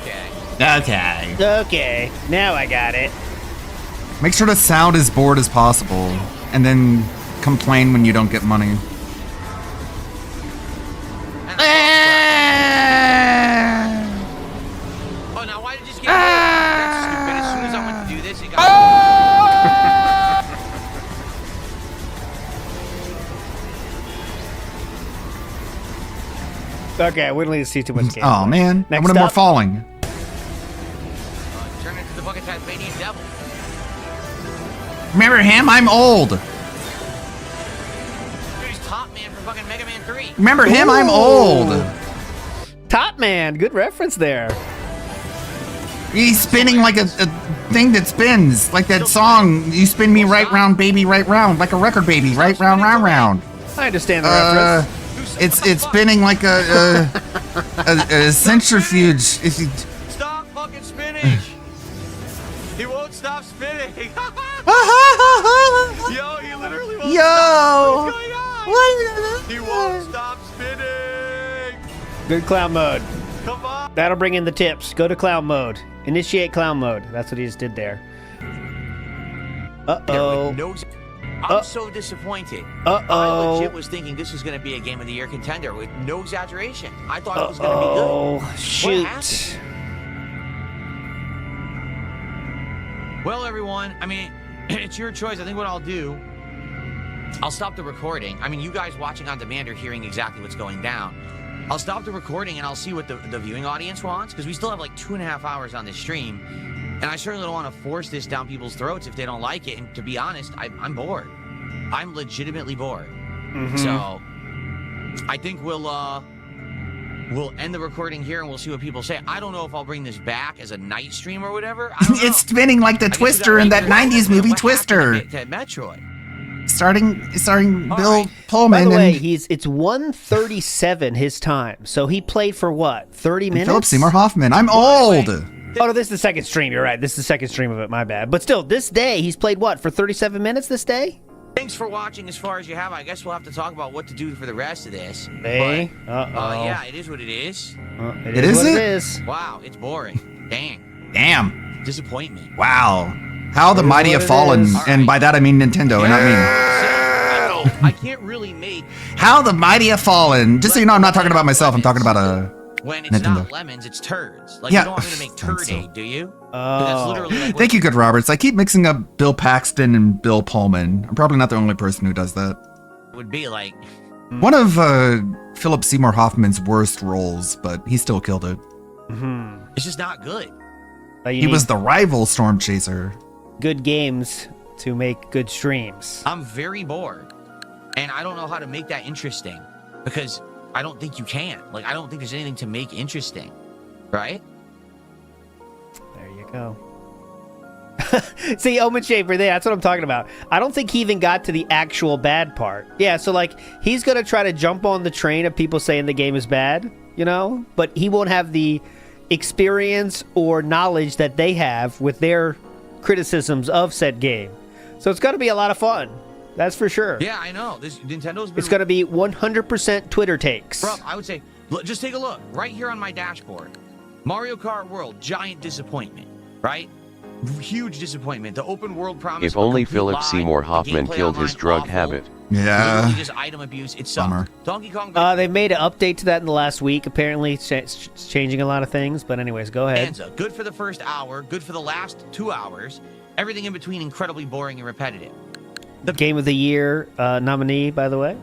Okay. Okay. Okay, now I got it. Make sure to sound as bored as possible, and then complain when you don't get money. Oh, now why did you just get That's stupid. As soon as I went to do this, it got Okay, I wouldn't need to see too much gameplay. Oh man, I Next wanted more up. falling. Turn into the fucking Tasmanian devil. Remember him? I'm old. He's Top Man from fucking Mega Man 3. Remember him? I'm old. Top Man, good reference there. He's spinning like a thing that spins, like that song. You spin me right round, baby, right round, like a record baby, right round, round, round. I understand the reference. It's spinning like a centrifuge. If you Stop fucking spinning. He won't stop spinning. Yo, he literally won't stop. What's going on? He won't stop spinning. Good clown mode. Come on. That'll bring in the tips. Go to clown mode. Initiate clown mode. That's what he just did there. Uh-oh. I'm so disappointed. I legit was thinking this was going to be a Game of the Year contender with no exaggeration. I thought it was going to be good. Oh, What shoot. happened? Well, everyone, I mean, it's your choice. I think what I'll do, I'll stop the recording. I mean, you guys watching on demand are hearing exactly what's going down. I'll stop the recording and I'll see what the viewing audience wants, because we still have like 2.5 hours on this stream. And I certainly don't want to force this down people's throats if they don't like it. And to be honest, I'm bored. I'm legitimately bored. So I think we'll end the recording here and we'll see what people say. I don't know if I'll bring this back as a night stream or whatever. I don't know. it's spinning like the Twister in that '90s movie Twister. To Metroid. Starring Bill Pullman. By the way, and it's 1:37 his time. So he played for what? 30 minutes? Philip Seymour Hoffman. I'm old. Oh, no, this is the second stream. You're right. This is the second stream of it. My bad. But still, this day, he's played what, for 37 minutes this day? Thanks for watching as far as you have. I guess we'll have to talk about what to do for the rest of this. Hey. But, yeah, it is what it is. It is what it is. Wow, it's boring. Dang. Damn. Disappointment. Wow. How the mighty have fallen, and by that I mean Nintendo, and not me. I can't really make How the mighty have fallen. Just so you know, I'm not talking about myself. I'm talking about when it's Nintendo. not lemons, it's turds. Like Yeah. you don't want me to make turd do you? That's literally like Thank you, Good Roberts. I keep mixing up Bill Paxton and Bill Pullman. I'm probably not the only person who does that. it would be like. One of Philip Seymour Hoffman's worst roles, but he still killed it. It's just not good. He was the rival Storm Chaser. Good games to make good streams. I'm very bored, and I don't know how to make that interesting because I don't think you can. Like I don't think there's anything to make interesting, right? There you go. See, Omen Shaper there, that's what I'm talking about. I don't think he even got to the actual bad part. Yeah, so like, he's gonna try to jump on the train of people saying the game is bad, you know? But he won't have the experience or knowledge that they have with their criticisms of said game. So it's gonna be a lot of fun. That's for sure. Yeah, I know. This Nintendo's been... It's gonna be 100% Twitter takes. Bro, I would say, look, just take a look. Right here on my dashboard. Mario Kart World, giant disappointment, right? Huge disappointment. The open world promise. If only Philip Seymour Hoffman killed his drug habit. Literally just item abuse. It sucked. Donkey Kong. They made an update to that in the last week. Apparently, it's changing a lot of things. But anyways, go ahead. Bonanza. Good for the first hour. Good for the last 2 hours. Everything in between incredibly boring and repetitive. The Game of the Year nominee, by the way.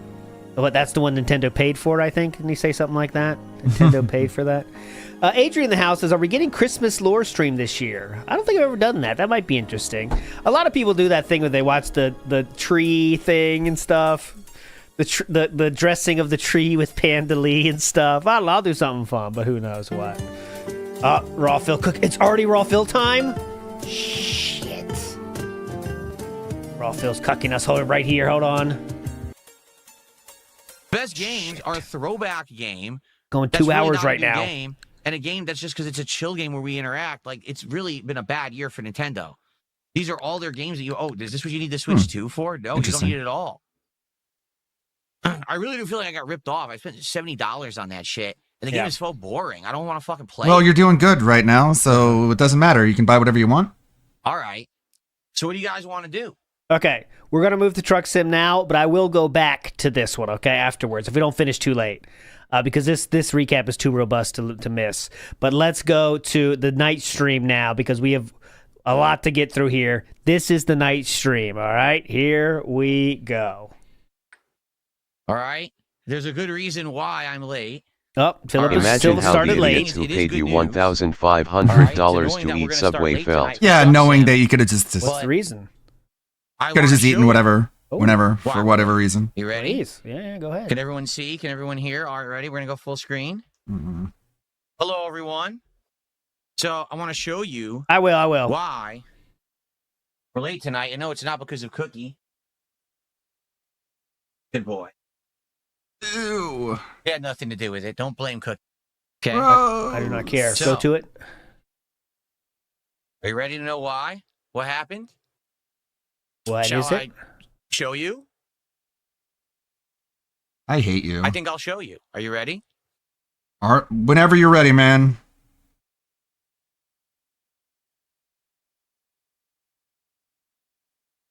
But that's the one Nintendo paid for, I think. Didn't he say something like that? Nintendo paid for that. Adrian in the house says, are we getting Christmas lore stream this year? I don't think I've ever done that. That might be interesting. A lot of people do that thing where they watch the tree thing and stuff. The dressing of the tree with Panda Lee and stuff. I don't know, I'll do something fun, but who knows what. Raw Phil cook. It's already Raw Phil time? Shit. Raw Phil's cucking us right here. Hold on. Best games are a throwback game. Going that's 2 really hours not a right new now. Game, and a game that's just because it's a chill game where we interact. Like, it's really been a bad year for Nintendo. These are all their games that is this what you need the Switch 2 for? No, you don't need it at all. I really do feel like I got ripped off. I spent $70 on that shit, and the game is so boring. I don't want to fucking play. Well, you're doing good right now, so it doesn't matter. You can buy whatever you want. All right. So what do you guys want to do? Okay, we're going to move to Truck Sim now, but I will go back to this one, okay, afterwards, if we don't finish too late. Because this recap is too robust to miss. But let's go to the night stream now, because we have a lot to get through here. This is the night stream, all right? Here we go. All right. There's a good reason why I'm late. Oh, Philip Imagine still how started the late. idiots who paid you $1,500 to eat Subway felt. Yeah, knowing that you could have just What's the reason? could have just eaten whatever, whenever, for whatever reason. You ready? Please. Yeah, go ahead. Can everyone see? Can everyone hear? All right, ready? We're going to go full screen. Mm-hmm. Hello, everyone. So I want to show you. I will. Why we're late tonight. I know it's not because of Cookie. Good boy. Ew. It had nothing to do with it. Don't blame Cookie. Okay. I do not care. So, Go to it. Are you ready to know why? What happened? What Shall is it? I show you? I hate you. I think I'll show you. Are you ready? Whenever you're ready, man.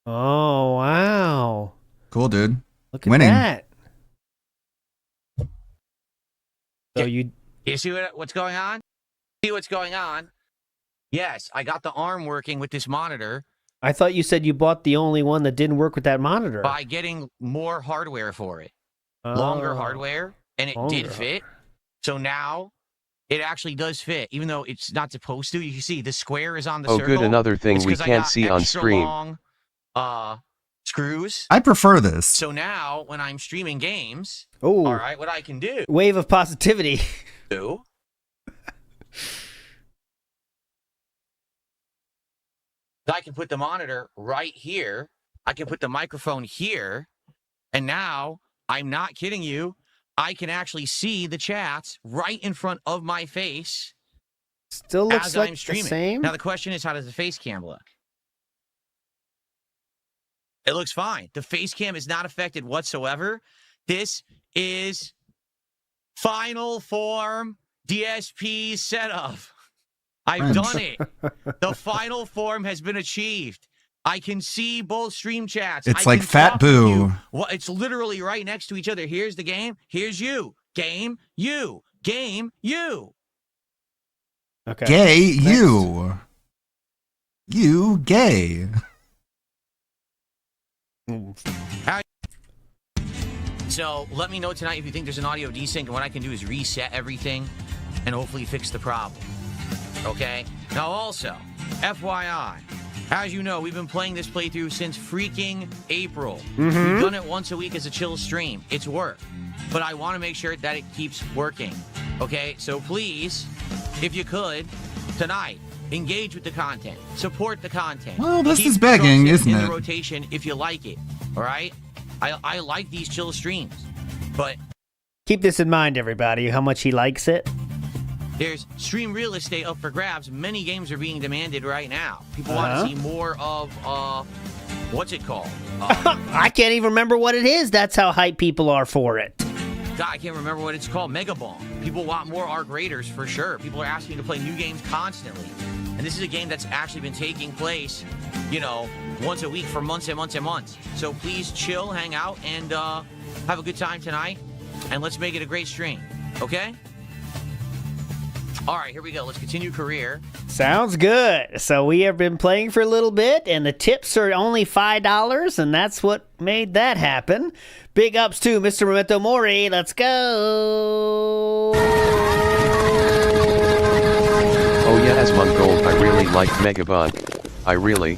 Oh, wow. Cool, dude. Look at Winning. that. So you see what's going on? See what's going on? Yes, I got the arm working with this monitor I thought you said you bought the only one that didn't work with that monitor. by getting more hardware for it. Longer Oh. hardware, and it Longer. did fit. So now it actually does fit, even though it's not supposed to. You can see the square is on the Oh, circle. good. Another thing It's we 'cause I can't got see on extra screen. long, screws. I prefer this. So now when I'm streaming games, Oh. all right, what I can do. Wave of positivity. I can put the monitor right here. I can put the microphone here. And now, I'm not kidding you, I can actually see the chats right in front of my face. Still looks as like I'm streaming. the same. Now, the question is, how does the face cam look? It looks fine. The face cam is not affected whatsoever. This is final form DSP setup. I've done it. The final form has been achieved. I can see both stream chats. It's I like can Fat talk to Boo. you. Well, it's literally right next to each other. Here's the game. Here's you. Game, you. Game, you. Okay. Gay, Next. you. You gay. So let me know tonight if you think there's an audio desync, and what I can do is reset everything and hopefully fix the problem. Okay? Now also, FYI, as you know, we've been playing this playthrough since freaking April. We've done it once a week as a chill stream. It's worked. But I want to make sure that it keeps working. Okay? So please, if you could, tonight, engage with the content. Support the content. Well, this Keep is begging, Trunks isn't in it? the rotation if you like it. All right? I like these chill streams. But Keep this in mind, everybody, how much he likes it. there's stream real estate up for grabs. Many games are being demanded right now. People want to see more of, what's it called? I can't even remember what it is. That's how hype people are for it. God, I can't remember what it's called. Mega Bomb. People want more Arc Raiders for sure. People are asking to play new games constantly. And this is a game that's actually been taking place, you know, once a week for months and months and months. So please chill, hang out, and have a good time tonight. And let's make it a great stream. Okay? All right, here we go. Let's continue career. Sounds good. So we have been playing for a little bit, and the tips are only $5, and that's what made that happen. Big ups to Mr. Memento Mori. Let's go. Oh yeah, as Gold, I really liked Megabot. I really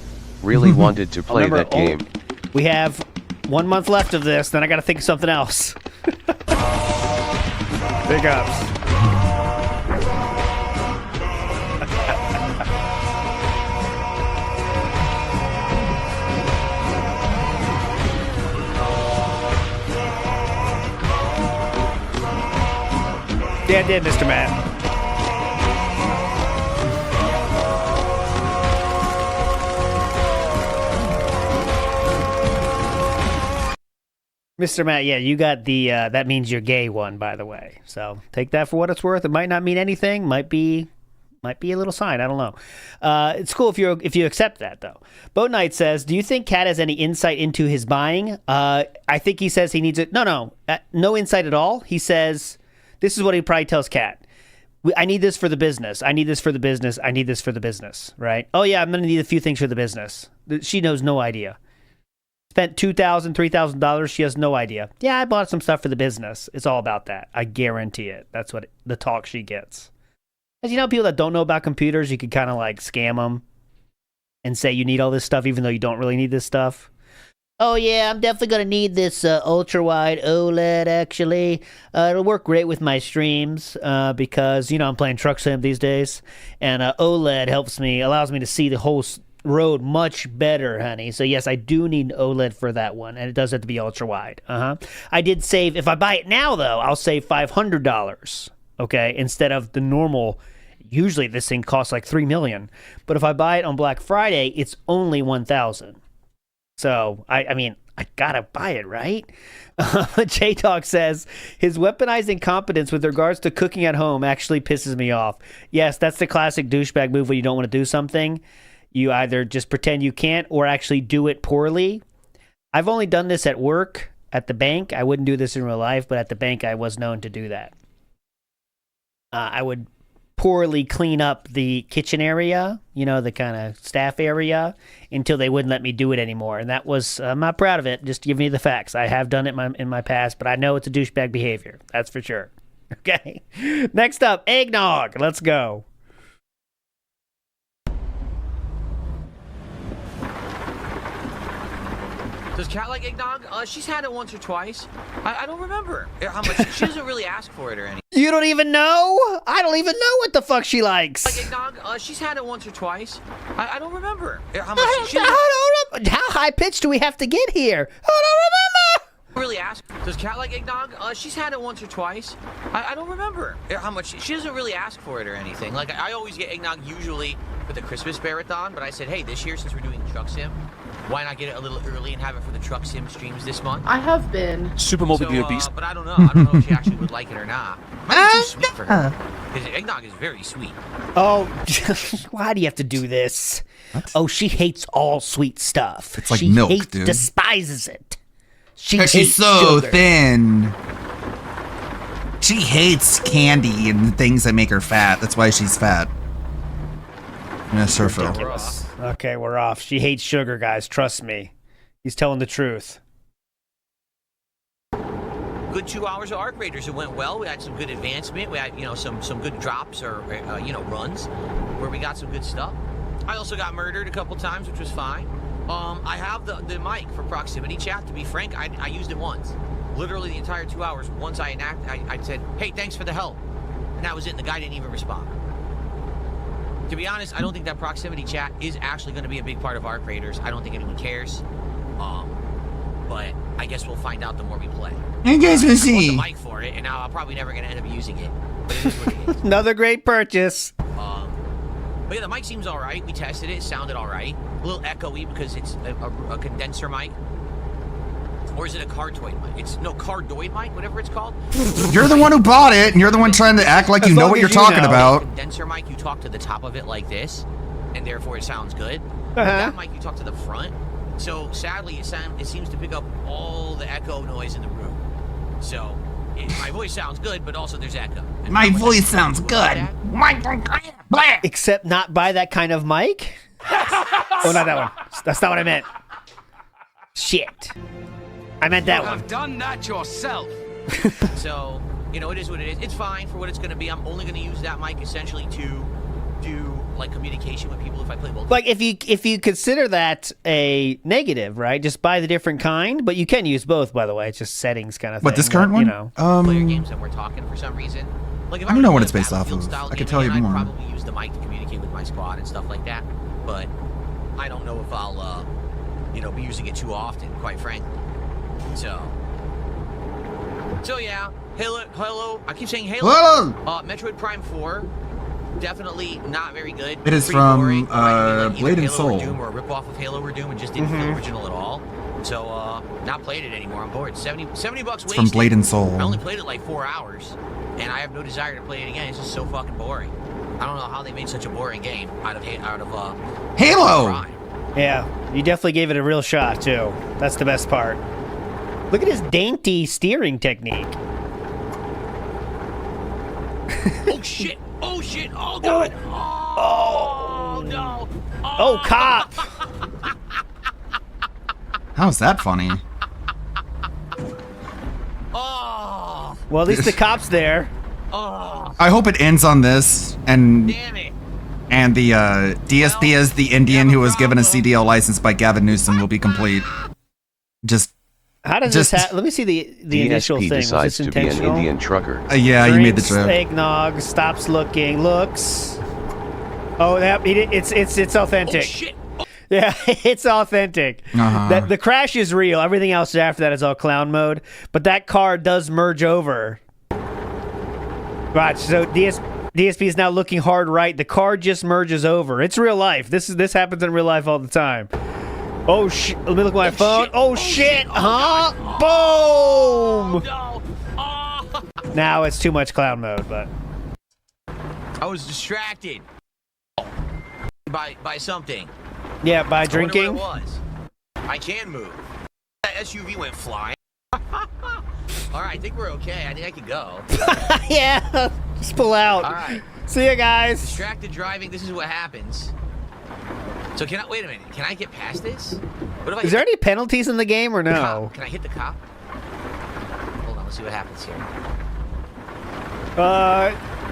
wanted to play Remember, that game. We have 1 month left of this, then I gotta think of something else. Big ups. Yeah, it did, Mr. Matt. Mr. Matt, yeah, you got the that means you're gay one, by the way. So take that for what it's worth. It might not mean anything. Might be a little sign. I don't know. It's cool if you accept that though. Boat Knight says, "Do you think Kat has any insight into his buying?" I think he says he needs it. No insight at all. He says this is what he probably tells Kat. I need this for the business. I need this for the business. I need this for the business. Right? Oh yeah, I'm gonna need a few things for the business. She knows no idea. spent $2,000, $3,000. She has no idea. Yeah, I bought some stuff for the business. It's all about that. I guarantee it. That's what the talk she gets. As you know, people that don't know about computers, you can kind of like scam them and say you need all this stuff even though you don't really need this stuff. Oh yeah, I'm definitely going to need this ultra-wide OLED, actually. It'll work great with my streams because, you know, I'm playing Truck Sim these days. And OLED allows me to see the whole road much better, honey. So yes, I do need an OLED for that one. And it does have to be ultra-wide. I did save, if I buy it now, though, I'll save $500, okay? Instead of the normal, usually this thing costs like $3 million. But if I buy it on Black Friday, it's only $1,000. So, I mean, I gotta buy it, right? J-Talk says, his weaponized incompetence with regards to cooking at home actually pisses me off. Yes, that's the classic douchebag move when you don't want to do something. You either just pretend you can't or actually do it poorly. I've only done this at work, at the bank. I wouldn't do this in real life, but at the bank I was known to do that. I would poorly clean up the kitchen area, you know, the kind of staff area, until they wouldn't let me do it anymore. And that was, I'm not proud of it, just to give me the facts. I have done it in my past, but I know it's a douchebag behavior. That's for sure. Okay. Next up, eggnog. Let's go. Does Kat like eggnog? She's had it once or twice. I don't remember how much. She doesn't really ask for it or anything. You don't even know? I don't even know what the fuck she likes. Like eggnog? She's had it once or twice. I don't remember how much. How high pitched do we have to get here? I don't remember. Really ask. Does Kat like eggnog? She's had it once or twice. I don't remember how much. She doesn't really ask for it or anything. Like I always get eggnog usually for the Christmas marathon, but I said, hey, this year since we're doing Truck Sim, why not get it a little early and have it for the Truck Sim streams this month? I have been. Super Mobile Beast. But I don't know. I don't know if she actually would like it or not. Might be too sweet for her. Because eggnog is very sweet. Oh, why do you have to do this? What? Oh, she hates all sweet stuff. It's like milk, dude. Despises it. She's so sugar. Thin. She hates candy and things that make her fat. That's why she's fat. Yes, sir, Phil. Okay, we're off. She hates sugar, guys. Trust me. He's telling the truth. Good 2 hours of Arc Raiders. It went well. We had some good advancement. We had, you know, some good drops or, runs where we got some good stuff. I also got murdered a couple times, which was fine. I have the mic for proximity chat. To be frank, I used it once. Literally the entire 2 hours. Once I said, hey, thanks for the help. And that was it, and the guy didn't even respond. To be honest, I don't think that proximity chat is actually going to be a big part of Arc Raiders. I don't think anyone cares. But I guess we'll find out the more we play. You guys will see. I bought the mic for it, and now I'm probably never going to end up using it. But it is what it is. Another great purchase. But yeah, the mic seems all right. We tested it. It sounded all right. A little echoey because it's a condenser mic. Or is it a cardioid mic? Cardioid mic, whatever it's called. You're the one who bought it, and you're the one trying to act like you know what you're talking about. Condenser mic, you talk to the top of it like this, and therefore it sounds good. That mic, you talk to the front. So sadly, it seems to pick up all the echo noise in the room. So my voice sounds good, but also there's echo. And my voice sounds good. Except not by that kind of mic. Oh, not that one. That's not what I meant. Shit. I meant that one. You've done that yourself. So, it is what it is. It's fine for what it's going to be. I'm only going to use that mic essentially to do like communication with people if I play multiplayer. Like if you consider that a negative, right? Just buy the different kind, but you can use both, by the way. It's just settings kind of thing. What, this current one? Player games that we're talking for some reason. Like if I don't know what it's based off of. I can tell you more. I'd probably use the mic to communicate with my squad and stuff like that. But I don't know if I'll be using it too often, quite frankly. So yeah, Halo. I keep saying Halo. Metroid Prime 4, definitely not very good. It is from Blade and Soul. Doom or a rip-off of Halo or Doom and just didn't feel original at all. So not played it anymore. I'm bored. $70 wasted. From Blade and Soul. I only played it like 4 hours, and I have no desire to play it again. It's just so fucking boring. I don't know how they made such a boring game out of Halo. Prime. Yeah, you definitely gave it a real shot too. That's the best part. Look at his dainty steering technique. Oh shit! Oh shit! Oh god! Oh no! Oh, cop! How's that funny? Oh. Well, at least the cop's there. Oh. I hope it ends on this, and Damn it. and the DSP as the Indian who was given a CDL license by Gavin Newsom will be complete. Just How does this happen? Let me see the initial DSP thing. Was decides this to be an intentional? Indian trucker. yeah, you made the Drinks, joke. Eggnog, stops looking, looks. Oh, that it's authentic. Oh, shit. Yeah, it's authentic. That the crash is real. Everything else after that is all clown mode. But that car does merge over. Watch. So DSP is now looking hard right. The car just merges over. It's real life. This happens in real life all the time. Oh shit! Let me look at my phone. Oh shit! Huh? Boom! No. Oh. Now it's too much clown mode, but I was distracted by something. yeah, by I wonder drinking. what it was. I can move. That SUV went flying. All right, I think we're okay. I think I can go. Yeah, just pull out. All right. See ya, guys. Distracted driving. This is what happens. So can I wait a minute? Can I get past this? What if I Is there any penalties in the game or no? Can I hit the cop? Hold on, let's see what happens here.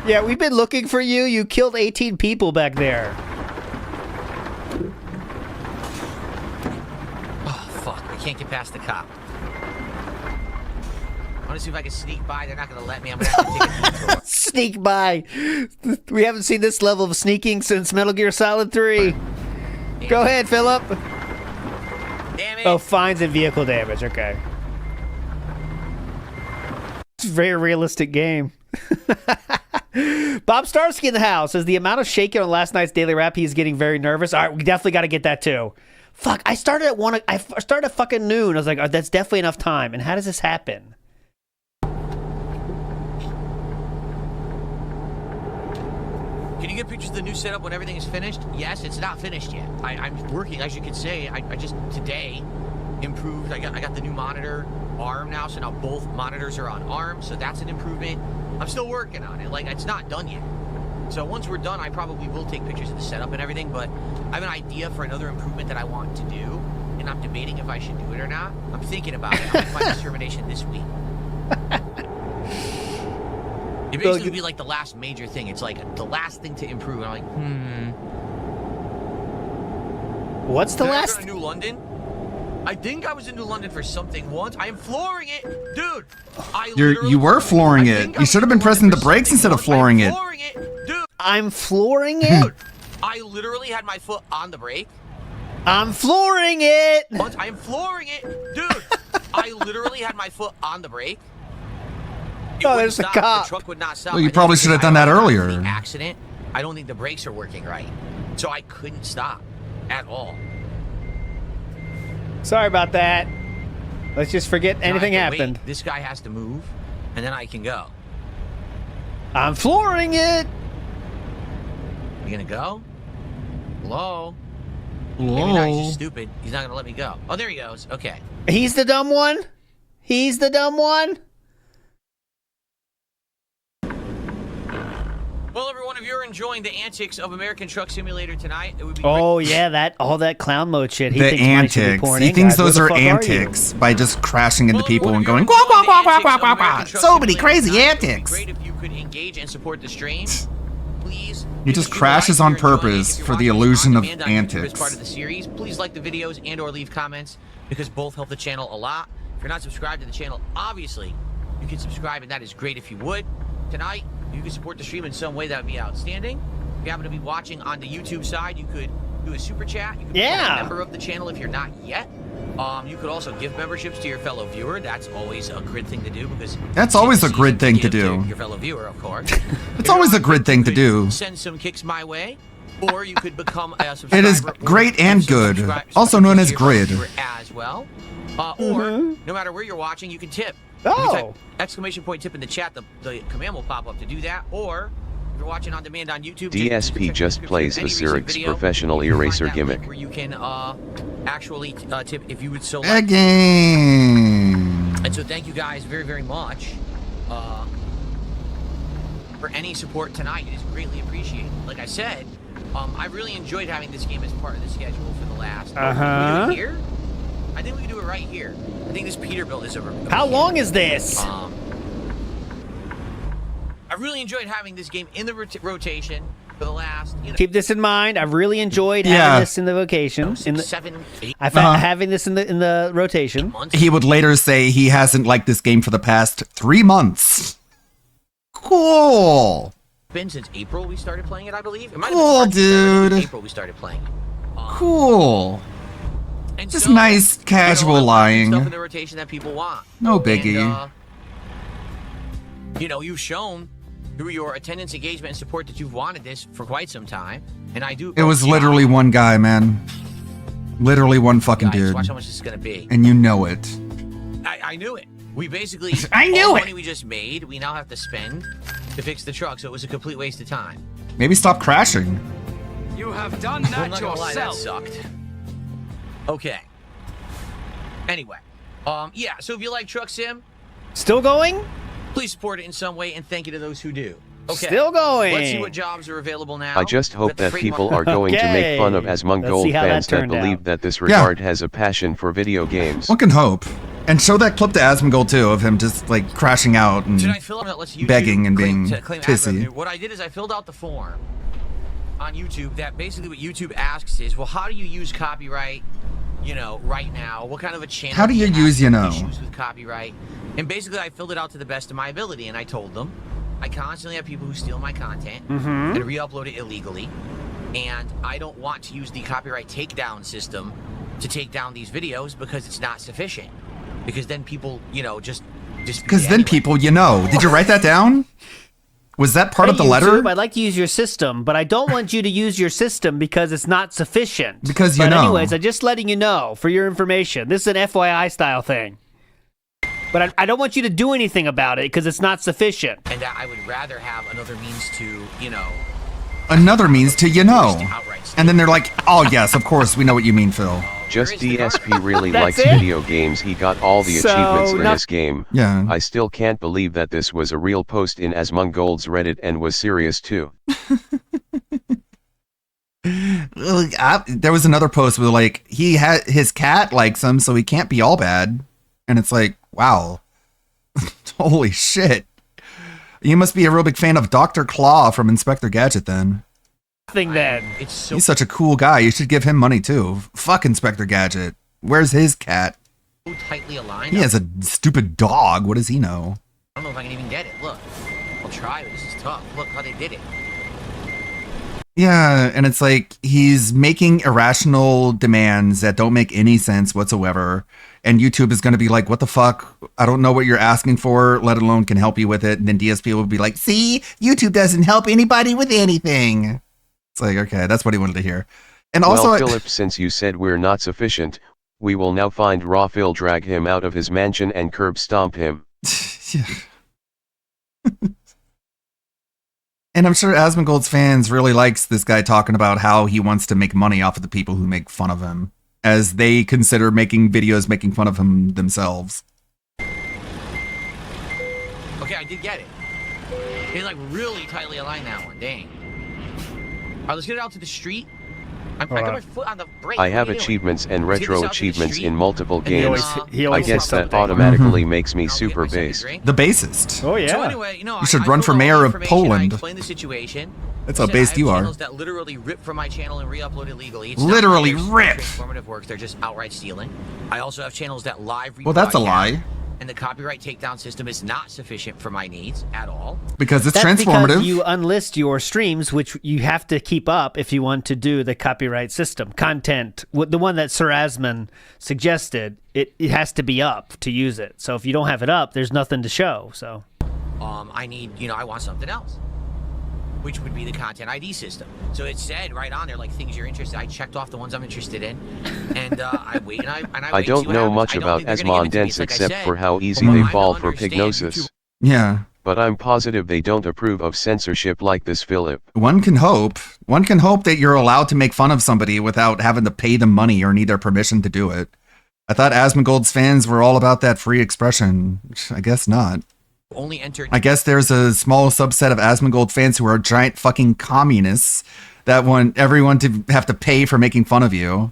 Yeah, we've been looking for you. You killed 18 people back there. Oh fuck! I can't get past the cop. I want to see if I can sneak by. They're not going to let me. I'm going to have to take a detour. Sneak by. We haven't seen this level of sneaking since Metal Gear Solid 3. Go ahead, Philip. Damn it. Oh, fines and vehicle damage. Okay. It's a very realistic game. Bob Starsky in the house says the amount of shaking on last night's daily rap, he's getting very nervous. All right, we definitely got to get that too. Fuck, I started at 1. I started at fucking noon. I was like, oh, that's definitely enough time. And how does this happen? Can you get pictures of the new setup when everything is finished? Yes, it's not finished yet. I'm working, as you can say. I just today improved. I got the new monitor arm now, so now both monitors are on ARM, so that's an improvement. I'm still working on it. Like, it's not done yet. So once we're done, I probably will take pictures of the setup and everything, but I have an idea for another improvement that I want to do, and I'm debating if I should do it or not. I'm thinking about it. I'll make my determination this week. It basically would be like the last major thing. It's like the last thing to improve. And I'm like, What's the Did I last? go to New London? I think I was in New London for something once. I am flooring it, dude. You were flooring it. You should have been pressing the brakes instead of flooring it. I'm flooring it? Dude, I literally had my foot on the brake. I'm flooring it. Once I am flooring it, dude. I literally had my foot on the brake. Oh, there's the cop. The truck would not stop. Well, you I probably think should have because done that I don't have earlier. the accident. I don't think the brakes are working right, so I couldn't stop at all. Sorry about that. Let's just forget Now I anything have to happened. wait. This guy has to move, and then I can go. I'm flooring it. You gonna go? Hello? Hello? Maybe not. He's just stupid. He's not gonna let me go. Oh, there he goes. Okay. He's the dumb one? He's the dumb one? Well, everyone, if you're enjoying the antics of American Truck Simulator tonight, it would be Oh, yeah, all that clown mode shit. He The thinks money should be antics. pouring He in, thinks guys. Where those the are fuck you? antics by just crashing into people and going, quack, quack, quack, quack, quack, quack, quack. So many crazy antics. great if you could engage and support the stream. Please. He just crashes on purpose for the illusion of antics. As part of the series, please like the videos and or leave comments because both help the channel a lot. If you're not subscribed to the channel, obviously you can subscribe, and that is great if you would. Tonight, you can support the stream in some way. That would be outstanding. If you happen to be watching on the YouTube side, you could do a super chat. You could become a member of the channel if you're not yet. You could also give memberships to your fellow viewer. That's always a grid thing to do because That's always a grid thing to do. your fellow viewer, of course. It's always a grid thing to do. Send some kicks my way, or you could become a subscriber. It is great and good, also known as grid. As well, or no matter where you're watching, you can tip. Oh. You can type exclamation point tip in the chat. The command will pop up to do that. Or if you're watching on demand on YouTube, DSP just plays a Cyrix professional eraser gimmick. where you can actually tip if you would so like. Again. And so thank you guys very, very much for any support tonight. It is greatly appreciated. Like I said, I've really enjoyed having this game as part of the schedule for the last. Uh-huh. We do it here. I think we can do it right here. I think this Peterbilt is over. How long is this? I really enjoyed having this game in the rotation for the last. Keep this in mind. I've really enjoyed having this in the vocation. In the 7, 8. I've had having this in the rotation. He would later say he hasn't liked this game for the past 3 months. Cool. Been since April we started playing it, I believe. It might Cool, have been dude. April we started playing it. Cool. And Just so, nice casual lying. Stuff in the rotation that people want. No biggie. And, you've shown through your attendance, engagement, and support that you've wanted this for quite some time. And I do. It was literally one guy, man. Literally one fucking Guys, dude. watch how much this is gonna be. And you know it. I knew it. We basically I knew all the it. money we just made, we now have to spend to fix the truck, so it was a complete waste of time. Maybe stop crashing. You have done Well, that I'm not gonna lie, that yourself. sucked. Okay. Anyway, yeah. So if you like Truck Sim, still going? Please support it in some way, and thank you to those who do. Okay. Still going. Let's see what jobs are available now. I just hope that people are going to make fun of Asmongold fans that believe that this retard has a passion for video games. One can hope. And show that clip to Asmongold too of him just like crashing out and Did I fill out that lets YouTube begging and being claim ad revenue? pissy. What I did is I filled out the form on YouTube that basically what YouTube asks is, well, how do you use copyright, right now? What kind of a channel How do you use, issues with copyright? And basically I filled it out to the best of my ability, and I told them I constantly have people who steal my content and re-upload it illegally, and I don't want to use the copyright takedown system to take down these videos because it's not sufficient. Because then people, just Because then people, did you write that down? Was that part of the letter? YouTube, I'd like to use your system, but I don't want you to use your system because it's not sufficient. Because you but know. anyways, I'm just letting you know for your information. This is an FYI style thing. But I don't want you to do anything about it because it's not sufficient. And I would rather have another means to, Another means to And then they're like, oh yes, of course, we know what you mean, Phil. Just DSP really That's likes it? video games. He got all the So, achievements in not- this game. Yeah. I still can't believe that this was a real post in Asmongold's Reddit and was serious too. There was another post where like he had his cat likes him, so he can't be all bad. And it's like, wow. Holy shit. You must be a real big fan of Dr. Claw from Inspector Gadget then. Thing then. It's so He's such a cool guy. You should give him money too. Fuck Inspector Gadget. Where's his cat? tightly aligned. He has a stupid dog. What does he know? I don't know if I can even get it. Look. I'll try, but this is tough. Look how they did it. Yeah, and it's like he's making irrational demands that don't make any sense whatsoever. And YouTube is going to be like, what the fuck? I don't know what you're asking for, let alone can help you with it. And then DSP will be like, see, YouTube doesn't help anybody with anything. It's like, okay, that's what he wanted to hear. And also, well, Philip, since you said we're not sufficient, we will now find Raw Phil, drag him out of his mansion and curb stomp him. And I'm sure Asmongold's fans really likes this guy talking about how he wants to make money off of the people who make fun of him, as they consider making videos making fun of him themselves. Okay, I did get it. They like really tightly aligned that one. Dang. All right, let's get it out to the street. I got my foot on the brake. I have What are you doing? achievements and Let's get retro this out to the achievements street. in multiple And then, games. he I always guess says that something. automatically makes me super based. The bassist. Oh yeah. So anyway, You should run for mayor of I Poland. explained the situation. That's I how said based I have you are. channels that literally rip from my channel and re-upload illegally. It's Literally not rip. transformative work. They're just outright stealing. I also have channels that live. Well, that's a rebroadcast, lie. And the copyright takedown system is not sufficient for my needs at all. Because it's That's transformative. because you unlist your streams, which you have to keep up if you want to do the copyright system. Content, the one that Sir Asmon suggested, it has to be up to use it. So if you don't have it up, there's nothing to show. So I need, I want something else, which would be the content ID system. So it said right on there, like, things you're interested in. I checked off the ones I'm interested in, and I wait, and I wait I to don't see what know happens. much I don't about think they're gonna give it to me. Asmondense It's like I except said, for how easy from they what I fall for understand, pignosis. Yeah. But I'm positive they don't approve of censorship like this, Philip. One can hope. One can hope that you're allowed to make fun of somebody without having to pay them money or need their permission to do it. I thought Asmongold's fans were all about that free expression. I guess not. Only entered. I guess there's a small subset of Asmongold fans who are giant fucking communists that want everyone to have to pay for making fun of you.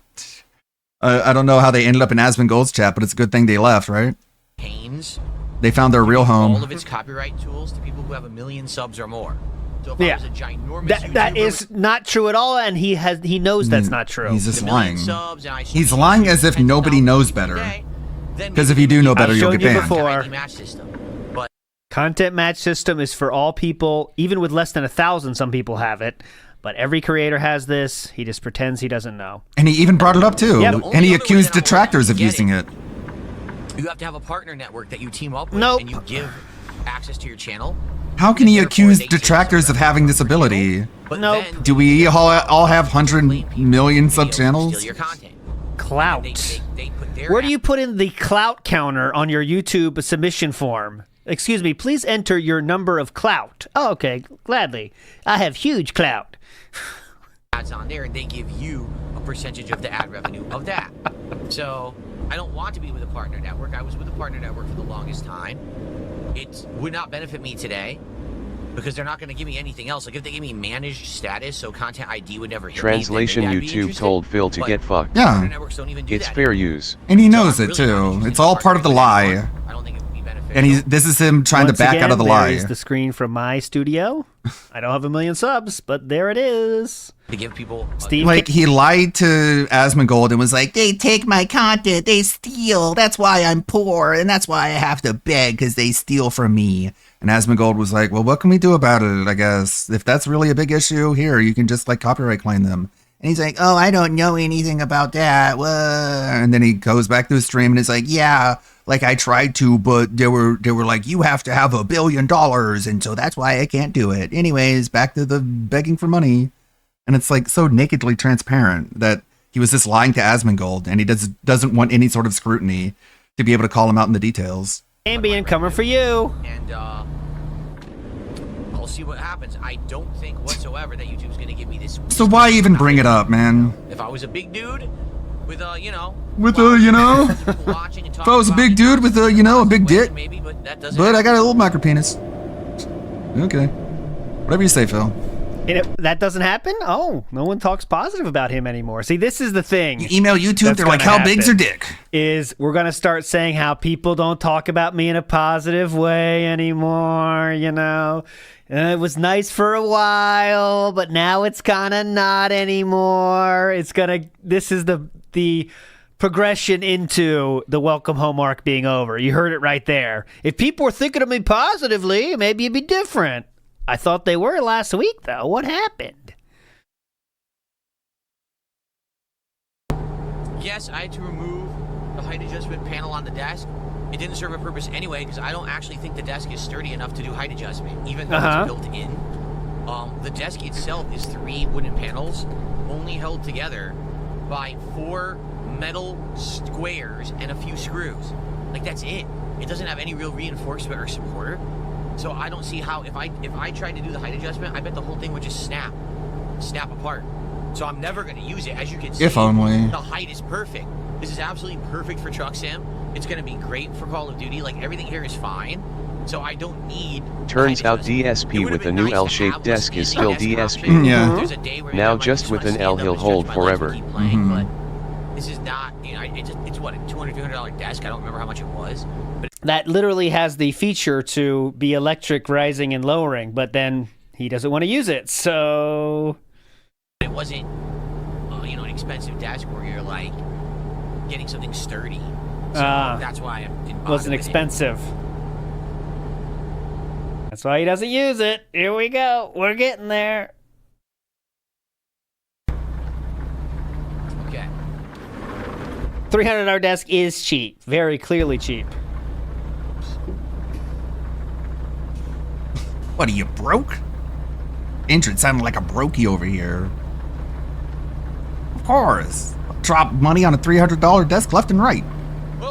I don't know how they ended up in Asmongold's chat, but it's a good thing they left, right? Pains. They found their real home. All of its copyright tools to people who have 1 million subs or more. So if I Yeah. was a ginormous That YouTuber is not true at all, and he knows that's not true. He's just with 1 million lying. subs and I He's lying as if nobody knows better. Because if you do know better, I've you'll shown get you banned. before. match system. But Content match system is for all people, even with less than 1,000. Some people have it, but every creator has this. He just pretends he doesn't know. And he even brought it up too. Yep. And he accused detractors of using it. you have to have a partner network that you team up with Nope. and you give access to your channel. How can he accuse detractors of having this ability? But Nope. then Do we all have 100 million sub steal channels? your content. Clout. They put their Where do you put in the clout counter on your YouTube submission form? Excuse me, please enter your number of clout. Oh, okay, gladly. I have huge clout. ads on there and they give you a percentage of the ad revenue of that. So I don't want to be with a partner network. I was with a partner network for the longest time. It would not benefit me today because they're not going to give me anything else. Like if they give me managed status, so content ID would never hit Translation: me, then maybe I'd be YouTube interested. told Phil to But get fucked. Yeah. partner networks don't even do It's that fair anymore. use. And he So knows I'm it really not too. interested It's in all part of the partnering with lie. anyone. I don't think it would be beneficial. And this is him trying Once to back again, out of the there lie. is the screen from my studio. I don't have 1 million subs, but there it is. to give people Steve, Like he lied to Asmongold and was like, "They take my content, they steal. That's why I'm poor, and that's why I have to beg because they steal from me." And Asmongold was like, "Well, what can we do about it? I guess if that's really a big issue, here you can just like copyright claim them." And he's like, "Oh, I don't know anything about that." And then he goes back to his stream and is like, "Yeah, like I tried to, but they were like, you have to have $1 billion, and so that's why I can't do it." Anyways, back to the begging for money. And it's like so nakedly transparent that he was just lying to Asmongold, and he doesn't want any sort of scrutiny to be able to call him out in the details. Ambient coming for you. and I'll see what happens. I don't think whatsoever that YouTube's going to give me this. So why even bring it up, man? If I was a big dude with a, If I if was a big dude with a big dick, maybe, but that doesn't. but I got a little micro penis. Okay, whatever you say, Phil. That doesn't happen? Oh, no one talks positive about him anymore. See, this is the thing. You email YouTube, that's they're like, gonna "How big's happen, your dick?" Is we're going to start saying how people don't talk about me in a positive way anymore, you know? It was nice for a while, but now it's kind of not anymore. This is the progression into the welcome home arc being over. You heard it right there. If people were thinking of me positively, maybe it'd be different. I thought they were last week, though. What happened? Yes, I had to remove the height adjustment panel on the desk. It didn't serve a purpose anyway because I don't actually think the desk is sturdy enough to do height adjustment, even though it's built in. The desk itself is 3 wooden panels, only held together by 4 metal squares and a few screws. Like that's it. It doesn't have any real reinforcement or support. So I don't see how if I tried to do the height adjustment, I bet the whole thing would just snap apart. So I'm never going to use it. As you can see, If only. the height is perfect. This is absolutely perfect for Truck Sim. It's going to be great for Call of Duty. Like everything here is fine. So I don't need. Turns out DSP with a new L-shaped desk is still DSP. Now just with an L he'll hold forever. This is not. It's what, a $200, $300 desk. I don't remember how much it was. But That literally has the feature to be electric rising and lowering, but then he doesn't want to use it, so... it wasn't, an expensive desk where you're like getting something sturdy. So that's why I didn't bother wasn't with it. expensive. That's why he doesn't use it. Here we go. We're getting there. Okay. $300 desk is cheap. Very clearly cheap. What, are you broke? Entrance sounded like a brokey over here. Of course. Drop money on a $300 desk left and right.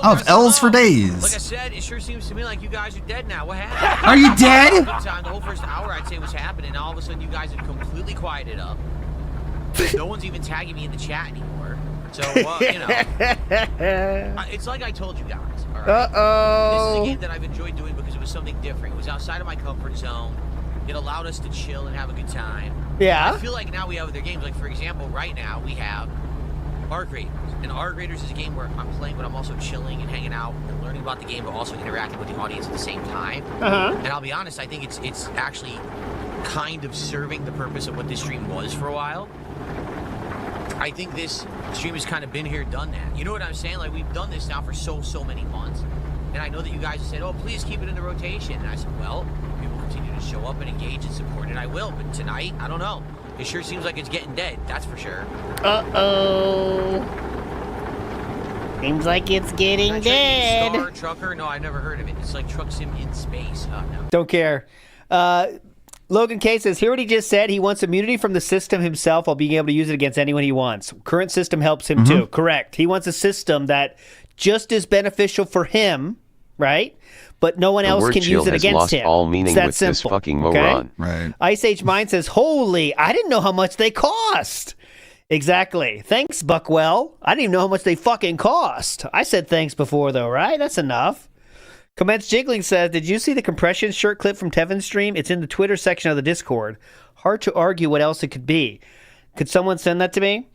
I'll have L's for days. Like I said, it sure seems to me like you guys are dead now. What happened? Are you dead? The whole first hour, I'd say, was happening, and all of a sudden, you guys had completely quieted up. No one's even tagging me in the chat anymore. So, it's like I told you guys. All right? Uh-oh. This is a game that I've enjoyed doing because it was something different. It was outside of my comfort zone. It allowed us to chill and have a good time. Yeah. I feel like now we have other games. Like, for example, right now we have Arc Raiders. And Arc Raiders is a game where I'm playing, but I'm also chilling and hanging out and learning about the game, but also interacting with the audience at the same time. And I'll be honest, I think it's actually kind of serving the purpose of what this stream was for a while. I think this stream has kind of been here, done that. You know what I'm saying? Like, we've done this now for so many months. And I know that you guys have said, oh, please keep it in the rotation. And I said, well, people continue to show up and engage and support it. I will. But tonight, I don't know. It sure seems like it's getting dead. That's for sure. Uh-oh. Seems like it's getting dead. Star Trucker? No, I've never heard of it. It's like Truck Sim in space. Oh, no. Don't care. Logan K says, hear what he just said. He wants immunity from the system himself while being able to use it against anyone he wants. Current system helps him too. Correct. He wants a system that just is beneficial for him, right? But no one else can use it against lost him. all meaning It's that with simple. this fucking moron. Right. Ice Age Mind says, holy, I didn't know how much they cost. Exactly. Thanks, Buckwell. I didn't even know how much they fucking cost. I said thanks before, though, right? That's enough. Commence Jiggling says, did you see the compression shirt clip from Tevin's stream? It's in the Twitter section of the Discord. Hard to argue what else it could be. Could someone send that to me?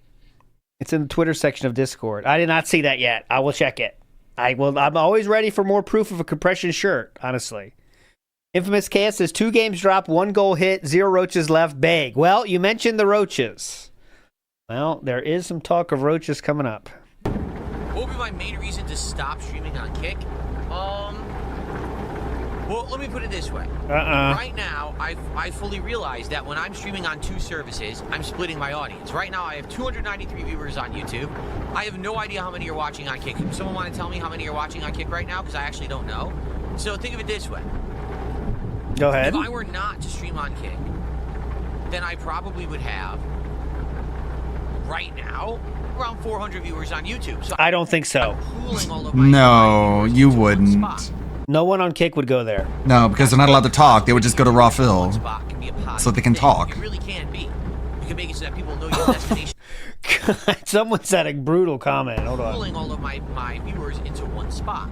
It's in the Twitter section of Discord. I did not see that yet. I will check it. I'm always ready for more proof of a compression shirt, honestly. Infamous KS says, 2 games dropped, 1 goal hit, 0 roaches left. Bag. Well, you mentioned the roaches. Well, there is some talk of roaches coming up. What would be my main reason to stop streaming on Kick? Well, let me put it this way. Right now, I fully realize that when I'm streaming on 2 services, I'm splitting my audience. Right now, I have 293 viewers on YouTube. I have no idea how many are watching on Kick. Someone want to tell me how many are watching on Kick right now? Because I actually don't know. So think of it this way. Go ahead. If I were not to stream on Kick, then I probably would have, right now, around 400 viewers on YouTube. So I don't think so. No, you wouldn't. No one on Kick would go there. No, because they're not allowed to talk. They would just go to Raw Phil so they can talk. You really can be. You can make it so that people know your destination. Someone said a brutal comment. Hold on. Pulling all of my viewers into one spot.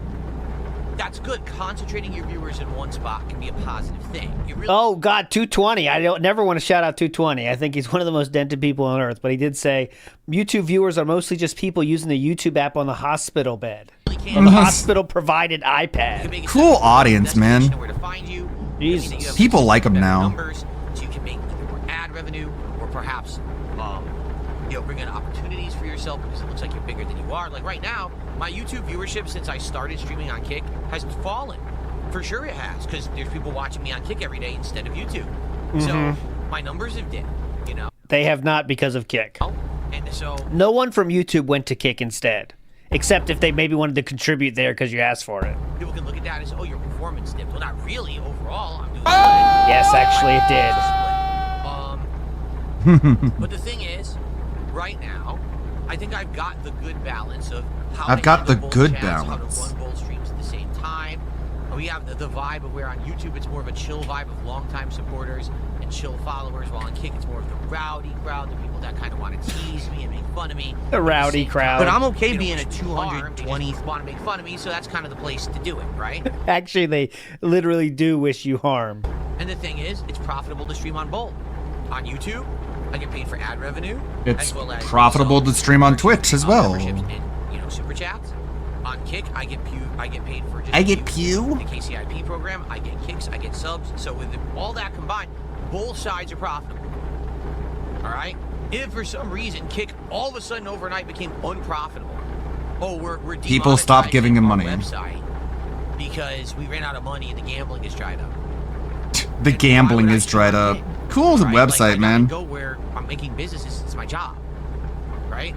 That's good. Concentrating your viewers in one spot can be a positive thing. Oh, God, 220. I never want to shout out 220. I think he's one of the most dented people on earth. But he did say, YouTube viewers are mostly just people using the YouTube app on the hospital bed. On the hospital-provided iPad. Cool audience, man. Jesus. People like him now. So you can make either more ad revenue or perhaps bring in opportunities for yourself because it looks like you're bigger than you are. Like right now, my YouTube viewership since I started streaming on Kick has fallen. For sure it has, because there's people watching me on Kick every day instead of YouTube. So my numbers have dipped, you know. They have not because of Kick. And so no one from YouTube went to Kick instead. Except if they maybe wanted to contribute there because you asked for it. people can look at that and say, oh, your performance dipped. Well, not really. Overall, I'm doing good. Yes, actually it did. But the thing is, right now, I think I've got the good balance of how I've to got the handle good chats, how to balance. run both streams at the same time. We have the vibe of where on YouTube it's more of a chill vibe of longtime supporters and chill followers, while on Kick it's more of the rowdy crowd, the people that kind of want to tease me and make fun of me. The rowdy crowd. But I'm okay being a 220. Want to make fun of me, so that's kind of the place to do it, right? Actually, they literally do wish you harm. And the thing is, it's profitable to stream on both. On YouTube, I get paid for ad revenue. It's as well as profitable to stream on Twitch as well. memberships and, super chats. On Kick, I get paid for just I get views. The KCIP program, I get kicks, I get subs. So with all that combined, both sides are profitable. All right. If for some reason Kick all of a sudden overnight became unprofitable, we're People stop giving him money. website because we ran out of money and the gambling is dried up. The gambling is dried up. Cool website, man. Go where I'm making businesses. It's my job, right?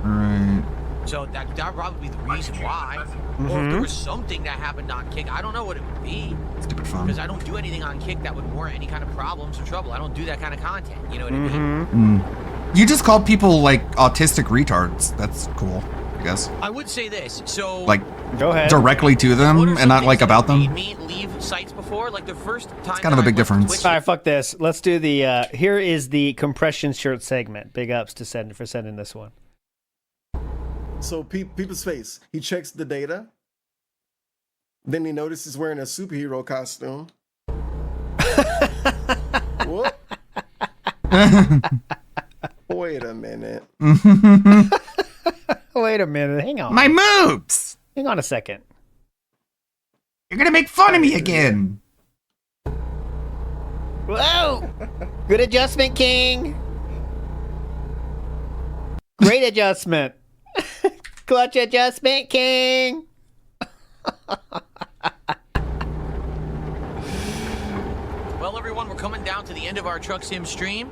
Right. So that would probably be the reason why. Or if there was something that happened on Kick, I don't know what it would be. Stupid fun. Because I don't do anything on Kick that would warrant any kind of problems or trouble. I don't do that kind of content. You know what I mean? You just call people like autistic retards. That's cool, I guess. I would say this. So Like, go ahead. Directly to them and not like about them. made me leave sites before. Like the first time. It's kind of a big difference. All right, fuck this. Let's do the. Here is the compression shirt segment. Big ups to for sending this one. So People's Face, he checks the data. Then he notices he's wearing a superhero costume. What? Wait a minute. wait a minute. Hang on. My moves! Hang on a second. You're gonna make fun of me again. Whoa! Good adjustment, King. Great adjustment. Clutch adjustment, King. Well, everyone, we're coming down to the end of our Truck Sim stream.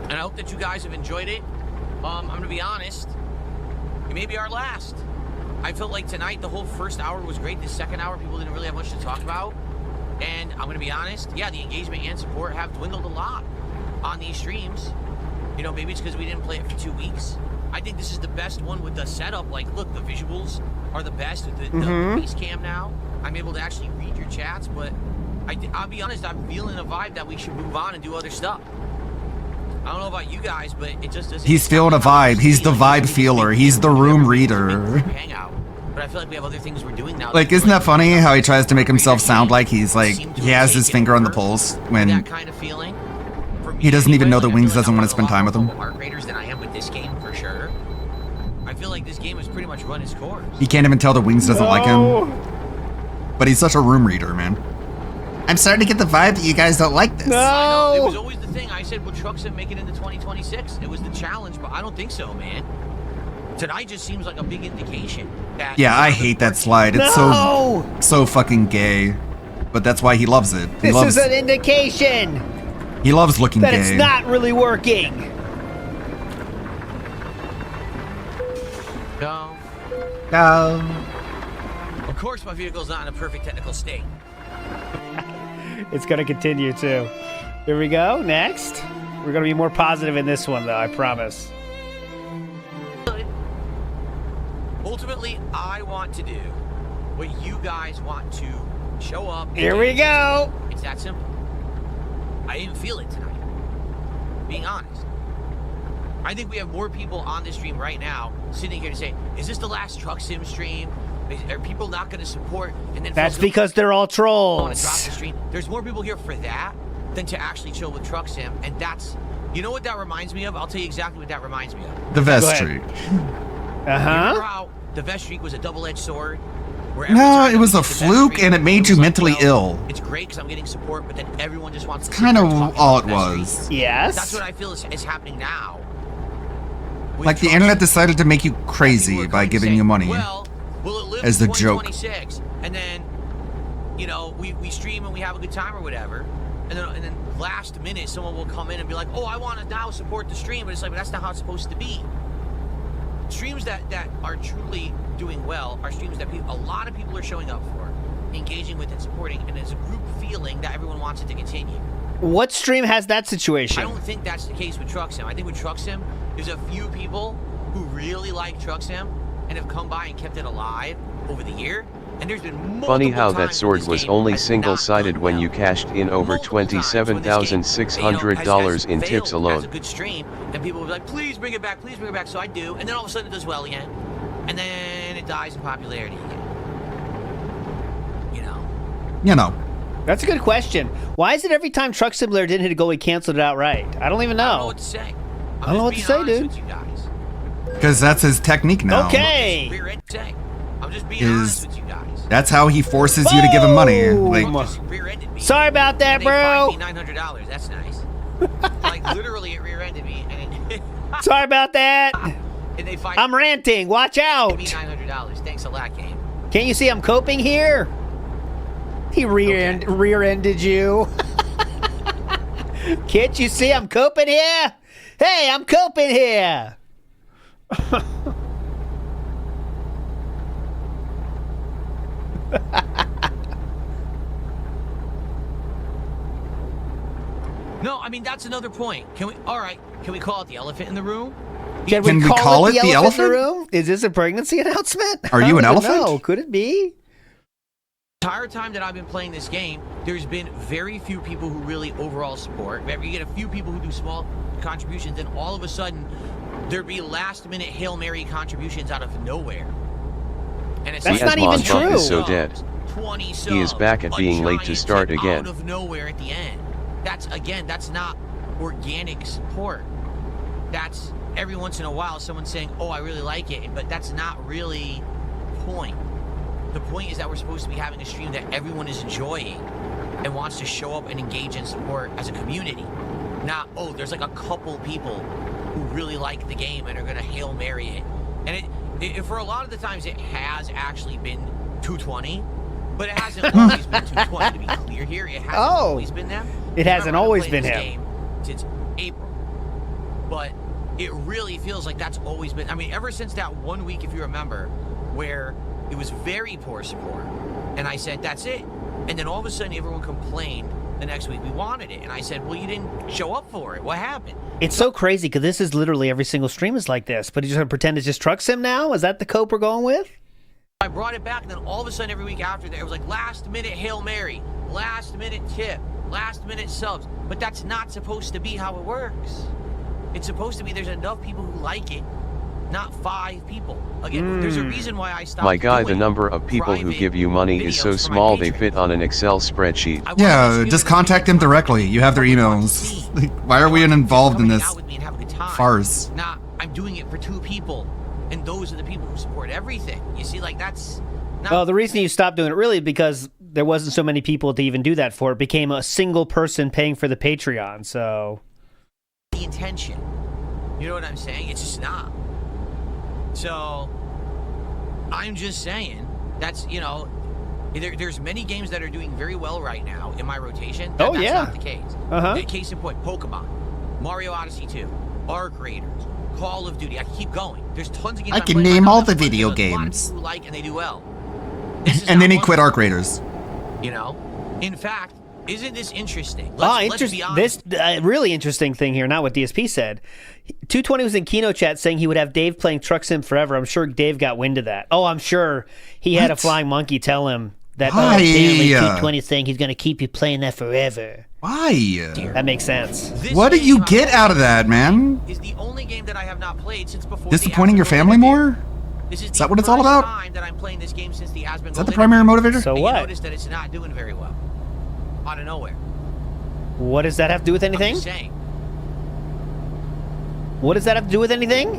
And I hope that you guys have enjoyed it. I'm going to be honest. It may be our last. I felt like tonight, the whole first hour was great. The second hour, people didn't really have much to talk about. And I'm going to be honest. Yeah, the engagement and support have dwindled a lot on these streams. You know, maybe it's because we didn't play it for 2 weeks. I think this is the best one with the setup. Like, look, the visuals are the best with the face cam now. I'm able to actually read your chats, but I'll be honest, I'm feeling a vibe that we should move on and do other stuff. I don't know about you guys, but it just doesn't. He's feeling a vibe. He's the vibe feeler. He's the room reader. Hangout. But I feel like we have other things we're doing now. Like, isn't that funny how he tries to make himself sound like he's like, he has his finger on the pulse when that kind of feeling. he doesn't even know that Wings doesn't want to spend time with him. Art Raiders than I am with this game for sure. I feel like this game has pretty much run its course. He can't even tell that Wings doesn't like him. But he's such a room reader, man. I'm starting to get the vibe that you guys don't like this. I know. It was always the thing. I said, will Truck Sim make it into 2026? It was the challenge, but I don't think so, man. Tonight just seems like a big indication that... Yeah, I hate that slide. It's so fucking gay. But that's why he loves it. He This is an indication He loves looking that gay. it's not really working. Go. Go. Of course, my vehicle's not in a perfect technical state. It's going to continue too. Here we go. Next. We're going to be more positive in this one, though, I promise. Ultimately, I want to do what you guys want to show up. Here we go. It's that simple. I didn't feel it tonight. Being honest. I think we have more people on this stream right now sitting here to say, is this the last Truck Sim stream? Are people not going to support? And then That's because they're all want to drop the trolls. stream. There's more people here for that than to actually chill with Truck Sim, and that's, you know what that reminds me of? I'll tell you exactly what that reminds me of. The vest streak. Remember how the vest streak was a double-edged sword? Where every No, time it was you a get the vest fluke streak, and it made you was like, mentally well, ill. It's great because I'm getting support, but then everyone just wants to sit Kind there of and talk all about it the vest was. streak. Yes. That's what I feel is happening now. with Like the Truck internet Sim. decided to make you crazy by giving you money Well, will it live as to the joke. 2026? And then, you know, we stream and we have a good time or whatever. And then last minute, someone will come in and be like, oh, I want to now support the stream. But it's like, but that's not how it's supposed to be. Streams that are truly doing well are streams that a lot of people are showing up for, engaging with and supporting. And it's a group feeling that everyone wants it to continue. What stream has that situation? I don't think that's the case with Truck Sim. I think with Truck Sim, there's a few people who really like Truck Sim and have come by and kept it alive over the year. And there's been multiple Funny how that times sword this was game only has single-sided not when done you well. cashed in over $27,600 in tips failed as a alone. good stream, and people will be like, please bring it back, so I do, and then all of a sudden it does well again, and then it dies in popularity again. You know. That's a good question. Why is it every time Truck Simulator didn't hit a goal, he canceled it outright? I don't even know. I don't know what to say. I don't know what to say, dude. Because that's his technique now. Okay. I'm just being honest with you guys. That's how he forces you to give him money. Like, Sorry about that, They bro. fined me $900. That's nice. Like literally, it rear-ended me, and it, Sorry about that. and they fined I'm ranting. Watch out. me $900. Thanks a lot, game. Can't you see I'm coping here? He rear-ended you. Can't you see I'm coping here? Hey, I'm coping here. No, I mean that's another point. Can we? All right. Can we call it the elephant in the room? Can we call it the elephant in the room? Is this a pregnancy announcement? Are you an I don't elephant? know. Could it be? The entire time that I've been playing this game, there's been very few people who really overall support. Whenever you get a few people who do small contributions, then all of a sudden there'd be last-minute Hail Mary contributions out of nowhere. And it's That's like, not even true. is so dead. 20 He is subs, back at a being late to giant start tip again. Out of nowhere at the end. That's not organic support. That's every once in a while someone's saying, oh, I really like it, but that's not really the point. The point is that we're supposed to be having a stream that everyone is enjoying and wants to show up and engage and support as a community. Not, oh, there's like a couple people who really like the game and are going to Hail Mary it. And it for a lot of the times it has actually been 220, but it hasn't always been 220, to be clear here. It hasn't always been them. It hasn't always been him. Game since April. But it really feels like that's always been, I mean, ever since that 1 week, if you remember, where it was very poor support. And I said, that's it. And then all of a sudden everyone complained the next week we wanted it. And I said, well, you didn't show up for it. What happened? It's so crazy because this is literally every single stream is like this, but he's just going to pretend it's just Truck Sim now? Is that the cope we're going with? I brought it back, and then all of a sudden every week after that, it was like last minute Hail Mary, last minute tip, last minute subs. But that's not supposed to be how it works. It's supposed to be there's enough people who like it, not 5 people. Again, there's a reason why I stopped. My guy, the number of people who give you money is so small they fit on an Excel spreadsheet. Yeah, just contact them directly. You have their emails. Like, why are we involved in this farce? Nah, I'm doing it for 2 people, and those are the people who support everything. You see, like that's. Well, the reason you stopped doing it really because there wasn't so many people to even do that for. It became a single person paying for the Patreon, so. The intention. You know what I'm saying? It's just not. So, I'm just saying, that's, you know, there's many games that are doing very well right now in my rotation. That's not the case. Case in point, Pokemon, Mario Odyssey 2, Arc Raiders, Call of Duty. I keep going. There's tons of games. I can name all the video games. Who like and they do well. And then he quit Arc Raiders. You know? In fact, isn't this interesting? This really interesting thing here, not what DSP said. 220 was in Kino chat saying he would have Dave playing Truck Sim forever. I'm sure Dave got wind of that. Oh, I'm sure he had a flying monkey tell him that apparently 220 is saying he's going to keep you playing that forever. Why? That makes sense. What do you get out of that, man? Is the only game that I have not played since before. Disappointing your family more? Is that what it's all about? Time that I'm playing this game since the Asmongold Is that the primary motivator? So what? You notice that it's not doing very well. Out of nowhere. What does that have to do with anything? I'm just saying. What does that have to do with anything?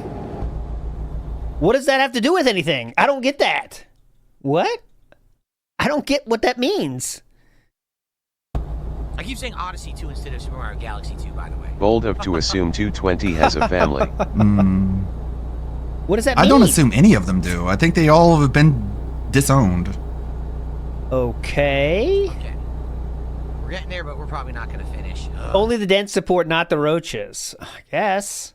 What does that have to do with anything? I don't get that. What? I don't get what that means. I keep saying Odyssey 2 instead of Super Mario Galaxy 2, by the way. Bold of to assume 220 has a family. What does that mean? I don't assume any of them do. I think they all have been disowned. Okay. We're getting there, but we're probably not going to finish. Only the Dents support, not the Roaches. I guess.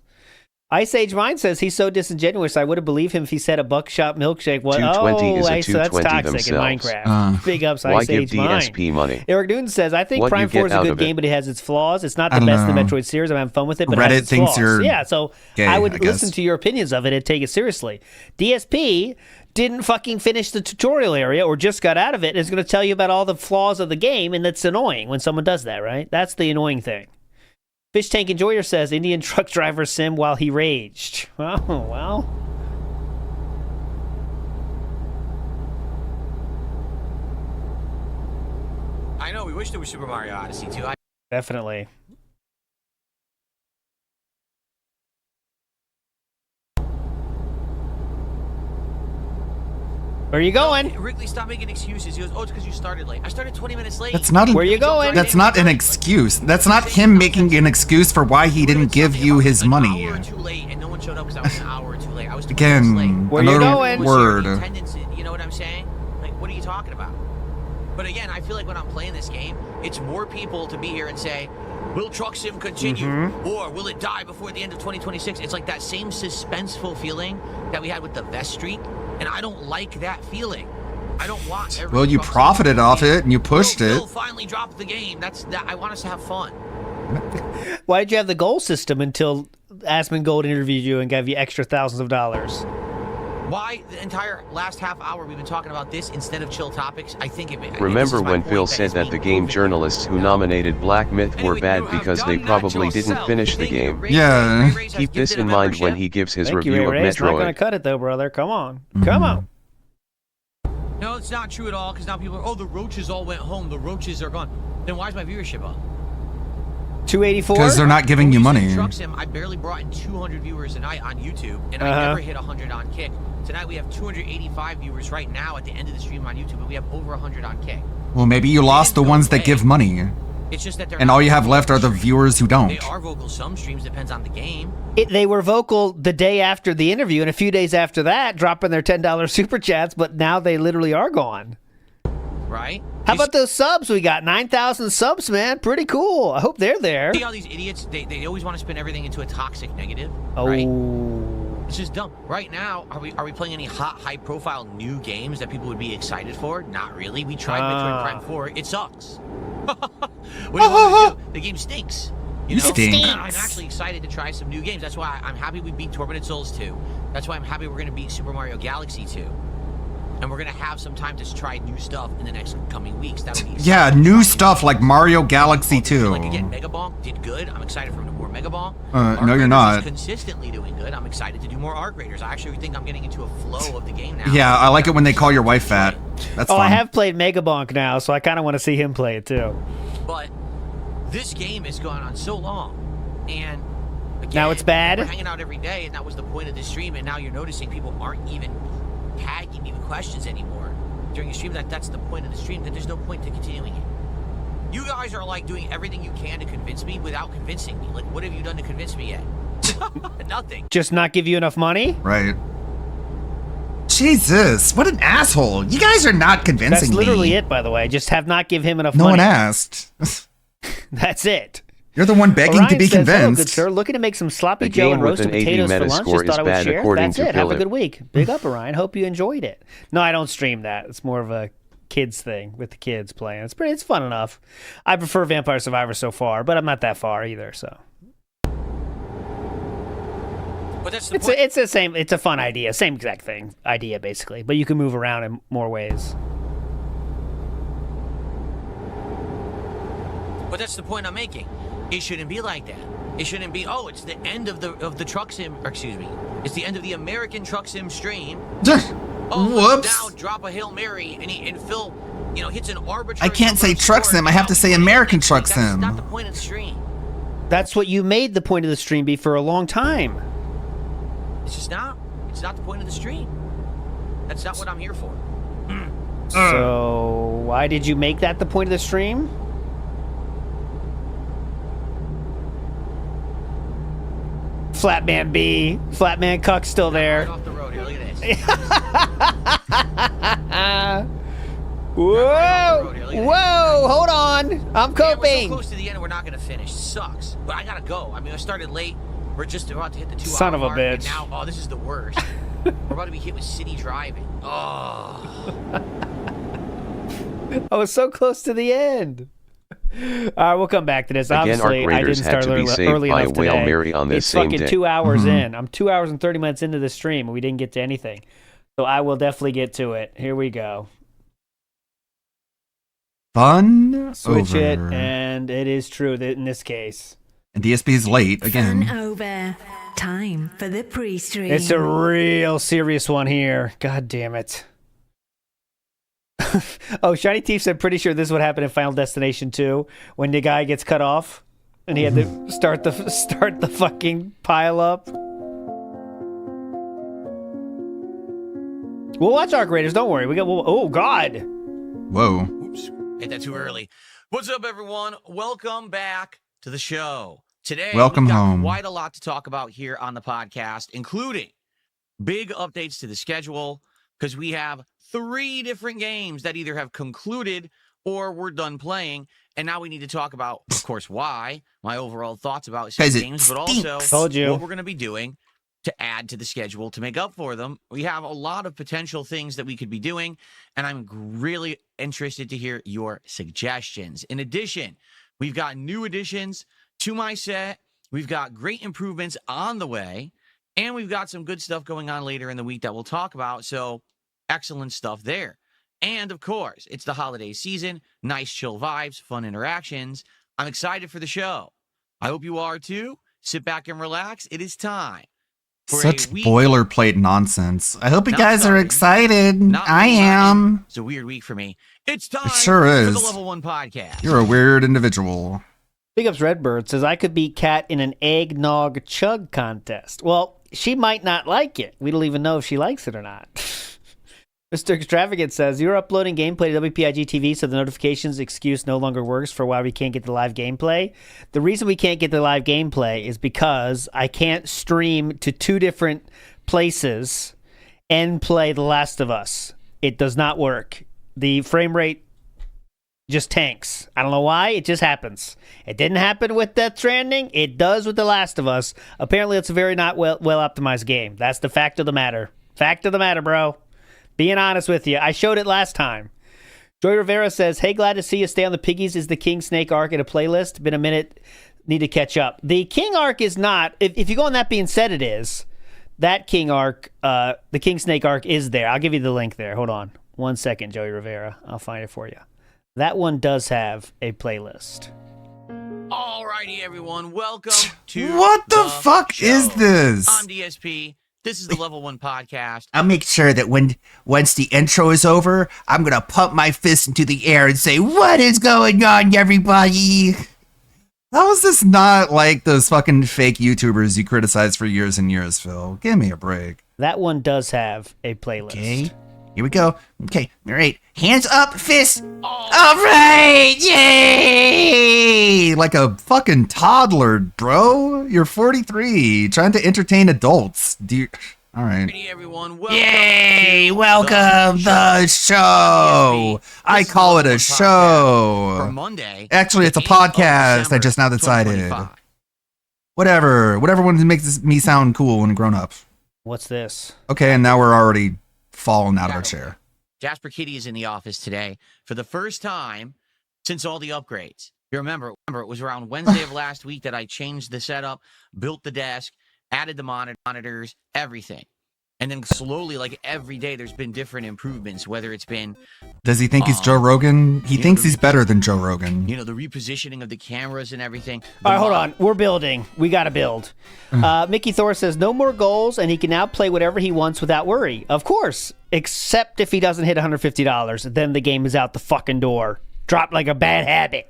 Ice Age Mine says he's so disingenuous. I would have believed him if he said a buckshot milkshake. What? 220 is a so that's 220 toxic themselves. in Minecraft. Big ups, Why Ice give Age Mine. DSP money? Eric Newton says, I think What Prime you get 4 is a out good of it? game, but it has its flaws. It's not the I don't best in the know. Metroid series. I'm having fun with it, but it Reddit has its thinks flaws. you're Yeah, so gay, I would I guess. listen to your opinions of it and take it seriously. DSP didn't fucking finish the tutorial area or just got out of it and is going to tell you about all the flaws of the game, and that's annoying when someone does that, right? That's the annoying thing. Fish Tank Enjoyer says Indian truck driver sim while he raged. Oh, well. I know, we wish there was Super Mario Odyssey 2. Definitely. Where are you going? Wrigley, stop making excuses. He goes, oh, it's because you started late. I started 20 minutes late. That's not. Where you going? That's not an excuse. That's not him making an excuse for why he didn't give you his money. An hour too late, and no one showed up because I was an hour too late. I was 20 Again, minutes late. Where you another going? word. Attendance, you know what I'm saying? Like, what are you talking about? But again, I feel like when I'm playing this game, it's more people to be here and say, will Truck Sim continue? Or will it die before the end of 2026? It's like that same suspenseful feeling that we had with the Vest Streak, and I don't like that feeling. I don't want every Well, you Truck Sim profited off it and you pushed it. We'll finally drop the game. That's that. I want us to have fun. Why did you have the goal system until Asmongold interviewed you and gave you extra thousands of dollars? Why the entire last half hour we've been talking about this instead of chill topics? I think it. Remember when Phil said that the game journalists who nominated Black Myth were bad because they probably didn't finish the game? Yeah. Keep this in mind when he gives his Thank you, review Ray of Ray. It's not going to Metroid. cut it, though, brother. Come on. Come on. No, it's not true at all, because now people are, oh, the roaches all went home. The roaches are gone. Then why is my viewership up? 284? Because they're not giving you money. Truck Sim, I barely brought in 200 viewers a night on YouTube, and I never hit 100 on Kick. Tonight we have 285 viewers right now at the end of the stream on YouTube, and we have over 100 on Kick. Well, maybe you lost the ones that give money. It's just that they're And all you have left are the viewers who don't. They are vocal some streams, depends on the game. They were vocal the day after the interview, and a few days after that, dropping their $10 super chats, but now they literally are gone. Right? How about those subs we got? 9,000 subs, man. Pretty cool. I hope they're there. See all these idiots, they always want to spin everything into a toxic negative. Oh. Right? It's just dumb. Right now, are we playing any hot, high-profile new games that people would be excited for? Not really. We tried Metroid Prime 4. It sucks. What do you want to do? The game stinks. You know? I'm actually excited to try some new games. That's why I'm happy we beat Tormented Souls 2. That's why I'm happy we're going to beat Super Mario Galaxy 2. And we're going to have some time to try new stuff in the next coming weeks. That would be Yeah, new stuff like Mario Galaxy 2. Like again, Mega Bonk did good. I'm excited for more Mega Bonk. No, you're not. Is consistently doing good. I'm excited to do more Arc Raiders. I actually think I'm getting into a flow of the game now. Yeah, I like it when they call your wife fat. That's fun. I have played Mega Bonk now, so I kind of want to see him play it too. But this game has gone on so long, and again, now it's bad. We're hanging out every day, and that was the point of the stream. And now you're noticing people aren't even tagging me with questions anymore during the stream. That's the point of the stream. That there's no point to continuing it. You guys are like doing everything you can to convince me without convincing me. Like, what have you done to convince me yet? Nothing. Just not give you enough money? Right. Jesus, what an asshole. You guys are not convincing me. That's literally it, by the way. Just have not give him enough No money. one asked. That's it. You're the one begging Orion to be says, convinced. Hello, good sir. Looking to make some sloppy The Joe game and with roasted an 80 potatoes for lunch. Metascore Just thought I is would bad share. according That's to it. Have a Philip. good week. Big up, Orion. Hope you enjoyed it. No, I don't stream that. It's more of a kids thing with the kids playing. It's fun enough. I prefer Vampire Survivor so far, but I'm not that far either. So But that's the it's point. it's the same. It's a fun idea. Same exact thing. Idea basically, but you can move around in more ways. But that's the point I'm making. It shouldn't be like that. It shouldn't be, oh, it's the end of the truck sim, or excuse me, it's the end of the American truck sim stream. Whoops. Now drop a Hail Mary and Phil, hits an arbitrary. I can't say truck sim. I have to say American truck sim. That's not the point of the stream. That's what you made the point of the stream be for a long time. It's just not. It's not the point of the stream. That's not what I'm here for. So why did you make that the point of the stream? Flatman B, Flatman Cuck's still there. Right off the road here. Look at this. Whoa! Whoa! Hold on, I'm We're coping. so close to the end, and we're not gonna finish. Sucks. But I gotta go. I mean, I started late. We're just about to hit the 2 hour Son of a mark, and bitch. now, this is the worst. We're about to be hit with city driving. Oh. I was so close to the end. All right, we'll come back to this. Again, Obviously, Arc I Raiders didn't had start to be saved early by enough a Whale today. Mary on this It's same fucking day. 2 hours Mhm. in. I'm 2 hours and 30 minutes into the stream, and we didn't get to anything. So I will definitely get to it. Here we go. Fun Switch it, over. and it is true that in this case. And DSP is late again. Over. Time for the pre-stream. It's a real serious one here. God damn it. Oh, Shiny Thief said, pretty sure this is what happened in Final Destination 2 when the guy gets cut off and he had to start the fucking pile up. We'll watch Arc Raiders, don't worry. Oh God. Whoa. Oops. Hit that too early. What's up, everyone? Welcome back to the show. Today, Welcome we've got home. quite a lot to talk about here on the podcast, including big updates to the schedule, because we have 3 different games that either have concluded or we're done playing. And now we need to talk about, of course, why, my overall thoughts about some 'Cause it games, but also Told you. what we're going to be doing to add to the schedule to make up for them. We have a lot of potential things that we could be doing, and I'm really interested to hear your suggestions. In addition, we've got new additions to my set. We've got great improvements on the way, and we've got some good stuff going on later in the week that we'll talk about. So excellent stuff there. And of course, it's the holiday season, nice chill vibes, fun interactions. I'm excited for the show. I hope you are too. Sit back and relax. It is time for Such a week. boilerplate nonsense. I hope you Not guys are starting. excited. Not I really am. It's a weird week for me. It's time It sure for is. the Level 1 podcast. You're a weird individual. Big Ups Redbird says, I could beat Kat in an eggnog chug contest. Well, she might not like it. We don't even know if she likes it or not. Mr. Extravagant says, you're uploading gameplay to WPIG TV, so the notifications excuse no longer works for why we can't get the live gameplay. The reason we can't get the live gameplay is because I can't stream to 2 different places and play The Last of Us. It does not work. The frame rate just tanks. I don't know why. It just happens. It didn't happen with Death Stranding. It does with The Last of Us. Apparently, it's a very not well optimized game. That's the fact of the matter. Fact of the matter, bro. Being honest with you. I showed it last time. Joy Rivera says, hey, glad to see you. Stay on the Piggies is the King Snake arc in a playlist. Been a minute. Need to catch up. The King arc is not. If you go on that being said, it is. That King arc, the King Snake arc is there. I'll give you the link there. Hold on. 1 second, Joey Rivera. I'll find it for you. That one does have a playlist. Alrighty, everyone. Welcome to What the fuck show. is this? I'm DSP. This is the Level 1 podcast. I'll make sure that once the intro is over, I'm gonna pump my fist into the air and say, what is going on, everybody? How is this not like those fucking fake YouTubers you criticized for years and years, Phil? Give me a break. That one does have a playlist. Okay, here we go. Okay, all right. Hands up, fists. All right, Yay! Like a fucking toddler, bro. You're 43, trying to entertain adults. All right. Hey, everyone. Welcome Yay! to Welcome the Show. I call it a show. For Monday. Actually, it's a the 8th of podcast. I December, just now decided. 2025. Whatever one makes me sound cool when grown up. What's this? Okay, and now we're already falling out of our chair. Jasper Kitty is in the office today for the first time since all the upgrades. You remember it was around Wednesday of last week that I changed the setup, built the desk, added the monitors, everything. And then slowly, like every day, there's been different improvements, whether it's been... Does he think he's Joe Rogan? He thinks he's better than Joe Rogan. You know, the repositioning of the cameras and everything. All right, hold on. We're building. We got to build. Mickey Thor says, no more goals, and he can now play whatever he wants without worry. Of course, except if he doesn't hit $150. Then the game is out the fucking door. Dropped like a bad habit.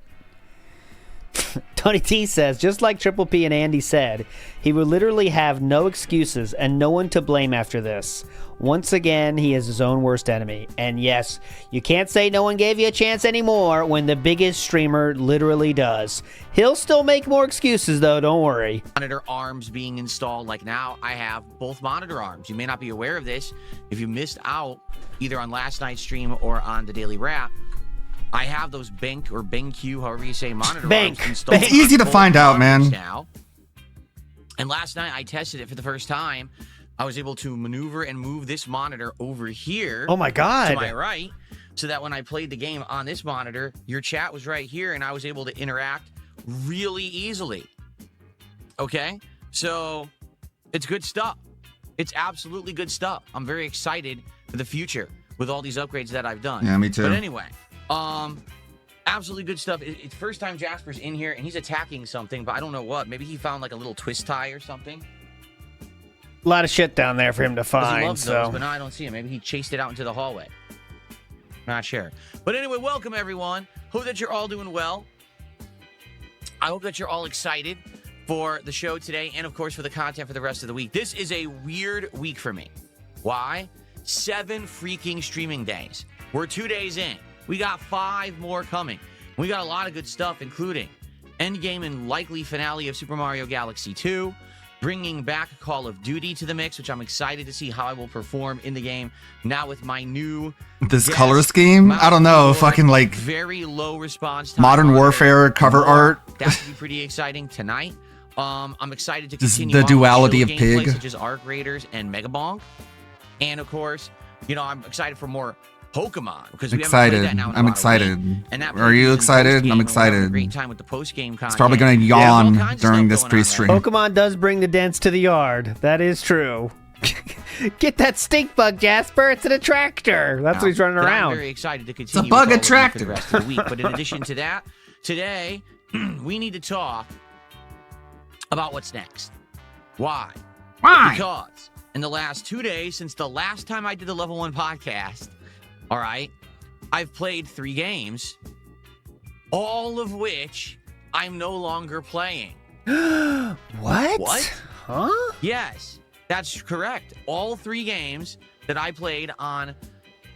Tony T says, just like Triple P and Andy said, he will literally have no excuses and no one to blame after this. Once again, he is his own worst enemy. And yes, you can't say no one gave you a chance anymore when the biggest streamer literally does. He'll still make more excuses though, don't worry. Monitor arms being installed. Like now, I have both monitor arms. You may not be aware of this. If you missed out either on last night's stream or on the Daily Wrap, I have those Bank or BenQ, however you say, monitor arms installed. It's easy to find out, man. Now. And last night I tested it for the first time. I was able to maneuver and move this monitor over here. Oh my God. To my right, so that when I played the game on this monitor, your chat was right here and I was able to interact really easily. Okay? So it's good stuff. It's absolutely good stuff. I'm very excited for the future with all these upgrades that I've done. Yeah, me too. But anyway, absolutely good stuff. It's first time Jasper's in here and he's attacking something, but I don't know what. Maybe he found like a little twist tie or something. A lot of shit down there for him to He find. loves So those, but now I don't see him. Maybe he chased it out into the hallway. Not sure. But anyway, welcome everyone. Hope that you're all doing well. I hope that you're all excited for the show today and of course for the content for the rest of the week. This is a weird week for me. Why? 7 freaking streaming days. We're 2 days in. We got 5 more coming. We got a lot of good stuff, including endgame and likely finale of Super Mario Galaxy 2, bringing back Call of Duty to the mix, which I'm excited to see how I will perform in the game now with my new This color scheme? I don't know. Fucking like very low response time. Modern Warfare cover art. That should be pretty exciting tonight. I'm excited to Just continue the duality on of with chill gameplay, Pig. such as Arc Raiders and Mega Bonk. And of course, you know, I'm excited for more Pokemon because we haven't Excited. played that now in I'm about a week. excited. And that Are you plays in excited? post-game, I'm and we'll have a excited. Great time with the post-game content. It's probably gonna Yeah, there's all yawn kinds of during stuff this going on pre-stream. Pokemon does bring the dents to the yard. That is true. Get that stink bug, Jasper. It's an attractor. That's what he's running But around. I'm very excited to continue bug with all of you for attractor. the rest of the week. But in addition to that, today we need to talk about what's next. Why? Because in the last 2 days, since the last time I did the Level 1 podcast, all right, I've played 3 games, all of which I'm no longer playing. What? What? Huh? Yes, that's correct. All 3 games that I played on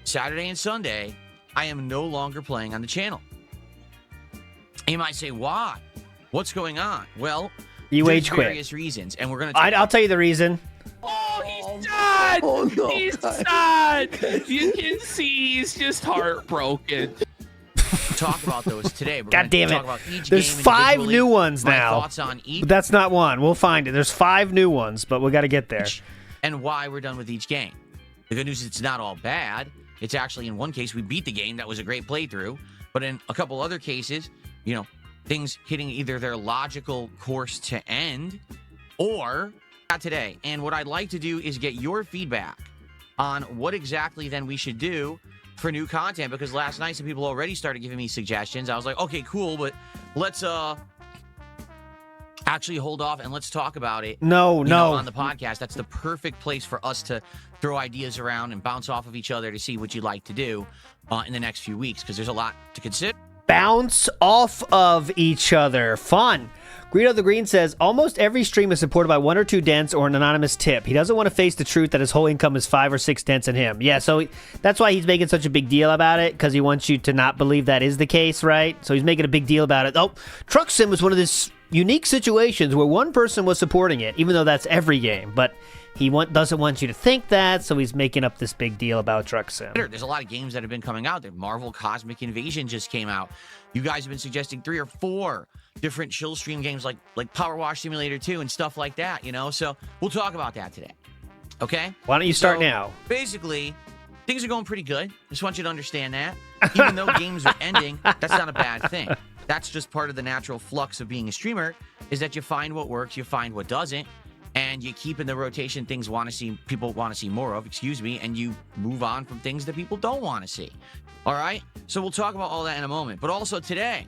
Saturday and Sunday, I am no longer playing on the channel. You might say, why? What's going on? Well, You there's age quit. various reasons, and we're going to I'll tell you the reason. Oh, he's done. Oh, no, he's God. done. You can see he's just heartbroken. talk about those today. We're God gonna damn talk it. about each There's game 5 individually, new ones my now. thoughts on each, But that's not one. We'll find it. There's 5 new ones, but we got to get there. and why we're done with each game. The good news is it's not all bad. It's actually, in one case, we beat the game. That was a great playthrough. But in a couple other cases, you know, things hitting either their logical course to end or not today. And what I'd like to do is get your feedback on what exactly then we should do for new content, because last night some people already started giving me suggestions. I was like, okay, cool, but let's actually hold off and let's talk about it. No. On the podcast. That's the perfect place for us to throw ideas around and bounce off of each other to see what you'd like to do in the next few weeks, because there's a lot to consider. Bounce off of each other. Fun. Greedo the Green says, almost every stream is supported by 1 or 2 dents or an anonymous tip. He doesn't want to face the truth that his whole income is 5 or 6 dents in him. Yeah, so that's why he's making such a big deal about it, because he wants you to not believe that is the case, right? So he's making a big deal about it. Oh, Truck Sim was one of these unique situations where one person was supporting it, even though that's every game. But he doesn't want you to think that, so he's making up this big deal about Truck Sim. There's a lot of games that have been coming out there. Marvel Cosmic Invasion just came out. You guys have been suggesting 3 or 4 different chill stream games like Power Wash Simulator 2 and stuff like that, you know? So we'll talk about that today. Okay? Why don't you start now? Basically, things are going pretty good. Just want you to understand that. Even though games are ending, that's not a bad thing. That's just part of the natural flux of being a streamer, is that you find what works, you find what doesn't, and you keep in the rotation things people want to see more of, and you move on from things that people don't want to see. All right? So we'll talk about all that in a moment. But also today,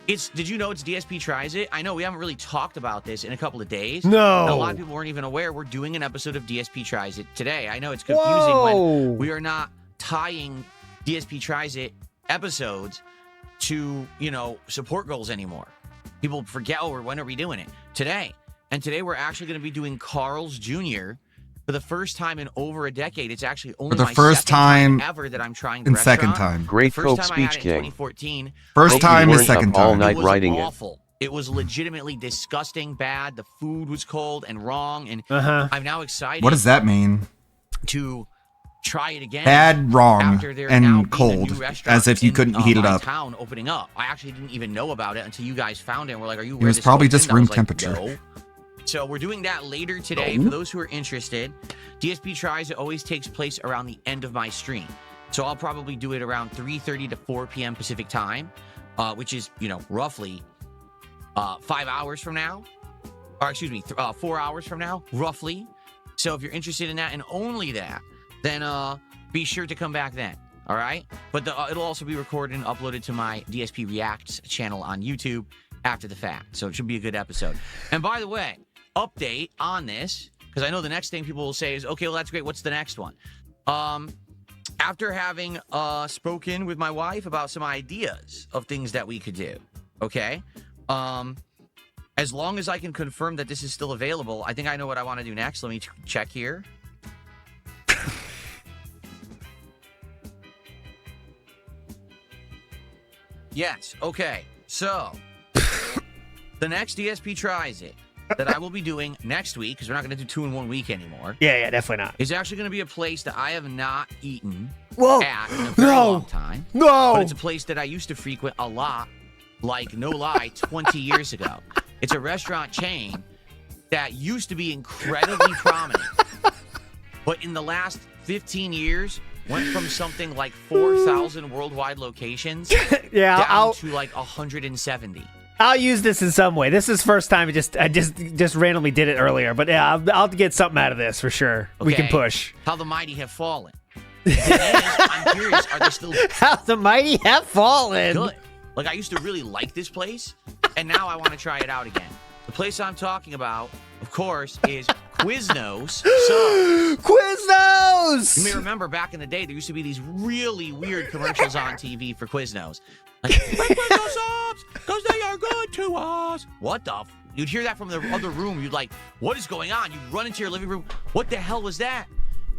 did you know it's DSP Tries It? I know we haven't really talked about this in a couple of days. No. And a lot of people weren't even aware we're doing an episode of DSP Tries It today. I know it's confusing when we are not tying DSP Tries It episodes to, support goals anymore. People forget, when are we doing it? Today. And today we're actually going to be doing Carl's Jr. for the first time in over a decade. It's actually only my second time ever that I'm trying the and restaurant. second time. Great First Coke time I had Speech it in King. 2014. First time Hope is you weren't second up all time. night It was writing it. awful. It was legitimately disgusting, bad. The food was cold and wrong. And Uh-huh. I'm now excited. What does that mean? To try it again. Bad, wrong, after there now and being a cold, new restaurant as if you in, couldn't heat it my up. town opening up. I actually didn't even know about it until you guys found it and were like, are you It was probably just room temperature. No. So we're doing that later today. For those who are interested, DSP Tries It always takes place around the end of my stream. So I'll probably do it around 3:30 to 4 p.m. Pacific time, which is, roughly 5 hours from now. Or excuse me, 4 hours from now, roughly. So if you're interested in that and only that, then be sure to come back then. All right? But it'll also be recorded and uploaded to my DSP Reacts channel on YouTube after the fact. So it should be a good episode. And by the way, update on this, because I know the next thing people will say is, okay, well, that's great. What's the next one? After having spoken with my wife about some ideas of things that we could do, okay? As long as I can confirm that this is still available, I think I know what I want to do next. Let me check here. Yes, okay. So, the next DSP Tries It that I will be doing next week, because we're not going to do 2 in 1 week anymore. Yeah, definitely not. Is actually going to be a place that I have not eaten Whoa. at in a very long time. No. But it's a place that I used to frequent a lot, like, no lie, 20 years ago. It's a restaurant chain that used to be incredibly prominent. But in the last 15 years, went from something like 4,000 worldwide locations down to like 170. I'll use this in some way. This is first time I just randomly did it earlier, but yeah, I'll get something out of this for sure. We can Okay. push. How the mighty have fallen. The thing is, I'm curious, are they still How the mighty have fallen? good? Like, I used to really like this place, and now I want to try it out again. The place I'm talking about, of course, is Quiznos sub. Quiznos! You may remember back in the day, there used to be these really weird commercials on TV for Quiznos. Like, Quiznos subs, because they are good to us. What the You'd hear that from the other room. You'd like, what is going on? You'd run into your living room. What the hell was that?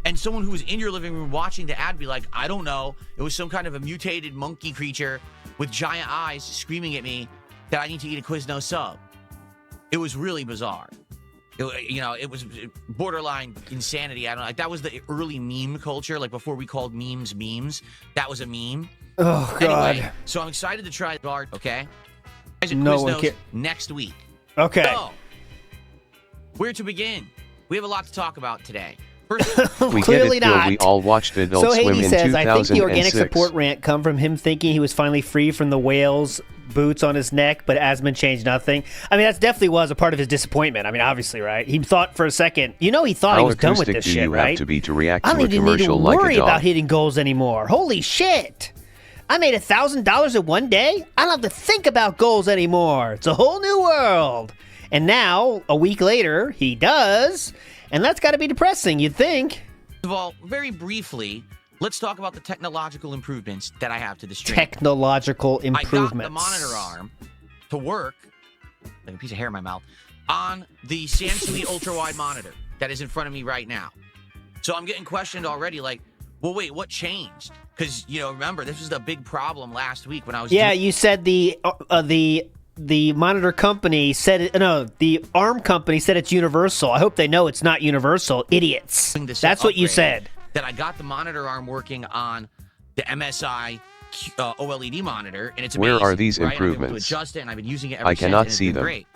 And someone who was in your living room watching the ad would be like, I don't know. It was some kind of a mutated monkey creature with giant eyes screaming at me that I need to eat a Quiznos sub. It was really bizarre. It was borderline insanity. I don't know. Like, that was the early meme culture, like before we called memes. That was a meme. Oh, God. Anyway, so I'm excited to try Bart, okay? No one Quiznos next week. Okay. So, where to begin? We have a lot to talk about today. First, we Clearly get it, Phil. not. We all watched Adult So Swim Hades in says, I think the organic 2006. support rant come from him thinking he was finally free from the whale's boots on his neck, but Asmund changed nothing. I mean, that definitely was a part of his disappointment. I mean, obviously, right? He thought for a second, he thought How he was done with acoustic this do shit, you right? have to be to react I to don't a even need to commercial like worry a dog? about hitting goals anymore. Holy shit! I made $1,000 in one day. I don't have to think about goals anymore. It's a whole new world. And now, a week later, he does, and that's got to be depressing, you'd think. First of all, very briefly, let's talk about the technological improvements that I have to the stream. Technological improvements. I got the monitor arm to work, like a piece of hair in my mouth, on the Sansui ultra-wide monitor that is in front of me right now. So I'm getting questioned already, like, well, wait, what changed? Because, remember, this was the big problem last week when I was you said the monitor company said the ARM company said it's universal. I hope they know it's not universal, idiots. That's what you said. That I got the monitor arm working on the MSI OLED monitor, and it's amazing. Where are these right? I've been able to improvements? adjust it, and I've been using it ever I since, cannot and it's see been them. Great.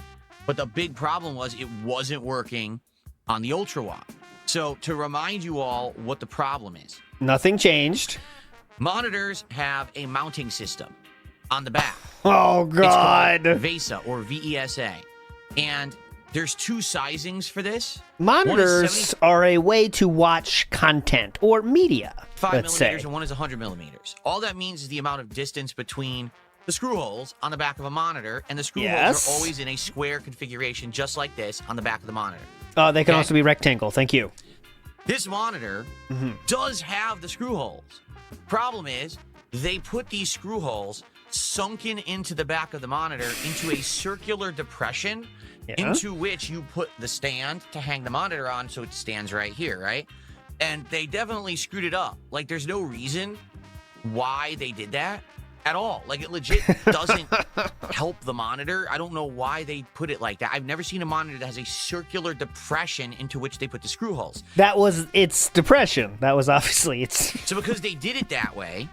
But the big problem was it wasn't working on the ultra wide. So to remind you all what the problem is. Nothing changed. Monitors have a mounting system on the back. Oh, God. It's called VESA or VESA. And there's two sizings for this. Monitors are a way to watch content or media, 5 let's millimeters say. and one is 100 millimeters. All that means is the amount of distance between the screw holes on the back of a monitor, and the screw holes are always in a square configuration just like this on the back of the monitor. They can also be rectangle. Thank you. This monitor does have the screw holes. Problem is, they put these screw holes sunken into the back of the monitor into a circular depression into which you put the stand to hang the monitor on so it stands right here, right? And they definitely screwed it up. Like, there's no reason why they did that at all. Like, it legit doesn't help the monitor. I don't know why they put it like that. I've never seen a monitor that has a circular depression into which they put the screw holes. It's depression. That was obviously So because they did it that way,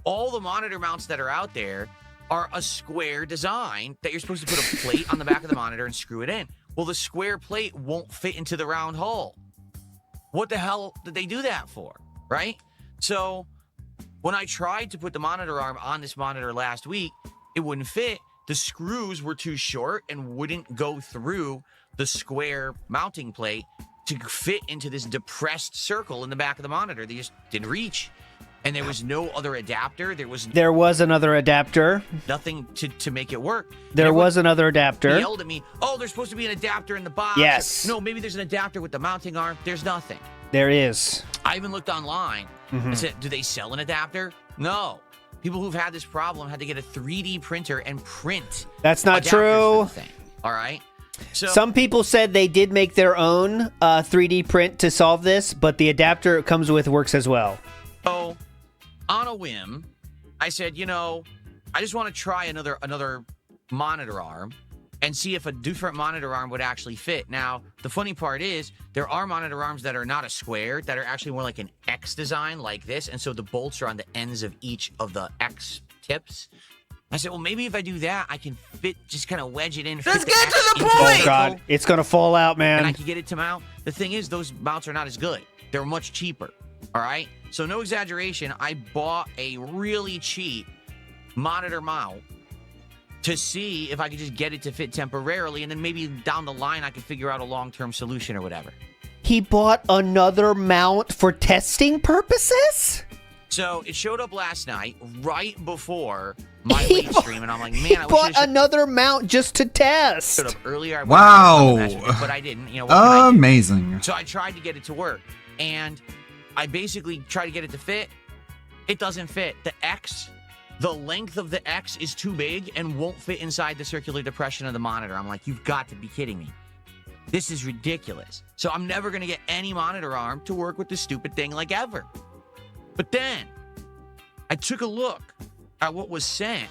all the monitor mounts that are out there are a square design that you're supposed to put a plate on the back of the monitor and screw it in. Well, the square plate won't fit into the round hole. What the hell did they do that for, right? So when I tried to put the monitor arm on this monitor last week, it wouldn't fit. The screws were too short and wouldn't go through the square mounting plate to fit into this depressed circle in the back of the monitor. They just didn't reach. And there was no other adapter. There was another adapter. Nothing to make it work. There was another adapter. He yelled at me, oh, there's supposed to be an adapter in the box. Yes. No, maybe there's an adapter with the mounting arm. There's nothing. There is. I even looked online and said, do they sell an adapter? No. People who've had this problem had to get a 3D printer and print. That's not adapters true. for the thing. All right. So some people said they did make their own 3D print to solve this, but the adapter it comes with works as well. So, on a whim, I said, I just want to try another monitor arm and see if a different monitor arm would actually fit. Now, the funny part is there are monitor arms that are not a square, that are actually more like an X design like this, and so the bolts are on the ends of each of the X tips. I said, well, maybe if I do that, I can just kind of wedge it in. Let's get to the point! Oh, God. It's going to fall out, man. And I can get it to mount. The thing is, those mounts are not as good. They're much cheaper. All right? So no exaggeration, I bought a really cheap monitor mount to see if I could just get it to fit temporarily, and then maybe down the line I could figure out a long-term solution or whatever. He bought another mount for testing purposes? So it showed up last night, right before my late stream, and I'm like, man, I bought wish I another mount just to test. showed up earlier. I would've Wow. messed with it, but I didn't. You know, what can I do? Amazing. So I tried to get it to work, and I basically tried to get it to fit. It doesn't fit. The length of the X is too big and won't fit inside the circular depression of the monitor. I'm like, you've got to be kidding me. This is ridiculous. So I'm never going to get any monitor arm to work with this stupid thing like ever. But then I took a look at what was sent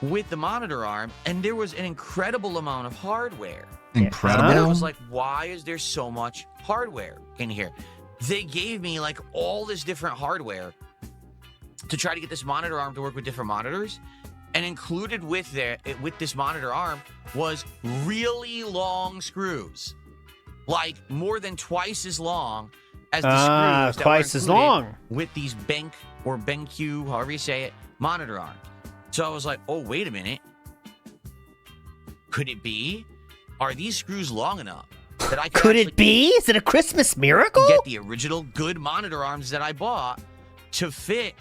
with the monitor arm, and there was an incredible amount of hardware. Incredible. And I was like, why is there so much hardware in here? They gave me like all this different hardware to try to get this monitor arm to work with different monitors. And included with this monitor arm was really long screws. Like more than twice as long as the screws that twice were as included long. with these BenQ or BenQ, however you say it, monitor arms. So I was like, oh, wait a minute. Could it be? Are these screws long enough that I Could it be? Is it a Christmas miracle? get the original good monitor arms that I bought to fit,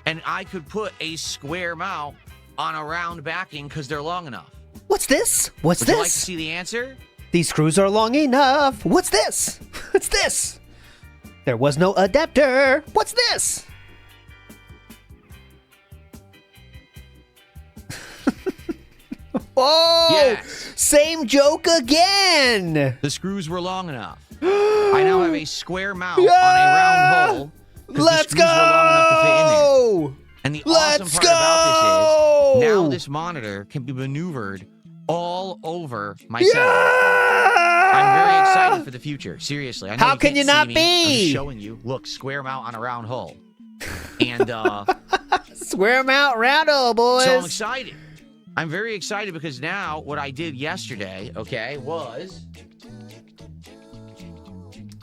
and I could put a square mount on a round backing because they're long enough? What's this? What's Would this? you like to see the answer? These screws are long enough. What's this? What's this? There was no adapter. What's this? Oh, Yes. same joke again. The screws were long enough. I now have a square mount on a round hole. 'cause the Let's screws were long enough to fit in there. go. And the Let's awesome part about this is now go. this monitor can be maneuvered all over my setup. I'm very excited for the future. Seriously. I know How can can't you see not me. I'm be? just showing you. Look, square mount on a round hole. And Square them out, round boys. so I'm excited. I'm very excited because now what I did yesterday, okay, was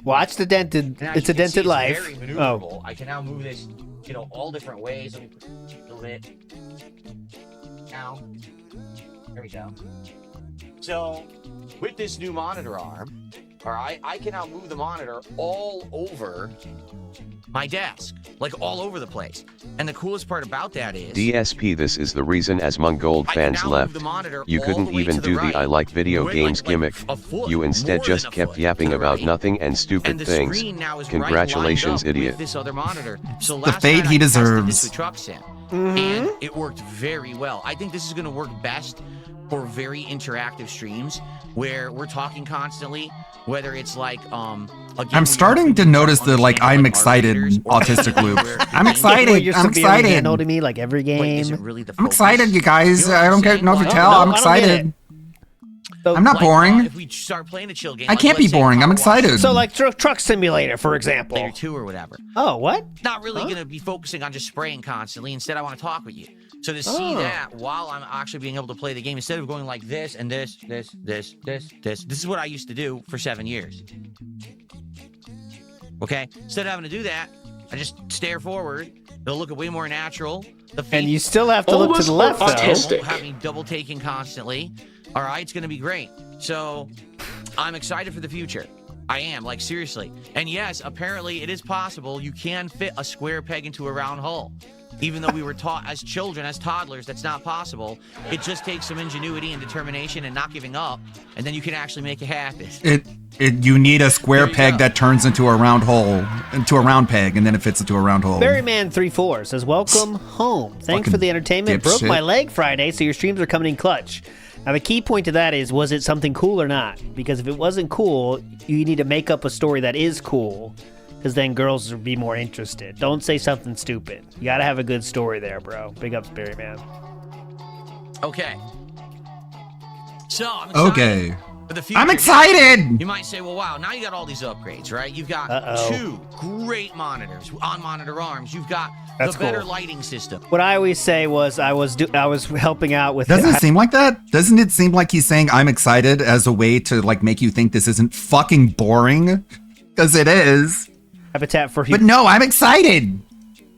Watch the dented. now It's you a can see dented life. Very Oh, maneuverable. I can now move this, all different ways. Let me put it a little bit. Now, there we go. So, with this new monitor arm, all right, I can now move the monitor all over my desk, like all over the place. And the coolest part about that is DSP, this is the reason as Mongold I can fans now move left. the monitor You all couldn't the way even to the do right the I like video with, games like gimmick. a foot, You instead more just than a kept foot yapping to the about right. nothing and stupid And the things. screen now is Congratulations, right lined up idiot. with this other monitor. So The last fate night he I tested deserves. this with Truck Sim, and it worked very well. I think this is going to work best for very interactive streams where we're talking constantly, whether it's like a game I'm where starting you to can notice the like understand, I'm like, excited arbitrators or autistic loop. where I'm the game- excited. You're I'm severely excited. handled me like every game. Wait, is it really the I'm focus? excited, you guys. You know what I I'm don't saying? know if you Like, tell. no, I'm I don't get excited. So, I'm not like, boring. if we start playing a chill game, I like, can't be let's say boring. I'm Power Wash excited. So like Truck Simulator, for example. Simulator 2 or whatever. Oh, what? Not really going to be focusing on just spraying constantly. Instead, I want to talk with you. So to see that while I'm actually being able to play the game, instead of going like this and this is what I used to do for 7 years. Okay? Instead of having to do that, I just stare forward. It'll look way more natural. The And you still have to look to the left, though. won't have me double taking constantly. All right, it's going to be great. So I'm excited for the future. I am, like, seriously. And yes, apparently it is possible you can fit a square peg into a round hole. Even though we were taught as children, as toddlers, that's not possible. It just takes some ingenuity and determination and not giving up, and then you can actually make it happen. You need a square There you peg go. that turns into a round hole, into a round peg, and then it fits into a round hole. Berryman34 says, welcome home. Thanks Fucking for the entertainment. Broke dipshit. my leg Friday, so your streams are coming in clutch. Now, the key point to that is, was it something cool or not? Because if it wasn't cool, you need to make up a story that is cool, because then girls will be more interested. Don't say something stupid. You gotta have a good story there, bro. Big ups, Berryman. Okay. So, I'm excited Okay. for the future. I'm excited! You might say, well, wow, now you got all these upgrades, right? You've got two great monitors, on-monitor arms. You've got That's the better cool. lighting system. What I always say was I was helping out with. Doesn't it seem like that? Doesn't it seem like he's saying I'm excited as a way to like make you think this isn't fucking boring? Because it is. Habitat for But no, I'm excited.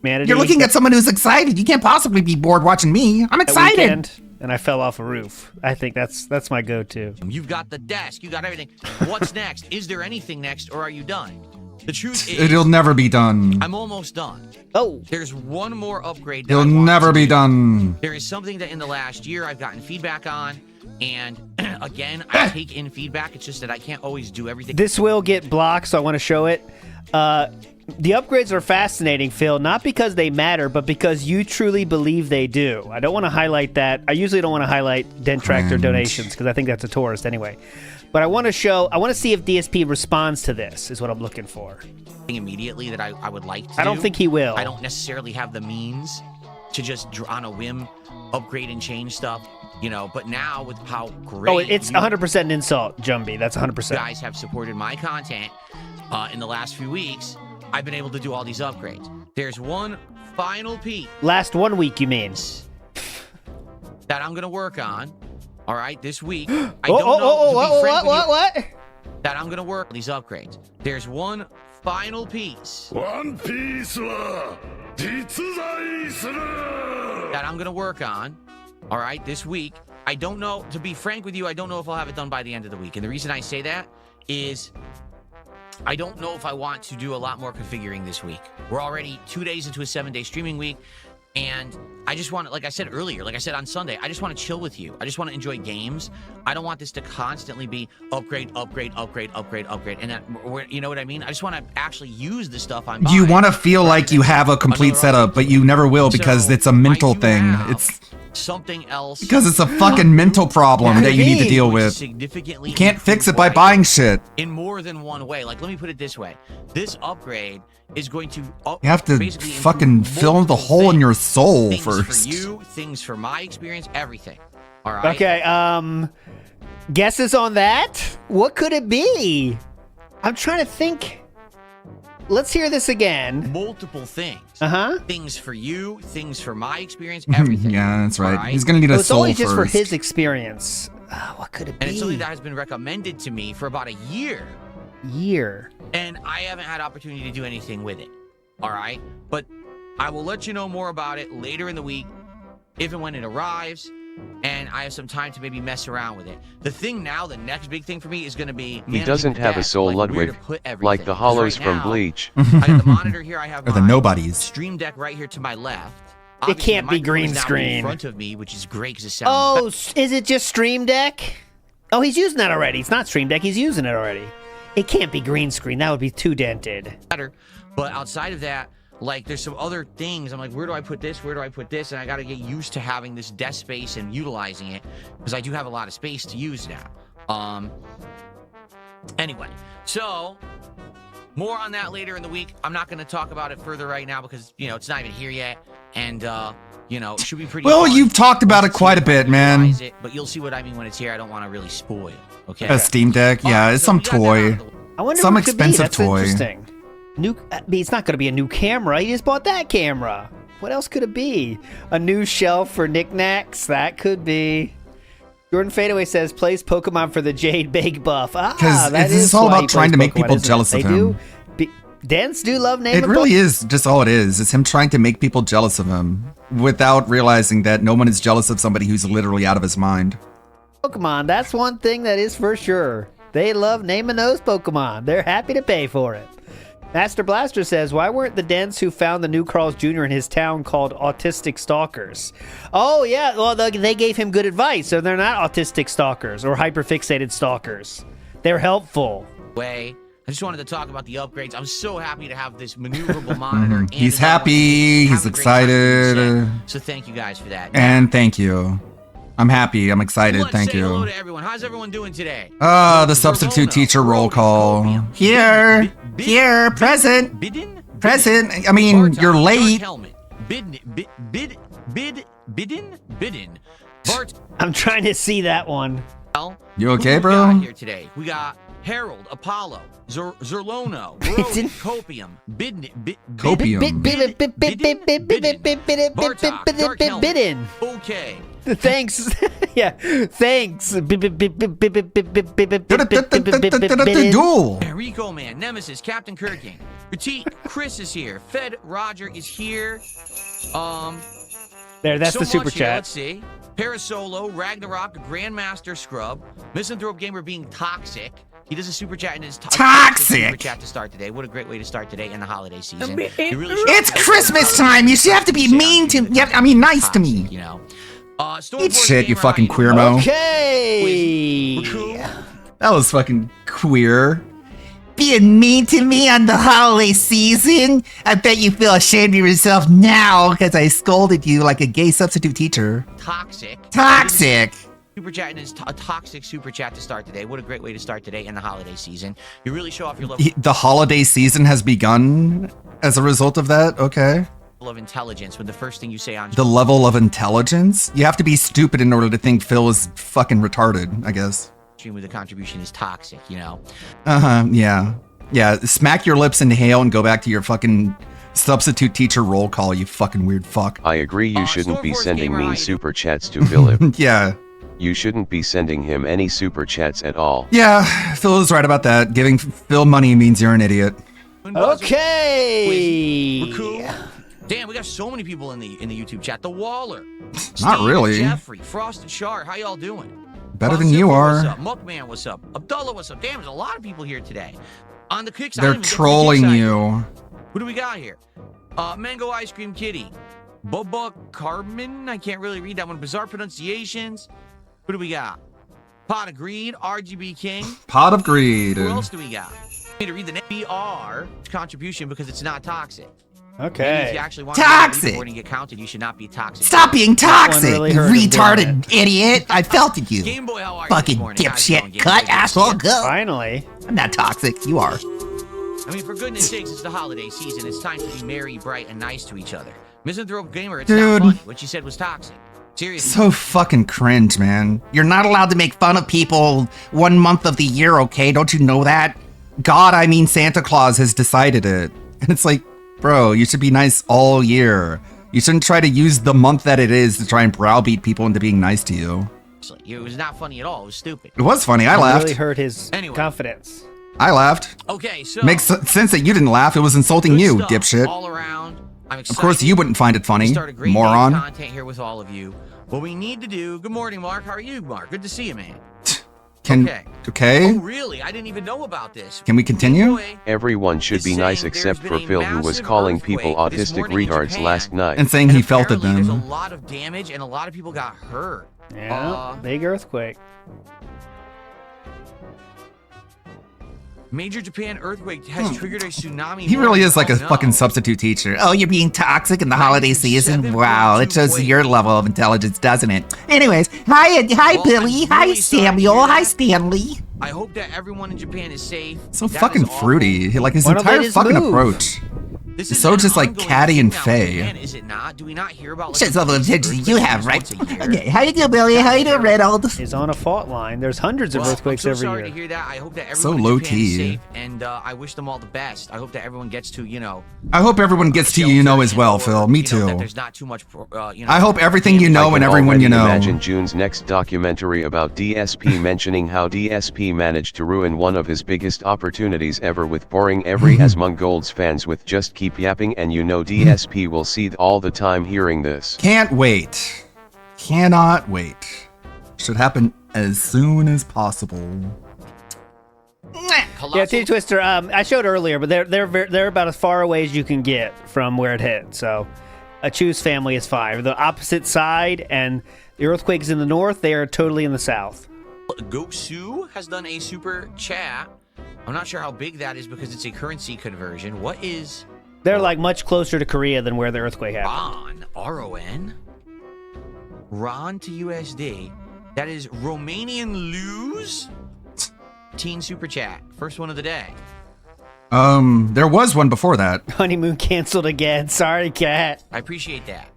Humanity. You're looking at someone who's excited. You can't possibly be bored watching me. I'm That excited. weekend, and I fell off a roof. I think that's my go-to. You've got the desk. You got everything. What's next? Is there anything next, or are you done? The truth is, It'll never be done. I'm almost done. Oh. There's one more upgrade. That It'll I want never to be do. done. There is something that in the last year I've gotten feedback on, and again, I take in feedback. It's just that I can't always do everything. This will get blocked, so I want to show it. The upgrades are fascinating, Phil, not because they matter, but because you truly believe they do. I don't want to highlight that. I usually don't want to highlight Dentractor donations because I think that's a tourist anyway. But I want to see if DSP responds to this, is what I'm looking for. Immediately that I would like to I don't think he will. I don't necessarily have the means to just on a whim upgrade and change stuff, but now with how great it's 100% an insult, Jumbie. That's 100%. You guys have supported my content in the last few weeks, I've been able to do all these upgrades. There's one final piece. Last 1 week, you mean? That I'm going to work on, all right, this week. I don't know, to be frank with you, what? that I'm going to work on these upgrades. There's one final piece. One piece that I'm going to work on, all right, this week. I don't know, to be frank with you, I don't know if I'll have it done by the end of the week. And the reason I say that is I don't know if I want to do a lot more configuring this week. We're already 2 days into a 7-day streaming week, and I just want to, like I said earlier, like I said on Sunday, I just want to chill with you. I just want to enjoy games. I don't want this to constantly be upgrade, and that, you know what I mean? I just want to actually use the stuff I'm buying. You want to feel like you have a complete setup, but you never will because it's a mental thing. It's something else because it's a fucking mental problem that you need to deal with. You can't fix it by buying shit. In more than one way. Like, let me put it this way. This upgrade is going to You have to fucking fill the hole in your soul things first. for you, things for my experience, everything. All right? Okay, guesses on that? What could it be? I'm trying to think. Let's hear this again. Multiple things. Uh-huh. Things for you, things for my experience, everything. Yeah, that's right. All He's gonna need a It's soul only just for first. his experience. What could it And be? it's something that has been recommended to me for about a year. And I haven't had opportunity to do anything with it. All right? But I will let you know more about it later in the week, if and when it arrives, and I have some time to maybe mess around with it. The thing now, the next big thing for me is going to be He doesn't have a soul, Ludwig, like the hollows from Bleach. I have the monitor here. I have Or the my nobodies. Stream Deck right here to my left. It Obviously, can't the be microphone green is now screen. in front of me, which is great because it sounds Oh, is it just Stream Deck? Oh, he's using that already. It's not Stream Deck. He's using it already. It can't be green screen. That would be too dented. better. But outside of that, like, there's some other things. I'm like, where do I put this? Where do I put this? And I got to get used to having this desk space and utilizing it because I do have a lot of space to use now. Anyway, so more on that later in the week. I'm not going to talk about it further right now because, it's not even here yet. And, it should be pretty Well, fun. you've talked about it quite a bit, man. But you'll see what I mean when it's here. I don't want to really spoil. Okay. A Steam Deck, yeah, it's some toy. I wonder Some what it could be. expensive That's toy. Interesting. It's not going to be a new camera. He just bought that camera. What else could it be? A new shelf for knickknacks? That could be. Jordan Fadeaway says plays Pokemon for the Jade Bake buff. Because That this is all why he about trying plays to make Pokemon, people isn't it? jealous of They him. do. Dents do love naming. It really is just all it is. It's him trying to make people jealous of him without realizing that no one is jealous of somebody who's literally out of his mind. Pokemon. That's one thing that is for sure. They love naming those Pokemon. They're happy to pay for it. Master Blaster says, why weren't the Dents who found the new Carl's Jr. in his town called autistic stalkers? Oh, yeah. Well, they gave him good advice, so they're not autistic stalkers or hyperfixated stalkers. They're helpful. I just wanted to talk about the upgrades. I'm so happy to have this maneuverable monitor. And He's another one. happy. Have He's a great time doing excited. this. So thank you guys for that. And thank you. I'm happy. I'm excited. Let's Thank say hello you. to everyone. How's everyone doing today? The substitute teacher roll call. Here. Here. Present. Present. I mean, you're late. Bidden. Bart. I'm trying to see that one. You okay, Who we bro? got here today? We got Harold, Apollo, Zerlono, Brody, Copium, Copium. Bidden. Okay. Thanks. Yeah. Thanks. Enrico Man, Nemesis, Captain Kirking, Critique, Chris is here, Fed Roger is here. There, that's so the super much here. chat. Let's see. Parasolo, Ragnarok, Grandmaster Scrub, Misanthrope Gamer being toxic, He does a super chat and it's Toxic. super chat to start today. What a great way to start today in the holiday season. It's Christmas time. You should have to be mean to. Yeah, I mean, nice to me. You know. Eat shit, you fucking queer mo. Okay. That was fucking queer. Being mean to me on the holiday season? I bet you feel ashamed of yourself now because I scolded you like a gay substitute teacher. Toxic. Toxic. Super chat and it's a toxic super chat to start today. What a great way to start today in the holiday season. You really show off your level The holiday season has begun as a result of that. Okay. of intelligence when the first thing you say on The level of intelligence? You have to be stupid in order to think Phil is fucking retarded, I guess. stream with the contribution is toxic, you know? Uh-huh, yeah. Yeah, smack your lips, inhale, and go back to your fucking substitute teacher roll call, you fucking weird fuck. I agree you shouldn't be sending mean super chats to Philip. Yeah. You shouldn't be sending him any super chats at all. Yeah, Phil is right about that. Giving Phil money means you're an idiot. Okay. We're cool. Damn, we got so many people in the YouTube chat. The Waller. Not Steve, really. Jeffrey, Frosted Char, how y'all doing? Better than you What's are. up? Muckman, what's up? Abdullah, what's up? Damn, there's a lot of people here today. On the kicks, They're trolling you. Who do we got here? Mango Ice Cream Kitty. Bubba Carmen. I can't really read that one. Bizarre pronunciations. Who do we got? Pot of Greed. RGB King. Pot of Greed. Who else do we got? I need to read the name. BR contribution because it's not toxic. Okay. Maybe if you actually want Toxic. to and get counted, you should not be toxic. Stop being toxic, really you hurt him, retarded idiot. I felt it, you. Game Boy, how are you Fucking this morning? How's it going, dipshit, Game cut, Boy? asshole, go. Finally. I'm not toxic, you are. I mean, for goodness sakes, it's the holiday season. It's time to be merry, bright, and nice to each other. Misanthrope Gamer, it's not Dude. funny. What she said was toxic. Seriously. So fucking cringe, man. You're not allowed to make fun of people 1 month of the year, okay? Don't you know that? God, I mean Santa Claus has decided it. And it's like, bro, you should be nice all year. You shouldn't try to use the month that it is to try and browbeat people into being nice to you. It was not funny at all. It was stupid. It was funny. I It laughed. really hurt his Anyway. confidence. I laughed. Okay, so Makes sense that you didn't laugh. It was insulting good you, stuff dipshit. all around. I'm excited. Of course you wouldn't find it to funny, start a great moron. day's content here with all of you. What we need to do. Good morning, Mark. How are you, Mark? Good to see you, man. Can Okay. okay? Oh, really? I didn't even know about this. Can we continue? Everyone should be nice except for Phil, who was calling people autistic retards last night. And saying he felted Apparently, there's a them. lot of damage and a lot of people got hurt. Yeah. Big earthquake. Major Japan earthquake has triggered a tsunami. He really is like a Oh, no. fucking substitute teacher. Oh, you're being toxic in the holiday season? Wow, it shows your level of intelligence, doesn't it? Anyways, hi Well, Billy, I'm hi really sorry to Samuel, hear hi that. Stanley. I hope that everyone in Japan is safe. So That fucking is awful. fruity. Like his Why don't they entire just fucking move? approach. This It's is so an just like ongoing Caddy and thing now in Faye. Japan, is it not? Do we not hear about like Shows all the these attention you have, right? earthquakes once a year? Okay, how you doing, Billy? How you doing, Reynold? Is on a fault line. There's hundreds of Well, earthquakes I'm so every sorry year. to hear that. I hope that everyone So in low Japan is key. safe, and I wish them all the best. I hope that everyone gets to, I hope everyone gets to you know as well, Phil. Me that too. there's not too much. I hope everything you I know can and everyone you already know. imagine June's next documentary about DSP mentioning how DSP managed to ruin one of his biggest opportunities ever with boring every Asmongold's fans with just keep yapping, and you know DSP will seethe all the time hearing this. Can't wait. Cannot wait. Should happen as soon as possible. Yeah, T Twister. I showed earlier, but they're about as far away as you can get from where it hit. So, a Choose family is 5. The opposite side, and the earthquakes in the north. They are totally in the south. Gosu has done a super chat. I'm not sure how big that is because it's a currency conversion. What is They're like much closer to Korea than where the earthquake happened. RON? RON to USD. That is Romanian lose. Teen super chat. First one of the day. There was one before that. Honeymoon canceled again. Sorry, cat. I appreciate that.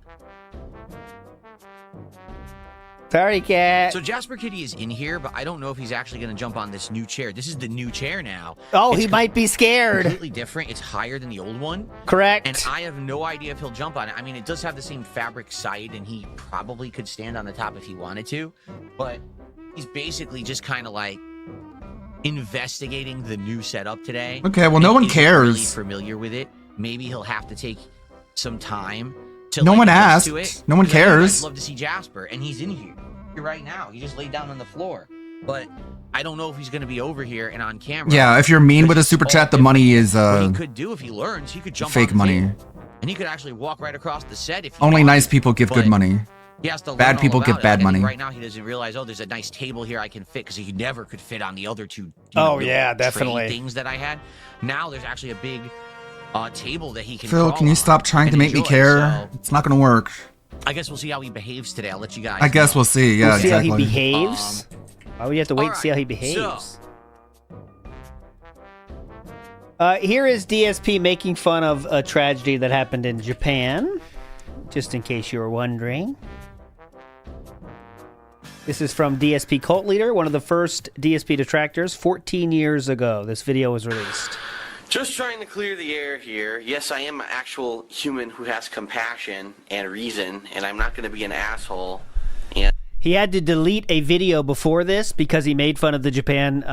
Sorry, cat. So Jasper Kitty is in here, but I don't know if he's actually going to jump on this new chair. This is the new chair now. Oh, It's he might be scared. Completely different. It's higher than the old one. Correct. And I have no idea if he'll jump on it. I mean, it does have the same fabric side, and he probably could stand on the top if he wanted to. But he's basically just kind of like investigating the new setup today. Okay, well, no one He's not really cares. familiar with it. Maybe he'll have to take some time to. No like, one adjust asked. to it. No one Because I know you guys cares. love to see Jasper, and he's in here right now. He just laid down on the floor. but I don't know if he's going to be over here and on camera. Yeah, if you're mean with a super chat, the money is What he could do if he learns, he could jump fake on the money. table, and he could actually walk right across the set if he Only wanted, nice people give good but money. He has to learn Bad all people about give it. bad Like, I think money. Right now, he doesn't realize, oh, there's a nice table here I can fit, because he never could fit on the other two. Oh, little yeah, trade definitely. Things that I had. Now there's actually a big table that he can. Phil, crawl can you on stop trying to and make me enjoy, care? so It's not gonna work. I guess we'll see how he behaves today. I'll let you guys. I guess know. we'll see. Yeah, We'll see how he exactly. behaves. Why would you have to wait all and see how he right, behaves? Here is DSP making fun of a tragedy that happened in Japan, just in case you were wondering. This is from DSP Cult Leader, one of the first DSP detractors, 14 years ago. This video was released. Just trying to clear the air here. Yes, I am an actual human who has compassion and reason, and I'm not going to be an asshole. And He had to delete a video before this because he made fun of the Japan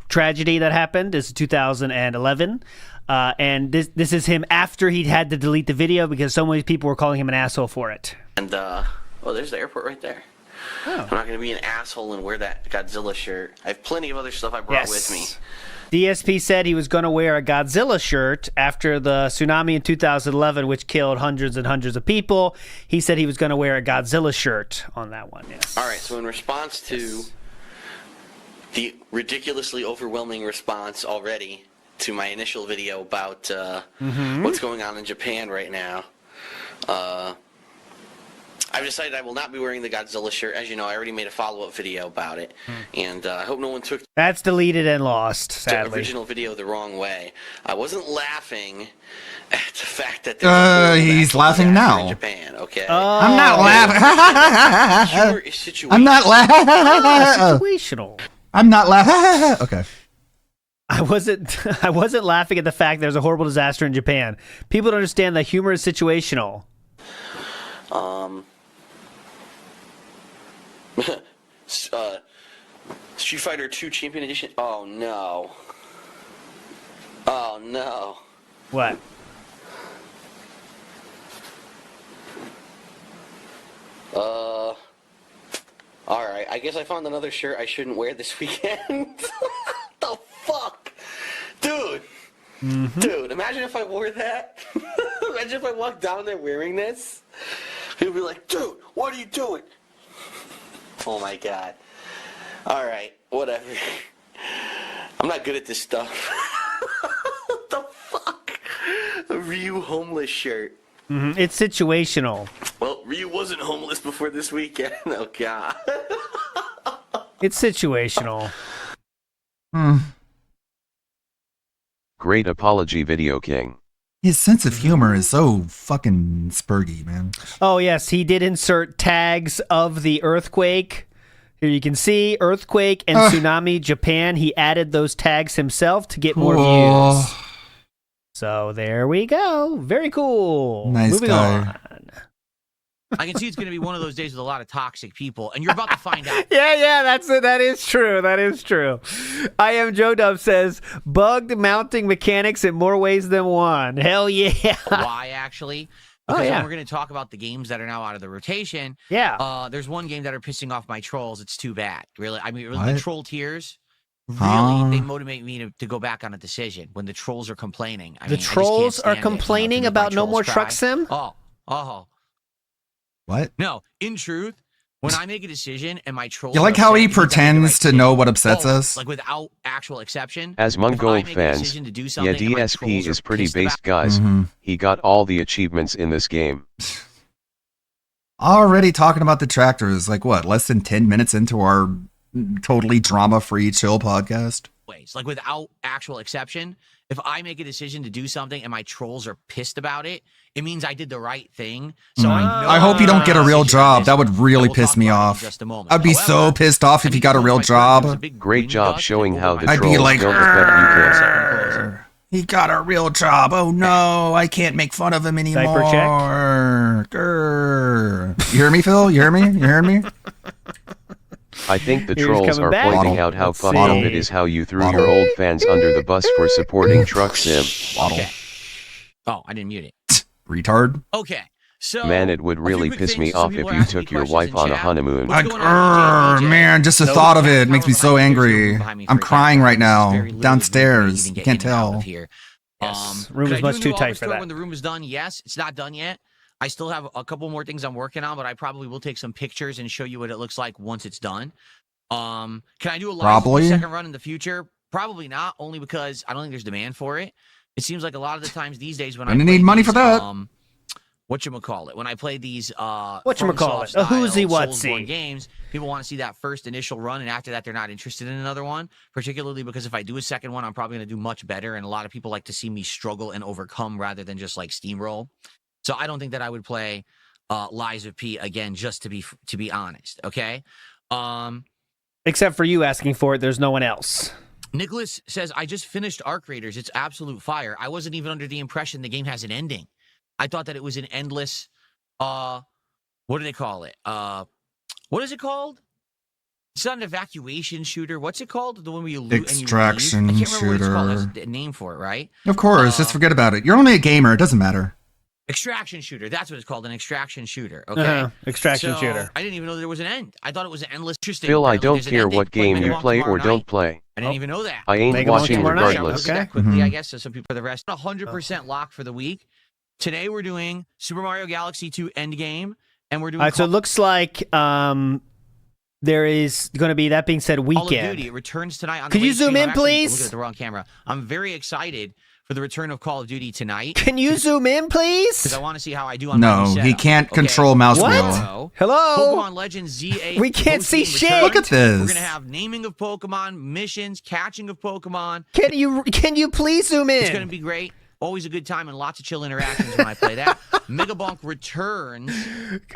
tragedy that happened. This is 2011. And this is him after he'd had to delete the video because so many people were calling him an asshole for it. oh, there's the airport right there. I'm not going to be an asshole and wear that Godzilla shirt. I have plenty of other stuff I brought with me. DSP said he was going to wear a Godzilla shirt after the tsunami in 2011, which killed hundreds and hundreds of people. He said he was going to wear a Godzilla shirt on that one, yes. All right, so in response to the ridiculously overwhelming response already to my initial video about what's going on in Japan right now, I've decided I will not be wearing the Godzilla shirt. As you know, I already made a follow-up video about it, and I hope no one took That's deleted and lost, the sadly. original video the wrong way. I wasn't laughing at the fact that there's a He's laughing in now. Japan, okay? I'm not laughing. Humor is situational. I'm not laughing. Situational. I'm not laughing. Okay. I wasn't laughing at the fact there's a horrible disaster in Japan. People don't understand that humor is situational. Street Fighter 2 Champion Edition. Oh no. Oh no. What? Alright, I guess I found another shirt I shouldn't wear this weekend. The fuck? Dude! Dude, imagine if I wore that. Imagine if I walked down there wearing this. People would be like, dude, what are you doing? Oh my god. Alright, whatever. I'm not good at this stuff. What the fuck? A Ryu homeless shirt. It's situational. Well, Ryu wasn't homeless before this weekend. Oh god. It's situational. Great apology, Video King. His sense of humor is so fucking spurgy, man. Oh, yes, he did insert tags of the earthquake. Here you can see earthquake and tsunami Japan. He added those tags himself to get more views. So there we go. Very cool. Nice Moving guy. on. I can see it's going to be one of those days with a lot of toxic people, and you're about to find out. Yeah, that's it. That is true. That is true. I am Joe Dub says bugged mounting mechanics in more ways than one. Hell yeah. Why actually? Because when we're going to talk about the games that are now out of the rotation. Yeah. There's one game that are pissing off my trolls. It's too bad. Really, I mean, What? the troll tiers. Really, they motivate me to go back on a decision when the trolls are complaining. I The mean, I just can't trolls are stand it. complaining You know, about my No trolls More cry. Truck Sim? Oh. What? No, in truth, when I make a decision and my trolls You like are how upset, he it means I made the pretends right to know what upsets us? Like without actual exception. As if I Mongold make a fans, decision to do yeah, something and my trolls DSP are is pretty pissed based, about- guys. Mhm. He got all the achievements in this game. Already talking about the tractors, like what, less than 10 minutes into our totally drama-free chill podcast? ways, like without actual exception. If I make a decision to do something and my trolls are pissed about it, it means I did the right thing. So I hope you don't get a real job. That would really piss me off. I'd be so pissed off if you got a real job. Great job showing how the I'd be trolls like, don't affect you. he got a real job. Oh no, I can't make fun of him anymore. Diaper check. Grr. You hear me, Phil? You hear me? You hear me? I think the Here's trolls coming are back. pointing out how Let's fucked up see. it is how you threw your old fans under the bus for supporting Truck Sim. Okay. Oh, I didn't mute it. Retard. Okay. So, Man, it would really piss me off if you took your wife on a honeymoon. Man, just the thought of it makes me so angry. I'm crying right now downstairs. You can't tell. Room is much too tight for that. When the room is done, yes, it's not done yet. I still have a couple more things I'm working on, but I probably will take some pictures and show you what it looks like once it's done. Can I do a live second run in the future? Probably not, only because I don't think there's demand for it. It seems like a lot of the times these days when I need money for that. Whatchamacallit, when I play these Whatchamacallit, a who's-he what's-he games, people want to see that first initial run, and after that they're not interested in another one, particularly because if I do a second one, I'm probably going to do much better, and a lot of people like to see me struggle and overcome rather than just like steamroll. So I don't think that I would play Lies of P again, just to be honest, okay? Except for you asking for it, there's no one else. Nicholas says, I just finished Arc Raiders. It's absolute fire. I wasn't even under the impression the game has an ending. I thought that it was an endless, what do they call it? What is it called? It's not an evacuation shooter. What's it called? The one where you loot Extraction and you leave? I can't remember what it's called. shooter. There's a name for it, right? Of course, just forget about it. You're only a gamer. It doesn't matter. Extraction shooter. That's what it's called, an extraction shooter. Okay. Extraction shooter. I didn't even know there was an end. I thought it was an endless. Interesting. Phil, I don't care what game you play or don't play. I didn't even know that. I ain't watching regardless. That quickly, I guess. So some people for the rest. 100% lock for the week. Today we're doing Super Mario Galaxy 2 Endgame, and we're doing. All right, so it looks like there is going to be, that being said, Weekend. Call of Duty. It returns tonight. On Could you zoom in, please? I'm looking at the wrong camera. I'm very excited for the return of Call of Duty tonight. Can you zoom in, please? Because I want to see how I do on my No, new he setup. can't control mouse What? wheel. Hello? Pokemon Legends ZA. We can't see post-game shit. returns. Look at this. We're gonna have naming of Pokemon, missions, catching of Pokemon. Can you please zoom in? It's gonna be great. Always a good time and lots of chill interactions when I play that. Megabonk returns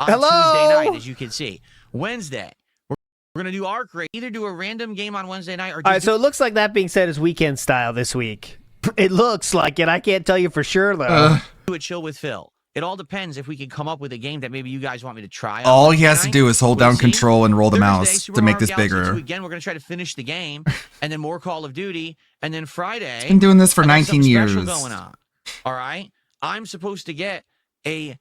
on Tuesday night, as you can see. Wednesday, we're gonna do Arc Raid. Either do a random game on Wednesday night, or all right. So it looks like, that being said, is Weekend style this week. It looks like it. I can't tell you for sure though. do a chill with Phil. It all depends if we can come up with a game that maybe you guys want me to try. All he has to do is hold down control and roll the mouse Super to make Mario this Galaxy bigger. 2, again, we're going to try to finish the game, and then more Call of Duty, and then Friday. He's been doing this for I got 19 something years. special going on. All right, I'm supposed to get a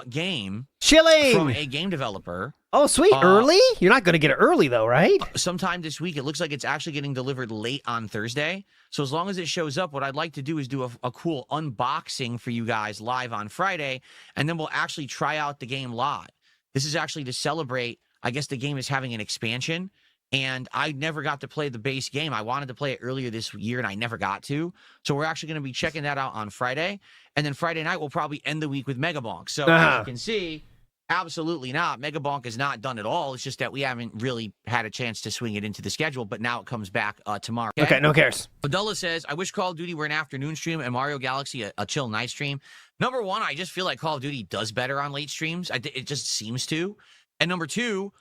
game Chilling from a game developer. Oh, sweet. Early? You're not going to get it early, though, right? Sometime this week. It looks like it's actually getting delivered late on Thursday. So as long as it shows up, what I'd like to do is do a cool unboxing for you guys live on Friday, and then we'll actually try out the game live. This is actually to celebrate, I guess the game is having an expansion, and I never got to play the base game. I wanted to play it earlier this year, and I never got to. So we're actually going to be checking that out on Friday, and then Friday night we'll probably end the week with Megabonk. So as you can see, absolutely not. Megabonk is not done at all. It's just that we haven't really had a chance to swing it into the schedule, but now it comes back tomorrow. Okay, no cares. Abdullah says, I wish Call of Duty were an afternoon stream and Mario Galaxy a chill night stream. Number one, I just feel like Call of Duty does better on late streams. It just seems to. And number two,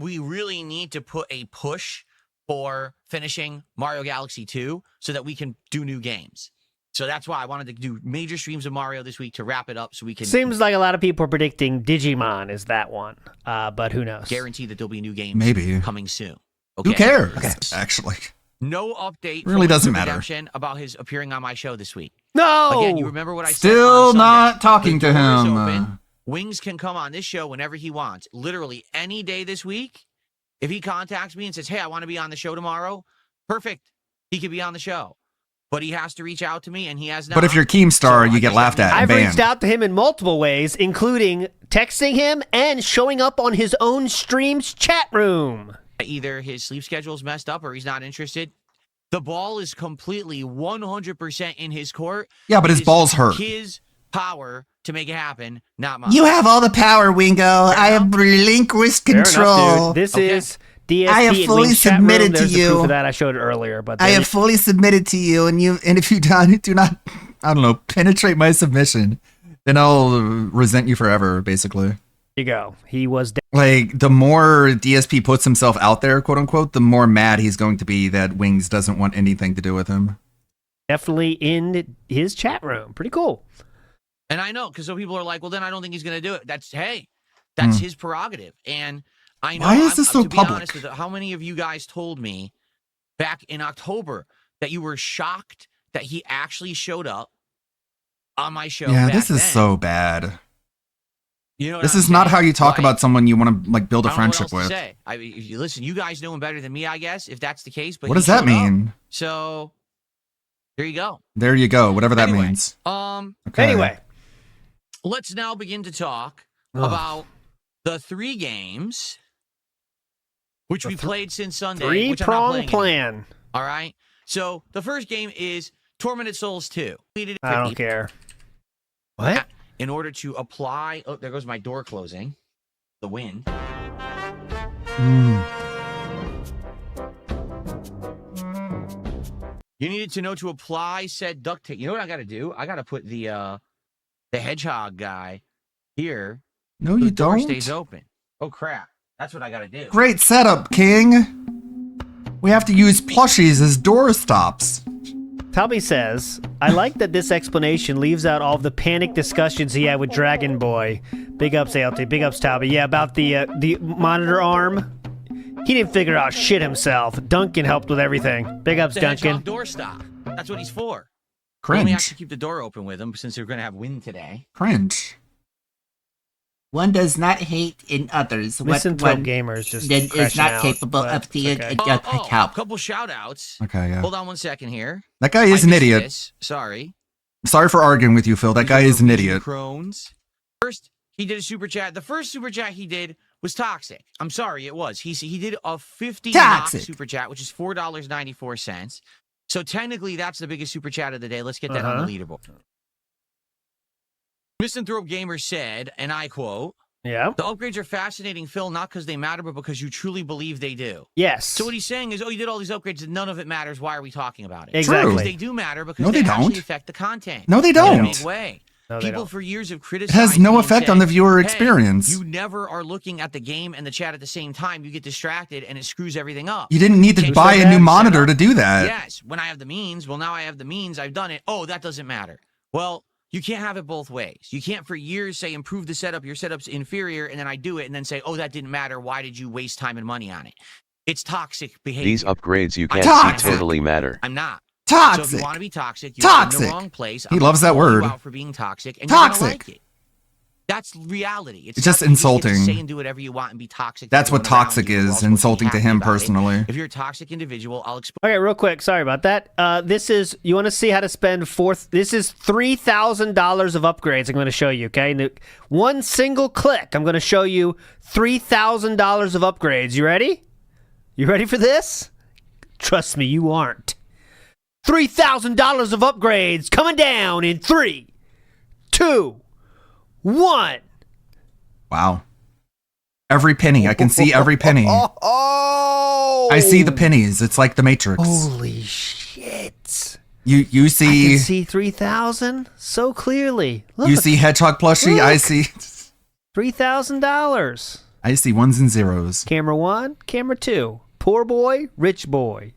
we really need to put a push for finishing Mario Galaxy 2 so that we can do new games. So that's why I wanted to do major streams of Mario this week to wrap it up so we can... Seems like a lot of people are predicting Digimon is that one, but who knows? Guarantee that there'll be new games coming soon. Who cares, actually? No update Really from doesn't Mr. matter. Redemption about his appearing on my show this week. No! Again, you remember what I said Still on Sunday. not talking The to door is him. open. Wings can come on this show whenever he wants. Literally any day this week. If he contacts me and says, hey, I want to be on the show tomorrow, perfect. He could be on the show. But he has to reach out to me, and he has not. But if you're Keemstar, you get laughed at and I've banned. reached out to him in multiple ways, including texting him and showing up on his own stream's chat room. Either his sleep schedule's messed up or he's not interested. The ball is completely 100% in his court. Yeah, but his It is ball's hurt. His power to make it happen, not mine. You have all the power, Wingo. I have relinquished Fair control. enough, dude. This is DSP I have and fully Wings chat room. submitted to There's the you. proof of that I showed it earlier, but I there have fully submitted to you, and if you do not, I don't know, penetrate my submission, then I'll resent you forever, basically. you go. He was Like, the more DSP puts himself out there, quote unquote, the more mad he's going to be that Wings doesn't want anything to do with him. definitely in his chat room. Pretty cool. And I know, because some people are like, well, then I don't think he's going to do it. That's his prerogative. And I know. Why is this so to be public? honest with you, how many of you guys told me back in October that you were shocked that he actually showed up on my show? Yeah, back this is then? so bad. You know what This I'm is not saying? how you talk Like, about someone you want to like build a I don't know what friendship else to with. say. I mean, if you listen, you guys know him better than me, I guess, if that's the case. But What he does that showed up. mean? So there you go. There you go. Whatever that Anyway, means. Okay. Anyway, let's now begin to talk Ugh. about the 3 games which we played since Sunday. which I'm not Three-prong playing plan. anymore. All right. So the first game is Tormented Souls 2. I don't care. What? In order to apply, oh, there goes my door closing. The wind. You needed to know to apply said duct tape. You know what I got to do? I got to put the hedgehog guy here. No, so you the door don't. stays open. Oh crap! That's what I got to do. Great setup, King. We have to use plushies as door stops. Tubby says, I like that this explanation leaves out all of the panic discussions he had with Dragon Boy. Big ups, ALT. Big ups, Tubby. Yeah, about the monitor arm. He didn't figure out shit himself. Duncan helped with everything. Big ups, The Duncan. hedgehog door stop. That's what he's for. We only Cringe. have to keep the door open with him since we're going to have wind today. Cringe. One does not hate in others what Misanthrope one Gamers just then is crashing not out, capable but of seeing okay. and just A help. couple shout outs. Okay, yeah. Hold on one second here. That guy is I an missed idiot. this. Sorry. Sorry for arguing with you, Phil. That guy is an idiot. Crohn's. First, he did a super chat. The first super chat he did was toxic. I'm sorry, it was. He did a 50 knock Toxic. super chat, which is $4.94. So technically, that's the biggest super chat of the day. Let's get that on the leaderboard. Misanthrope Gamer said, and I quote, Yeah. the upgrades are fascinating, Phil, not because they matter, but because you truly believe they do. Yes. So what he's saying is, oh, you did all these upgrades and none of it matters. Why are we talking about it? Exactly. Because they do matter because No, they they actually don't. affect the content. No, they In a don't. big way. No, they People don't. for years have It criticized has no me and effect said, on the viewer "Hey, experience. you never are looking at the game and the chat at the same time. You get distracted and it screws everything up. You didn't need to Can't buy you a new set monitor up? to do that. Yes, when I have the means. Well, now I have the means. I've done it. Oh, that doesn't matter. Well, you can't have it both ways. You can't for years say improve the setup. Your setup's inferior, and then I do it, and then say, oh, that didn't matter. Why did you waste time and money on it? It's toxic behavior. These upgrades you I'm can't not. see totally matter. I'm not. Toxic. So if you want to be toxic, you're in Toxic. the wrong place. He I'm loves gonna that call you word. out for being toxic, and you're gonna Toxic. like it. That's reality. It's just not that you get to insulting. say and do whatever you want and be toxic. to That's what everyone around toxic you. We're all is, supposed to be insulting to happy him about it. personally. If you're a toxic individual, I'll explain. Okay, real quick. Sorry about that. This is, you want to see how to spend this is $3,000 of upgrades I'm going to show you, okay? And one single click, I'm going to show you $3,000 of upgrades. You ready? You ready for this? Trust me, you aren't. $3,000 of upgrades coming down in 3, 2, 1. Wow. Every penny. I can see every penny. Oh! I see the pennies. It's like the Matrix. Holy shit. You I see can see 3,000 so clearly. Look, you see hedgehog plushie. I see $3,000. I see ones and zeros. Camera 1, camera 2. Poor boy, rich boy.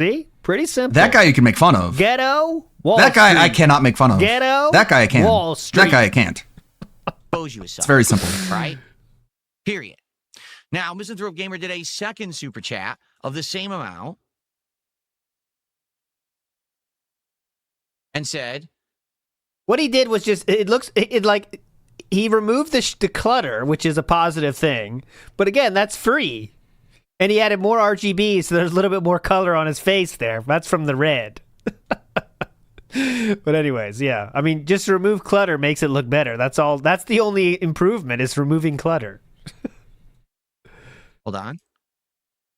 See? Pretty simple. That guy you can make fun of. Ghetto, Wall That guy I Street. cannot make fun of. Ghetto, That guy I can. Wall Street. That guy I can't. Expose you as It's such, very simple. right? Period. Now, Misanthrope Gamer did a second super chat of the same amount and said, What he did was just, it like, he removed the clutter, which is a positive thing. But again, that's free. And he added more RGB, so there's a little bit more color on his face there. That's from the red. But anyways, yeah. I mean, just remove clutter makes it look better. That's all. That's the only improvement is removing clutter. hold on.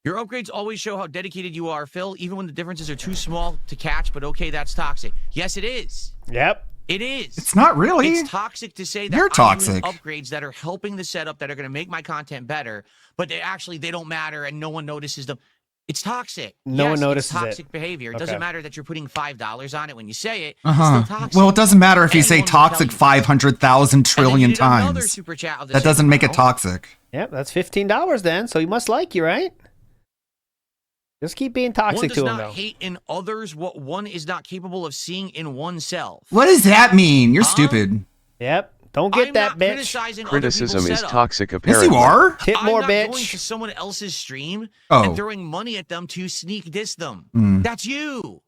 Your upgrades always show how dedicated you are, Phil, even when the differences are too small to catch, but okay, that's toxic. Yes, it is. Yep. It is. It's not really. It's toxic to say that You're I'm doing toxic. upgrades that are helping the setup that are going to make my content better, but they don't matter and no one notices them. It's toxic. No one Yes, notices it's it. toxic behavior. It Okay. doesn't matter that you're putting $5 on it when you say it. Uh-huh. It's still toxic. Well, it doesn't matter if you say Anyone will tell toxic you. 500,000 And then trillion you did another times. super chat of the That same doesn't make it amount. toxic. Yep, that's $15 then, so he must like you, right? Just keep being One toxic does to him, not though. hate in others what one is not capable of seeing in oneself. What does that mean? You're stupid. Yep. Don't get I'm that, not bitch. criticizing Criticism other is people's setup. toxic Yes, apparently. you are. Tip I'm more, not going bitch. to someone else's stream Oh. and throwing money at them to sneak diss them. Mm. That's you.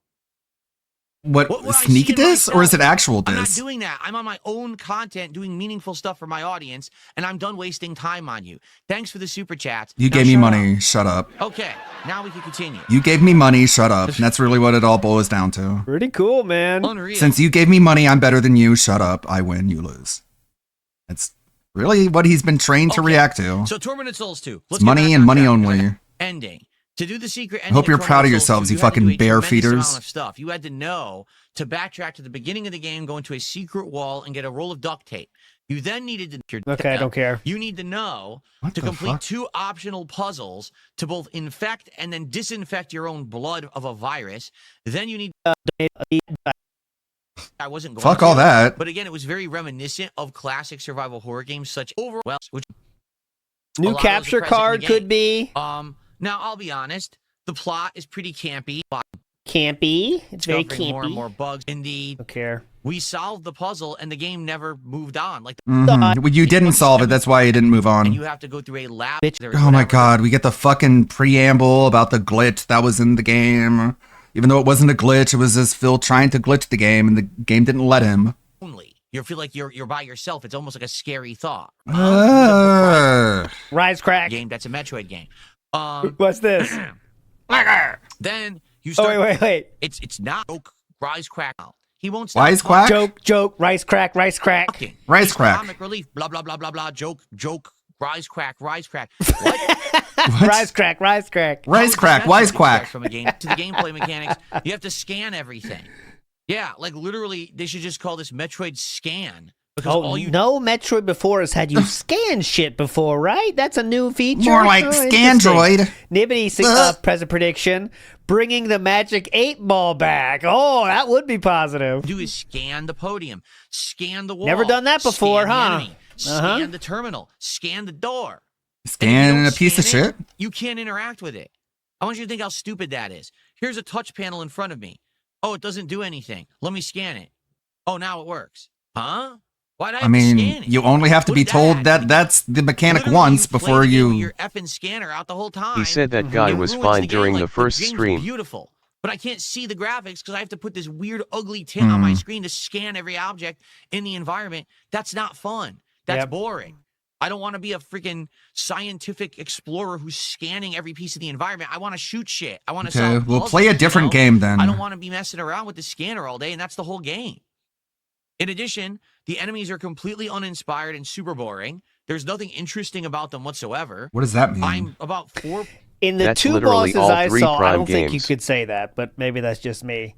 What I sneak see in diss or is it myself. actual I'm not diss? doing that. I'm on my own content, doing meaningful stuff for my audience, and I'm done wasting time on you. Thanks for the super chats. You Now gave me shut money. Shut up. up. Okay, now we can continue. You gave me money. Shut up. And that's really what it all boils down to. Pretty cool, man. Unreal. Since you gave me money, I'm better than you. Shut up. I win. You lose. That's really what he's been trained to react to. So Tormented Souls 2. It's money and money only. Ending. To do the secret I ending. hope you're of proud of Tormented Souls yourselves, 2, you had to do fucking a bear tremendous feeders. amount of stuff. You had to know to backtrack to the beginning of the game, go into a secret wall, and get a roll of duct tape. You then needed to. Okay, I don't care. You need to know to complete 2 optional puzzles to both infect and then disinfect your own blood of a virus. Then you need. I wasn't going Fuck to, all that. But again, it was very reminiscent of classic survival horror games such Overwatch, which New a lot of those are capture present in the card game. could be. Now I'll be honest. The plot is pretty campy. Campy. It's very Discovering more and campy. more bugs. Indeed. Don't care. We solved the puzzle and the game never moved on. Like Mhm. Well, you didn't solve it. That's why you didn't move and on. you have to go through a lab. Oh my god, we get the fucking preamble about the glitch that was in the game. Even though it wasn't a glitch, it was just Phil trying to glitch the game, and the game didn't let him. Only you feel like you're by yourself. It's almost like a scary thought. Rise Crack game. That's a Metroid game. What's this? Then you start. Wait. It's not Rise Crack. He won't stop. Wisecrack? Joke. Rice Crack. Rice Crack. Comic relief. Blah blah blah blah blah. Joke. Rise Crack. Rice Crack. Rice Crack. Wisecrack. From a game to the gameplay mechanics, you have to scan everything. Yeah, like literally, they should just call this Metroid Scan. Because all you no Metroid before has had you scan shit before, right? That's a new feature. More like Scandroid. Nibbity present prediction, bringing the Magic 8-Ball back. Oh, that would be positive. do is scan the podium, scan the wall. Never done that before, scan the huh? enemy, scan the terminal, scan the door. Scan a piece of shit? You can't interact with it. I want you to think how stupid that is. Here's a touch panel in front of me. Oh, it doesn't do anything. Let me scan it. Oh, now it works. Huh? Why'd I have I to mean, scan it? you only have to be told that that's the mechanic once before you. Your effing scanner out the whole time. He said that guy It was ruins fine the game. during Like, the first game's stream. Beautiful, but I can't see the graphics because I have to put this weird, ugly tint on my screen to scan every object in the environment. That's not fun. That's boring. I don't want to be a freaking scientific explorer who's scanning every piece of the environment. I want to shoot shit. I want to Okay, solve we'll puzzles, play a different game then. I don't want to be messing around with the scanner all day, and that's the whole game. In addition, the enemies are completely uninspired and super boring. There's nothing interesting about them whatsoever. What does that mean? I'm about 4. In the That's 2 literally bosses all I 3 saw, I Prime don't think you games. could say that, but maybe that's just me.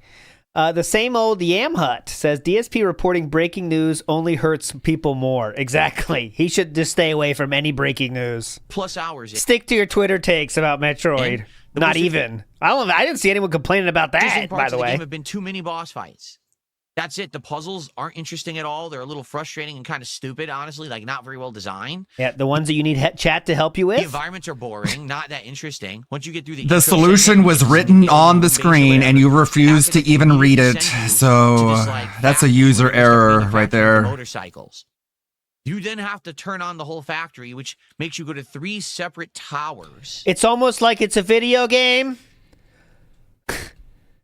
The same old Yam Hut says DSP reporting breaking news only hurts people more. Exactly. He should just stay away from any breaking news. Plus hours. in. Stick to your Twitter takes about Metroid. the Not most even. I didn't see anyone complaining about Interesting that, parts by the of way. game have been too many boss fights. That's it. The puzzles aren't interesting at all. They're a little frustrating and kind of stupid, honestly, like not very well designed. Yeah, the ones that you need chat to help you The with. environments are boring, not that interesting. Once you get through the The intro solution segment, was you just written get on the base screen and you refused to even read it. So that's a user error right there. motorcycles. You then have to turn on the whole factory, which makes you go to 3 separate towers. It's almost like it's a video game.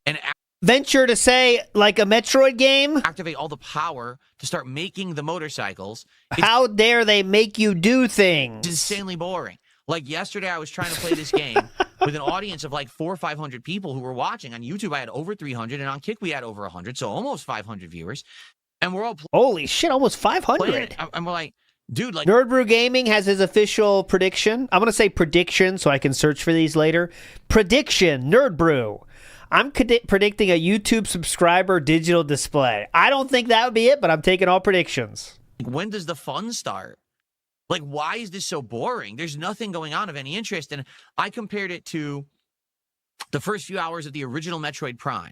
And venture to say like a Metroid game. Activate all the power to start making the motorcycles. How dare they make you do things? It's insanely boring. Like yesterday, I was trying to play this game with an audience of like 400 or 500 people who were watching. On YouTube, I had over 300, and on Kick, we had over 100, so almost 500 viewers. And we're all holy shit, almost 500. And we're like, dude, like Nerd Brew Gaming has his official prediction. I'm going to say prediction so I can search for these later. Prediction, Nerd Brew. I'm predicting a YouTube subscriber digital display. I don't think that would be it, but I'm taking all predictions. when does the fun start? Like, why is this so boring? There's nothing going on of any interest. And I compared it to the first few hours of the original Metroid Prime.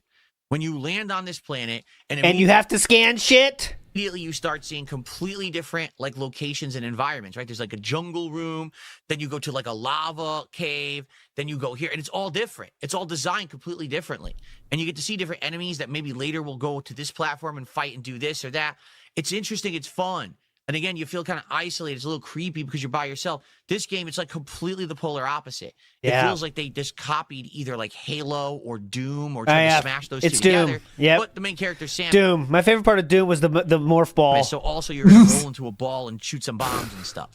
When you land on this planet and you have to scan shit. Immediately you start seeing completely different like locations and environments, right? There's like a jungle room, then you go to like a lava cave, then you go here, and it's all different. It's all designed completely differently. And you get to see different enemies that maybe later will go to this platform and fight and do this or that. It's interesting, it's fun. And again, you feel kind of isolated. It's a little creepy because you're by yourself. This game, it's like completely the polar opposite. Yeah. It feels like they just copied either like Halo or Doom or tried to smash those two Doom. together. Yep. But the main character, Sam. Doom. My favorite part of Doom was the morph ball. So also you're going to roll into a ball and shoot some bombs and stuff.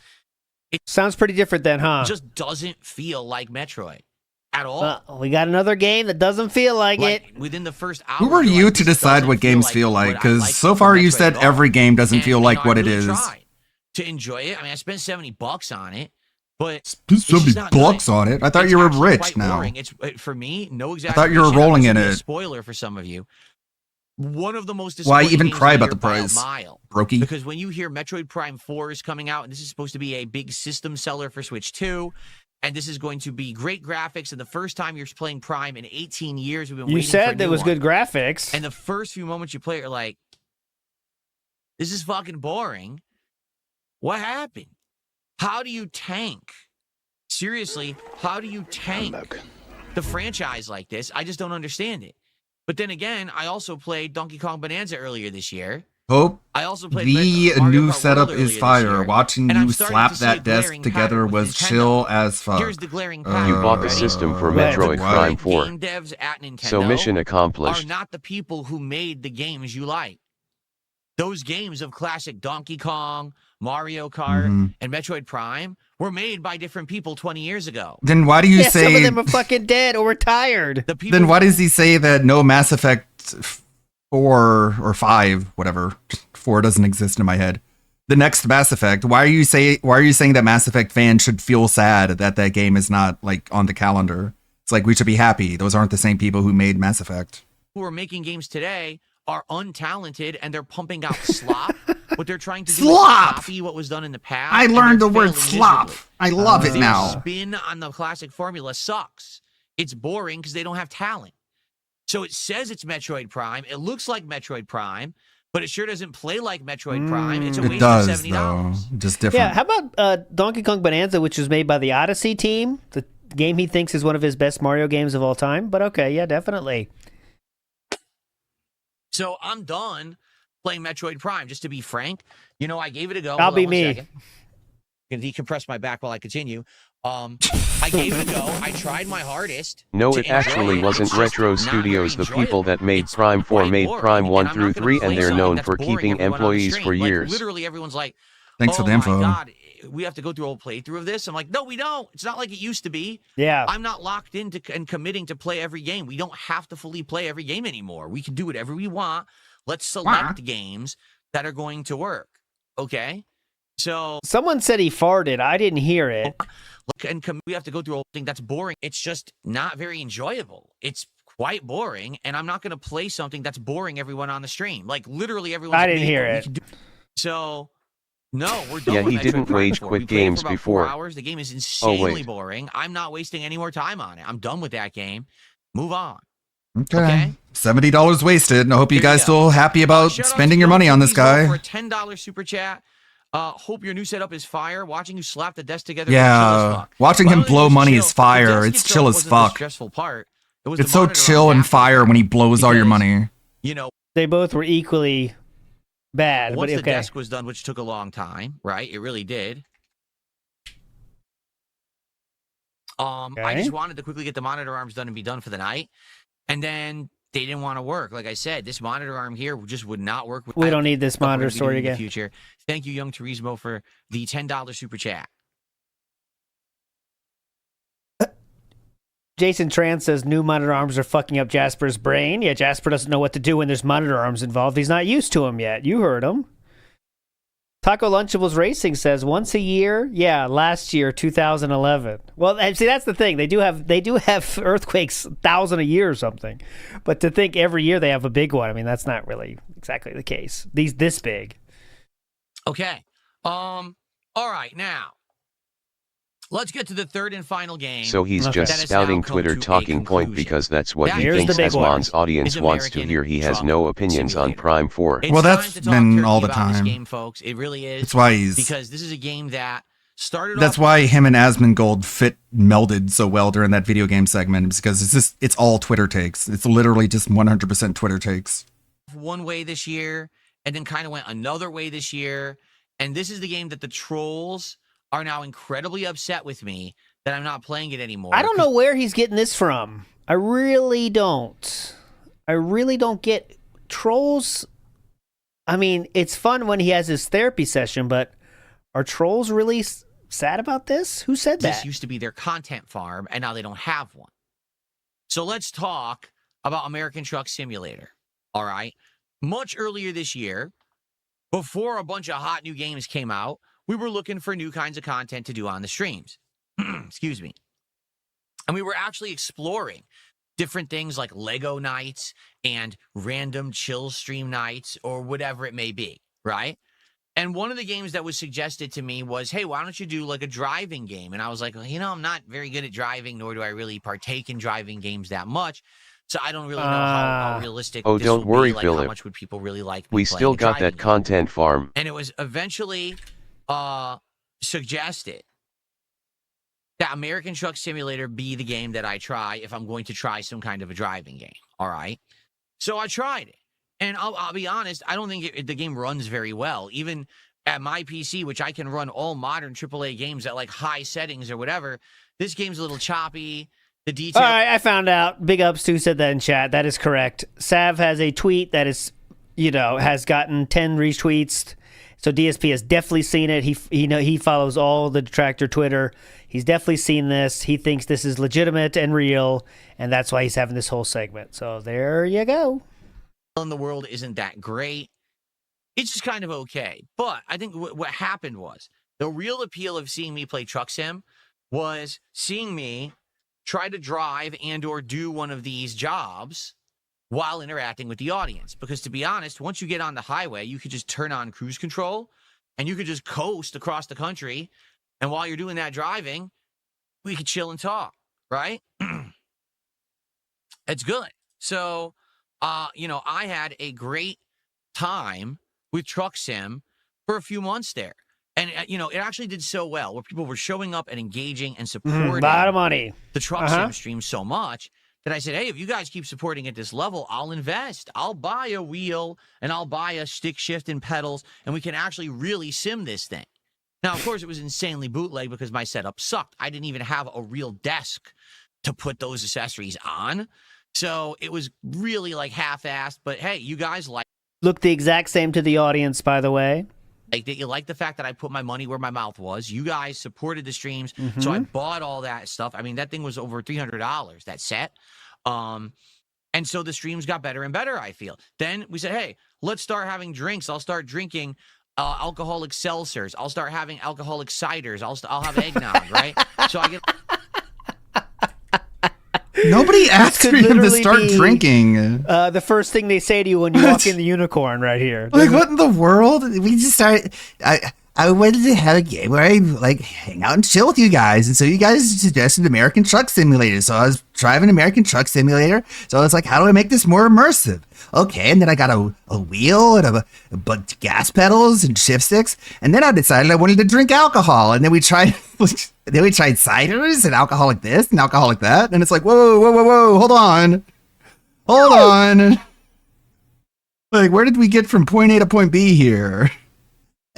It sounds pretty different then, huh? just doesn't feel like Metroid at all. We got another game that doesn't feel like it. Within the first hour. Who are you're you like, to this decide doesn't what games feel like? what I Because like so from far you Metroid said at all. every game doesn't feel like I what it really is. tried to enjoy it. I mean, I spent $70 on it, but Just it's just $70 not good. on it. I thought It's you were actually rich quite now. boring. It's for me, no I exaggeration. thought you were rolling This in will be a it. spoiler for some of you. One of the most Why disappointing even games cry of about year the by a price? mile. Brokey. Because when you hear Metroid Prime 4 is coming out, and this is supposed to be a big system seller for Switch 2, and this is going to be great graphics, and the first time you're playing Prime in 18 years, we've been You waiting for a said there new was one. good graphics. And the first few moments you play it, you're like, this is fucking boring. What happened? How do you tank? Seriously, how do you tank the franchise like this? I just don't understand it. But then again, I also played Donkey Kong Bonanza earlier this year. Hope I also played the Mario new Kart setup World earlier is this fire. year, Watching and I'm you starting slap to see a that desk glaring together pattern with was Nintendo. chill as fuck. Here's the glaring pattern. You bought the Ready? system for What? Metroid Prime 4. Game devs at Nintendo So mission are accomplished. not the people who made the games you like. Those games of classic Donkey Kong, Mario Kart, Mhm. and Metroid Prime were made by different people 20 years ago. Then why do you say? some of them are fucking dead or retired. Then why does he say that no Mass Effect 4 or 5, whatever, 4 doesn't exist in my head? The next Mass Effect. Why are you saying that Mass Effect fans should feel sad that that game is not like on the calendar? It's like we should be happy. Those aren't the same people who made Mass Effect. Who are making games today are untalented and they're pumping out slop. What they're trying to do Slop! is copy what was done in the past. I and learned they're the word failing slop. miserably. I love it Their now. spin on the classic formula sucks. It's boring because they don't have talent. So it says it's Metroid Prime. It looks like Metroid Prime, but it sure doesn't play like Metroid Prime. It's a It waste does, of $70. though. Just different. Yeah, how about Donkey Kong Bonanza, which was made by the Odyssey team, the game he thinks is one of his best Mario games of all time? But okay, yeah, definitely. So I'm done playing Metroid Prime, just to be frank. You know, I gave it a go. I'll Hold be on one me. second. Can decompress my back while I continue. I gave it a go. I tried my hardest. No, to it enjoy actually it. wasn't It's just Retro not Studios. very The people that made Prime 4 made Prime 1 through 3, and they're known for keeping employees for years. Literally, everyone's like, Thanks oh for the info. my God, we have to go through a whole playthrough of this. I'm like, no, we don't. It's not like it used to be. Yeah. I'm not locked into and committing to play every game. We don't have to fully play every game anymore. We can do whatever we want. Let's select games that are going to work. Okay? So Someone said he farted. I didn't hear it. look, and we have to go through a whole thing that's boring. It's just not very enjoyable. It's quite boring, and I'm not going to play something that's boring everyone on the stream. Like literally everyone. I didn't hear it. So no, we're done. Yeah, with he Metroid didn't Prime rage 4. quit We played it games for about before. 4 hours. The game is Oh, insanely wait. boring. I'm not wasting any more time on it. I'm done with that game. Move on. Okay. $70 wasted. I hope you There you guys go. feel happy about Shout out spending to your money on this Cookies guy. for a $10 super chat. Hope your new setup is fire. Watching you slap the desk together. Yeah, is chill as fuck. watching Why him don't you blow just money chill? is The fire. desk It's itself chill as wasn't the fuck. stressful part. It was It's the so monitor chill on and the fire when he blows all your because, money. You know, They both were equally bad, once but the okay. desk was done, which took a long time, right? It really did. I Okay. just wanted to quickly get the monitor arms done and be done for the night, and then they didn't want to work. Like I said, this monitor arm here just would not work. We don't need this Stuff we're monitor gonna be story doing in the again. future. Thank you, Young Turismo, for the $10 super chat. Jason Tran says new monitor arms are fucking up Jasper's brain. Yeah, Jasper doesn't know what to do when there's monitor arms involved. He's not used to them yet. You heard him. Taco Lunchables Racing says once a year. Yeah, last year, 2011. Well, and see, that's the thing. They do have earthquakes 1,000 a year or something. But to think every year they have a big one, I mean, that's not really exactly the case. These this big. Okay. All right, now let's get to the third and final game. So he's that just has now spouting come Twitter to a talking point conclusion. because that's what That he here's thinks the big one. Asmon's audience Is wants to American hear. He has Truck no opinions on Simulator. Prime 4. It's Well, time that's to talk been turkey all the about this time. game, folks. It really is. That's why he's- because this is a game that started. That's off why him and Asmongold melded so well during that video game segment, is because it's all Twitter takes. It's literally just 100% Twitter takes. one way this year, and then kind of went another way this year, And this is the game that the trolls are now incredibly upset with me that I'm not playing it anymore. I don't know where he's getting this from. I really don't. I really don't get trolls. I mean, it's fun when he has his therapy session, but are trolls really sad about this? Who said that? This used to be their content farm, and now they don't have one. So let's talk about American Truck Simulator. All right. Much earlier this year, before a bunch of hot new games came out, we were looking for new kinds of content to do on the streams. Excuse me. And we were actually exploring different things like Lego nights and random chill stream nights or whatever it may be, right? And one of the games that was suggested to me was, hey, why don't you do like a driving game? And I was like, well, you know, I'm not very good at driving, nor do I really partake in driving games that much. So I don't really know how realistic Oh, this don't would worry, be. Like, Philip. how much would people really like me We playing still a got driving that content farm. And it was eventually suggested that American Truck Simulator be the game that I try if I'm going to try some kind of a driving game. All right. So I tried it. And I'll be honest, I don't think the game runs very well. Even at my PC, which I can run all modern AAA games at like high settings or whatever, this game's a little choppy. The detail. All right, I found out. Big Ups who said that in chat. That is correct. Sav has a tweet that is, has gotten 10 retweets. So DSP has definitely seen it. He follows all the Detractor Twitter. He's definitely seen this. He thinks this is legitimate and real, and that's why he's having this whole segment. So there you go. In the world isn't that great. It's just kind of okay. But I think what happened was the real appeal of seeing me play Truck Sim was seeing me try to drive and or do one of these jobs while interacting with the audience. Because to be honest, once you get on the highway, you could just turn on cruise control and you could just coast across the country. And while you're doing that driving, we could chill and talk, right? It's good. So, I had a great time with Truck Sim for a few months there. And, it actually did so well where people were showing up and engaging and supporting a lot of money. The Truck Sim stream so much that I said, hey, if you guys keep supporting at this level, I'll invest. I'll buy a wheel and I'll buy a stick shift and pedals, and we can actually really sim this thing. Now, of course, it was insanely bootleg because my setup sucked. I didn't even have a real desk to put those accessories on. So it was really like half-assed, but hey, you guys look the exact same to the audience, by the way. You like the fact that I put my money where my mouth was. You guys supported the streams, so I bought all that stuff. I mean, that thing was over $300, that set. And so the streams got better and better, I feel. Then we said, hey, let's start having drinks. I'll start drinking alcoholic seltzers. I'll start having alcoholic ciders. I'll have eggnog, right? So I get... Nobody asked for him to start drinking. The first thing they say to you when you walk in the unicorn right here. Like, what in the world? We just started... I wanted to have a game where I hang out and chill with you guys. And so you guys suggested American Truck Simulator. So I was driving American Truck Simulator. So I was like, how do I make this more immersive? Okay, and then I got a wheel and a bunch of gas pedals and shift sticks. And then I decided I wanted to drink alcohol. And then we tried ciders and alcoholic this and alcoholic that. And it's like, whoa, hold on. Like, where did we get from point A to point B here?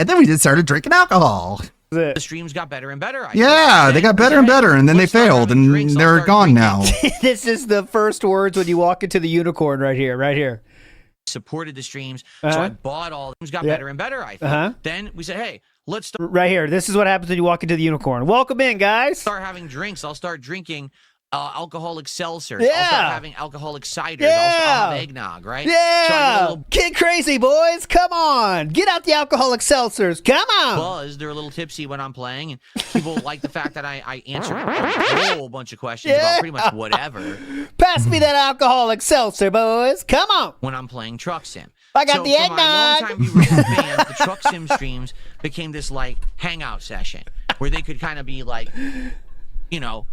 And then we just started drinking alcohol. The streams got better and better. They got better and better, and then they failed, and they're gone now. This is the first words when you walk into the unicorn right here. Supported the streams, so I bought all. Things got better and better, I think. Then we said, hey, let's start. Right here. This is what happens when you walk into the unicorn. Welcome in, guys. Start having drinks. I'll start drinking alcoholic seltzers. Yeah. I'll start having alcoholic ciders. I'll have eggnog, right? Yeah. So Get crazy, boys. Come on. Get out the alcoholic seltzers. Come on. Buzz, they're a little tipsy when I'm playing, and people like the fact that I answer a whole bunch of questions about pretty much whatever. Pass me that alcoholic seltzer, boys. Come on. When I'm playing Truck Sim. I got the eggnog. For my longtime viewers and fans, the Truck Sim streams became this hangout session where they could kind of be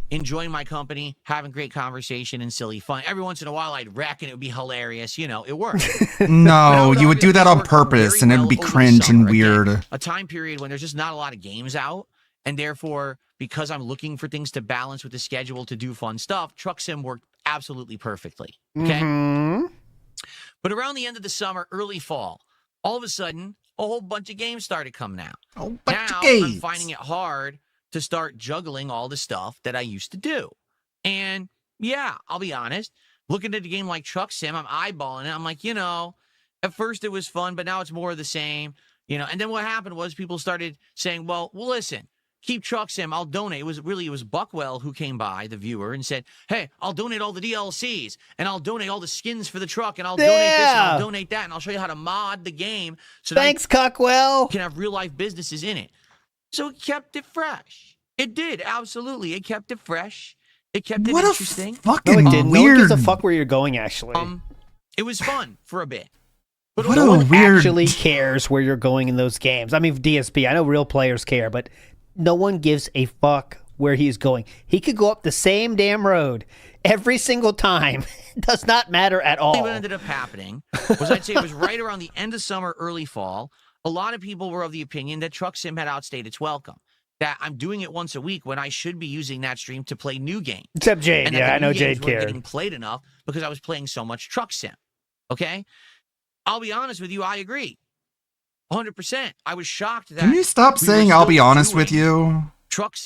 enjoying my company, having great conversation and silly fun. Every once in a while, I'd wreck and it would be hilarious. It worked. No, you would do that on purpose and it would be cringe and weird. Again, a time period when there's just not a lot of games out. And therefore, because I'm looking for things to balance with the schedule to do fun stuff, Truck Sim worked absolutely perfectly. Okay. But around the end of the summer, early fall, all of a sudden, a whole bunch of games started coming out. Oh, now I'm finding it hard to start juggling all the stuff that I used to do. And yeah, I'll be honest, looking at a game like Truck Sim, I'm eyeballing it. I'm like, at first it was fun, but now it's more of the same, And then what happened was people started saying, well, listen, keep Truck Sim, I'll donate. It was Buckwell who came by, the viewer, and said, hey, I'll donate all the DLCs, and I'll donate all the skins for the truck, and I'll donate this, and I'll donate that, and I'll show you how to mod the game. So thanks, Cuckwell. You can have real-life businesses in it. So it kept it fresh. It did, absolutely. It kept it fresh. It kept it interesting. No, it didn't. No one gives a fuck where you're going, actually. It was fun for a bit. But no one actually cares where you're going in those games. I mean, DSP, I know real players care, but no one gives a fuck where he's going. He could go up the same damn road every single time. It does not matter at all. What ended up happening was, I'd say it was right around the end of summer, early fall. A lot of people were of the opinion that Truck Sim had outstayed its welcome. That I'm doing it once a week when I should be using that stream to play new games. Except Jade. And yeah, I know Jade cared. cared. Getting played enough because I was playing so much Truck Sim. Okay? I'll be honest with you, I agree. 100%. I was shocked that... Can you stop saying I'll be honest with you?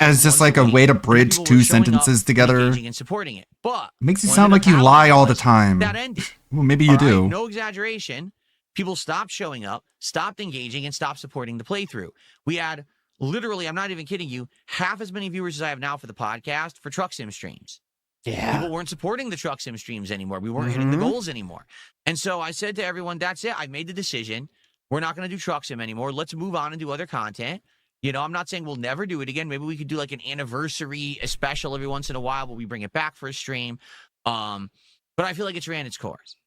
As just like a way to bridge two sentences together? And supporting it. But it makes you sound like you lie all the time. That ended. Well, maybe you do. Right? No exaggeration. People stopped showing up, stopped engaging, and stopped supporting the playthrough. We had... Literally, I'm not even kidding you, half as many viewers as I have now for the podcast for Truck Sim streams. Yeah. People weren't supporting the Truck Sim streams anymore. We weren't hitting the goals anymore. And so I said to everyone, that's it. I made the decision. We're not going to do Truck Sim anymore. Let's move on and do other content. I'm not saying we'll never do it again. Maybe we could do like an anniversary, a special every once in a while where we bring it back for a stream. But I feel like it's ran its course.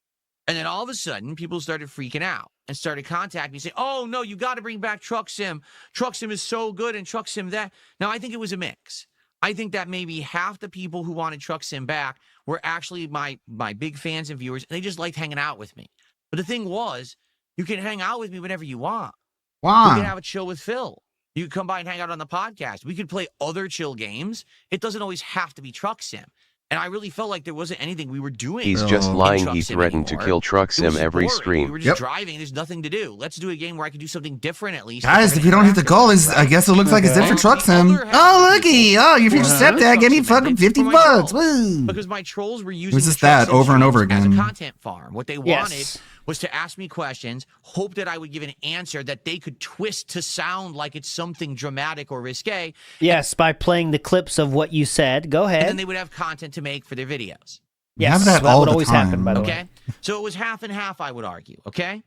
And then all of a sudden, people started freaking out and started contacting me saying, oh, no, you got to bring back Truck Sim. Truck Sim is so good and Truck Sim that. Now, I think it was a mix. I think that maybe half the people who wanted Truck Sim back were actually my big fans and viewers, and they just liked hanging out with me. But the thing was, you can hang out with me whenever you want. Wow. You can have a chill with Phil. You can come by and hang out on the podcast. We could play other chill games. It doesn't always have to be Truck Sim. And I really felt like there wasn't anything we were doing. He's just lying. He threatened to kill Truck Sim every stream. We were just driving. There's nothing to do. Let's do a game where I can do something different at least. Guys, if you don't hit the goal, I guess it looks like it's different Truck Sim. Oh, looky. Oh, your future stepdad gave me fucking $50. Woo. Because my trolls were using it was just that over and over again. As a content farm. What they wanted was to ask me questions, hope that I would give an answer that they could twist to sound like it's something dramatic or risque. Yes, by playing the clips of what you said. Go ahead. And then they would have content to make for their videos. Yes, that would always happen, by the way. Okay, so it was half and half, I would argue, okay?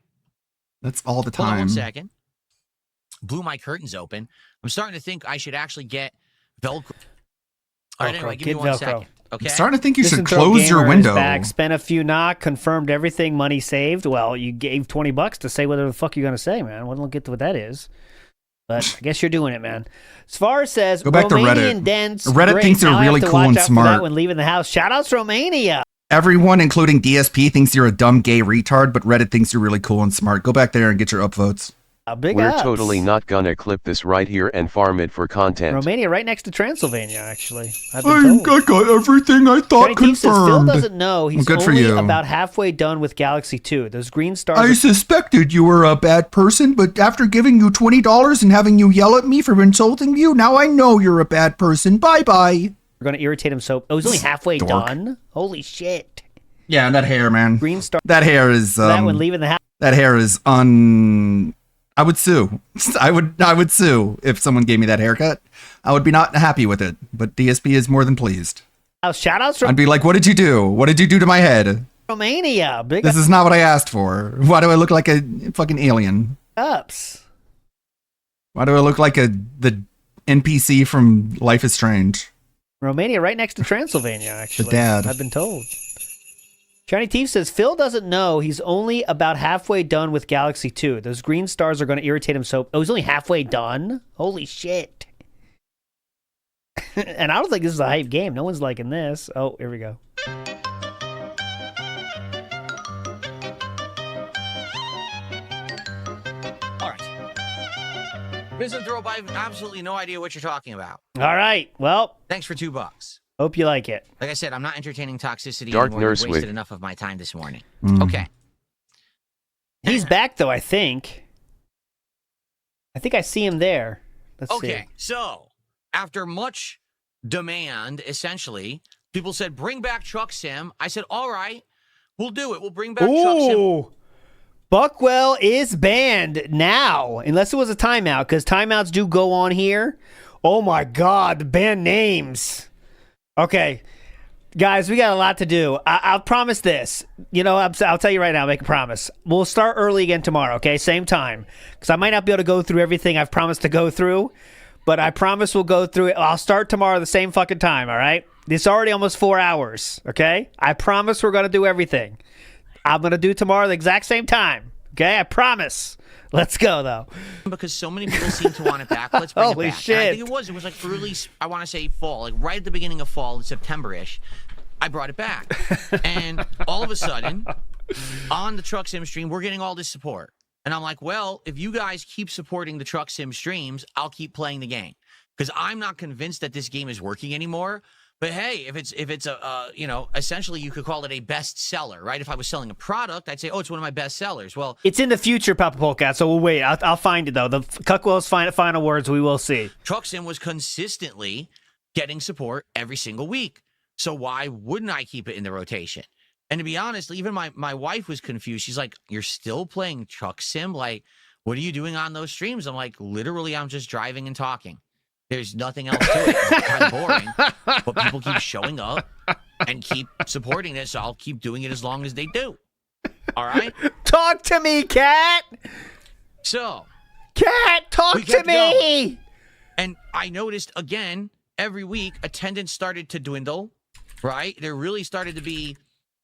That's all the time. Hold on 1 second. Blew my curtains open. I'm starting to think I should actually get Velcro. All right, anyway, give me 1 second. Okay. I'm starting to think you should close your window. Back, spent a few knock, confirmed everything, money saved. Well, you gave $20 to say whatever the fuck you're going to say, man. We'll get to what that is. But I guess you're doing it, man. As far as says, go back Romanian to Reddit. Dents. Reddit great. thinks they're now really cool and smart. When leaving the house, shout outs Romania. Everyone, including DSP, thinks you're a dumb gay retard, but Reddit thinks you're really cool and smart. Go back there and get your upvotes. We're totally not gonna clip this right here and farm it for content. Romania, right next to Transylvania, actually. I got everything I thought confirmed. Says Phil doesn't know he's good only for you. about halfway done with Galaxy 2. Those green stars. I suspected you were a bad person, but after giving you $20 and having you yell at me for insulting you, now I know you're a bad person. Bye-bye. We're going to irritate him so... Oh, he's only halfway done? Holy shit. Yeah, that hair, man. Green star. That hair is... that one leaving the house. That hair is I would sue. I would sue if someone gave me that haircut. I would be not happy with it, but DSP is more than pleased. Shout outs from I'd be like, what did you do? What did you do to my head? Romania. This is not what I asked for. Why do I look like a fucking alien? Ups. Why do I look like the NPC from Life is Strange? Romania, right next to Transylvania, actually. The dad. I've been told. Shiny Teeth says, Phil doesn't know he's only about halfway done with Galaxy 2. Those green stars are going to irritate him so... Oh, he's only halfway done? Holy shit. And I don't think this is a hype game. No one's liking this. Oh, here we go. All right. Vincent Thrope, I have absolutely no idea what you're talking about. All right. Well. Thanks for $2. Hope you like it. Like I said, I'm not entertaining toxicity Dark anymore. Nurse I've wasted Wig. enough of my time this morning. Mm. Okay. He's back, though, I think. I think I see him there. Let's see. Okay, so after much demand, essentially, people said, bring back Truck Sim. I said, all right, we'll do it. We'll bring back Truck Sim. Ooh. Buckwell is banned now, unless it was a timeout, because timeouts do go on here. Oh my God, the band names. Okay, guys, we got a lot to do. I'll promise this. You know, I'll tell you right now, make a promise. We'll start early again tomorrow, okay? Same time, because I might not be able to go through everything I've promised to go through, but I promise we'll go through it. I'll start tomorrow the same fucking time, all right? It's already almost 4 hours, okay? I promise we're going to do everything. I'm going to do tomorrow the exact same time. Okay, I promise. Let's go, though. Because so many people seem to want it back. Let's bring Holy it back. shit. And I think it was like early, I want to say fall, like right at the beginning of fall, September-ish. I brought it back. And all of a sudden, on the Truck Sim stream, we're getting all this support. And I'm like, well, if you guys keep supporting the Truck Sim streams, I'll keep playing the game. Because I'm not convinced that this game is working anymore. But hey, if it's a you know, essentially you could call it a bestseller, right? If I was selling a product, I'd say, oh, it's one of my best sellers. Well, it's in the future, Papa Polkat, so we'll wait. I'll find it, though. The Cuckwell's final words, we will see. Truck Sim was consistently getting support every single week. So why wouldn't I keep it in the rotation? And to be honest, even my wife was confused. She's like, you're still playing Truck Sim? Like, what are you doing on those streams? I'm like, literally, I'm just driving and talking. There's nothing else to it. It's kind of boring, but people keep showing up and keep supporting this, so I'll keep doing it as long as they do. All right? Talk to me, Cat! So. Cat, talk to me! Going. And I noticed, again, every week, attendance started to dwindle, right? There really started to be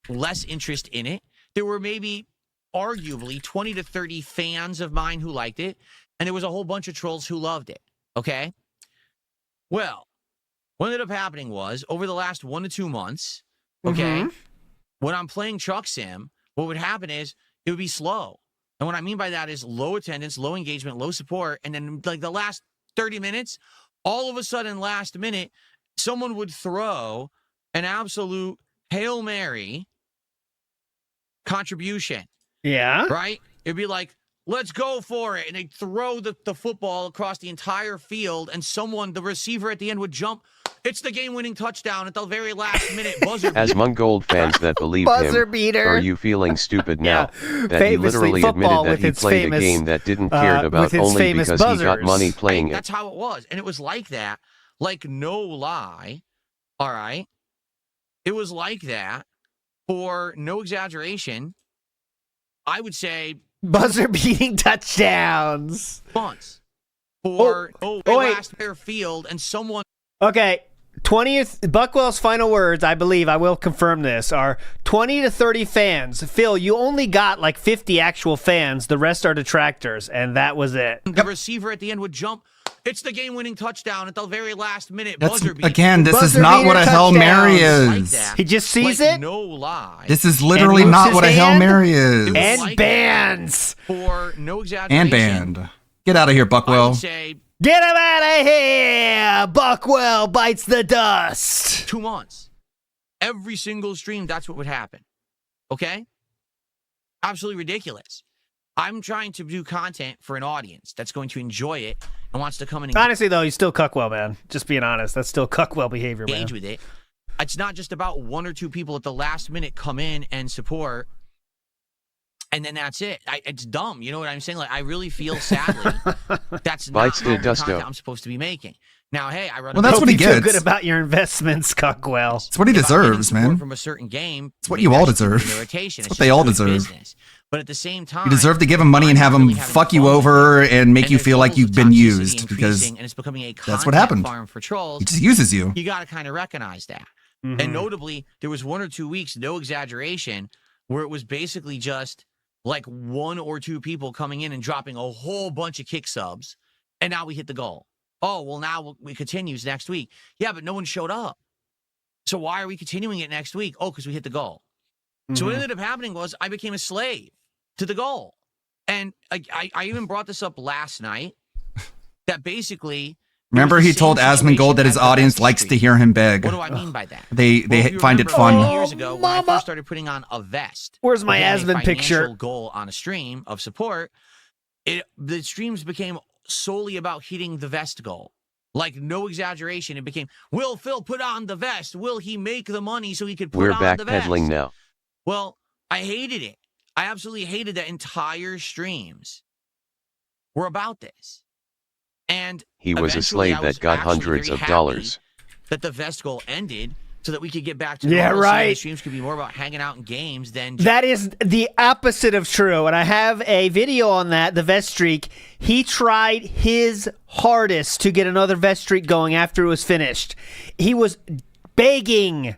less interest in it. There were maybe, arguably, 20 to 30 fans of mine who liked it, and there was a whole bunch of trolls who loved it, okay? Well, what ended up happening was, over the last 1 to 2 months, okay, when I'm playing Truck Sim, what would happen is it would be slow. And what I mean by that is low attendance, low engagement, low support. And then like the last 30 minutes, all of a sudden, last minute, someone would throw an absolute Hail Mary contribution. Yeah. Right? It'd be like, let's go for it. And they'd throw the football across the entire field, and the receiver at the end would jump. It's the game-winning touchdown at the very last minute. Buzzer beater. As Mungold fans that believe Buzzer him, beater. are you feeling stupid now? Yeah. That he Famously, literally football admitted that he with its played famous, a game that didn't cared about with its only famous because he got buzzers. money playing it. That's how it was. And it was like that. Like, no lie. All right? It was like that for no exaggeration. I would say buzzer beating touchdowns. Months. For last pair field and someone. Okay. 20th Buckwell's final words, I believe, I will confirm this, are 20 to 30 fans. Phil, you only got like 50 actual fans. The rest are detractors, and that was it. The receiver at the end would jump. It's the game-winning touchdown at the very last minute. That's, buzzer beater. again, this is not what a Hail Mary is. Like he just sees like, it? No lie. This is literally not what a Hail Mary is. And like bands. For no exaggeration. And banned. Get out of here, Buckwell. I would say, get him out of here! Buckwell bites the dust. 2 months. Every single stream, that's what would happen. Okay? Absolutely ridiculous. I'm trying to do content for an audience that's going to enjoy it and wants to come in and honestly, though, he's still Cuckwell, man. Just being honest. That's still Cuckwell behavior, man. engage with it. It's not just about 1 or 2 people at the last minute come in and support, and then that's it. It's dumb. You know what I'm saying? Like, I really feel sadly that's not the content I'm supposed to be making. Now, hey, I run. Well, that's what he feel gets. good about your investments, Cuckwell. It's what he deserves, man. From a certain game, it's what you all deserve. It's what they all deserve. But at the same time, you deserve to give him money and have him fuck you over and make you feel like you've been used, because and it's becoming a that's what happened. Farm for trolls. He just uses you. You got to kind of recognize that. And notably, there was 1 or 2 weeks, no exaggeration, where it was basically just like 1 or 2 people coming in and dropping a whole bunch of kick subs, and now we hit the goal. Oh, well, now we continues next week. Yeah, but no one showed up. So why are we continuing it next week? Oh, because we hit the goal. So what ended up happening was I became a slave to the goal. And I even brought this up last night, that basically... Remember, he told Asmongold that his audience likes to hear him beg. What do I mean by that? They find it fun. Years ago, when I first started putting on a vest, where's my Asmon picture? Goal on a stream of support. The streams became solely about hitting the vest goal. Like, no exaggeration. It became, will Phil put on the vest? Will he make the money so he could put We're on the vest? backpedaling now. Well, I hated it. I absolutely hated that entire streams were about this. And He was a eventually slave I was that got actually hundreds very of happy dollars. that the vest goal ended so that we could get back to Yeah, normalcy and the right. streams could be more about hanging out in games than That is the opposite of true, and I have a video on that, the vest streak. He tried his hardest to get another vest streak going after it was finished. He was begging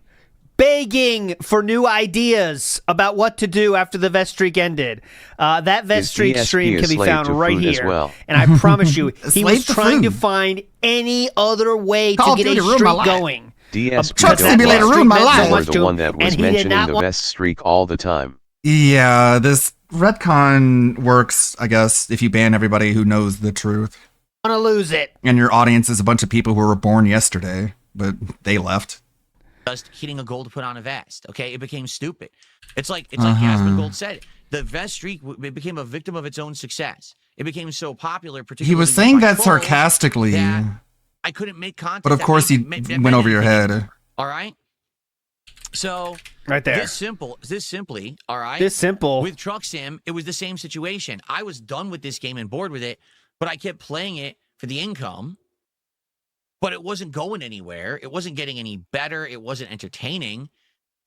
for new ideas about what to do after the vest streak ended. That vest His streak DSP stream is can be slave found to right food as here. well. And I promise you, he Slave was to trying to food. find any other way Call to of get a Duty ruined my streak life. going. DSP Truck don't Simulator lie. ruined my You life. were the one that And was he did mentioning not the want- best streak all the time. Yeah, this retcon works, I guess, if you ban everybody who knows the truth. Want to lose it. And your audience is a bunch of people who were born yesterday, but they left. just hitting a goal to put on a vest. Okay, it became stupid. It's like Yasmin Gold said. The vest streak it became a victim of its own success. It became so popular, particularly. He was with saying my that trolls, sarcastically. that I couldn't make content. But of that course, he that went over your anything. head. All right. So right there. This simply, all right. This simple. With Truck Sim, it was the same situation. I was done with this game and bored with it, but I kept playing it for the income. But it wasn't going anywhere. It wasn't getting any better. It wasn't entertaining,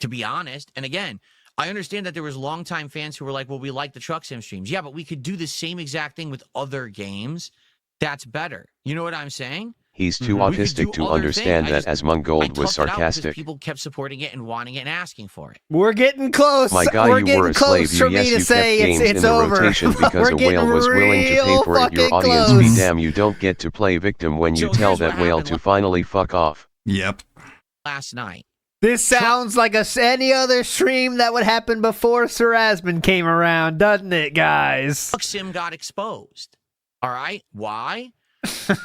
to be honest. And again, I understand that there was longtime fans who were like, well, we like the Truck Sim streams. Yeah, but we could do the same exact thing with other games. That's better. You know what I'm saying? He's too autistic to understand that Asmongold was sarcastic. People kept supporting it and wanting it and asking for it. We're getting close. My God, We're you getting were a close slave. for Yes, me you to say kept games it's in the over. rotation because We're a whale getting was willing to pay real for it. Your fucking audience close. be damn, you don't get to play victim when you So tell here's that what whale happened to finally fuck off. Yep. Last night. This sounds like any other stream that would happen before Sir Asmon came around, doesn't it, guys? Truck Sim got exposed. All right? Why?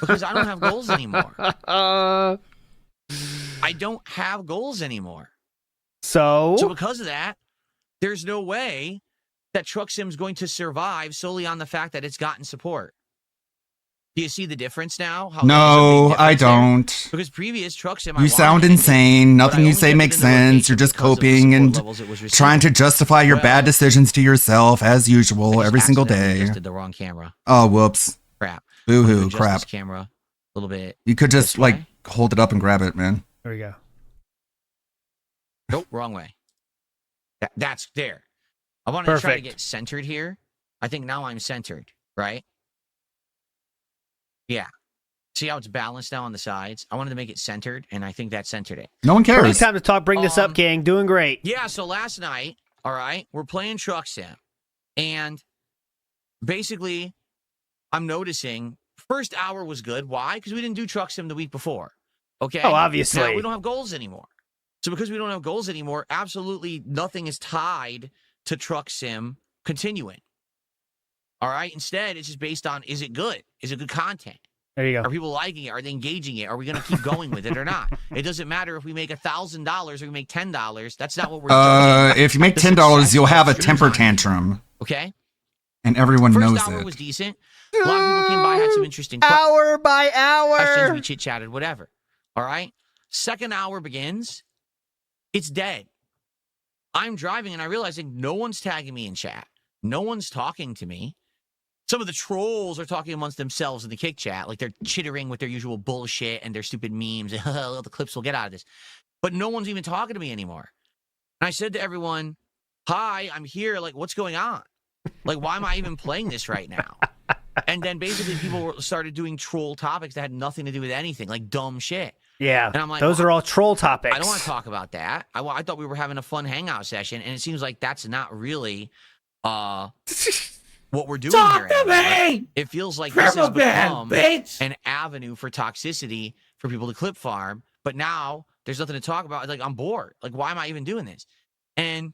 Because I don't have goals anymore. I don't have goals anymore. So because of that, there's no way that Truck Sim's going to survive solely on the fact that it's gotten support. Do you see the difference now? How No, there's a big I difference there? don't. Because previous Truck Sim, You sound insane. Nothing you say makes sense. You're just coping and trying to justify your bad decisions to yourself as usual every single day. Adjusted the wrong camera. Oh, whoops. Crap. Boo-hoo, Adjust crap. this camera a little bit. You could just, this way. like, hold it up and grab it, man. There we go. Nope, wrong way. That's there. I want to try to Perfect. get centered here. I think now I'm centered, right? Yeah. See how it's balanced now on the sides? I wanted to make it centered, and I think that centered it. No one cares. Perfect time to talk. Bring this up, gang. Doing great. Yeah, so last night, all right, we're playing Truck Sim. And basically, I'm noticing first hour was good. Why? Because we didn't do Truck Sim the week before. Okay? Oh, obviously. Now we don't have goals anymore. So because we don't have goals anymore, absolutely nothing is tied to Truck Sim continuing. All right? Instead, it's just based on, is it good? Is it good content? There you go. Are people liking it? Are they engaging it? Are we going to keep going with it or not? It doesn't matter if we make $1,000 or we make $10. That's not what we're judging. If you make The $10, success you'll of have a stream temper time. tantrum. Okay? And everyone First knows hour it. was decent. A lot of people came by, had some interesting Hour by questions. hour. We chit-chatted, whatever. All right? Second hour begins. It's dead. I'm driving and I realize like, no one's tagging me in chat. No one's talking to me. Some of the trolls are talking amongst themselves in the kick chat. Like they're chittering with their usual bullshit and their stupid memes. The clips we'll get out of this. But no one's even talking to me anymore. And I said to everyone, hi, I'm here. Like, what's going on? Like, why am I even playing this right now? And then basically people started doing troll topics that had nothing to do with anything, like dumb shit. Yeah, And I'm like, those are all troll topics. I don't want to talk about that. I thought we were having a fun hangout session, and it seems like that's not really what we're doing Talk here. to anymore. me! It feels like this has Triple bad, become bitch! an avenue for toxicity for people to clip farm, but now there's nothing to talk about. Like, I'm bored. Like, why am I even doing this? And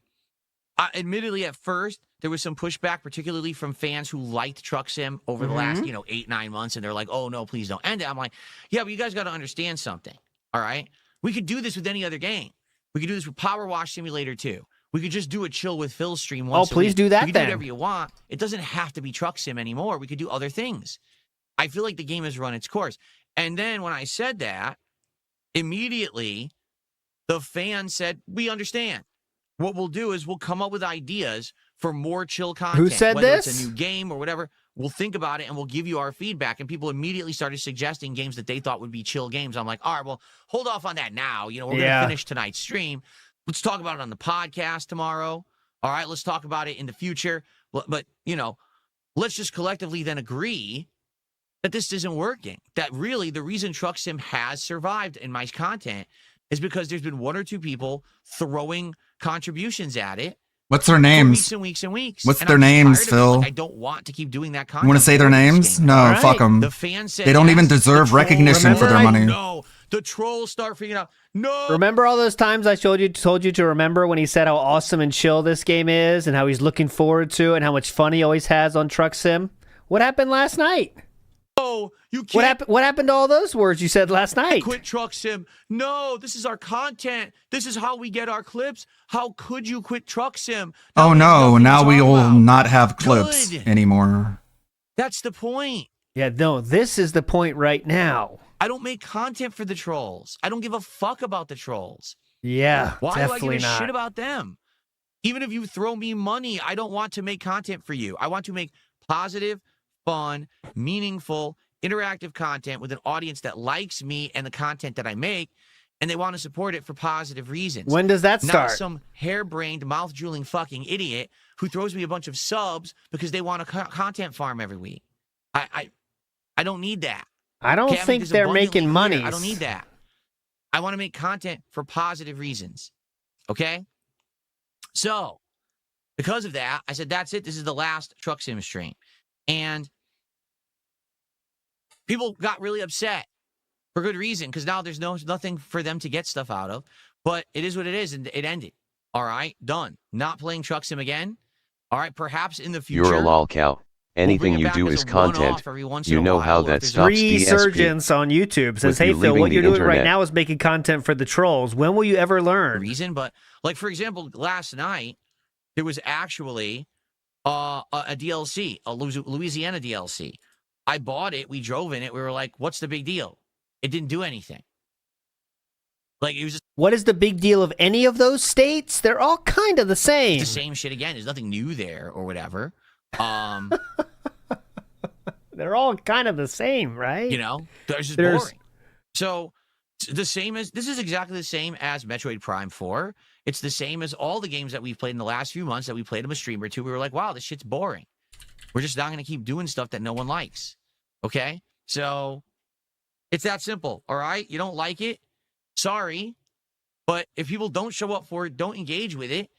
admittedly, at first, there was some pushback, particularly from fans who liked Truck Sim over the last, 8-9 months, and they're like, oh, no, please don't end it. I'm like, yeah, but you guys got to understand something, all right? We could do this with any other game. We could do this with Power Wash Simulator 2. We could just do a Chill with Phil stream once a please week. do that You can then. do whatever you want. It doesn't have to be Truck Sim anymore. We could do other things. I feel like the game has run its course. And then when I said that, immediately the fans said, we understand. What we'll do is we'll come up with ideas for more chill content. Who said whether this? It's a new game or whatever. We'll think about it and we'll give you our feedback. And people immediately started suggesting games that they thought would be chill games. I'm like, all right, well, hold off on that now. You know, we're going to finish tonight's stream. Let's talk about it on the podcast tomorrow. All right, let's talk about it in the future. But you know, let's just collectively then agree that this isn't working. That really the reason Truck Sim has survived in my content is because there's been one or two people throwing contributions at it. What's their For names? weeks and weeks and weeks. What's And their I'm names, tired of it. Phil? Like, I don't want to keep doing that content. You want to say their names? No, fuck them. The fans said They don't yes. even The deserve trolls- recognition for their money. No, the trolls start freaking out. No. Remember all those times I told you to remember when he said how awesome and chill this game is and how he's looking forward to it and how much fun he always has on Truck Sim? What happened last night? Oh, you can't. What happened to all those words you said last night? Quit Truck Sim. No, this is our content. This is how we get our clips. How could you quit Truck Sim? Oh no, now we will not have clips Good. anymore. That's the point. Yeah, no, this is the point right now. I don't make content for the trolls. I don't give a fuck about the trolls. Yeah, Why do I definitely give a not. shit about them? Even if you throw me money, I don't want to make content for you. I want to make positive, fun, meaningful, interactive content with an audience that likes me and the content that I make, and they want to support it for positive reasons. When does that start? Not some harebrained, mouth-drooling fucking idiot who throws me a bunch of subs because they want a content farm every week. I don't need that. I don't Okay, think this they're abundantly making clear. money. I don't need that. I want to make content for positive reasons. Okay? So, because of that, I said, that's it. This is the last Truck Sim stream. And people got really upset for good reason, because now there's nothing for them to get stuff out of. But it is what it is, and it ended. All right? Done. Not playing Truck Sim again. All right? Perhaps in the future. You're a lolcow. Anything you do is content. You know how that stops DSP. Resurgence on YouTube says, With hey, you Phil, leaving what the you're doing right internet. now is making content for the trolls. When will you ever learn? Reason, but like, for example, last night, there was actually a DLC, a Louisiana DLC. I bought it. We drove in it. We were like, what's the big deal? It didn't do anything. Like, it was just What is the big deal of any of those states? They're all kind of the same. the same shit again. There's nothing new there or whatever. They're all kind of the same, right? You know, they're just There's- boring. So this is exactly the same as Metroid Prime 4. It's the same as all the games that we've played in the last few months that we played them a stream or two. We were like, wow, this shit's boring. We're just not going to keep doing stuff that no one likes. Okay? So it's that simple. All right? You don't like it? Sorry. But if people don't show up for it, don't engage with it.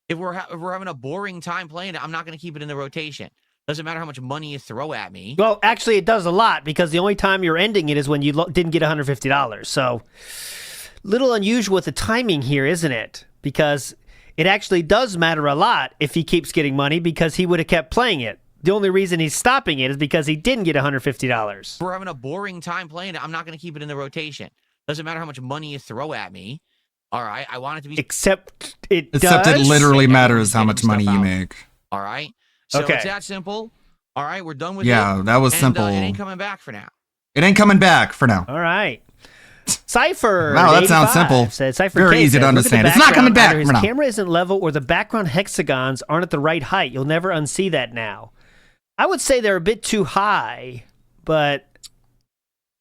If we're having a boring time playing it, I'm not going to keep it in the rotation. Doesn't matter how much money you throw at me. Well, actually, it does a lot because the only time you're ending it is when you didn't get $150. So, little unusual with the timing here, isn't it? Because it actually does matter a lot if he keeps getting money because he would have kept playing it. The only reason he's stopping it is because he didn't get $150. If we're having a boring time playing it, I'm not going to keep it in the rotation. Doesn't matter how much money you throw at me. All right, I want it to be. Except it literally Make matters how everyone much getting money stuff you out. make. All right, so Okay. it's that simple. All right, we're done with it. Yeah, that was And, simple. it ain't coming back for now. It ain't coming back for now. All right. Cypher. Wow, that sounds 85 simple. Said, Cypher Very K easy to says, "Look at the understand. It's not coming background. back Either his for now." camera isn't level or the background hexagons aren't at the right height. You'll never unsee that now. I would say they're a bit too high, but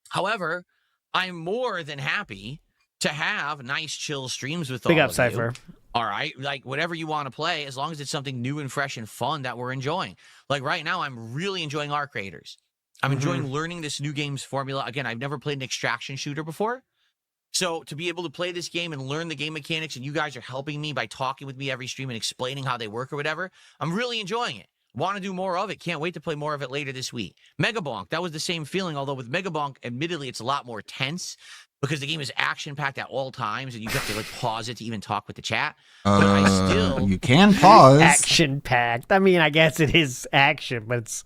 However, I'm more than happy to have nice, chill streams with Big all up, of Cypher. you. All right, like whatever you want to play, as long as it's something new and fresh and fun that we're enjoying. Like right now, I'm really enjoying Arc Raiders. I'm enjoying learning this new game's formula. Again, I've never played an extraction shooter before. So to be able to play this game and learn the game mechanics, and you guys are helping me by talking with me every stream and explaining how they work or whatever, I'm really enjoying it. Want to do more of it. Can't wait to play more of it later this week. Megabonk, that was the same feeling, although with Megabonk, admittedly, it's a lot more tense because the game is action-packed at all times, and you have to like pause it to even talk with the chat. But I still... You can pause. action-packed. I mean, I guess it is action, but it's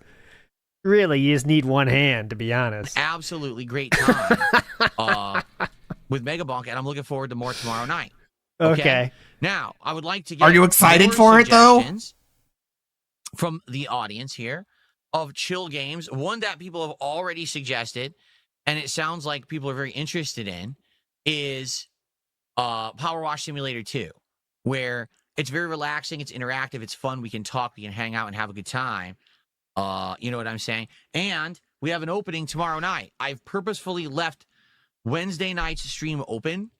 really, you just need one hand, to be honest. Absolutely great time with Megabonk, and I'm looking forward to more tomorrow night. Okay. Now, I would like to get Are you excited more for it, though? suggestions from the audience here. of chill games. One that people have already suggested, and it sounds like people are very interested in, is Power Wash Simulator 2, where it's very relaxing, it's interactive, it's fun, we can talk, we can hang out and have a good time. You know what I'm saying? And we have an opening tomorrow night. I've purposefully left Wednesday night's stream open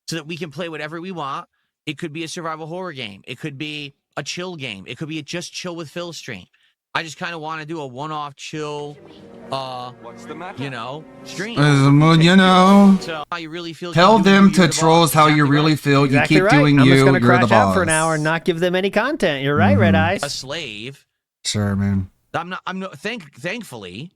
so that we can play whatever we want. It could be a survival horror game. It could be a chill game. It could be a just chill with Phil stream. I just kind of want to do a one-off chill, you know, stream. So how you really feel. Tell them to trolls how you really feel. Exactly You keep right. doing I'm you. just gonna You're the crash out boss. for an hour and not give them any content. You're right, Red Eyes. A slave. Sure, man. Thankfully,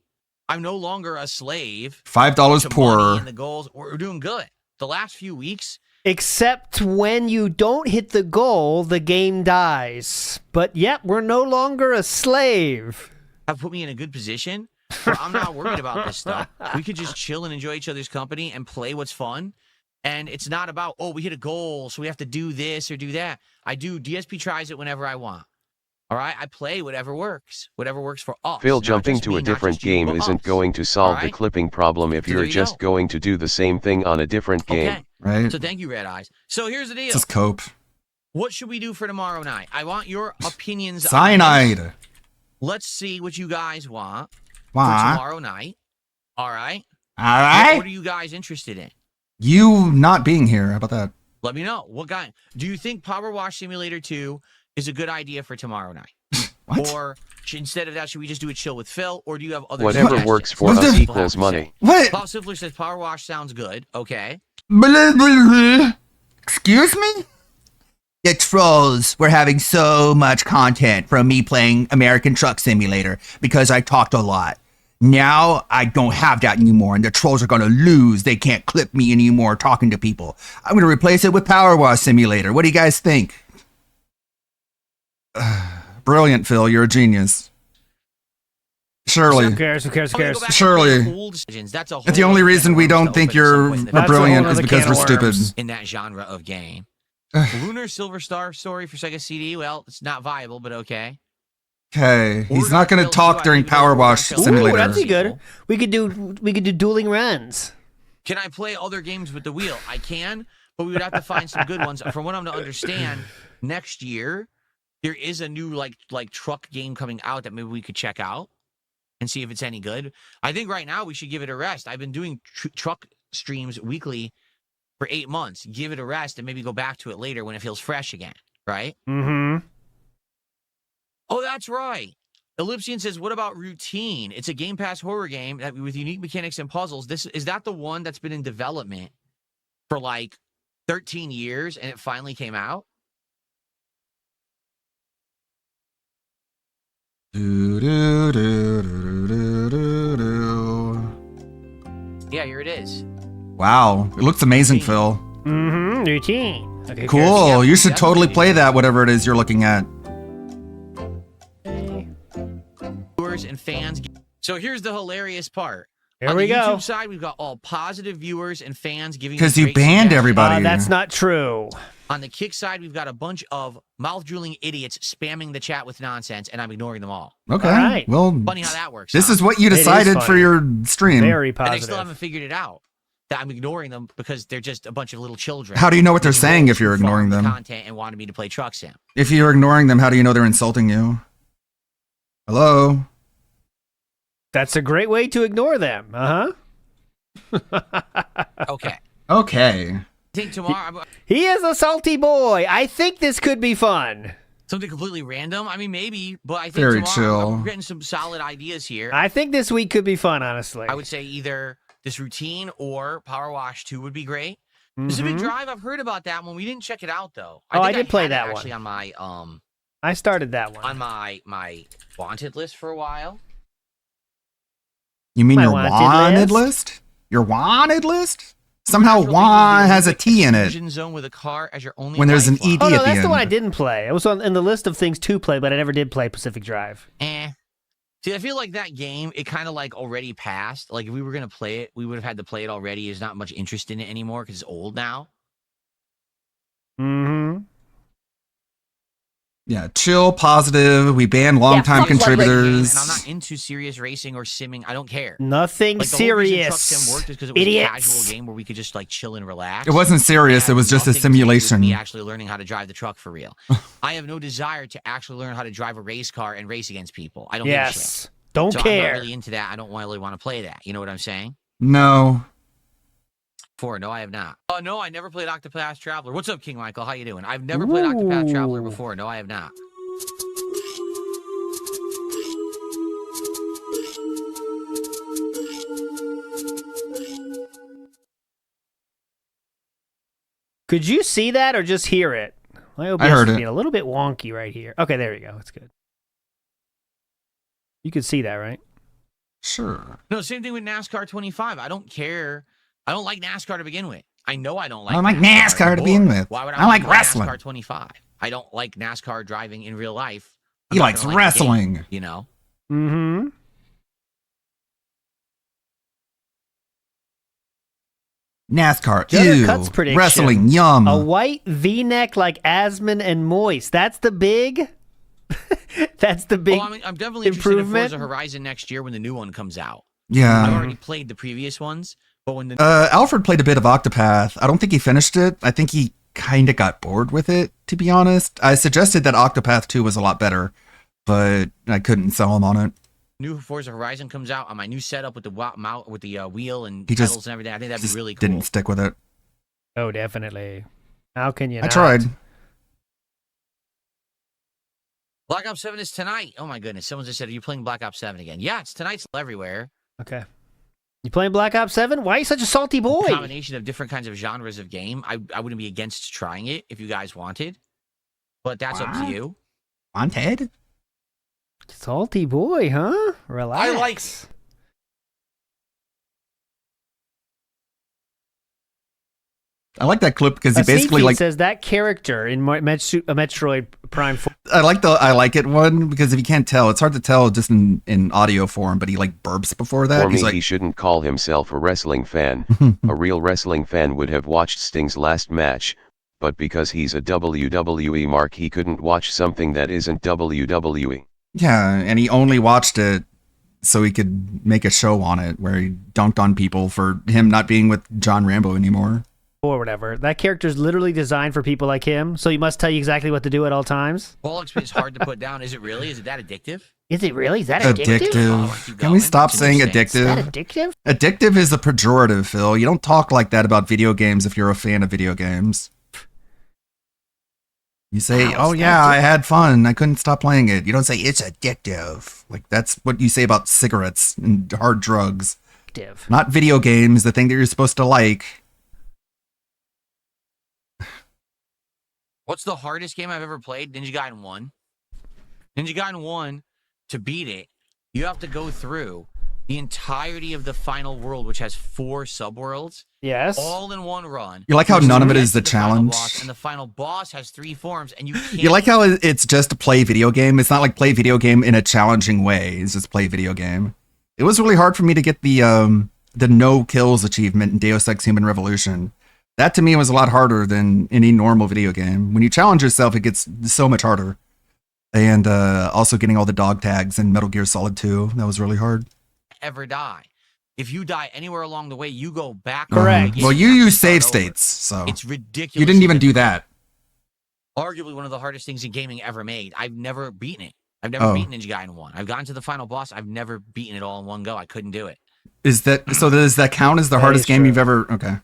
I'm no longer a slave. $5 to money poorer. and the goals. We're doing good. The last few weeks. Except when you don't hit the goal, the game dies. But yep, we're no longer a slave. Have put me in a good position where I'm not worried about this stuff. We could just chill and enjoy each other's company and play what's fun. And it's not about, oh, we hit a goal, so we have to do this or do that. I do. DSP tries it whenever I want. All right? I play whatever works for us. Phil, not jumping just to me, a not different just you, game but isn't us. going to solve the Alright? clipping problem if So there you're you just go. going to do the same thing on a different game. Okay. Right? So thank you, Red Eyes. So here's the deal. Just cope. What should we do for tomorrow night? I want your opinions. on this. Cyanide. Let's see what you guys want Wah. for tomorrow night. All right. All right. What are you guys interested in? You not being here. How about that? Let me know. What guy? Do you think Power Wash Simulator 2 is a good idea for tomorrow night? Or instead of that, should we just do a chill with Phil? Or do you have other Whatever suggestions? works for What us do people have equals to money. say? What? Bob Simpler says Power Wash sounds good. Okay. Blah, blah, blah. Excuse me? The trolls were having so much content from me playing American Truck Simulator because I talked a lot. Now I don't have that anymore, and the trolls are gonna lose. They can't clip me anymore talking to people. I'm gonna replace it with Power Wash Simulator. What do you guys think? Brilliant, Phil. You're a genius. Shirley. Who cares? Who cares? Who cares? Shirley. That's a The whole only other reason we can of don't think worms you're at some point in the brilliant That's is a whole because we're other can of stupid. worms. in that genre of game. Lunar Silver Star story for Sega CD. Well, it's not viable, but okay. Okay, he's We're not going to gonna talk build during you out, Power even though Wash we're gonna Simulator. Ooh, that'd be good. We could do dueling runs. Can I play other games with the wheel? I can, but we would have to find some good ones. From what I'm to understand, next year there is a new like truck game coming out that maybe we could check out and see if it's any good. I think right now we should give it a rest. I've been doing truck streams weekly for 8 months. Give it a rest and maybe go back to it later when it feels fresh again, right? Mm-hmm. Oh, that's right. Ellipsian says, what about Routine? It's a Game Pass horror game that, with unique mechanics and puzzles. Is that the one that's been in development for like 13 years and it finally came out? Do, do, do, do, do, do, do. Yeah, here it is. Wow, it looks amazing, Phil. Mm-hmm. Routine. Okay, Cool. You should that's totally really play good. that, whatever it is you're looking at. Viewers and fans. So here's the hilarious part. Here On we the go. YouTube side, we've got all positive viewers and fans giving. Because us you great banned suggestions. everybody. That's not true. On the Kick side, we've got a bunch of mouth-drooling idiots spamming the chat with nonsense, and I'm ignoring them all. Okay. All right. Well, Funny how that works. this huh? is what you It is decided for funny. your stream. Very And they positive. still haven't figured it out. That I'm ignoring them because they're just a bunch of little children. How do you know what they're making saying roles if you're to farm ignoring the them? Content and wanted me to play Truck Sim. If you're ignoring them, how do you know they're insulting you? Hello? That's a great way to ignore them. Uh-huh. Okay. Okay. I think tomorrow He is a salty boy. I think this could be fun. something completely random. I mean, maybe, but I think Very tomorrow chill. I'm getting some solid ideas here. I think this week could be fun, honestly. I would say either this Routine or Power Wash 2 would be great. Pacific Mhm. Drive, I've heard about that one. We didn't check it out though. Oh, I think did play had it that one. actually on my I started that one. on my wanted list for a while. You mean My your wanted wanted list? list? Your wanted list? Somehow Natural "wan" Engine has a T in it. Exclusion Zone with a car as your only When there's an lifeline. ED Oh, at no, the that's the one I end. didn't play. It was in the list of things to play, but I never did play Pacific Drive. See, I feel like that game, it kind of like already passed. Like if we were going to play it, we would have had to play it already. There's not much interest in it anymore because it's old now. Mm-hmm. Yeah, chill, positive. We ban longtime contributors. And I'm not into serious racing or simming. I don't care. Nothing Like, the whole reason Truck serious. Sim worked is because it was Idiots. a casual game where we could just like chill and relax. It wasn't serious. It was just a Nothing to do with simulation. Me actually learning how to drive the truck for real. I have no desire to actually learn how to drive a race car and race against people. I don't give a shit. Yes. Don't So care. I'm not really into that. I don't really want to play that. You know what I'm saying? No. 4, no, I have not. Oh, no, I never played Octopath Traveler. What's up, King Michael? How you doing? I've never played Octopath Traveler before. No, I have not. Could you see that or just hear it? My OBS heard is it. being a little bit wonky right here. Okay, there we go. That's good. You could see that, right? Sure. No, same thing with NASCAR 25. I don't care. I don't like NASCAR to begin with. I know I don't like I don't like NASCAR to begin with. Why would I like play wrestling. NASCAR 25. I don't like NASCAR driving in real life. I'm He not likes gonna like the game, wrestling. you know? Mm-hmm. NASCAR. Jenner Ew. Cuts prediction. Wrestling. Yum. A white V-neck like Asmon and Moist. That's the big. That's the big. Well, I'm definitely interested in improvement. Forza Horizon next year when the new one comes out. Yeah. I've already played the previous ones, but when the Alfred played a bit of Octopath. I don't think he finished it. I think he kind of got bored with it, to be honest. I suggested that Octopath 2 was a lot better, but I couldn't sell him on it. new Forza Horizon comes out on my new setup with the wheel and He pedals just and everything, I think that'd just be really cool. didn't stick with it. Oh, definitely. How can you I not? tried. Black Ops 7 is tonight. Oh my goodness. Someone just said, are you playing Black Ops 7 again? Yeah, it's tonight's everywhere. Okay. You playing Black Ops 7? Why are you such a salty boy? Combination of different kinds of genres of game. I wouldn't be against trying it if you guys wanted, but that's up to you. Wanted? Salty boy, huh? Relax. I like. I like that clip because he basically Feed like. says that character in Metroid Prime 4. I like it one because if you can't tell, it's hard to tell just in audio form. But he like burps before that. For me, He's like, he shouldn't call himself a wrestling fan. A real wrestling fan would have watched Sting's last match, but because he's a WWE mark, he couldn't watch something that isn't WWE. yeah, and he only watched it so he could make a show on it where he dunked on people for him not being with John Rambo anymore. Or whatever. That character's literally designed for people like him, so he must tell you exactly what to do at all times. Bollocks is hard to put down. Is it really? Is it that addictive? Is it really? Is that addictive? Oh, Can we stop saying Is addictive? that addictive? Addictive is a pejorative, Phil. You don't talk like that about video games if you're a fan of video games. You say, Wow, oh it's yeah, I addictive. had fun. I couldn't stop playing it. You don't say it's addictive. Like that's what you say about cigarettes and hard drugs. Addictive. Not video games, the thing that you're supposed to like. What's the hardest game I've ever played? Ninja Gaiden 1. Ninja Gaiden 1, to beat it, you have to go through the entirety of the final world, which has 4 subworlds. Yes. All in one run. You like how There's none of it 3 is the to final challenge? boss, and the final boss has 3 forms, and you can't... You like how it's just to play video game? It's not like play video game in a challenging way. It's just play video game. It was really hard for me to get the no kills achievement in Deus Ex Human Revolution. That to me was a lot harder than any normal video game. When you challenge yourself, it gets so much harder. And also getting all the dog tags in Metal Gear Solid 2, that was really hard. ever die. If you die anywhere along the way, you go back. Correct. Well, you use save states, so It's ridiculous. you didn't even do that. Arguably one of the hardest things in gaming ever made. I've never beaten it. I've never beaten Ninja Gaiden 1. I've gotten to the final boss. I've never beaten it all in one go. I couldn't do it. Is that so? Does that count as the That hardest is game true. you've ever? Okay.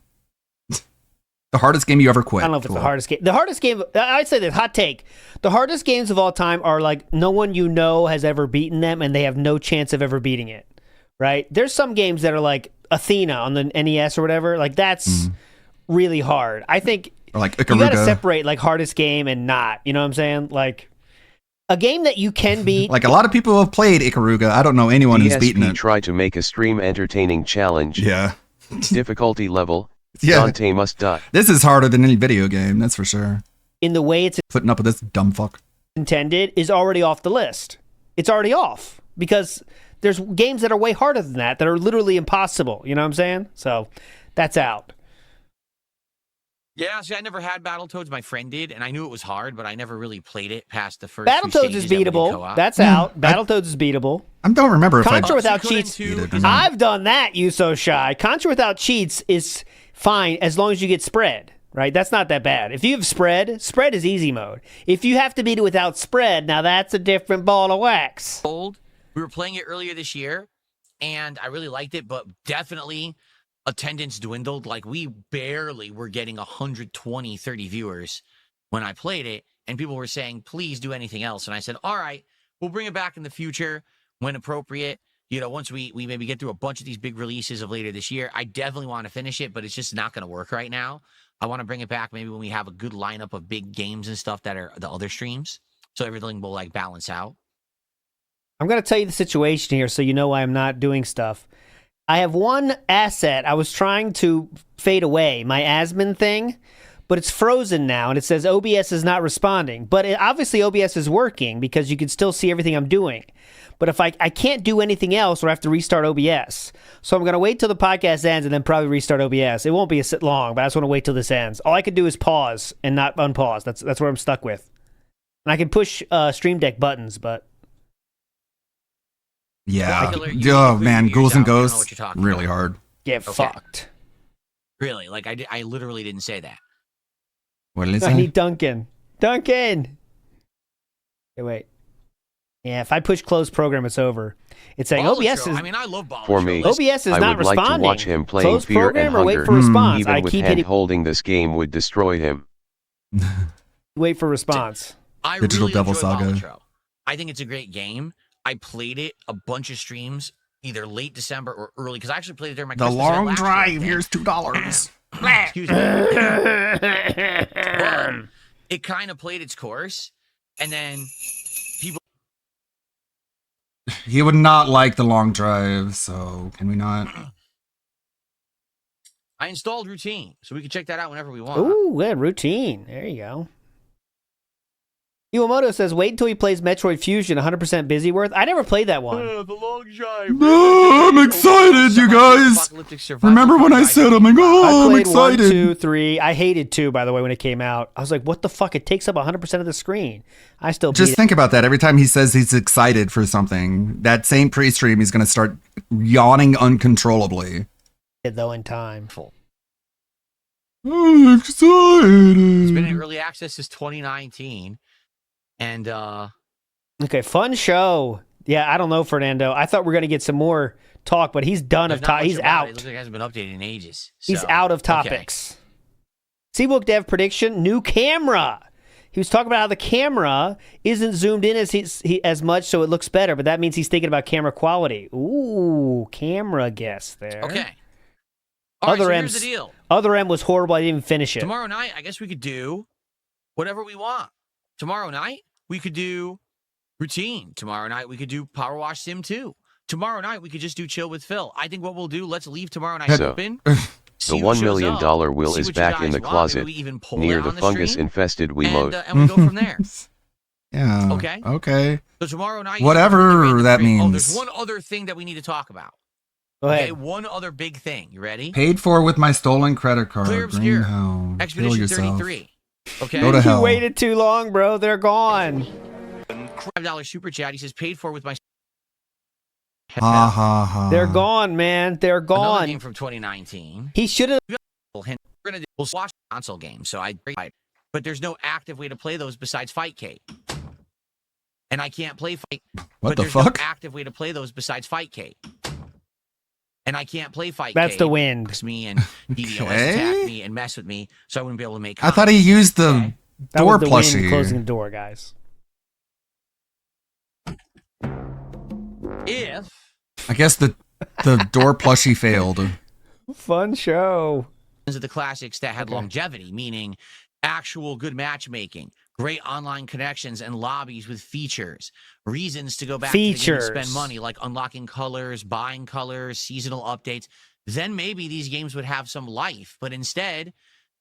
The hardest game you ever quit. I don't know if it's Cool. the hardest game. The hardest game, I'd say this, hot take. The hardest games of all time are like no one you know has ever beaten them and they have no chance of ever beating it, right? There's some games that are like Athena on the NES or whatever. Like that's really hard. I think Or like you got to Ikaruga. separate like hardest game and not. You know what I'm saying? Like a game that you can beat. Like a lot of people have played Ikaruga. I don't know anyone who's beaten DSP it. tried to make a stream entertaining challenge. Yeah. Difficulty level. Yeah. Dante must die. This is harder than any video game, that's for sure. In the way it's Putting up with this dumb fuck. intended is already off the list. It's already off because there's games that are way harder than that are literally impossible. You know what I'm saying? So that's out. Yeah, see, I never had Battletoads. My friend did, and I knew it was hard, but I never really played it past the first. Battletoads is beatable. That's out. Battletoads is beatable. I don't remember if Contra I without cheats. I've done that. You so shy. Contra without cheats is fine as long as you get spread. Right? That's not that bad. If you have spread is easy mode. If you have to beat it without spread, now that's a different ball of wax. We were playing it earlier this year, and I really liked it, but definitely attendance dwindled. Like, we barely were getting 120, 30 viewers when I played it, and people were saying, please do anything else. And I said, all right, we'll bring it back in the future when appropriate. You know, once we maybe get through a bunch of these big releases of later this year. I definitely want to finish it, but it's just not going to work right now. I want to bring it back maybe when we have a good lineup of big games and stuff that are the other streams, so everything will, like, balance out. I'm going to tell you the situation here so you know why I'm not doing stuff. I have one asset I was trying to fade away, my Asmon thing, but it's frozen now, and it says OBS is not responding. But obviously OBS is working because you can still see everything I'm doing. But if I can't do anything else, or I have to restart OBS. So I'm going to wait till the podcast ends and then probably restart OBS. It won't be long, but I just want to wait till this ends. All I can do is pause and not unpause. That's where I'm stuck with. And I can push Stream Deck buttons, but... Yeah. Oh, man. Ghouls and Ghosts, really hard. Get fucked. Really? Like, I literally didn't say that. What did it I say? need Duncan. Duncan! Okay, wait. Yeah, if I push close program, it's over. It's saying OBS is... I mean, I love Ball For me, OBS is I not would like to responding. watch him playing Close Fear program and or wait Hunger. for response. Even I with keep hand hitting... holding this game would destroy him. Wait for response. I Digital really Devil enjoy Saga. Balatro. I think it's a great game. I played it a bunch of streams, either late December or early, because I actually played it during my The Christmas event long last year, drive, I think. here's $2. Excuse me. But it kind of played its course, and then people... He would not like the long drive, so can we not? I installed Routine, so we can check that out whenever we want. Ooh, good. Routine. There you go. Iwamoto says, wait until he plays Metroid Fusion 100% Busyworth. I never played that one. The long drive. No, I'm excited, you guys. Remember when I said, I'm like, oh, I I'm played excited. 1, 2, 3. I hated 2, by the way, when it came out. I was like, what the fuck? It takes up 100% of the screen. I still Just beat think about that. Every time he says he's excited for something, that same pre-stream, he's going to start yawning uncontrollably. it, though, in time. I'm excited. It's been in early access since 2019. And, Okay, fun show. Yeah, I don't know, Fernando. I thought we were going to get some more talk, but he's done of there's not much he's about out. It. It looks like it hasn't been updated in ages. He's So, out of okay. topics. Seabook Dev prediction, new camera. He was talking about how the camera isn't zoomed in as much, so it looks better, but that means he's thinking about camera quality. Ooh, camera guess there. Okay. All right, Other so M's, here's the deal. Other M was horrible. I didn't even finish it. Tomorrow night, I guess we could do whatever we want. Tomorrow night, we could do Routine. Tomorrow night, we could do Power Wash Sim 2. Tomorrow night, we could just do Chill with Phil. I think what we'll do, let's leave tomorrow night So, open. The see $1 who million shows up, will see is what you back in guys the want. closet, Maybe we even pull near it the on the fungus-infested stream, Wiimote. and we go from there. Yeah. Okay. Okay. So tomorrow night, Whatever that Oh, means. there's one other thing that we need to talk about. Go ahead. Okay, one other big thing. You ready? Paid for with my stolen credit card. Clear Obscure. Green hell. Kill Expedition yourself. 33. Okay. Go to hell. You waited too long, bro. They're gone. $5 super chat. He says paid for with my. Ha ha ha. They're gone, man. They're Another gone. game from 2019. He should have. We're gonna we'll watch console games. So but there's no active way to play those besides Fightcade. And I can't play Fight. What but the there's fuck? No active way to play those besides Fightcade. And I can't play Fightcade. That's the wind. Because me and DDoS Okay. attack me and mess with me, so I wouldn't be able to make. I thought he used the Okay. That door was the wind plushie. closing the door, guys. If I guess the door plushie failed. Fun show. of the classics that had longevity, meaning actual good matchmaking, great online connections and lobbies with features, reasons to go back to the game and spend money, like unlocking colors, buying colors, seasonal updates, then maybe these games would have some life. But instead,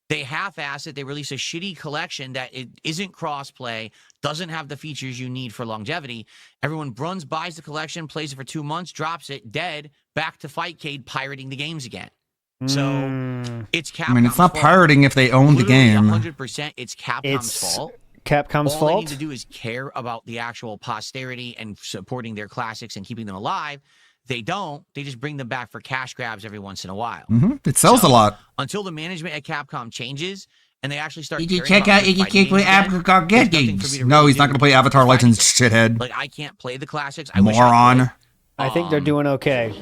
they half-ass it. They release a shitty collection that it isn't cross-play, doesn't have the features you need for longevity. Everyone buys the collection, plays it for 2 months, drops it, dead, back to Fightcade, pirating the games again. So it's Capcom's I mean, it's not fault. pirating if they own the Literally game. 100%, it's Capcom's fault. Capcom's All fault. they need to do is care about the actual posterity and supporting their classics and keeping them alive. They don't. They just bring them back for cash grabs every once in a while. It sells a lot. Until the management at Capcom changes and they actually start. You can caring check about out. You their can fighting check with games again, Avatar there's Get nothing for Games. me to No, really he's not do going to play Avatar Legends, shithead. Like I can't play the classics. I wish I Moron. could. I think they're doing okay.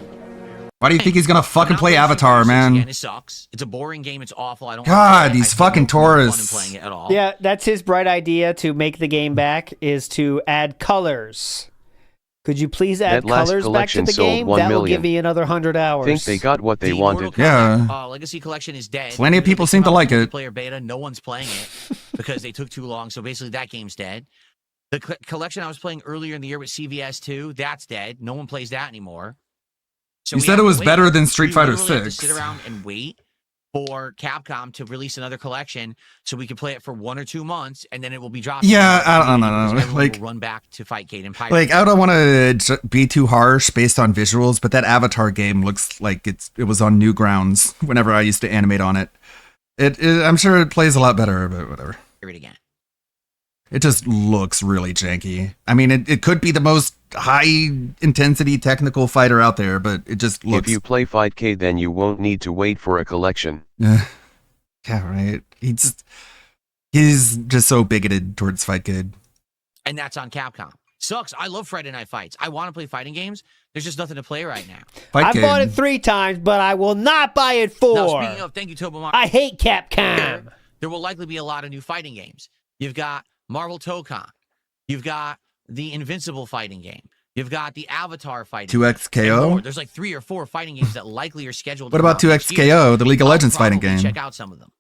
Why do you think he's going to fucking play Avatar, Again, man? it sucks. It's a boring game. It's awful. I don't. God, like it. these I fucking have no fun in tourists. playing it at all. Yeah, that's his bright idea to make the game back is to add colors. Could you please add That last colors back to collection the sold game? 1 that will million. give me another 100 hours. Think they got what they The wanted. Mortal Yeah. Kombat, Legacy Collection is dead. Plenty of Even though people they seem came to out like with it. Player beta, no one's playing it because they took too long. So basically, that game's dead. The collection I was playing earlier in the year with CVS 2, that's dead. No one plays that anymore. So You we said have it to was wait. better than Street We Fighter literally have to 6. sit around and wait for Capcom to release another collection so we can play it for 1 or 2 months and then it will be dropped. Yeah, I don't know. Because everyone Like- will run back to Fightgate and Pirate. Like, I don't want to be too harsh based on visuals, but that Avatar game looks like it was on Newgrounds whenever I used to animate on it. I'm sure it plays a lot better, but whatever. Hear it again. It just looks really janky. I mean, it could be the most high-intensity technical fighter out there, but it just looks... If you play Fightcade, then you won't need to wait for a collection. Yeah, right. He's just so bigoted towards Fightcade. And that's on Capcom. Sucks. I love Friday Night Fights. I want to play fighting games. There's just nothing to play right now. I bought it 3 times, but I will not buy it 4. Now, speaking of, thank you, Tobamar. I hate Capcom. There will likely be a lot of new fighting games. You've got Marvel Tokon. You've got the Invincible fighting game. You've got the Avatar fighting 2XKO? and more. There's like 3 or 4 fighting games that likely are scheduled. What to come about out next year. 2XKO, the League of I'll Legends fighting probably game? Check out some of them.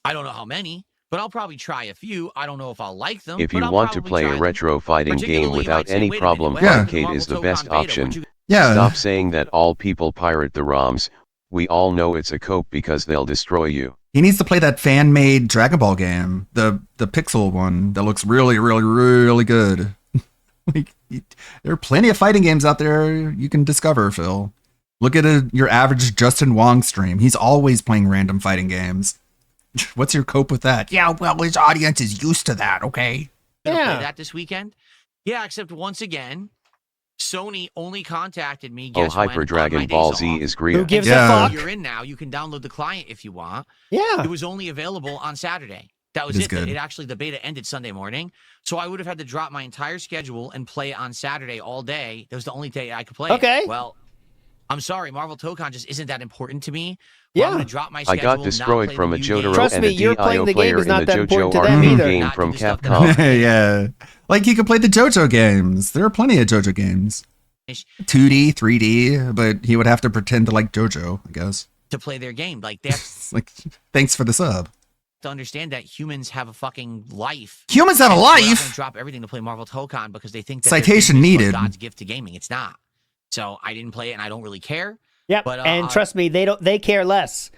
I don't know how many, but I'll probably try a few. I don't know if I'll like them. If but you I'll want to probably play try a them. retro fighting game Particularly, you without might say, any wait a problem, minute, when Fightcade is the Marvel best Tokon beta, option. would you- Yeah. Stop saying that all people pirate the ROMs. We all know it's a cope because they'll destroy you. He needs to play that fan-made Dragon Ball game, the pixel one that looks really, really, really good. Like, there are plenty of fighting games out there you can discover, Phil. Look at your average Justin Wong stream. He's always playing random fighting games. What's your cope with that? Yeah, well, his audience is used to that, okay? Gonna play that this weekend. Yeah, except once again, Sony only contacted me. Oh, Guess when? Hyper On Dragon my Ball days Z off. is Gria. Who gives Yeah. a fuck? You're in now. You can download the client if you want. Yeah. It was only available on Saturday. That was It is it. good. It actually, the beta ended Sunday morning. So I would have had to drop my entire schedule and play on Saturday all day. That was the only day I could play. Okay. Well, I'm sorry. Marvel Tokon just isn't that important to me. Yeah. I'm going to drop my I schedule. got not destroyed play from the a new game. Jotaro Trust and me, a you're playing DIO the game player is in not the that important to JoJo them RPG either. game Not from do the stuff that Capcom. Yeah. Like, you can play the JoJo games. There are plenty of JoJo games. 2D, 3D, but he would have to pretend to like JoJo, I guess. To play their game. Like, they have It's like, thanks for the sub. to understand that humans have a fucking life. Humans have a And they're not life? gonna drop everything to play Marvel Tokon because they think that Citation their game is needed. God's gift to gaming. It's not. So I didn't play it, and I don't really care. Yep. But, and trust me, they care less.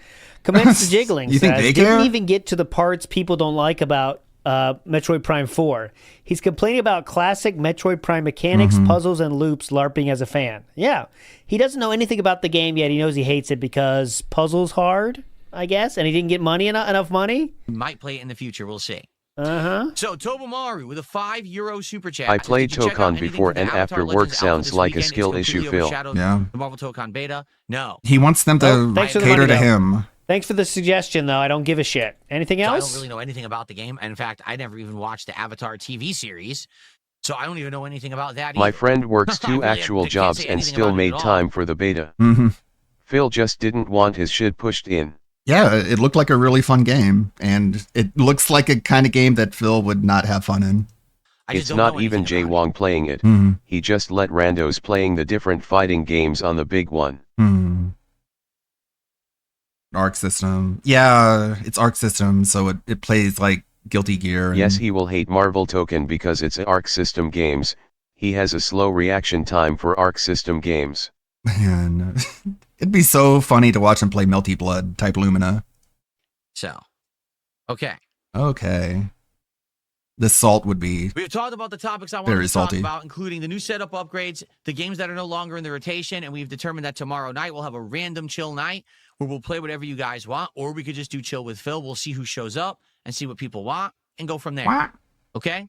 Commence the jiggling. You think says, they didn't care? even get to the parts people don't like about Metroid Prime 4. He's complaining about classic Metroid Prime mechanics, Mm-hmm. puzzles, and loops, LARPing as a fan. Yeah. He doesn't know anything about the game yet. He knows he hates it because puzzles hard, I guess, and he didn't get enough money. Might play it in the future. We'll see. Uh-huh. So Tobomaru with a €5 super chat. I says, played "Did you check out Tokon anything before from the and Avatar after Legends work Alpha sounds this like a weekend? It's skill issue, completely Phil. overshadowed Yeah. The Marvel Tokon beta? No. He wants them to thanks for the cater money, to though. him. Thanks for the suggestion, though. I don't give a shit. Anything So I else? don't really know anything about the game. And in fact, I never even watched the Avatar TV series. So I don't even know anything about that My either. friend works I 2 really actual can't jobs say and anything still about it made at all. time for the beta. Mm-hmm. Phil just didn't want his shit pushed in. Yeah, it looked like a really fun game, and it looks like a kind of game that Phil would not have fun in. I just It's don't not know even anything Jay about Wong playing it. Mhm. He just let randos playing the different fighting games on the big one. Hmm. Arc System. Yeah, it's Arc System, so it plays like Guilty Gear. Yes, and- he will hate Marvel Token because it's Arc System games. He has a slow reaction time for Arc System games. Man, it'd be so funny to watch him play Melty Blood type Lumina. So, okay. Okay. the salt would be We've talked about the topics I wanted very to talk salty. about, including the new setup upgrades, the games that are no longer in the rotation, and we've determined that tomorrow night we'll have a random chill night where we'll play whatever you guys want, or we could just do chill with Phil. We'll see who shows up and see what people want and go from there. Okay?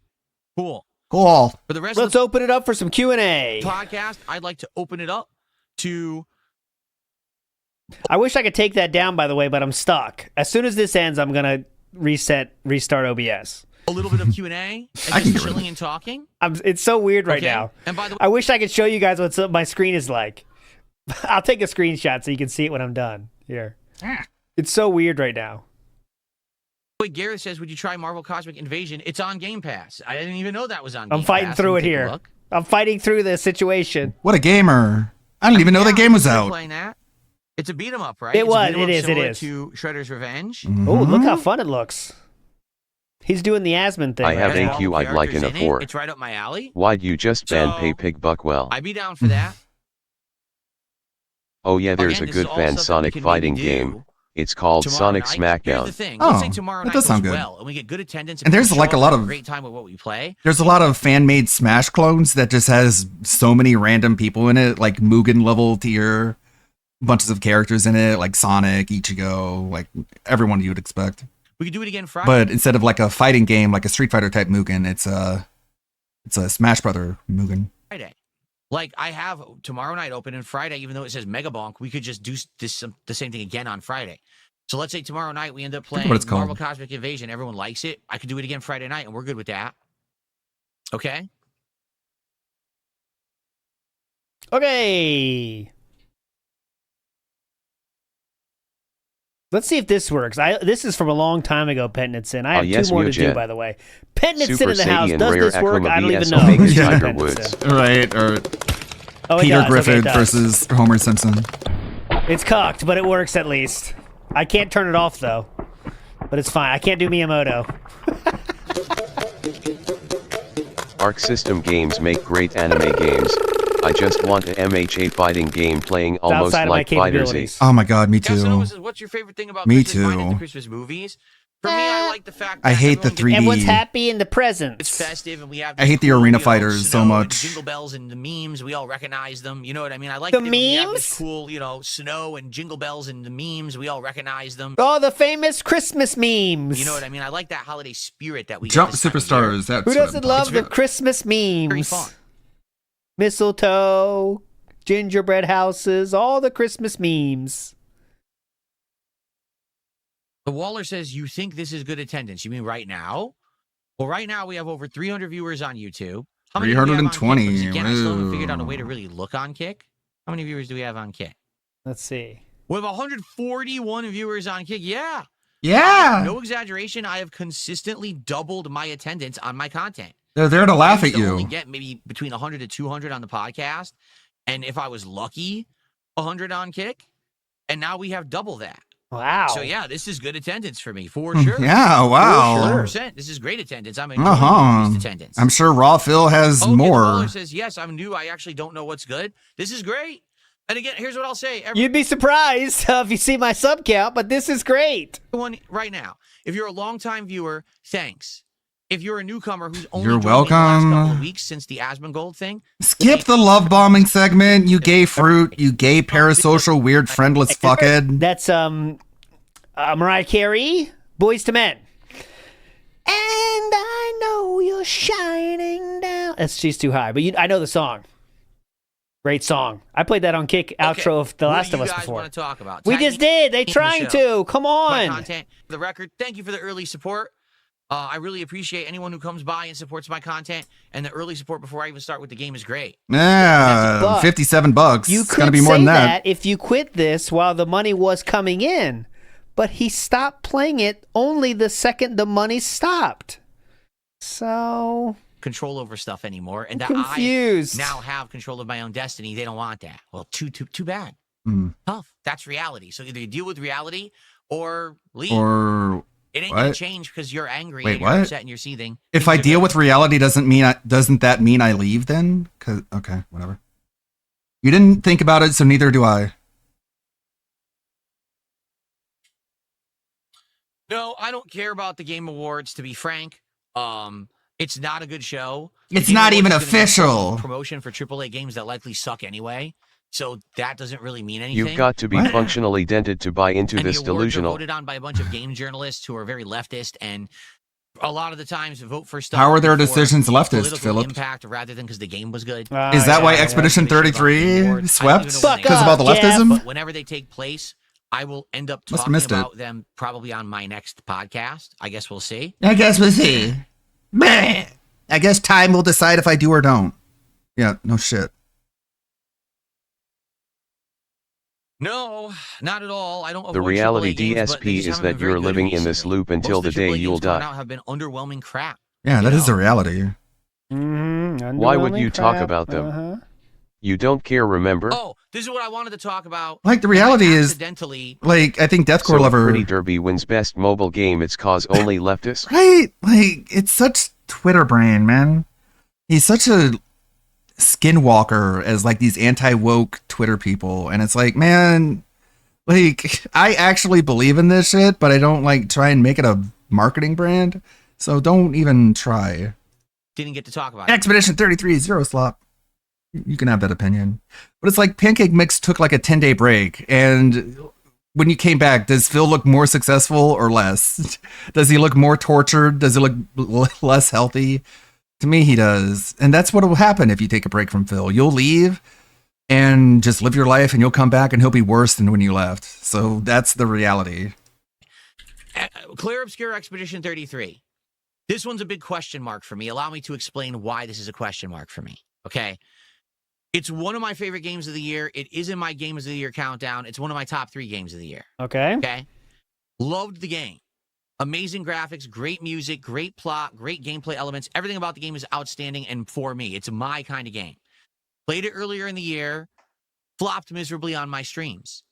Cool. Cool. For the rest Let's of the open it up for some Q&A. podcast, I'd like to open it up to I wish I could take that down, by the way, but I'm stuck. As soon as this ends, I'm going to restart OBS. a little bit of Q&A and just chilling and talking. It's so weird right Okay. now. And by the way, I wish I could show you guys what my screen is like. I'll take a screenshot so you can see it when I'm done. Here. It's so weird right now. wait, Gareth says, would you try Marvel Cosmic Invasion? It's on Game Pass. I didn't even know that was on Game Pass. I'm fighting through Let it me take a here. look. I'm fighting through the situation. What a gamer. I didn't even know the game was out. Playing that. It's a beat 'em up, right? It It's a was. beat 'em up It is. It similar is. to Shredder's Revenge. Oh, look how fun it looks. He's doing the Asmon thing. I have right now. AQ I'd like in a in it. 4. It's right up my alley. Why'd you just ban So- Pay Pig Buckwell? I'd be down for that. Oh yeah, there's Again, a this is good all fan stuff that Sonic we can maybe fighting do game. It's called tomorrow Sonic night. Here's Smackdown. the thing. Oh, Let's say tomorrow that night does goes sound good. well, and we get good attendance. And there's people like show a up lot and have of- great time with what we play. There's a lot of fan-made Smash clones that just has so many random people in it, like Mugen level tier, bunches of characters in it, like Sonic, Ichigo, like everyone you would expect. We could do it again Friday. But instead of like a fighting game, like a Street Fighter type Mugen, it's a Smash Brother Mugen. Friday. Like I have tomorrow night open, and Friday, even though it says Mega Bonk, we could just do the same thing again on Friday. So let's say tomorrow night we end up playing what it's called. Marvel Cosmic Invasion. Everyone likes it. I could do it again Friday night, and we're good with that. Okay. Okay. Let's see if this works. This is from a long time ago, Petnitson. I have yes, two more to do, Mujet. by the way. Petnitson Super in the house. Saiyan Does Rare this work? Akuma I don't even vs know. Omega Who's Tiger Petnitson? Woods. Right, or Oh, it Peter does. Okay, Griffin it does. versus Homer Simpson. It's cocked, but it works at least. I can't turn it off, though. But it's fine. I can't do Miyamoto. Arc System Games make great anime games. I just want a MHA fighting game playing almost outside of my like Fighters 8. capabilities. Oh my god, me Casanova too. says, what's your favorite thing about Me Christmas? Mine is the too. Christmas movies. For me, I like the fact that I hate the everyone gets- 3D. Everyone's happy in the presents. It's festive, and we have. I hate the this cool, arena you know, fighters so snow and much. Jingle bells and the memes, we all recognize them. You know what I mean? I like The that we have this memes? cool, you know, snow and jingle bells and the memes. We all recognize them. Oh, the famous Christmas memes. You know what I mean? I like that holiday spirit that we get Jump this time of year. Superstars. That's Who what doesn't I'm love talking the about. Christmas Very memes? fun. Mistletoe, gingerbread houses, all the Christmas memes. The Waller says, you think this is good attendance? You mean right now? Well, right now we have over 300 viewers on YouTube. How many do we have on Kick? 320. Because again, I still haven't Whoa. figured out a way to really look on Kick. How many viewers do we have on Kick? Let's see. We have 141 viewers on Kick. Yeah. Yeah. No exaggeration. I have consistently doubled my attendance on my content. They're there to laugh I at used to only you. get maybe between 100 to 200 on the podcast. And if I was lucky, 100 on Kick. And now we have double that. Wow. So yeah, this is good attendance for me, for sure. Yeah, wow. For sure. 100%. This is great attendance. I'm enjoying Uh-huh. increased attendance. I'm sure Raw Phil has Okay, the more. Baller says, yes, I'm new. I actually don't know what's good. This is great. And again, here's what I'll say. You'd be surprised if you see my sub count, but this is great. Everyone right now, if you're a longtime viewer, thanks. If you're a newcomer who's only You're joined me the last welcome. couple of weeks since the Asmongold thing, Skip the love bombing segment, you gay fruit, you gay parasocial weird friendless fuckhead. That's Mariah Carey, Boys to Men. And I know you're shining down. She's too high, but I know the song. Great song. I played that on Kick outro of The Last of Us what do you guys before. want to talk about? We Tag just me did. They in the trying show. to. Come My on. content, for the record, thank you for the early support. I really appreciate anyone who comes by and supports my content. And the early support before I even start with the game is great. Yeah, But $57. You It's could gonna be more say than that. if you quit this while the money was coming in, but he stopped playing it only the second the money stopped. So Control over stuff anymore, and I'm that confused. I now have control of my own destiny. They don't want that. Well, too bad. Mm. Tough. That's reality. So either you deal with reality or leave. Or it ain't gonna what? change because you're angry Wait, and you're what? upset and you're seething. If Things I are deal good. with reality, doesn't that mean I leave then? Okay, whatever. You didn't think about it, so neither do I. No, I don't care about the Game Awards, to be frank. It's not a good show. It's The Game not Awards even is gonna be official. promotion for AAA games that likely suck anyway. So that doesn't really mean anything. You've got to be functionally dented to buy into And this the awards delusional. are voted on by a bunch of game journalists who are very leftist, and a lot of the times vote for stuff. How are their for decisions leftist, political Philip? Impact rather than because the game was good. Is that why Expedition 33 swept? Because of all the But leftism? whenever they take place, I will end up Must have talking missed it. about them probably on my next podcast. I guess we'll see. I guess we'll see. Bleh. I guess time will decide if I do or don't. Yeah, no shit. No, not at all. I don't. The avoid reality AAA games, but they DSP just is haven't been that very you're good living in recently. this loop until Most the of day AAA you'll games coming die. out have been underwhelming crap. Yeah, that is the reality. Why would you talk about them? You don't care, remember? Oh, this is what I wanted to talk about. Like, the reality is, Accidentally. like, I think Deathcore So if Lover... Pretty Derby wins best mobile game, it's cause only leftists? Right? Like, it's such Twitter brain, man. He's such a skinwalker as, like, these anti-woke Twitter people. And it's like, man, like, I actually believe in this shit, but I don't, like, try and make it a marketing brand. So don't even try. Didn't get to talk about it. Expedition 33, Zero Slop. You can have that opinion. But it's like Pancake Mix took like a 10-day break. And when you came back, does Phil look more successful or less? Does he look more tortured? Does he look less healthy? To me, he does. And that's what will happen if you take a break from Phil. You'll leave and just live your life, and you'll come back and he'll be worse than when you left. So that's the reality. Clear Obscure Expedition 33. This one's a big question mark for me. Allow me to explain why this is a question mark for me. Okay. It's one of my favorite games of the year. It is in my games of the year countdown. It's one of my top 3 games of the year. Okay. Okay. Loved the game. Amazing graphics, great music, great plot, great gameplay elements. Everything about the game is outstanding. And for me, it's my kind of game. Played it earlier in the year, flopped miserably on my streams.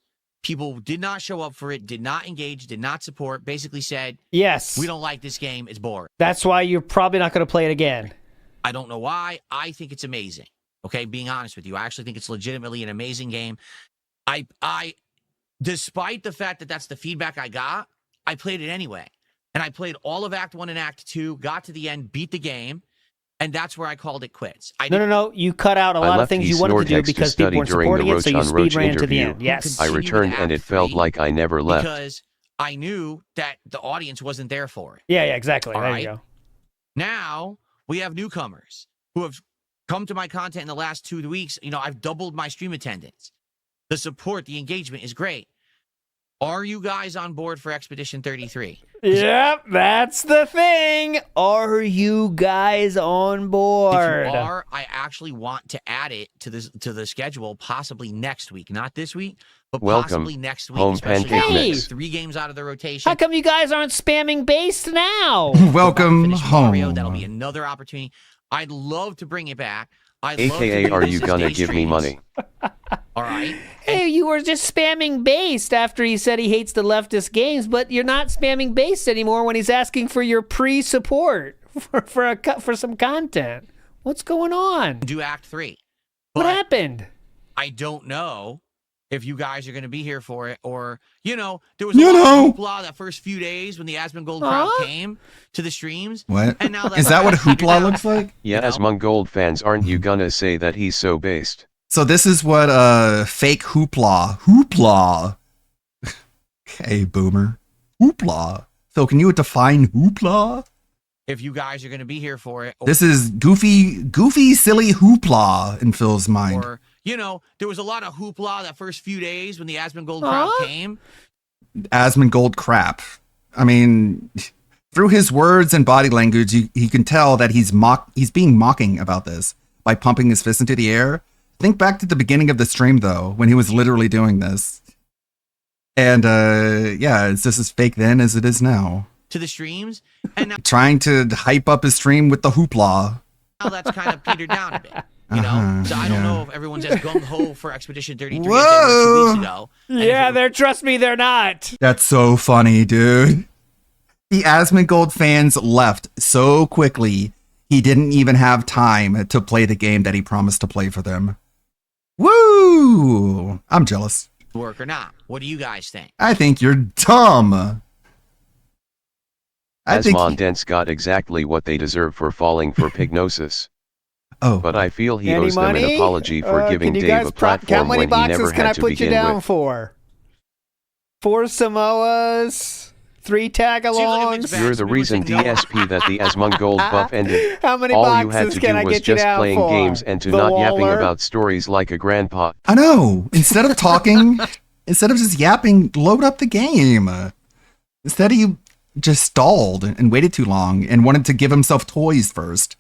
People did not show up for it, did not engage, did not support, basically said, yes, we don't like this game. It's boring. That's why you're probably not going to play it again. I don't know why. I think it's amazing. Okay, being honest with you, I actually think it's legitimately an amazing game. I, despite the fact that that's the feedback I got, I played it anyway. And I played all of Act 1 and Act 2, got to the end, beat the game, and that's where I called it quits. No. You cut out a lot of things you wanted to do because people weren't supporting it, so you speed ran to the end. Yes. I returned and it felt like I never left. Because I knew that the audience wasn't there for it. Yeah, exactly. All there right? you go. Now, we have newcomers who have come to my content in the last 2 weeks. You know, I've doubled my stream attendance. The support, the engagement is great. Are you guys on board for Expedition 33? Yep, that's the thing. Are you guys on board? If you are, I actually want to add it to the schedule, possibly next week. Not this week, but Welcome, possibly next week. home Especially pancake now mix. 3 games out of the rotation. How come you guys aren't spamming based now? Welcome Mario, home. that'll be another opportunity. I'd love to bring it back. I'd love to AKA, do are this you as gonna day give me streams. money? All right. Hey, you were just spamming based after he said he hates the leftist games, but you're not spamming based anymore when he's asking for your pre-support for some content. What's going on? Do Act 3. What happened? I don't know if you guys are going to be here for it, or, there was a lot of hoopla that first few days when the Asmongold crowd came to the streams. What? And now Is that what hoopla looks like? Yeah, as Mongold fans, aren't you gonna say that he's so based? So this is what fake hoopla. Okay, boomer. Hoopla. Phil, can you define hoopla? If you guys are going to be here for it. This is goofy, silly hoopla in Phil's mind. Or, there was a lot of hoopla that first few days when the Asmongold crowd came. Asmongold crap. I mean, through his words and body language, he can tell that he's being mocking about this by pumping his fist into the air. Think back to the beginning of the stream, though, when he was literally doing this. And, it's just as fake then as it is now. To the streams. And now Trying to hype up his stream with the hoopla. that's kind of petered down a bit. So I don't know if everyone's as gung-ho for Expedition 33 as they were 2 weeks ago. Yeah, trust me, they're not. That's so funny, dude. The Asmongold fans left so quickly, he didn't even have time to play the game that he promised to play for them. Woo! I'm jealous. Work or not. What do you guys think? I think you're dumb. Asmondense got exactly what they deserve for falling for Pignosis. Oh. But I feel he Any owes them an money? apology for giving Can you Dave guys a platform how many when he boxes never can I had to put you begin down with. for? 4 Samoas, 3 tag-alongs. You're the reason DSP that the Asmongold buff ended. How many All you had boxes to can do I was get you just down playing for? games and to The not yapping Waller? about stories like a grandpa. I know. Instead of talking, instead of just yapping, load up the game. Instead, he just stalled and waited too long and wanted to give himself toys first.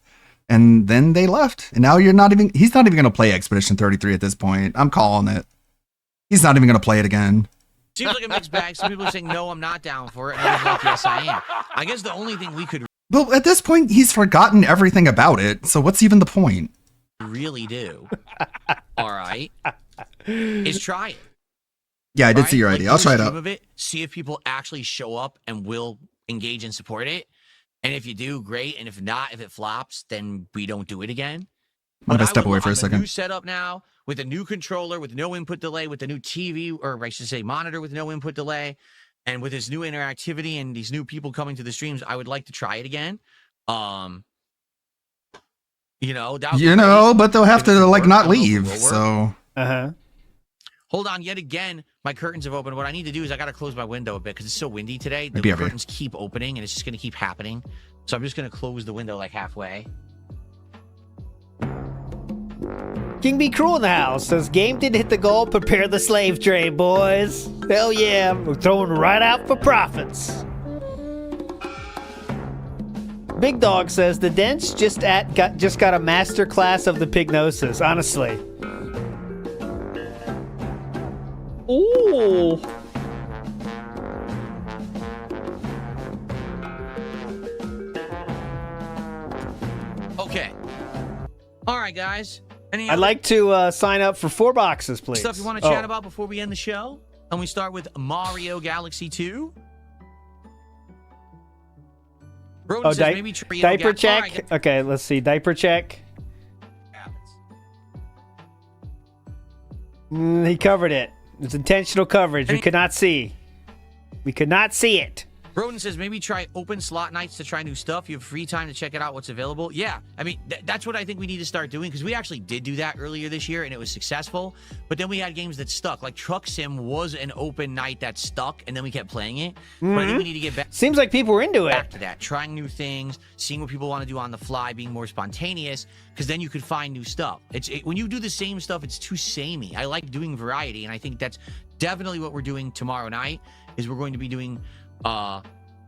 And then they left. And now he's not even going to play Expedition 33 at this point. I'm calling it. He's not even going to play it again. Seems like a mixed bag. Some people are saying, no, I'm not down for it. And others are like, yes, I am. I guess the only thing we could Well, at this point, he's forgotten everything about it. So what's even the point? really do, all right, is try it. Yeah, I did right? see your Like, idea. I'll do a try it stream out. of it, see if people actually show up and will engage and support it. And if you do, great. And if not, if it flops, then we don't do it again. I'm going to I step would away love for a the second. New setup now with a new controller, with no input delay, with the new TV, or I should say monitor with no input delay, and with this new interactivity and these new people coming to the streams, I would like to try it again. You know, that would be great. But they'll have If it to can like work, not I don't know if it leave. will work. So Hold on, yet again, my curtains have opened. What I need to do is I got to close my window a bit because it's so windy today. The Maybe ever. curtains keep opening, and it's just going to keep happening. So I'm just going to close the window like halfway. King Be Cruel in the house says, game didn't hit the goal, prepare the slave trade, boys. Hell yeah, we're throwing right out for profits. Big Dog says, the Dents just got a master class of the Pignosis, honestly. Ooh. Okay. All right, guys. I'd like to sign up for 4 boxes, please. Stuff you want to chat about before we end the show? And we start with Mario Galaxy 2. Roden says maybe trio diaper Gal- check. All right, Okay, let's see. Diaper check. He covered it. It's intentional coverage. We could not see. We could not see it. Roden says maybe try open slot nights to try new stuff. You have free time to check it out what's available. Yeah, I mean, that's what I think we need to start doing because we actually did do that earlier this year and it was successful. But then we had games that stuck. Like Truck Sim was an open night that stuck and then we kept playing it. But I think we need to get back. Seems like people were into it. Back to that, trying new things, seeing what people want to do on the fly, being more spontaneous, because then you could find new stuff. When you do the same stuff, it's too samey. I like doing variety, and I think that's definitely what we're doing tomorrow night. Is we're going to be doing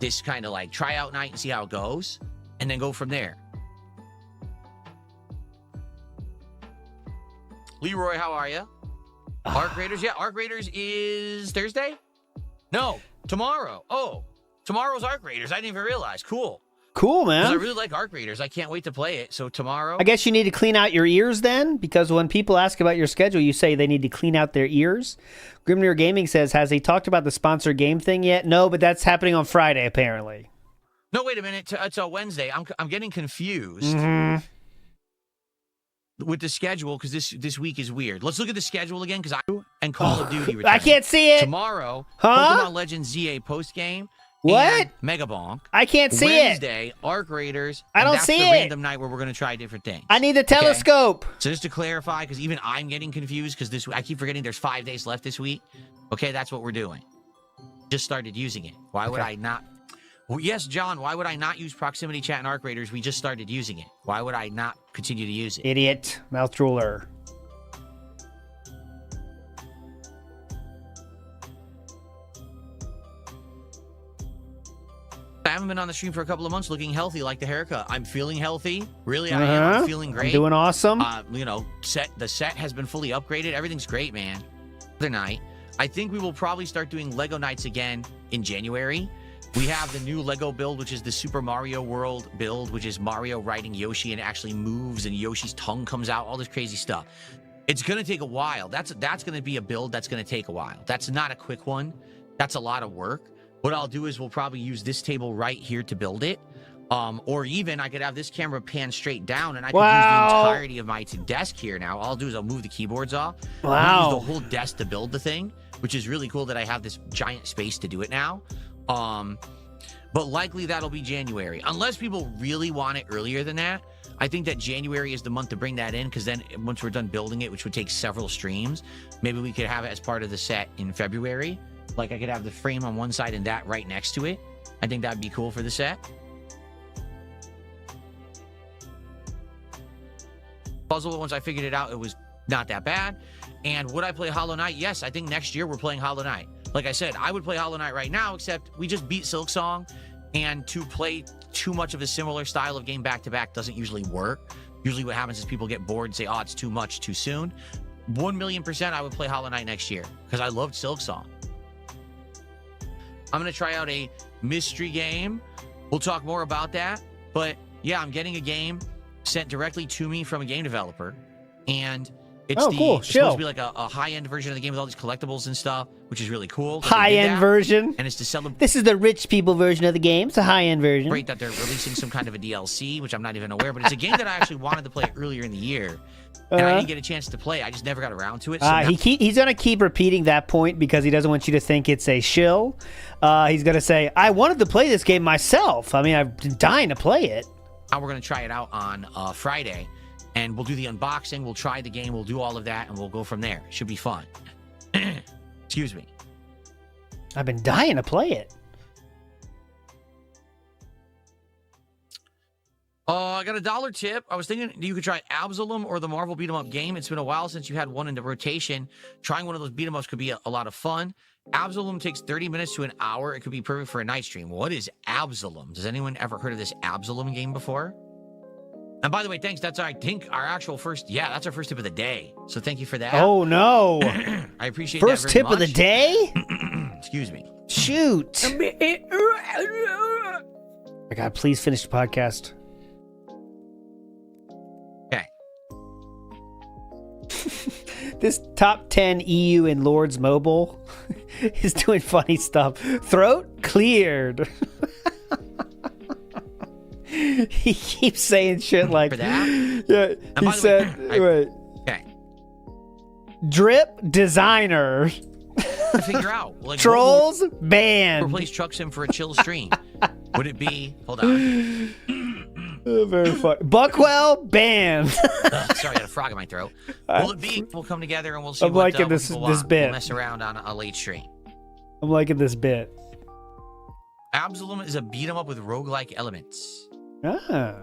this kind of like tryout night and see how it goes, and then go from there. Leroy, how are you? Arc Raiders, yeah, Arc Raiders is Thursday. No, tomorrow. Oh, tomorrow's Arc Raiders. I didn't even realize. Cool. Cool, 'Cause man. I really like Arc Raiders. I can't wait to play it. So tomorrow. I guess you need to clean out your ears then, because when people ask about your schedule, you say they need to clean out their ears. Grimnir Gaming says, has he talked about the sponsored game thing yet? No, but that's happening on Friday, apparently. No, wait a minute. It's a Wednesday. I'm getting confused with the schedule because this week is weird. Let's look at the schedule again because and Call of Duty. I can't see it. Tomorrow, Huh? Pokemon Legends ZA post game. What? Mega Bonk. I can't see it. Wednesday, Arc Raiders. I and don't that's see the it. random night where we're going to try different things. I need the telescope. So just to clarify, because even I'm getting confused because I keep forgetting there's 5 days left this week. Okay, that's what we're doing. Just started using it. Why would I not? Well, yes, John, why would I not use proximity chat and Arc Raiders? We just started using it. Why would I not continue to use it? Idiot. Mouth drooler. I haven't been on the stream for a couple of months looking healthy like the haircut. I'm feeling healthy. Really, I am. I'm feeling great. I'm doing awesome. You know, the set has been fully upgraded. Everything's great, man. Other night, I think we will probably start doing Lego nights again in January. We have the new Lego build, which is the Super Mario World build, which is Mario riding Yoshi and it actually moves and Yoshi's tongue comes out, all this crazy stuff. It's going to take a while. That's going to be a build that's going to take a while. That's not a quick one. That's a lot of work. What I'll do is we'll probably use this table right here to build it. Or even I could have this camera pan straight down and I could use the entirety of my desk here now. All I'll do is I'll move the keyboards off. I'll use the whole desk to build the thing, which is really cool that I have this giant space to do it now. but likely that'll be January. Unless people really want it earlier than that, I think that January is the month to bring that in, because then once we're done building it, which would take several streams, maybe we could have it as part of the set in February. Like I could have the frame on one side and that right next to it. I think that'd be cool for the set. Puzzle, once I figured it out, it was not that bad. And would I play Hollow Knight? Yes, I think next year we're playing Hollow Knight. Like I said, I would play Hollow Knight right now, except we just beat Silksong, and to play too much of a similar style of game back-to-back doesn't usually work. Usually what happens is people get bored and say, oh, it's too much too soon. 1,000,000% I would play Hollow Knight next year, because I loved Silksong. I'm going to try out a mystery game. We'll talk more about that. But yeah, I'm getting a game sent directly to me from a game developer, and it's supposed to be like a high-end version of the game with all these collectibles and stuff, which is really cool. High-end version? And it's to celebrate. This is the rich people version of the game. It's a high-end version. Great that they're releasing some kind of a DLC, which I'm not even aware, but it's a game that I actually wanted to play earlier in the year, and I didn't get a chance to play. I just never got around to it. So he's going to keep repeating that point because he doesn't want you to think it's a shill. He's going to say, I wanted to play this game myself. I mean, I've been dying to play it. Now we're going to try it out on Friday, and we'll do the unboxing, we'll try the game, we'll do all of that, and we'll go from there. It should be fun. Excuse me. I've been dying to play it. I got a $1 tip. I was thinking you could try Absalom or the Marvel beat 'em up game. It's been a while since you had one in the rotation. Trying one of those beat 'em ups could be a lot of fun. Absalom takes 30 minutes to an hour. It could be perfect for a night stream. What is Absalom? Does anyone ever heard of this Absalom game before? And by the way, thanks. That's, I think, our actual first... Yeah, that's our first tip of the day. So thank you for that. Oh, no. I appreciate first that very tip of the much. day? Excuse me. Shoot. My God, please finish the podcast. Okay. This top 10 EU in Lords Mobile is doing funny stuff. Throat cleared. He keeps saying shit like for that. Yeah, And he said. Wait. Okay. Drip designer. To figure out like Trolls banned. Replace Truck Sim for a chill stream. Would it be? Hold on. Very funny. Buckwell banned. Sorry, I had a frog in my throat. Will it be? We'll come together and we'll see I'm what liking what this people want. bit. We'll mess around on a late stream. I'm liking this bit. Absalom is a beat 'em up with roguelike elements. Ah.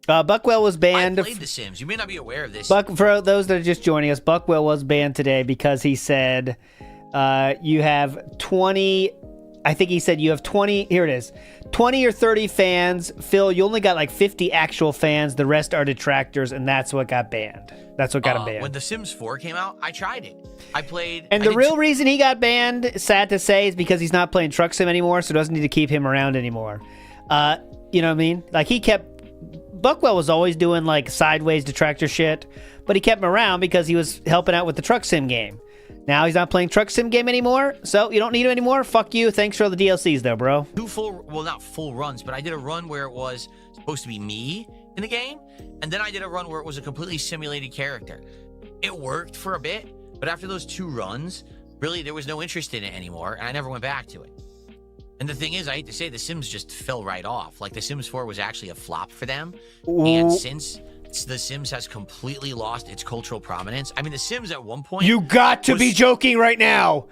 Buckwell was banned. I played The Sims. You may not be aware of this. For those that are just joining us, Buckwell was banned today because he said you have 20. I think he said you have 20. Here it is. 20 or 30 fans. Phil, you only got like 50 actual fans. The rest are detractors, and that's what got banned. That's what got him banned. When The Sims 4 came out, I tried it. I played. And the real reason he got banned, sad to say, is because he's not playing Truck Sim anymore, so doesn't need to keep him around anymore. You know what I mean? Like Buckwell was always doing like sideways detractor shit, but he kept him around because he was helping out with the Truck Sim game. Now he's not playing Truck Sim game anymore, so you don't need him anymore. Fuck you. Thanks for all the DLCs though, bro. Not full runs, but I did a run where it was supposed to be me in the game, and then I did a run where it was a completely simulated character. It worked for a bit, but after those 2 runs, really there was no interest in it anymore, and I never went back to it. And the thing is, I hate to say, The Sims just fell right off. Like, The Sims 4 was actually a flop for them. Ooh. And since The Sims has completely lost its cultural prominence, I mean, The Sims at one point... You got to be joking right now.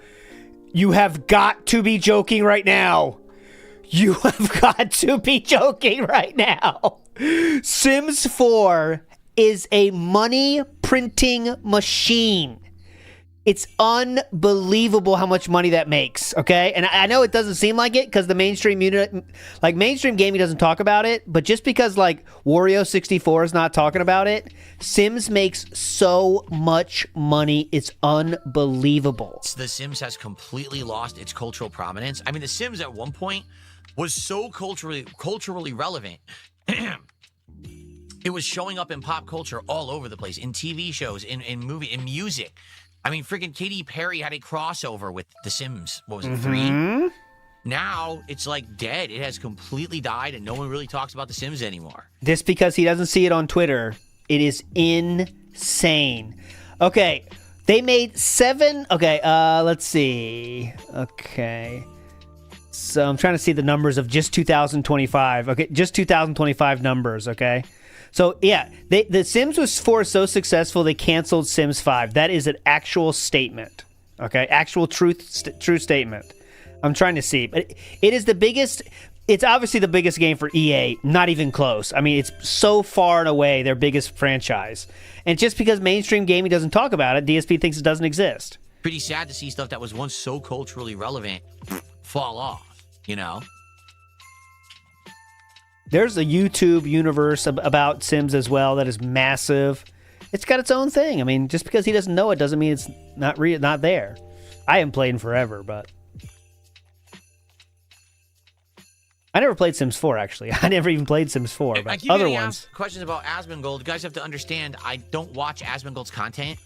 You have got to be joking right now. You have got to be joking right now. Sims 4 is a money printing machine. It's unbelievable how much money that makes, okay? And I know it doesn't seem like it because the mainstream mainstream gaming doesn't talk about it, but just because like Wario64 is not talking about it, Sims makes so much money. It's unbelievable. The Sims has completely lost its cultural prominence. I mean, The Sims at one point was so culturally relevant. It was showing up in pop culture all over the place, in TV shows, in movie, in music. I mean, freaking Katy Perry had a crossover with The Sims. What was it, 3? Now, it's like dead. It has completely died, and no one really talks about The Sims anymore. Just because he doesn't see it on Twitter, it is in insane. Okay, they made 7. Okay, let's see. Okay. So I'm trying to see the numbers of just 2025. Okay, just 2025 numbers, okay? So yeah, the Sims 4 was so successful they canceled Sims 5. That is an actual statement. Okay, actual true statement. I'm trying to see. But it is the biggest, it's obviously the biggest game for EA, not even close. I mean, it's so far and away their biggest franchise. And just because mainstream gaming doesn't talk about it, DSP thinks it doesn't exist. Pretty sad to see stuff that was once so culturally relevant fall off, you know? There's a YouTube universe about Sims as well that is massive. It's got its own thing. I mean, just because he doesn't know it doesn't mean it's not there. I haven't played in forever, but I never played Sims 4, actually. I never even played Sims 4, but I keep other getting ones. asked questions about Asmongold. You guys have to understand, I don't watch Asmongold's content,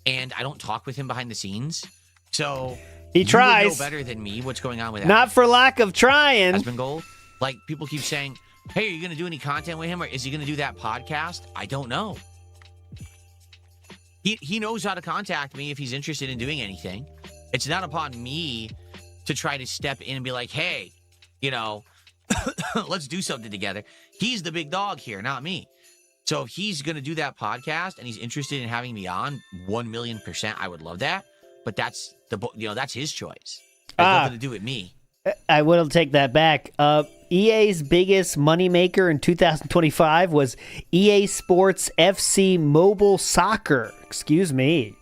and I don't talk with him behind the scenes. So He tries. You would know better than me what's going on with Not for lack of trying. Asmongold. Like, people keep saying, hey, are you going to do any content with him, or is he going to do that podcast? I don't know. He knows how to contact me if he's interested in doing anything. It's not upon me to try to step in and be like, hey, you know, let's do something together. He's the big dog here, not me. So if he's going to do that podcast and he's interested in having me on, 1,000,000%, I would love that. But that's that's his choice. It has nothing to do with me. I will take that back. EA's biggest moneymaker in 2025 was EA Sports FC Mobile Soccer. Excuse me.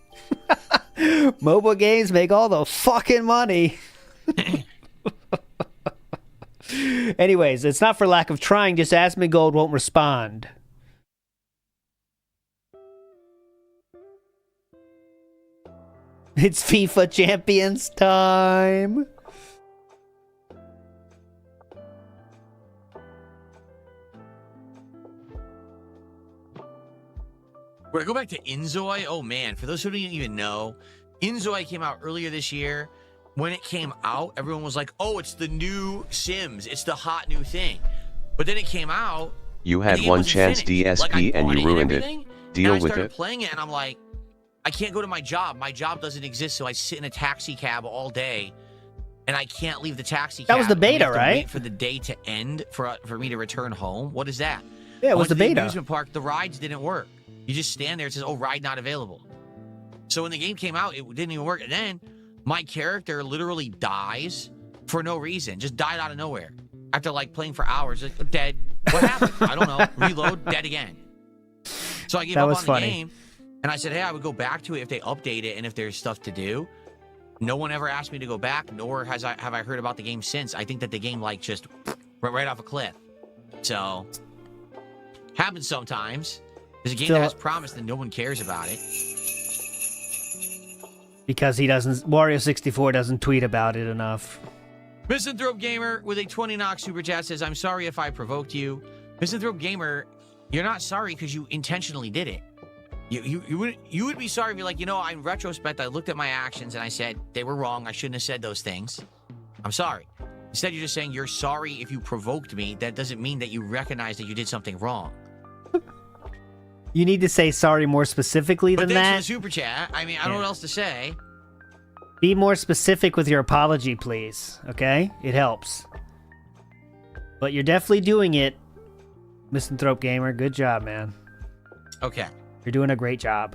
Mobile games make all the fucking money. Anyways, it's not for lack of trying, just Asmongold won't respond. It's FIFA Champions time. When I go back to Inzoi, oh man, for those who don't even know, Inzoi came out earlier this year. When it came out, everyone was like, oh, it's the new Sims. It's the hot new thing. But then it came out. You had one chance, DSP, and you ruined it. Deal with I started it. playing it, and I'm like, I can't go to my job. My job doesn't exist, so I sit in a taxi cab all day, and I can't leave the taxi cab. That was the and we beta, have to right? Wait for the day to end for me to return home. What is that? Yeah, it was Went to the beta. amusement park, the rides didn't work. You just stand there. It says, "Oh, ride not available." So when the game came out, it didn't even work. And then my character literally dies for no reason. Just died out of nowhere after like playing for hours. Like, dead. What happened? I don't know. Reload. Dead again. So I gave up on the game, and I said, "Hey, I would go back to it if they update it and if there's stuff to do." No one ever asked me to go back, nor have I heard about the game since. I think that the game like just went right off a cliff. So happens sometimes. There's a game that has promise and no one cares about it. Because Wario 64 doesn't tweet about it enough. Misanthrope Gamer with a 20 knock super chat says, I'm sorry if I provoked you. Misanthrope Gamer, you're not sorry because you intentionally did it. You would be sorry if you're like, in retrospect, I looked at my actions and I said they were wrong. I shouldn't have said those things. I'm sorry. Instead, you're just saying you're sorry if you provoked me. That doesn't mean that you recognize that you did something wrong. You need to say sorry more specifically than But that. thanks for the super chat. I mean, I don't know what else to say. Be more specific with your apology, please. Okay? It helps. But you're definitely doing it, Misanthrope Gamer. Good job, man. Okay. You're doing a great job.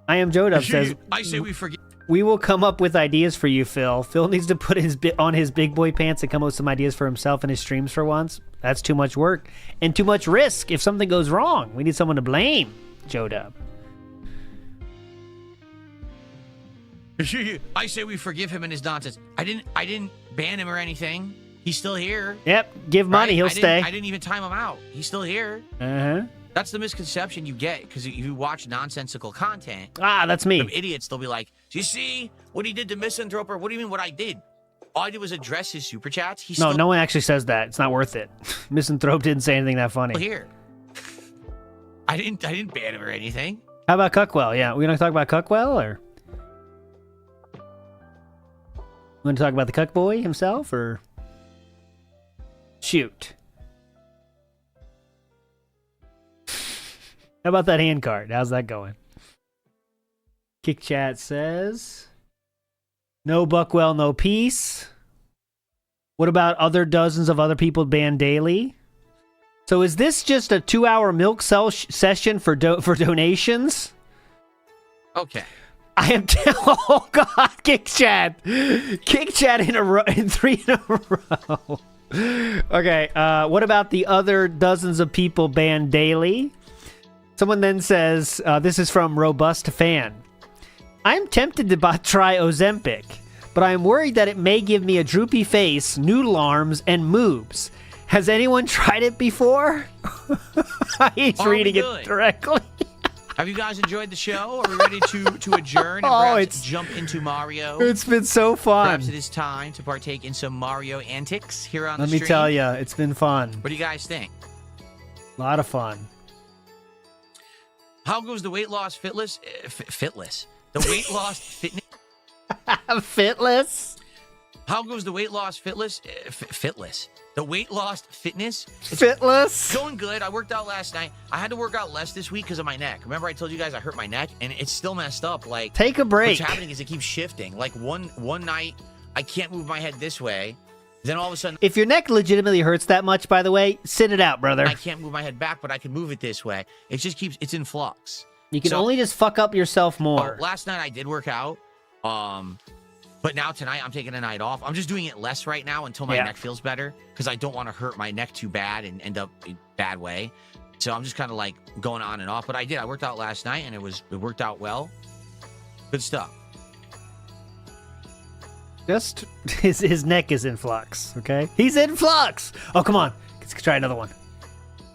I am Joe Dub says, I say we forget. we will come up with ideas for you, Phil. Phil needs to put on his big boy pants and come up with some ideas for himself and his streams for once. That's too much work and too much risk if something goes wrong. We need someone to blame, Joe Dub. I say we forgive him and his nonsense. I didn't ban him or anything. He's still here. Yep, give money, he'll stay. I didn't even time him out. He's still here. Uh-huh. That's the misconception you get because you watch nonsensical content. That's me. Some idiots, they'll be like, do you see what he did to Misanthroper? What do you mean what I did? All I did was address his super chats. No one actually says that. It's not worth it. Misanthrope didn't say anything that funny. Here. I didn't ban him or anything. How about Cuckwell? Yeah, we gonna talk about Cuckwell or we gonna talk about the Cuck boy himself or shoot? How about that hand card? How's that going? Kick Chat says, no Buckwell, no peace. What about other dozens of other people banned daily? So is this just a 2-hour milk session for donations? Okay. I am oh God, Kick Chat in 3 in a row. Okay, what about the other dozens of people banned daily? Someone then says, this is from Robust Fan. I'm tempted to try Ozempic, but I am worried that it may give me a droopy face, noodle arms, and moobs. Has anyone tried it before? He's reading it directly. Have you guys enjoyed the show? Are we ready to adjourn and perhaps jump into Mario? It's been so fun. Perhaps it is time to partake in some Mario antics here on the stream. stream. Let me tell you, it's been fun. What do you guys think? A lot of fun. How goes the weight loss fitless? The weight loss fitness? Fitless? How goes the weight loss fitless? Fitless. The weight loss fitness? Fitless? Going good. I worked out last night. I had to work out less this week because of my neck. Remember I told you guys I hurt my neck? And it's still messed up. Like, take a break. What's happening is it keeps shifting. Like one night, I can't move my head this way. Then all of a sudden... If your neck legitimately hurts that much, by the way, sit it out, brother. I can't move my head back, but I can move it this way. It just keeps... It's in flux. You can only just fuck up yourself more. Last night I did work out. But now tonight I'm taking a night off. I'm just doing it less right now until my neck feels better because I don't want to hurt my neck too bad and end up in a bad way. So I'm just kind of like going on and off. But I worked out last night and it worked out well. Good stuff. Just his neck is in flux, okay? He's in flux. Oh, come on. Let's try another one.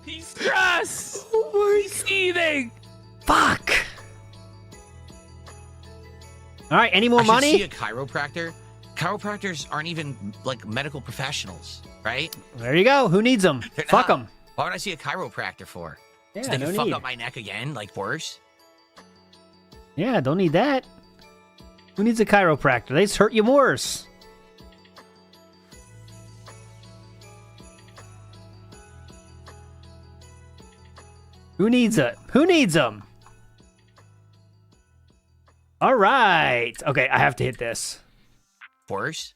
He's stressed. He's seething. Fuck. All right, any more I money? should see a chiropractor. Chiropractors aren't even like medical professionals, right? There you go. Who needs them? Fuck them. Why would I see a chiropractor for? Yeah, so they no can fuck need. up my neck again, like worse? Yeah, don't need that. Who needs a chiropractor? They just hurt you worse. Who needs it? Who needs them? All right. Okay, I have to hit this. Worse?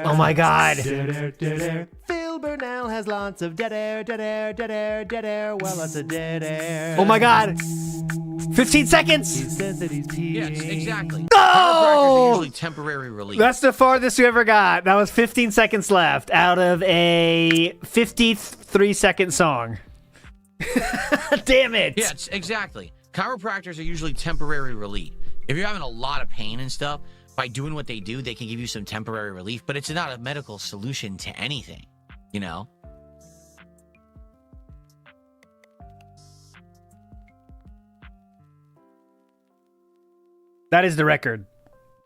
Oh my God. Phil Burnell has lots of dead air. Well, that's a dead air. Oh my God. 15 seconds. He says that he's peed. Yes, exactly. No! Chiropractors are usually temporary relief. That's the farthest we ever got. That was 15 seconds left out of a 53-second song. Damn it. Yeah, exactly. Chiropractors are usually temporary relief. If you're having a lot of pain and stuff, by doing what they do, they can give you some temporary relief, but it's not a medical solution to anything, you know? That is the record.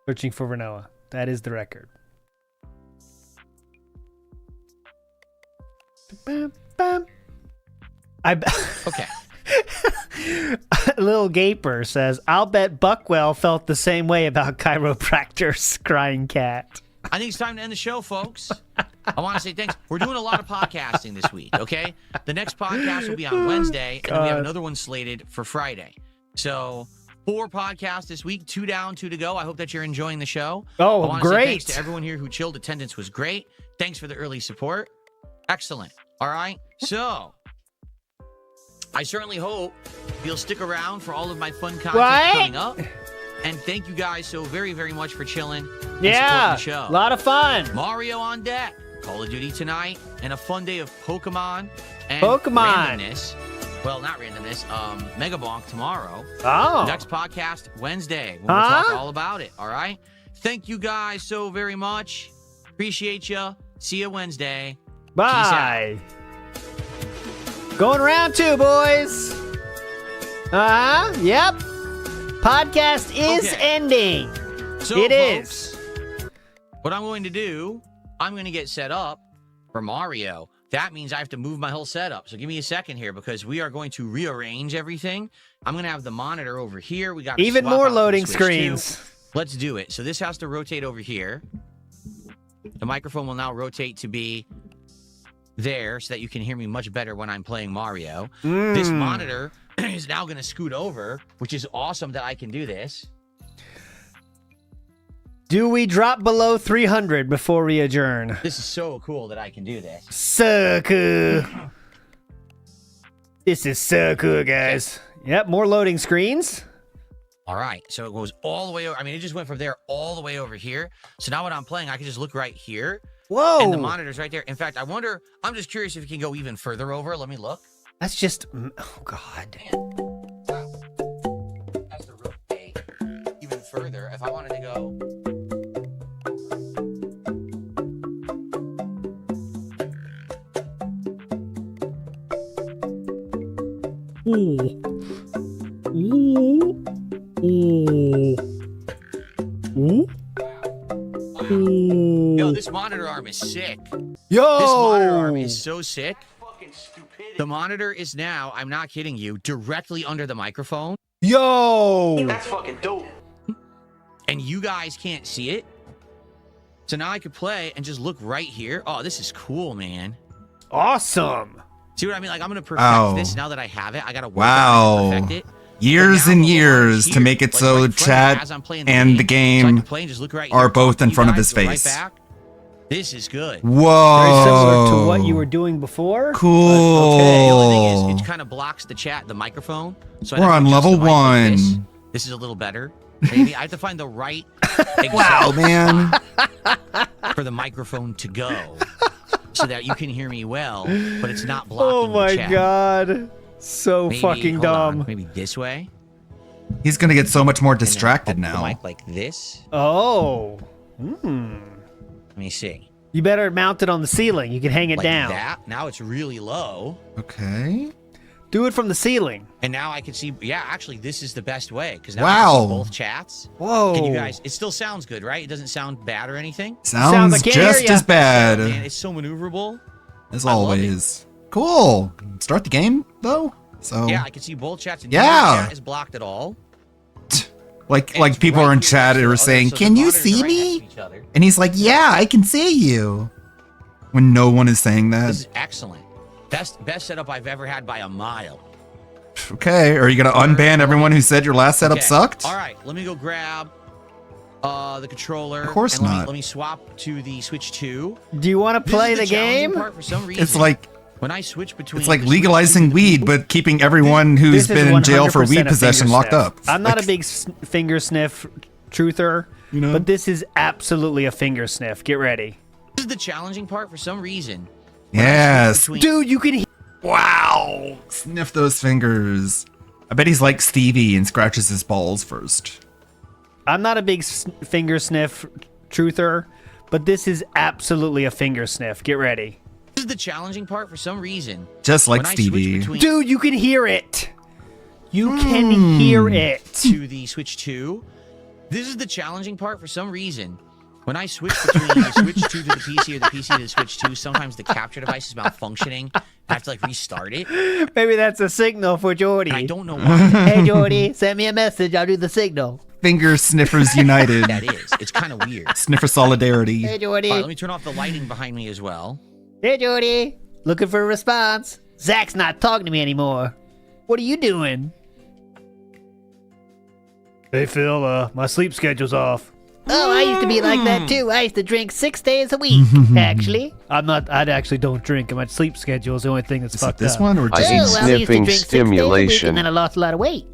Searching for Renoa. That is the record. Okay. Little Gaper says, I'll bet Buckwell felt the same way about chiropractors. Crying cat. I think it's time to end the show, folks. I want to say thanks. We're doing a lot of podcasting this week, okay? The next podcast will be on Wednesday, and then we have another one slated for Friday. So 4 podcasts this week, 2 down, 2 to go. I hope that you're enjoying the show. Oh, I want to great. say thanks to everyone here who chilled. Attendance was great. Thanks for the early support. Excellent. All right. So I certainly hope you'll stick around for all of my fun content coming up. And thank you guys so very, very much for chilling. Yeah, the show. A lot of fun. Mario on deck, Call of Duty tonight, and a fun day of Pokemon and Pokemon. randomness. Well, not randomness. Mega Bonk tomorrow. Oh. Next podcast Wednesday. We'll talk all about it. All right. Thank you guys so very much. Appreciate you. See you Wednesday. Bye. Going round 2, boys. Yep. Podcast is ending. So, It folks, is. What I'm going to do, I'm going to get set up for Mario. That means I have to move my whole setup. So give me a second here because we are going to rearrange everything. I'm going to have the monitor over here. We got Even more loading screens. Let's do it. So this has to rotate over here. The microphone will now rotate to be there so that you can hear me much better when I'm playing Mario. This monitor is now going to scoot over, which is awesome that I can do this. Do we drop below 300 before we adjourn? This is so cool that I can do this. So cool. This is so cool, guys. Yep, more loading screens. All right, so it goes all the way over. I mean, it just went from there all the way over here. So now when I'm playing, I can just look right here. Whoa. And the monitor's right there. In fact, I wonder, I'm just curious if it can go even further over. Let me look. That's just, oh, God. Has to rotate even further. If I wanted to go... Ooh. Ooh. Ooh. Ooh. Ooh. Yo, this monitor arm is sick. Yo! This monitor arm is so sick. The monitor is now, I'm not kidding you, directly under the microphone. Yo! That's fucking dope. And you guys can't see it. So now I could play and just look right here. Oh, this is cool, man. Awesome. See what I mean? Like, I'm going to perfect this now that I have it. I got to work on it to perfect it. Years and years to make it so chat and the game are both in front of his face. This is good. Whoa. Very similar to what you were doing before. Cool. Okay, the only thing is, it kind of blocks the chat, the microphone. So We're on level 1. This is a little better. Maybe I have to find the right Wow, man. for the microphone to go so that you can hear me well, but it's not blocking Oh my the chat. God. So Maybe, fucking hold dumb. on, maybe this way. He's gonna get so much more distracted The now. mic like this. Oh. Let me see. You better mount it on the ceiling. You can hang it Like down. that. Now it's really low. Okay. Do it from the ceiling. And now I can see, yeah, actually, this is the best way because now I can Wow. see both chats. Whoa. Can you guys, it still sounds good, right? It doesn't sound bad or anything. Sounds like I can't just hear ya. as bad Man, it's so maneuverable. as I love always. Cool. Start the game though. So Yeah, I can see both chats. And Yeah. neither chat is blocked at all. like And it's people right are in here chat next to are the other, saying, so the "Can you monitors are see right next me?" to each other. And he's like, "Yeah, I can see you." When no one is saying This that. is excellent. Best setup I've ever had by a mile. Okay, are you gonna unban everyone who said your last setup Okay, sucked? All right, let me go grab the controller. Of course and not. Let me swap to the Switch 2. Do you want to This is play the challenging game? part for some reason. It's like when I switch between it's like the Switch 2 legalizing and the weed, but keeping everyone who's This is been in jail for 100% weed a possession finger locked sniff. up. I'm not Like, a big finger sniff truther, but this is absolutely a finger sniff. Get ready. This is the challenging part for some reason. Yes. Dude, you can Wow. Sniff those fingers. I bet he's like Stevie and scratches his balls first. I'm not a big finger sniff truther, but this is absolutely a finger sniff. Get ready. This is the challenging part for some reason. Just like When I switch Stevie. between Dude, you can hear it. You can hear it. to the Switch 2. This is the challenging part for some reason. When I switch between the Switch 2 to the PC or the PC to the Switch 2, sometimes the capture device is malfunctioning. I have to like restart it. Maybe that's a signal for Jordy. And I don't know why. Hey, Jordy, send me a message. I'll do the signal. Finger sniffers united. That is. It's kind of weird. Sniffer solidarity. Hey, Jordy. All right, let me turn off the lighting behind me as well. Hey, Jordy. Looking for a response. Zach's not talking to me anymore. What are you doing? Hey, Phil, my sleep schedule's off. Oh, I used to be like that too. I used to drink 6 days a week, actually. I actually don't drink, and my sleep schedule is the only thing that's Is it fucked this up. one or I just eat I used to sniffing drink 6 days a week, stimulation. and then I lost a lot of weight.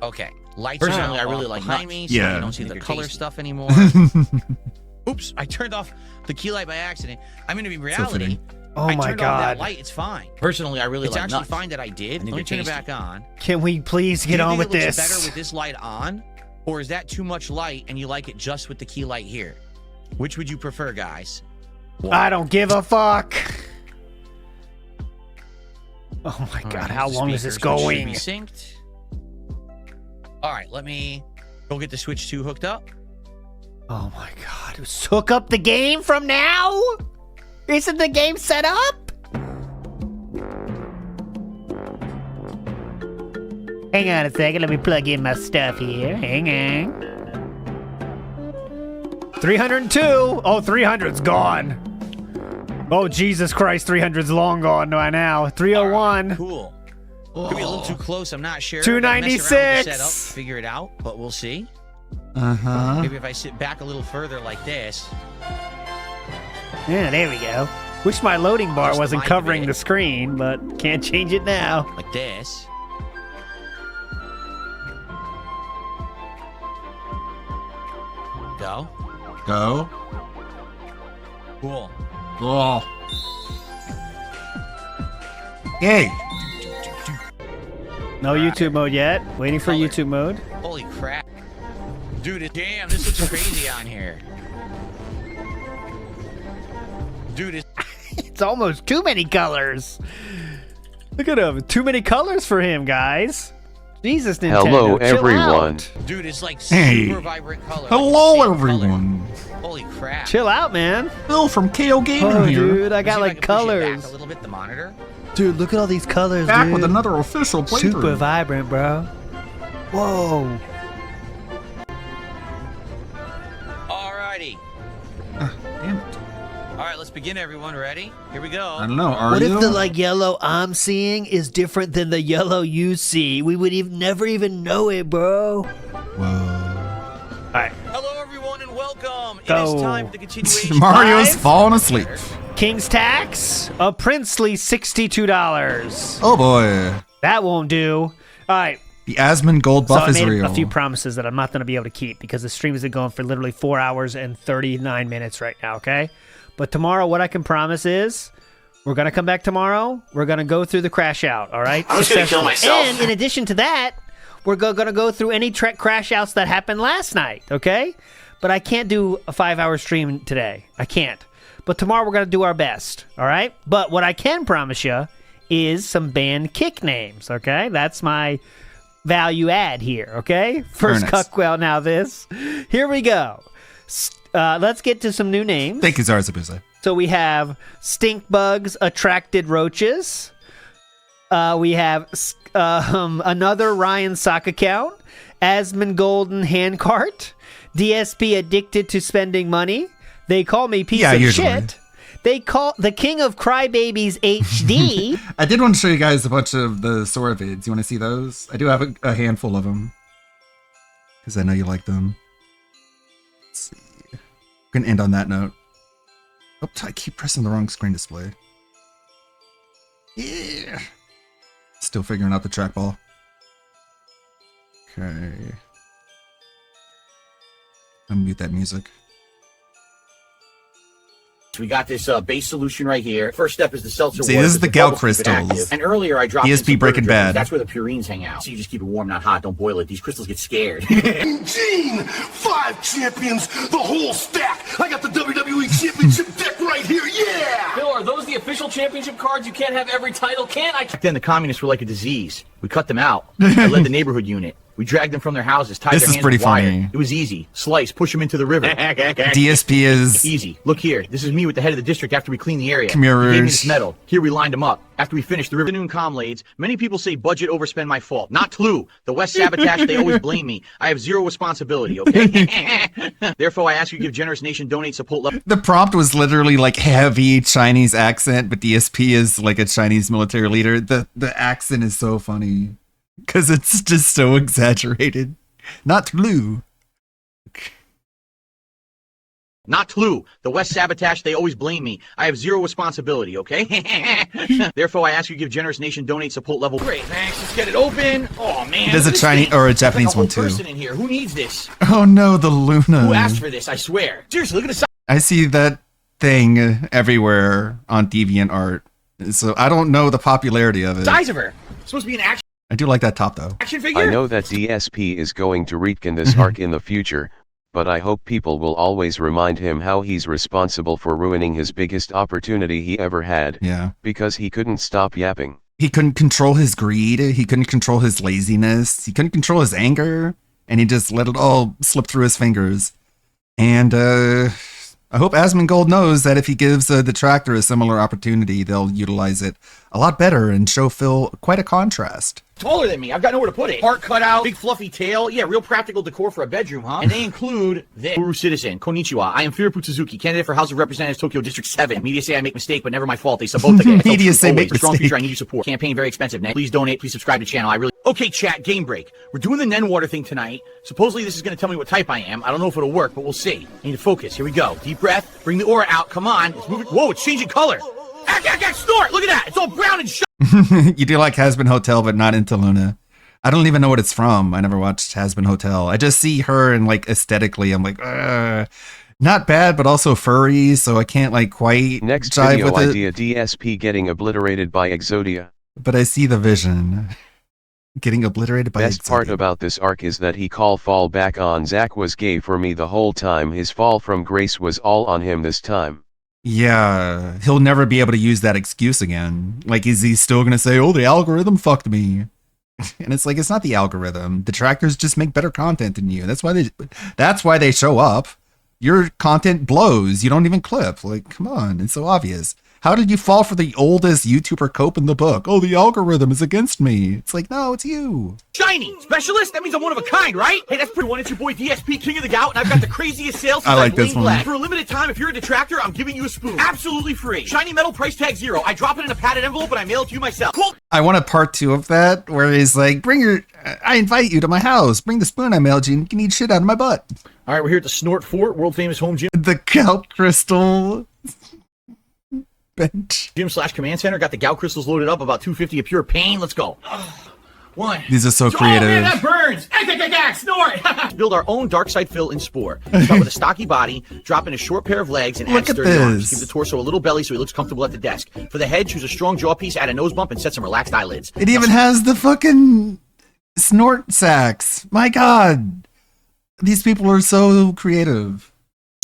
Okay. Lights personally, I really like behind me, so Yeah. you don't see the color stuff anymore. Oops, I turned off the key light by accident. I mean, in reality, Oh I my turned on that God. light. It's fine. Personally, I really It's like actually nuts. fine that I did. Let me turn it back on. Can we please Do get you on think with it looks this? better with this light on, or is that too much light and you like it just with the key light here? Which would you prefer, guys? I don't give a fuck. Oh my All God, right, how here's the long is this speakers, which should going? be synced. All right, let me go get the Switch 2 hooked up. Oh my god. Just hook up the game from now? Isn't the game set up? Hang on a second. Let me plug in my stuff here. Hang on. 302. Oh, 300's gone. Oh, Jesus Christ. 300's long gone by now. 301. Right, cool. Could be a little too close. I'm not sure. 296. Mess around with the setup, figure it out, but we'll see. Uh-huh. Maybe if I sit back a little further like this. Yeah, there we go. Wish my loading bar wasn't covering the screen, but can't change it now. Like this. Go. Go. Cool. Oh. Yay. No YouTube mode yet. Waiting for YouTube mode. Holy crap. Dude, damn, this looks crazy on here. Dude, it's almost too many colors. Look at him. Too many colors for him, guys. Jesus, Nintendo. Hello, chill everyone. out. Dude, it's like Hey. super vibrant color. Hello, everyone. Holy crap. Chill out, man. Phil from KO Gaming Oh, here. dude, I got See if like can push it colors. back a little bit, the monitor. Dude, look at all these colors, Back dude. with another official playthrough. Super vibrant, bro. Whoa. Alrighty. Damn it. Alright, let's begin, everyone. Ready? Here we go. I don't know. Are What you? if the like yellow I'm seeing is different than the yellow you see? We would never even know it, bro. Whoa. Alright. Hello, everyone, and welcome. It Go. is time for the continuation. Mario's Five. falling asleep. King's Tax, a princely $62. Oh boy. That won't do. Alright. The Asmongold So buff I is made real. a few promises that I'm not going to be able to keep because the stream has been going for literally 4 hours and 39 minutes right now, okay? But tomorrow, what I can promise is we're going to come back tomorrow. We're going to go through the crash out, all right? I'm just gonna kill myself. And in addition to that, we're going to go through any crash outs that happened last night, okay? But I can't do a 5-hour stream today. I can't. But tomorrow, we're going to do our best, all right? But what I can promise you is some band kick names, okay? That's my value add here, okay? First nice. Cuckwell, now this. Here we go. Let's get to some new names. Thank you, Zarzabuza. So we have Stink Bugs Attracted Roaches. We have another Ryan Sock account. Asmon Golden Handcart. DSP Addicted to Spending Money. They call me piece of usually. shit. They call the King of Crybabies HD. I did want to show you guys a bunch of the Sora vids. You want to see those? I do have a handful of them. Because I know you like them. Let's see. I'm going to end on that note. Oh, I keep pressing the wrong screen display. Yeah. Still figuring out the trackball. Okay. I'll mute that music. So we got this base solution right here. First step is the seltzer See, water. this is the bubble gout keep it active. crystals. And earlier I dropped in DSP some Breaking burger drippings. Bad. That's where the purines hang out. So you just keep it warm, not hot. Don't boil it. These crystals get scared. Gene, 5 champions, the whole stack. I got the WWE Championship deck right here, yeah! Bill, are those the official championship cards? You can't have every title, can I? Back then the communists were like a disease. We cut them out. I led the neighborhood unit. We dragged them from their houses, tied This their is hands pretty with wire. funny. It was easy. Slice, push them into the river. DSP is easy. Look here. This is me with the head of the district after we cleaned the area. Khmer He gave me Rouge. this medal. Here we lined them up. After we finished the River Noon Comlades, many people say budget overspend my fault. Not true. The West Sabotage, they always blame me. I have zero responsibility, okay? Therefore, I ask you to give Generous Nation donate support level. The prompt was literally like heavy Chinese accent, but DSP is like a Chinese military leader. The accent is so funny because it's just so exaggerated. Not true. Not true. The West Sabotage, they always blame me. I have zero responsibility, okay? Therefore, I ask you to give Generous Nation donate support level. Great, thanks. Let's get it open. Oh, man. There's a this Chinese thing. or a There's like Japanese whole one too. person in here. Who needs this? Oh no, the Luna. Who asked for this? I swear. Seriously, look at the size. I see that thing everywhere on DeviantArt. So I don't know the popularity of it. Size of her. It's supposed to be an action I do like that top though. figure. I know that DSP is going to retcon this arc in the future, but I hope people will always remind him how he's responsible for ruining his biggest opportunity he ever had. Yeah. Because he couldn't stop yapping. he couldn't control his greed. He couldn't control his laziness. He couldn't control his anger. And he just let it all slip through his fingers. And I hope Asmongold knows that if he gives the Detractor a similar opportunity, they'll utilize it a lot better and show Phil quite a contrast. Taller than me. I've got nowhere to put it. Heart cut out, big fluffy tail. Yeah, real practical decor for a bedroom, huh? And they include this. Uru Citizen. Konnichiwa. I am Firipu Suzuki, candidate for House of Representatives, Tokyo District 7. Media say I make mistake, but never my fault. They sabote the game. Media say make Strong mistake. future. I need your support. Campaign very expensive. Now, please donate. Please subscribe to the channel. I really... Okay, chat. Game break. We're doing the Nenwater thing tonight. Supposedly this is going to tell me what type I am. I don't know if it'll work, but we'll see. I need to focus. Here we go. Deep breath. Bring the aura out. Come on. It's moving. Whoa, it's changing color. Snort. Look at that. It's all brown and You do like Has Been Hotel, but not into Luna. I don't even know what it's from. I never watched Has Been Hotel. I just see her and like aesthetically, I'm like, not bad, but also furry, so I can't like quite Next jive video with idea it. DSP getting obliterated by Exodia. But I see the vision. Getting obliterated by Best part about this arc is that he call fall back on Zack was gay for me the whole time. His fall from grace was all on him this time. Yeah, he'll never be able to use that excuse again. Like, is he still gonna say, "Oh, the algorithm fucked me"? And it's like, it's not the algorithm. Detractors just make better content than you. That's why they show up. Your content blows. You don't even clip. Like, come on, it's so obvious. How did you fall for the oldest YouTuber cope in the book? Oh, the algorithm is against me. It's like, no, it's you. Shiny! Specialist? That means I'm one of a kind, right? Hey, that's pretty one. It's your boy DSP, King of the Gout, and I've got the craziest sales. I like this one. For a limited time, if you're a detractor, I'm giving you a spoon. Absolutely free. Shiny metal, price tag 0. I drop it in a padded envelope, and I mail it to you myself. Cool. I want a part 2 of that where he's like, I invite you to my house. Bring the spoon I mailed you and you can eat shit out of my butt. All right, we're here at the Snort Fort, world famous home gym. The Gout Crystal bench. Gym/command center. Got the gout crystals loaded up, about 250 of pure pain. Let's go. One. These are so Oh, creative. man, that burns. Snort. Build our own dark side fill in Spore. Start with a stocky body, drop in a short pair of legs, and add Look at sturdy arms. this. Give the torso a little belly so he looks comfortable at the desk. For the head, choose a strong jaw piece, add a nose bump, and set some relaxed eyelids. It even has the fucking snort sacks. My God. These people are so creative.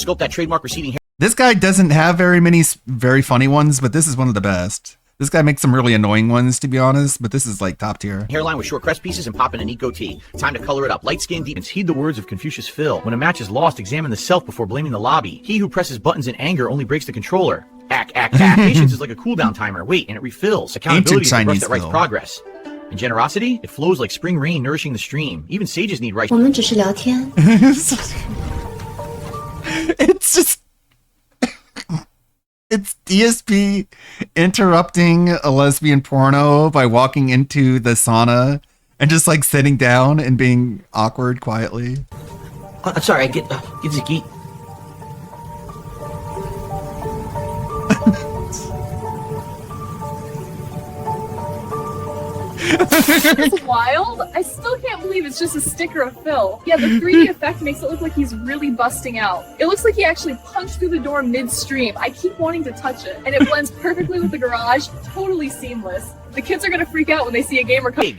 Sculpt that trademark receding hair. This guy doesn't have very many very funny ones, but this is one of the best. This guy makes some really annoying ones, to be honest, but this is like top tier. Hairline with short crest pieces and pop in a neat goatee. Time to color it up. Light skin deep. Heed the words of Confucius Phil. When a match is lost, examine the self before blaming the lobby. He who presses buttons in anger only breaks the controller. Ack. Patience is like a cooldown timer. Wait, and it refills. Accountability is the brush that writes progress. And generosity, it flows like spring rain nourishing the stream. Even sages need rice. 我们只是聊天。 It's just... It's DSP interrupting a lesbian porno by walking into the sauna and just like sitting down and being awkward quietly. Sorry, get Ziggy. It's wild. I still can't believe it's just a sticker of Phil. Yeah, the 3D effect makes it look like he's really busting out. It looks like he actually punched through the door midstream. I keep wanting to touch it, and it blends perfectly with the garage. Totally seamless. The kids are gonna freak out when they see a gamer come.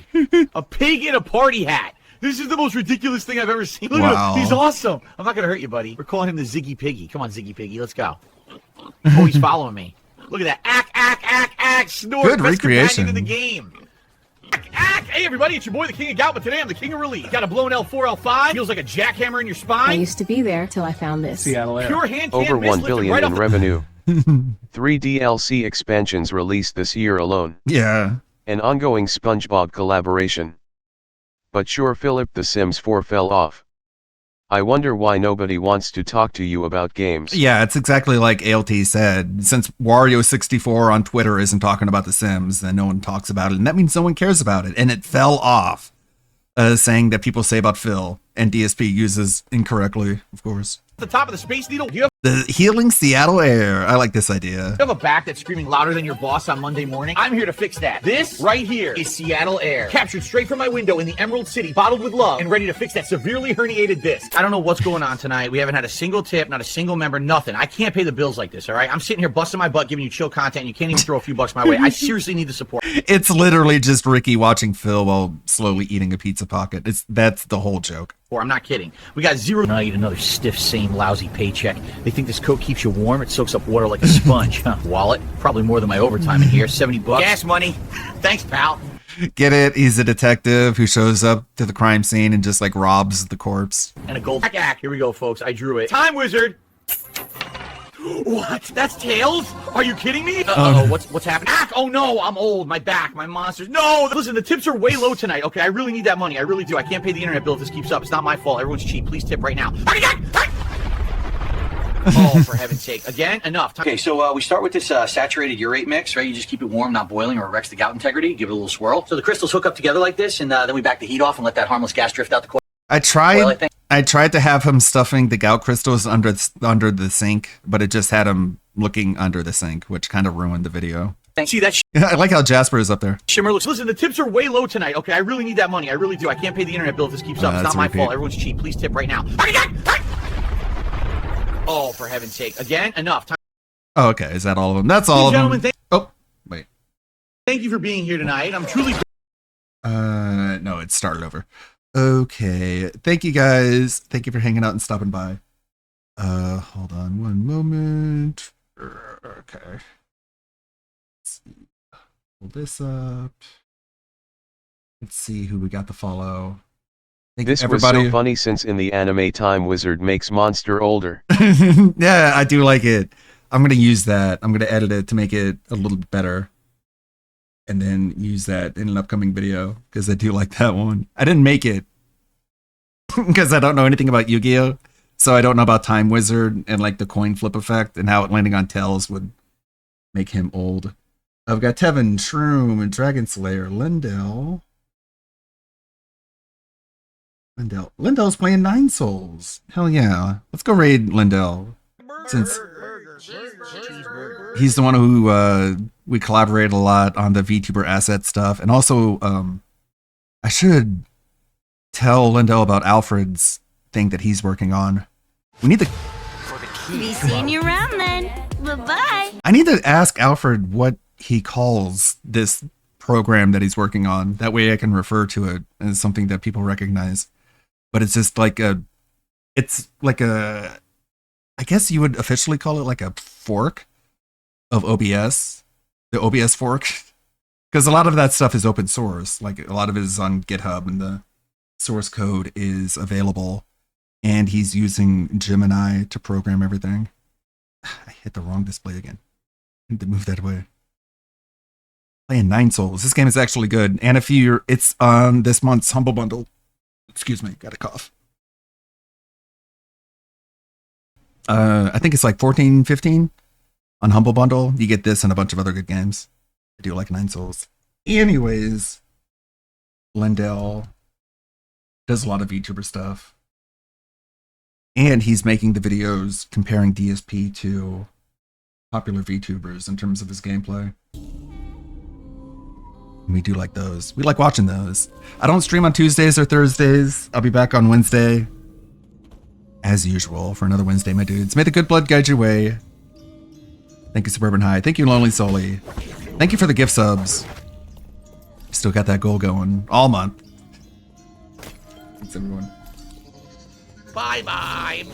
A pig in a party hat. This is the most ridiculous thing I've ever seen. Look Wow. at him. He's awesome. I'm not gonna hurt you, buddy. We're calling him the Ziggy Piggy. Come on, Ziggy Piggy. Let's go. Oh, he's following me. Look at that. Ack. Snort. Good Best companion recreation. in the game. Ack. Hey, everybody. It's your boy, the King of Gout, but today I'm the King of Relief. Got a blown L4, L5. Feels like a jackhammer in your spine. I used to be there till I found this. Pure hand Over can't miss, 1 lifted billion right in off the- revenue. 3 DLC expansions released this year alone. Yeah. An ongoing SpongeBob collaboration. But sure, Philip, The Sims 4 fell off. I wonder why nobody wants to talk to you about games. Yeah, it's exactly like ALT said. Since Wario64 on Twitter isn't talking about The Sims, then no one talks about it, and that means no one cares about it. And it fell off, saying that people say about Phil, and DSP uses incorrectly, of course. The top of the Space Needle. Do you The healing Seattle air. I like this idea. have a back that's screaming louder than your boss on Monday morning? I'm here to fix that. This right here is Seattle Air. Captured straight from my window in the Emerald City, bottled with love, and ready to fix that severely herniated disc. I don't know what's going on tonight. We haven't had a single tip, not a single member, nothing. I can't pay the bills like this, all right? I'm sitting here busting my butt, giving you chill content, and you can't even throw a few bucks my way. I seriously need the support. It's literally just Ricky watching Phil while slowly eating a pizza pocket. That's the whole joke. I'm not kidding. We got zero. Night, another stiff, same lousy paycheck. They think this coat keeps you warm. It soaks up water like a sponge. Huh, wallet? Probably more than my overtime in here. $70. Gas money. Thanks, pal. Get it? He's a detective who shows up to the crime scene and just like robs the corpse. And a gold ack. Here we go, folks. I drew it. Time wizard. What? That's Tails? Are you kidding me? Uh-oh, what's happening? Ack! Oh no, I'm old. My back, my monsters. No! Listen, the tips are way low tonight. Okay, I really need that money. I really do. I can't pay the internet bill if this keeps up. It's not my fault. Everyone's cheap. Please tip right now. Oh, for heaven's sake. Again? Enough. Okay, so we start with this saturated urate mix, right? You just keep it warm, not boiling, or it wrecks the gout integrity. Give it a little swirl. So the crystals hook up together like this, and then we back the heat off and let that harmless gas drift out the coil. I tried to have him stuffing the gout crystals under the sink, but it just had him looking under the sink, which kind of ruined the video. See that I like how Jasper is up there. shimmer looks. Listen, the tips are way low tonight. Okay, I really need that money. I really do. I can't pay the internet bill if this keeps up. It's not my fault. Everyone's cheap. Please tip right now. Oh, for heaven's sake. Again? Enough. Time. Oh, okay. Is that all of them? That's all of them. Gentlemen, Wait. Thank you for being here tonight. I'm truly... No, it started over. Okay. Thank you guys. Thank you for hanging out and stopping by. Hold on one moment. Okay. Let's see. Pull this up. Let's see who we got to follow. This was so funny since in the anime Time Wizard makes Monster older. Yeah, I do like it. I'm going to use that. I'm going to edit it to make it a little bit better. And then use that in an upcoming video because I do like that one. I didn't make it because I don't know anything about Yu-Gi-Oh! So I don't know about Time Wizard and like the coin flip effect and how it landing on Tails would make him old. I've got Tevin, Shroom, and Dragon Slayer, Lindell. Lindell's playing 9 Souls. Hell yeah. Let's go raid Lindell. Since he's the one who we collaborate a lot on the VTuber asset stuff. And also, I should tell Lindell about Alfred's thing that he's working on. We need to... Be seeing you around then. Bye-bye. I need to ask Alfred what he calls this program that he's working on. That way I can refer to it as something that people recognize. But it's just like I guess you would officially call it like a fork of OBS, the OBS fork. Because a lot of that stuff is open source. Like a lot of it is on GitHub and the source code is available. And he's using Gemini to program everything. I hit the wrong display again. I need to move that away. Playing 9 Souls. This game is actually good. And it's on this month's Humble Bundle. Excuse me, got a cough. I think it's like 14, 15 on Humble Bundle. You get this and a bunch of other good games. I do like 9 Souls. Anyways, Lindell does a lot of VTuber stuff. And he's making the videos comparing DSP to popular VTubers in terms of his gameplay. We do like those. We like watching those. I don't stream on Tuesdays or Thursdays. I'll be back on Wednesday. As usual, for another Wednesday, my dudes. May the good blood guide your way. Thank you, Suburban High. Thank you, Lonely Sully. Thank you for the gift subs. Still got that goal going all month. Thanks, everyone. Bye-bye.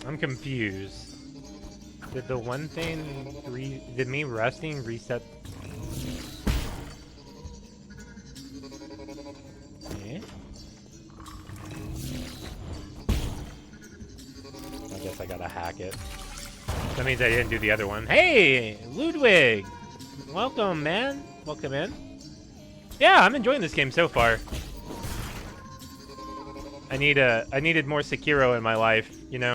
I'm confused. Did the one thing did me resting reset? Eh? I guess I gotta hack it. That means I didn't do the other one. Hey, Ludwig! Welcome, man. Welcome in. Yeah, I'm enjoying this game so far. I needed more Sekiro in my life, you know.